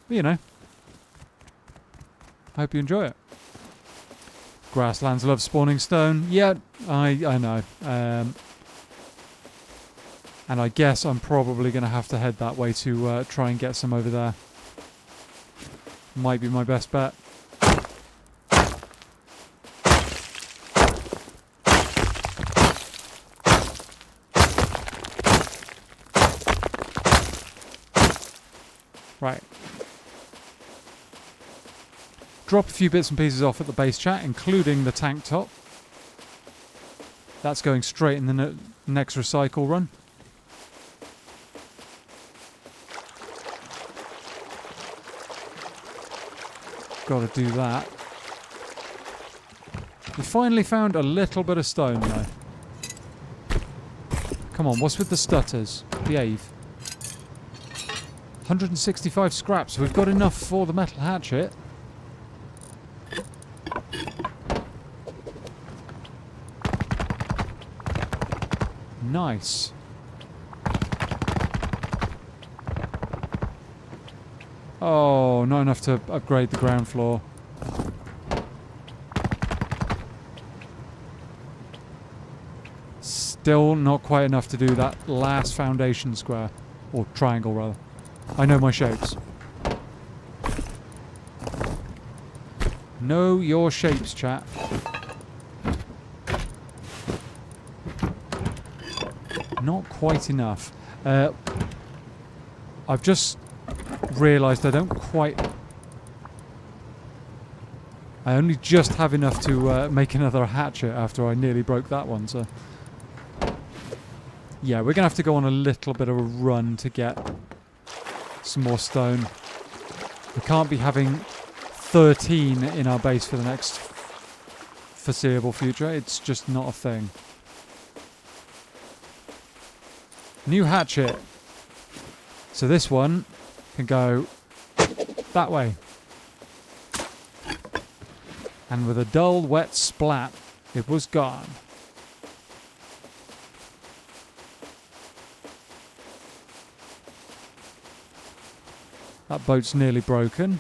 But you know, I hope you enjoy it. Grasslands love spawning stone. Yeah, I know. And I guess I'm probably going to have to head that way to try and get some over there. Might be my best bet. Right. Drop a few bits and pieces off at the base chat, including the tank top. That's going straight in the next recycle run. Got to do that. We finally found a little bit of stone though. Come on, what's with the stutters? Behave. 165 scraps. We've got enough for the metal hatchet. Nice. Oh, not enough to upgrade the ground floor. Still not quite enough to do that last foundation square. Or triangle, rather. I know my shapes. Know your shapes, chat. Not quite enough. I've just realised I don't quite... I only just have enough to make another hatchet after I nearly broke that one, so... Yeah, we're going to have to go on a little bit of a run to get some more stone. We can't be having 13 in our base for the next foreseeable future. It's just not a thing. New hatchet. So this one can go that way. And with a dull, wet splat, it was gone. That boat's nearly broken.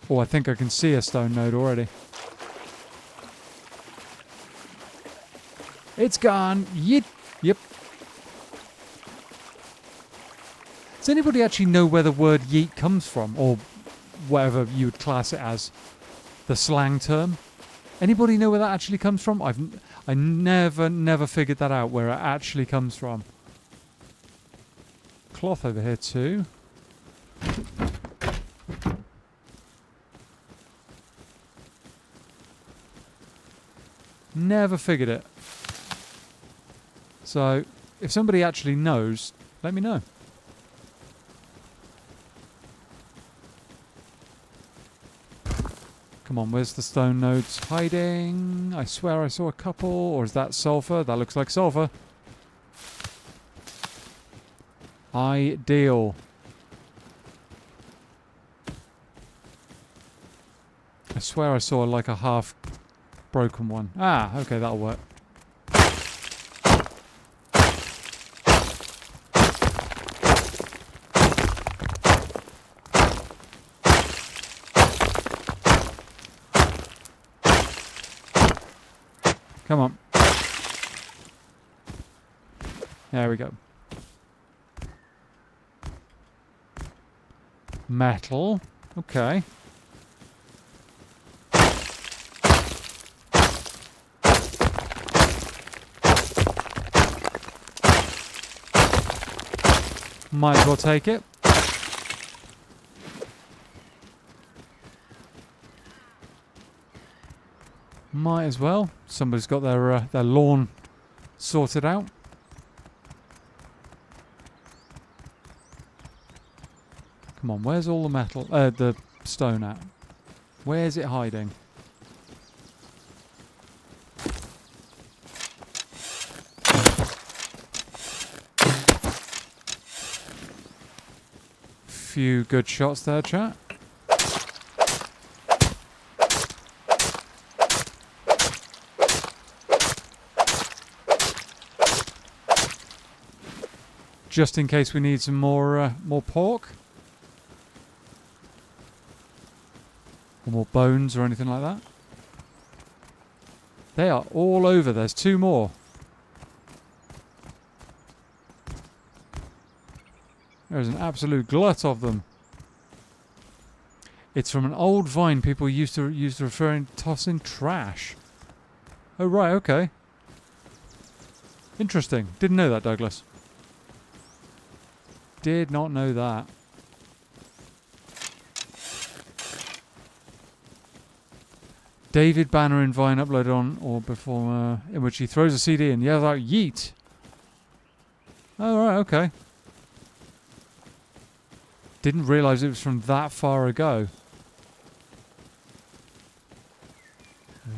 Oh, I think I can see a stone node already. It's gone. Yeet. Yep. Does anybody actually know where the word yeet comes from? Or whatever you would class it as. The slang term? Anybody know where that actually comes from? I never figured that out, where it actually comes from. Cloth over here too. Never figured it. So, if somebody actually knows, let me know. Come on, where's the stone nodes hiding? I swear I saw a couple. Or is that sulfur? That looks like sulfur. Ideal. I swear I saw like a half broken one. Ah, okay, that'll work. Come on. There we go. Metal. Okay. Might as well take it. Might as well. Somebody's got their lawn sorted out. Come on, where's all the metal? The stone at? Where's it hiding? Few good shots there, chat. Just in case we need some more pork. Or more bones or anything like that. They are all over. There's 2 more. There's an absolute glut of them. It's from an old vine people used to referring tossing trash. Oh right, okay. Interesting. Didn't know that, Douglas. Did not know that. David Banner in Vine uploaded on or before in which he throws a CD and yells out yeet. Oh right, okay. Didn't realise it was from that far ago.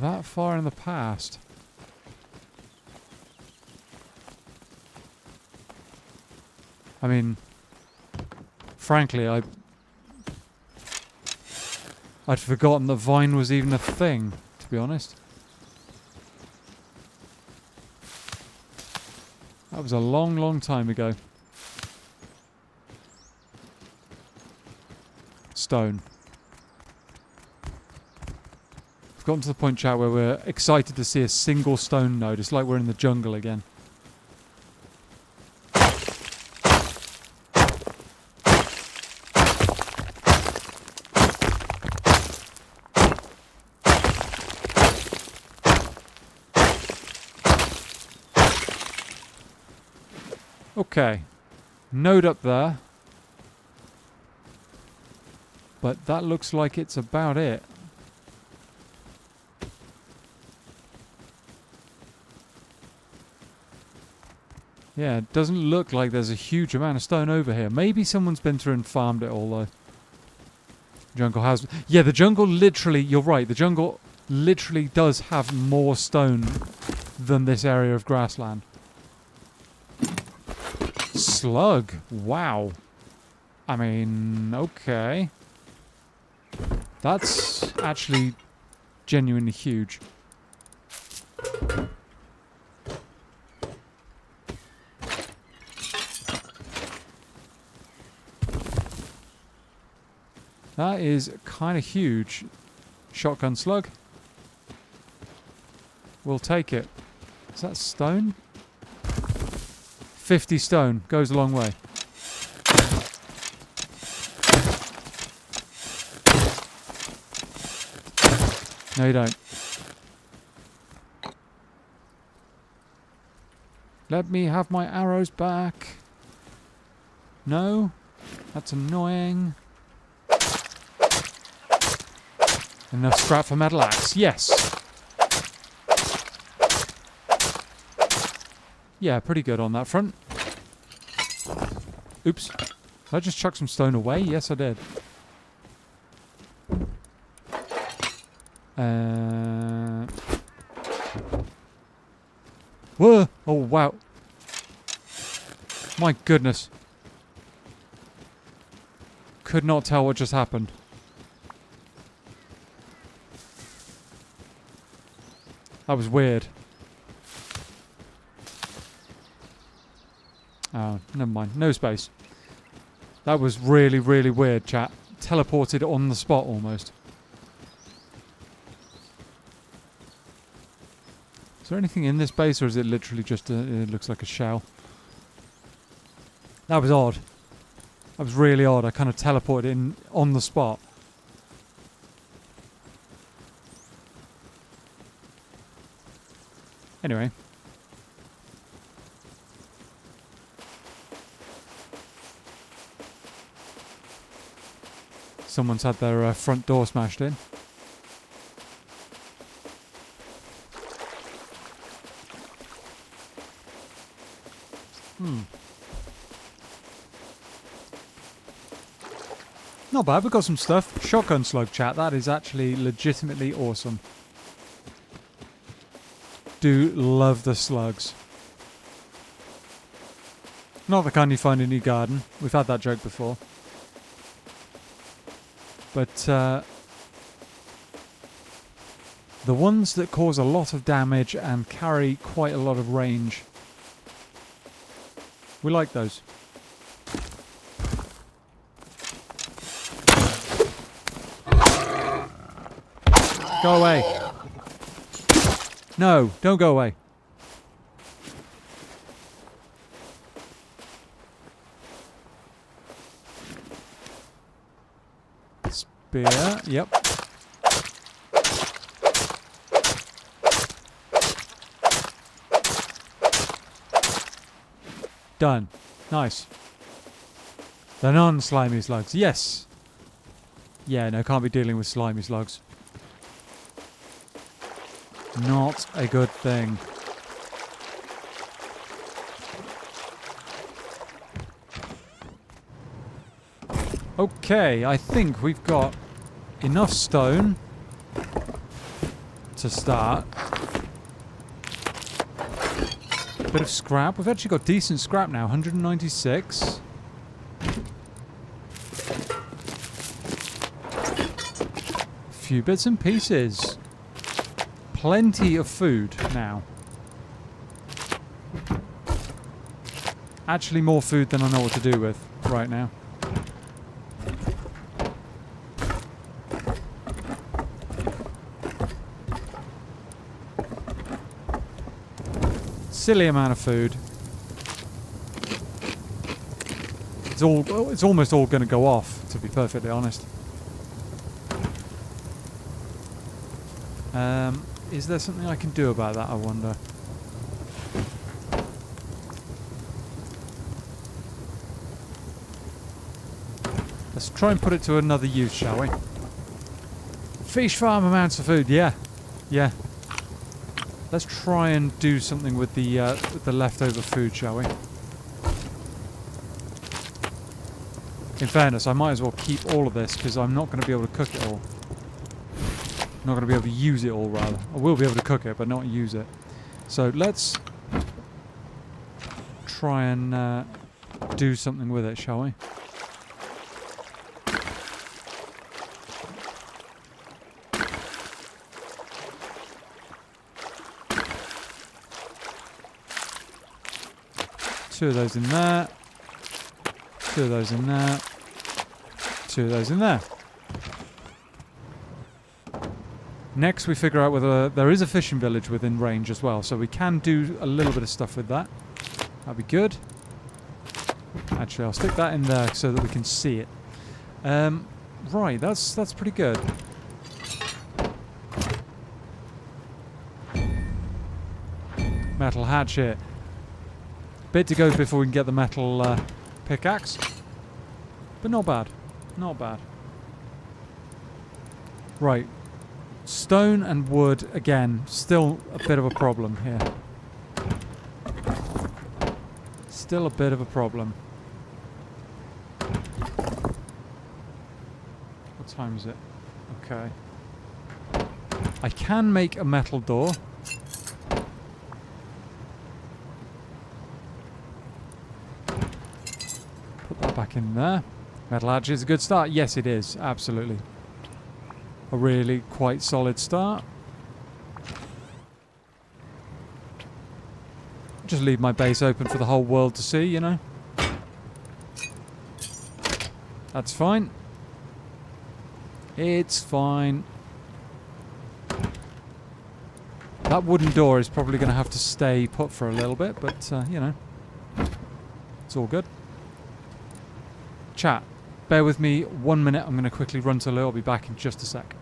That far in the past. I mean, frankly, I'd forgotten that Vine was even a thing, to be honest. That was a long, long time ago. Stone. We've gotten to the point, chat, where we're excited to see a single stone node. It's like we're in the jungle again. Okay. Node up there. But that looks like it's about it. Yeah, it doesn't look like there's a huge amount of stone over here. Maybe someone's been through and farmed it all, though. Jungle has... Yeah, the jungle literally... You're right, the jungle literally does have more stone than this area of grassland. Slug. Wow. I mean, okay. That's actually genuinely huge. That is kind of huge. Shotgun slug. We'll take it. Is that stone? 50 stone. Goes a long way. No, you don't. Let me have my arrows back. No? That's annoying. Enough scrap for metal axe. Yes. Yeah, pretty good on that front. Oops. Did I just chuck some stone away? Yes, I did. Whoa! Oh, wow. My goodness. Could not tell what just happened. That was weird. Oh, never mind. No space. That was really, really weird, chat. Teleported on the spot almost. Is there anything in this base, or is it literally just it looks like a shell? That was odd. That was really odd. I kind of teleported in on the spot. Anyway. Someone's had their front door smashed in. Not bad, we've got some stuff. Shotgun slug, chat. That is actually legitimately awesome. Do love the slugs. Not the kind you find in your garden. We've had that joke before. But the ones that cause a lot of damage and carry quite a lot of range. We like those. Go away. No, don't go away. Spear, yep. Done. Nice. The non-slimy slugs. Yes. Yeah, no, can't be dealing with slimy slugs. Not a good thing. Okay, I think we've got enough stone to start. Bit of scrap. We've actually got decent scrap now. 196. Few bits and pieces. Plenty of food now. Actually more food than I know what to do with right now. Silly amount of food. It's almost all going to go off, to be perfectly honest. Is there something I can do about that, I wonder? Let's try and put it to another use, shall we? Fish farm amounts of food, yeah. Yeah. Let's try and do something with the leftover food, shall we? In fairness, I might as well keep all of this because I'm not going to be able to cook it all. Not going to be able to use it all, rather. I will be able to cook it, but not use it. So let's try and do something with it, shall we? Two of those in there. Two of those in there. Two of those in there. Next, we figure out whether there is a fishing village within range as well, so we can do a little bit of stuff with that. That'd be good. Actually, I'll stick that in there so that we can see it. Right, that's pretty good. Metal hatchet. Bit to go before we can get the metal pickaxe, but not bad. Not bad. Right. Stone and wood, again, still a bit of a problem here. Still a bit of a problem. What time is it? Okay. I can make a metal door. Put that back in there. Metal hatchet is a good start. Yes, it is. Absolutely. A really quite solid start. Just leave my base open for the whole world to see, you know. That's fine. It's fine. That wooden door is probably going to have to stay put for a little bit, but, you know, it's all good. Chat, bear with me 1 minute. I'm going to quickly run to Lou. I'll be back in just a sec.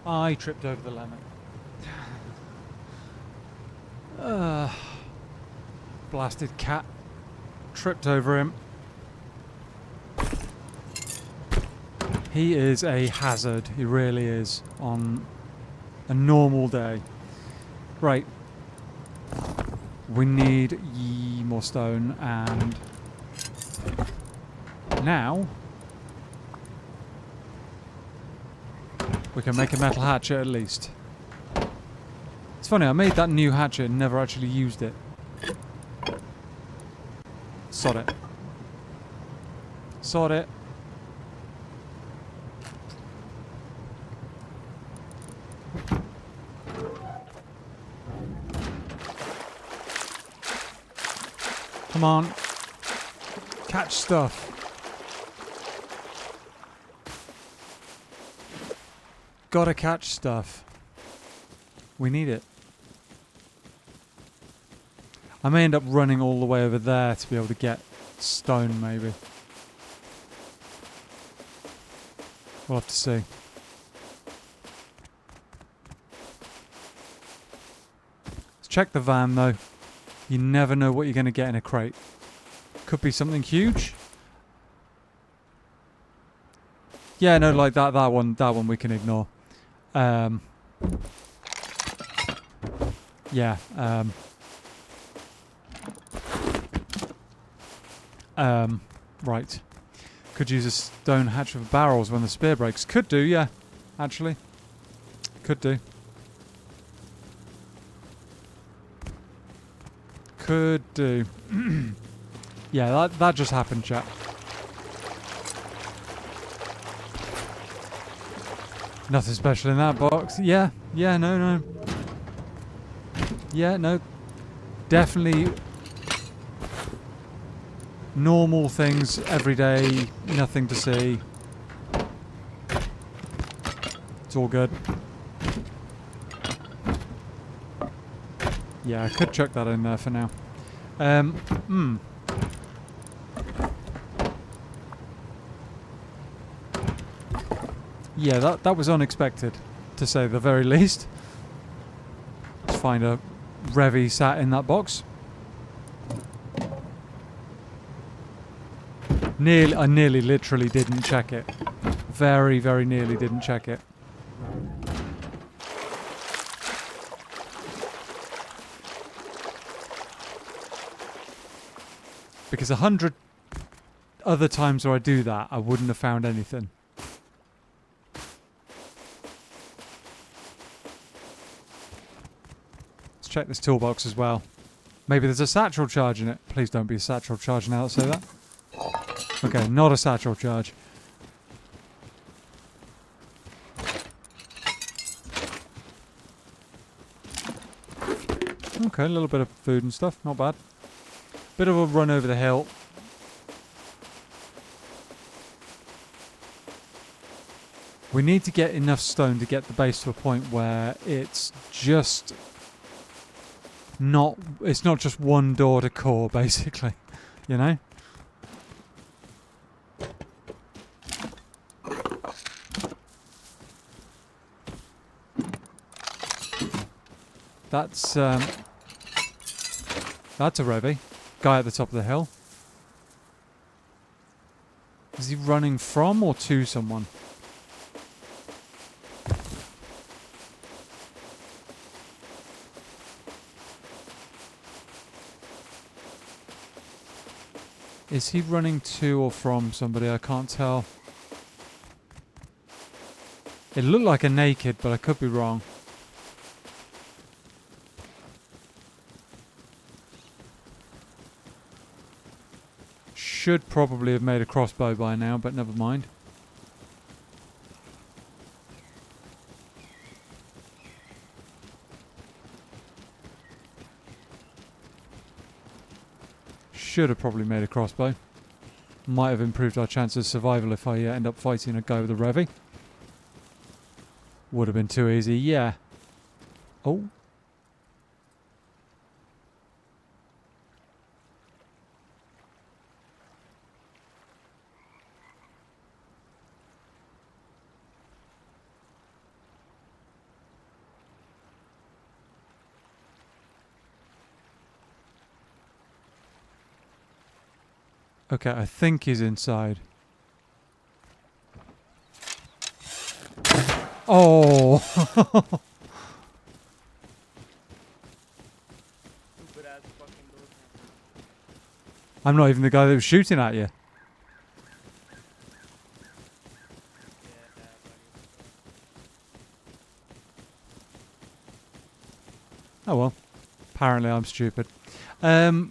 I tripped over the lemon. uh, Blasted cat. Tripped over him. He is a hazard. He really is on a normal day. Right. We need more stone, and now we can make a metal hatchet at least. It's funny, I made that new hatchet and never actually used it. Sod it. Sod it. Come on. Catch stuff. Gotta catch stuff. We need it. I may end up running all the way over there to be able to get stone, maybe. We'll have to see. Let's check the van, though. You never know what you're going to get in a crate. Could be something huge. Yeah, no, like that one we can ignore. Yeah. Right. Could use a stone hatch with barrels when the spear breaks. Could do, yeah. Actually. Could do. Could do. Yeah, that just happened, chat. Nothing special in that box. Yeah, no. Yeah, no. Definitely normal things every day. Nothing to see. It's all good. Yeah, I could chuck that in there for now. Yeah, that was unexpected, to say the very least. Let's find a Revy sat in that box. I nearly literally didn't check it. Very, very nearly didn't check it. Because 100 other times where I do that, I wouldn't have found anything. Let's check this toolbox as well. Maybe there's a satchel charge in it. Please don't be a satchel charge now that I say that. Okay, not a satchel charge. Okay, a little bit of food and stuff. Not bad. Bit of a run over the hill. We need to get enough stone to get the base to a point where it's just not... It's not just one door to core, basically. You know? That's a Revy. Guy at the top of the hill. Is he running from or to someone? Is he running to or from somebody? I can't tell. It looked like a naked, but I could be wrong. Should probably have made a crossbow by now, but never mind. Should have probably made a crossbow. Might have improved our chances of survival if I end up fighting a guy with a Revy. Would have been too easy, yeah. Oh. Okay, I think he's inside. Oh! Stupid ass fucking doors. I'm not even the guy that was shooting at you. Yeah, Oh well. Apparently I'm stupid. Anyway.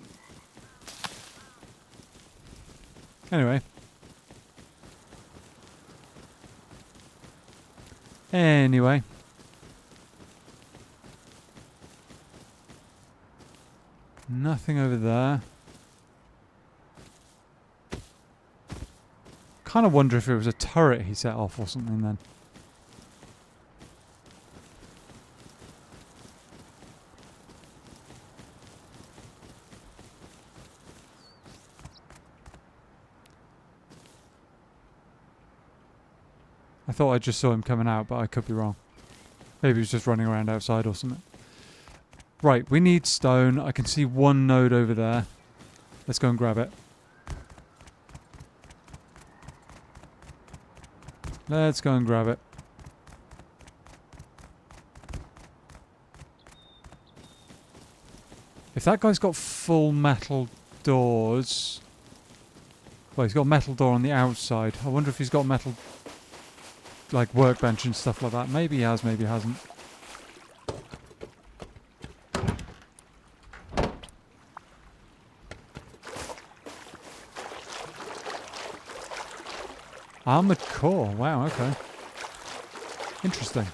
Anyway. Nothing over there. Kind of wonder if it was a turret he set off or something then. I thought I just saw him coming out, but I could be wrong. Maybe he was just running around outside or something. Right, we need stone. I can see one node over there. Let's go and grab it. Let's go and grab it. If that guy's got full metal doors... Well, he's got a metal door on the outside. I wonder if he's got metal... like workbench and stuff like that. Maybe he has, maybe he hasn't. Armored core. Wow, okay. Interesting.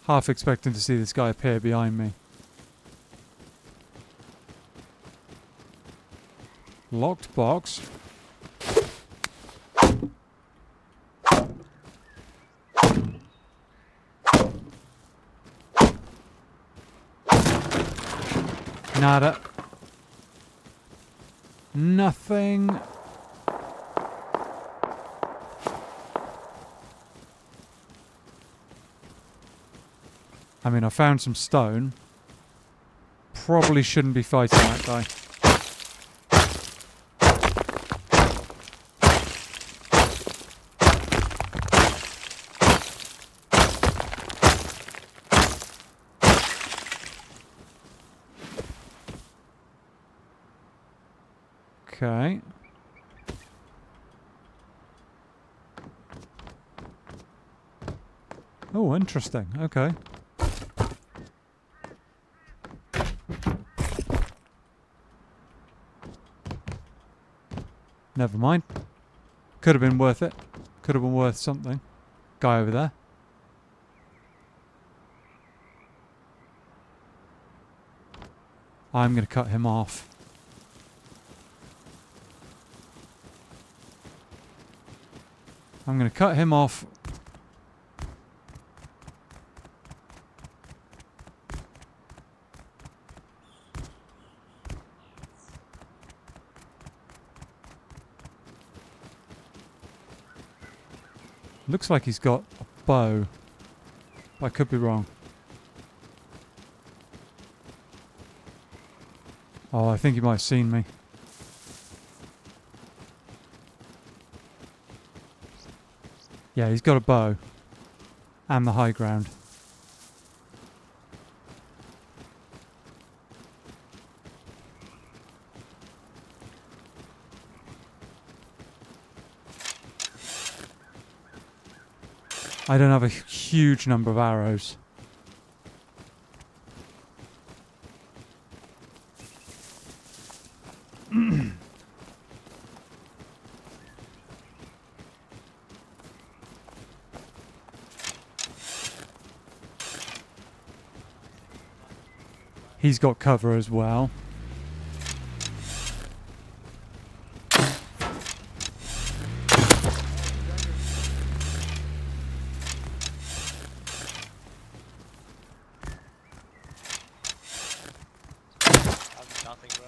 Half expecting to see this guy appear behind me. Locked box. Nada. Nothing. I mean, I found some stone. Probably shouldn't be fighting that guy. Okay. Oh, interesting. Okay. Never mind. Could have been worth it. Could have been worth something. Guy over there. I'm going to cut him off. I'm going to cut him off. Looks like he's got a bow. But I could be wrong. Oh, I think he might have seen me. Yeah, he's got a bow. And the high ground. I don't have a huge number of arrows. He's got cover as well. I've nothing, bro.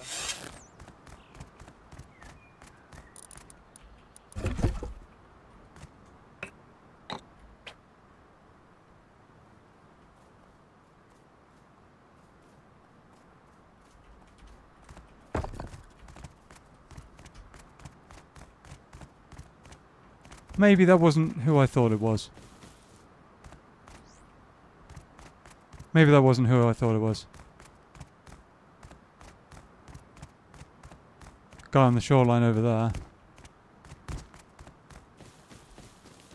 Maybe that wasn't who I thought it was. Maybe that wasn't who I thought it was. Guy on the shoreline over there.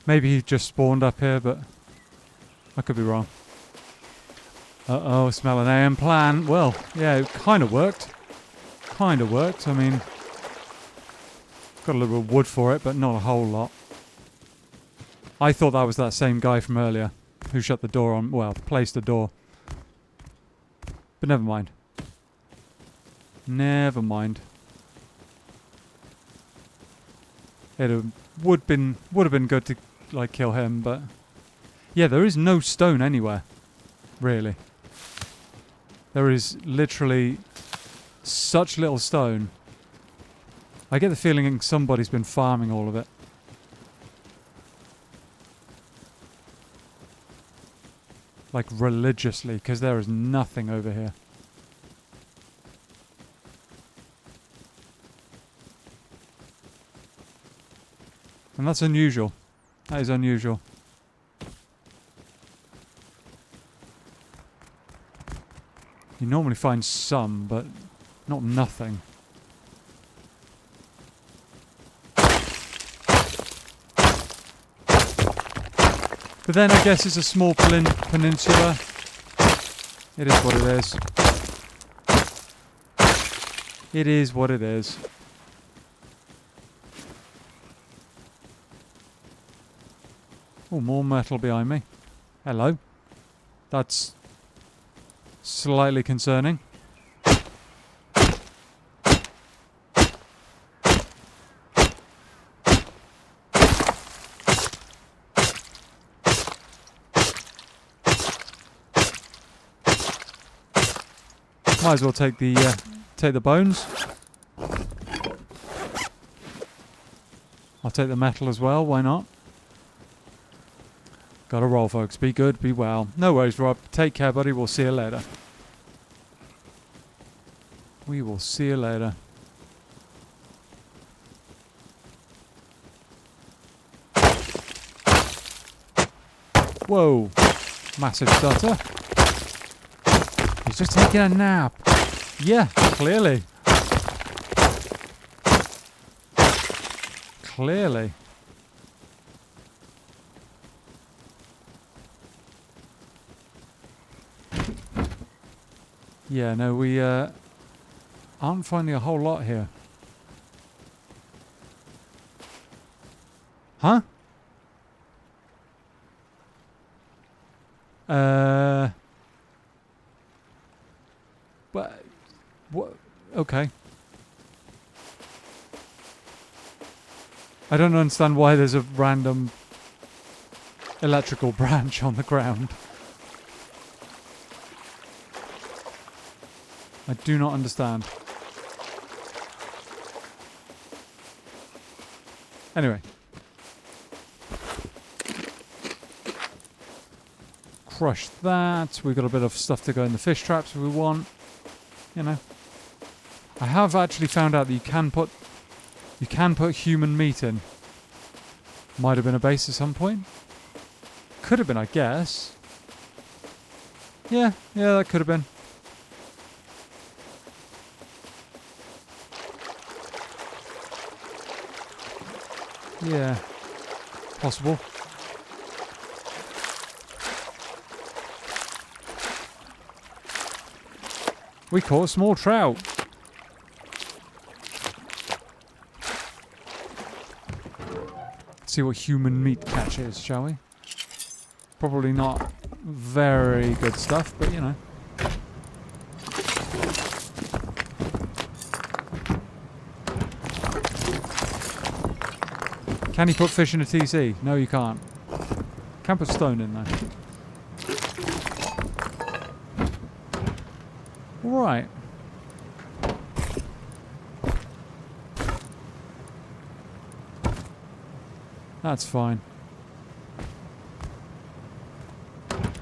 Maybe he just spawned up here, but I could be wrong. Uh-oh, smell an AM plan. Well, yeah, it kind of worked. Kind of worked. I mean, got a little bit of wood for it, but not a whole lot. I thought that was that same guy from earlier who shut the door on, well, placed the door. But never mind. Never mind. It would have been good to like kill him, but yeah, there is no stone anywhere, really. There is literally such little stone. I get the feeling somebody's been farming all of it. Like religiously, because there is nothing over here. And that's unusual. That is unusual. You normally find some, but not nothing. But then I guess it's a small peninsula. It is what it is. It is what it is. Oh, more metal behind me. Hello. That's slightly concerning. Might as well take the bones. I'll take the metal as well. Why not? Gotta roll, folks. Be good, be well. No worries, Rob. Take care, buddy. We'll see you later. We will see you later. Whoa. Massive stutter. He's just taking a nap. Yeah, clearly. Clearly. Yeah, no, we aren't finding a whole lot here. Huh? But what? Okay. I don't understand why there's a random electrical branch on the ground. I do not understand. Anyway. Crush that. We've got a bit of stuff to go in the fish traps if we want. You know. I have actually found out that you can put human meat in. Might have been a base at some point. Could have been, I guess. Yeah, that could have been. Yeah, possible. We caught a small trout. Let's see what human meat catch is, shall we? Probably not very good stuff, but you know. Can you put fish in a TC? No, you can't. Can't put stone in there. Right. That's fine.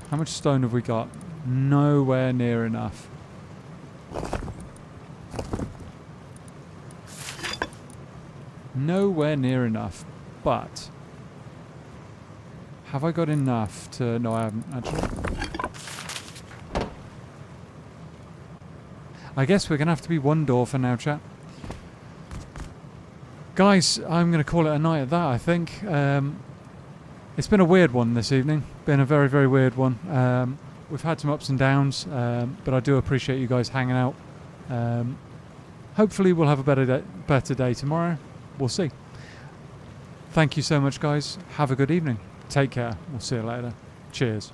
How much stone have we got? Nowhere near enough. Nowhere near enough. But Have I got enough to... No, I haven't, actually. I guess we're going to have to be one door for now, chat. Guys, I'm going to call it a night at that, I think. It's been a weird one this evening. Been a very, very weird one. We've had some ups and downs, but I do appreciate you guys hanging out. Hopefully we'll have a better day tomorrow. We'll see. Thank you so much, guys. Have a good evening. Take care. We'll see you later. Cheers.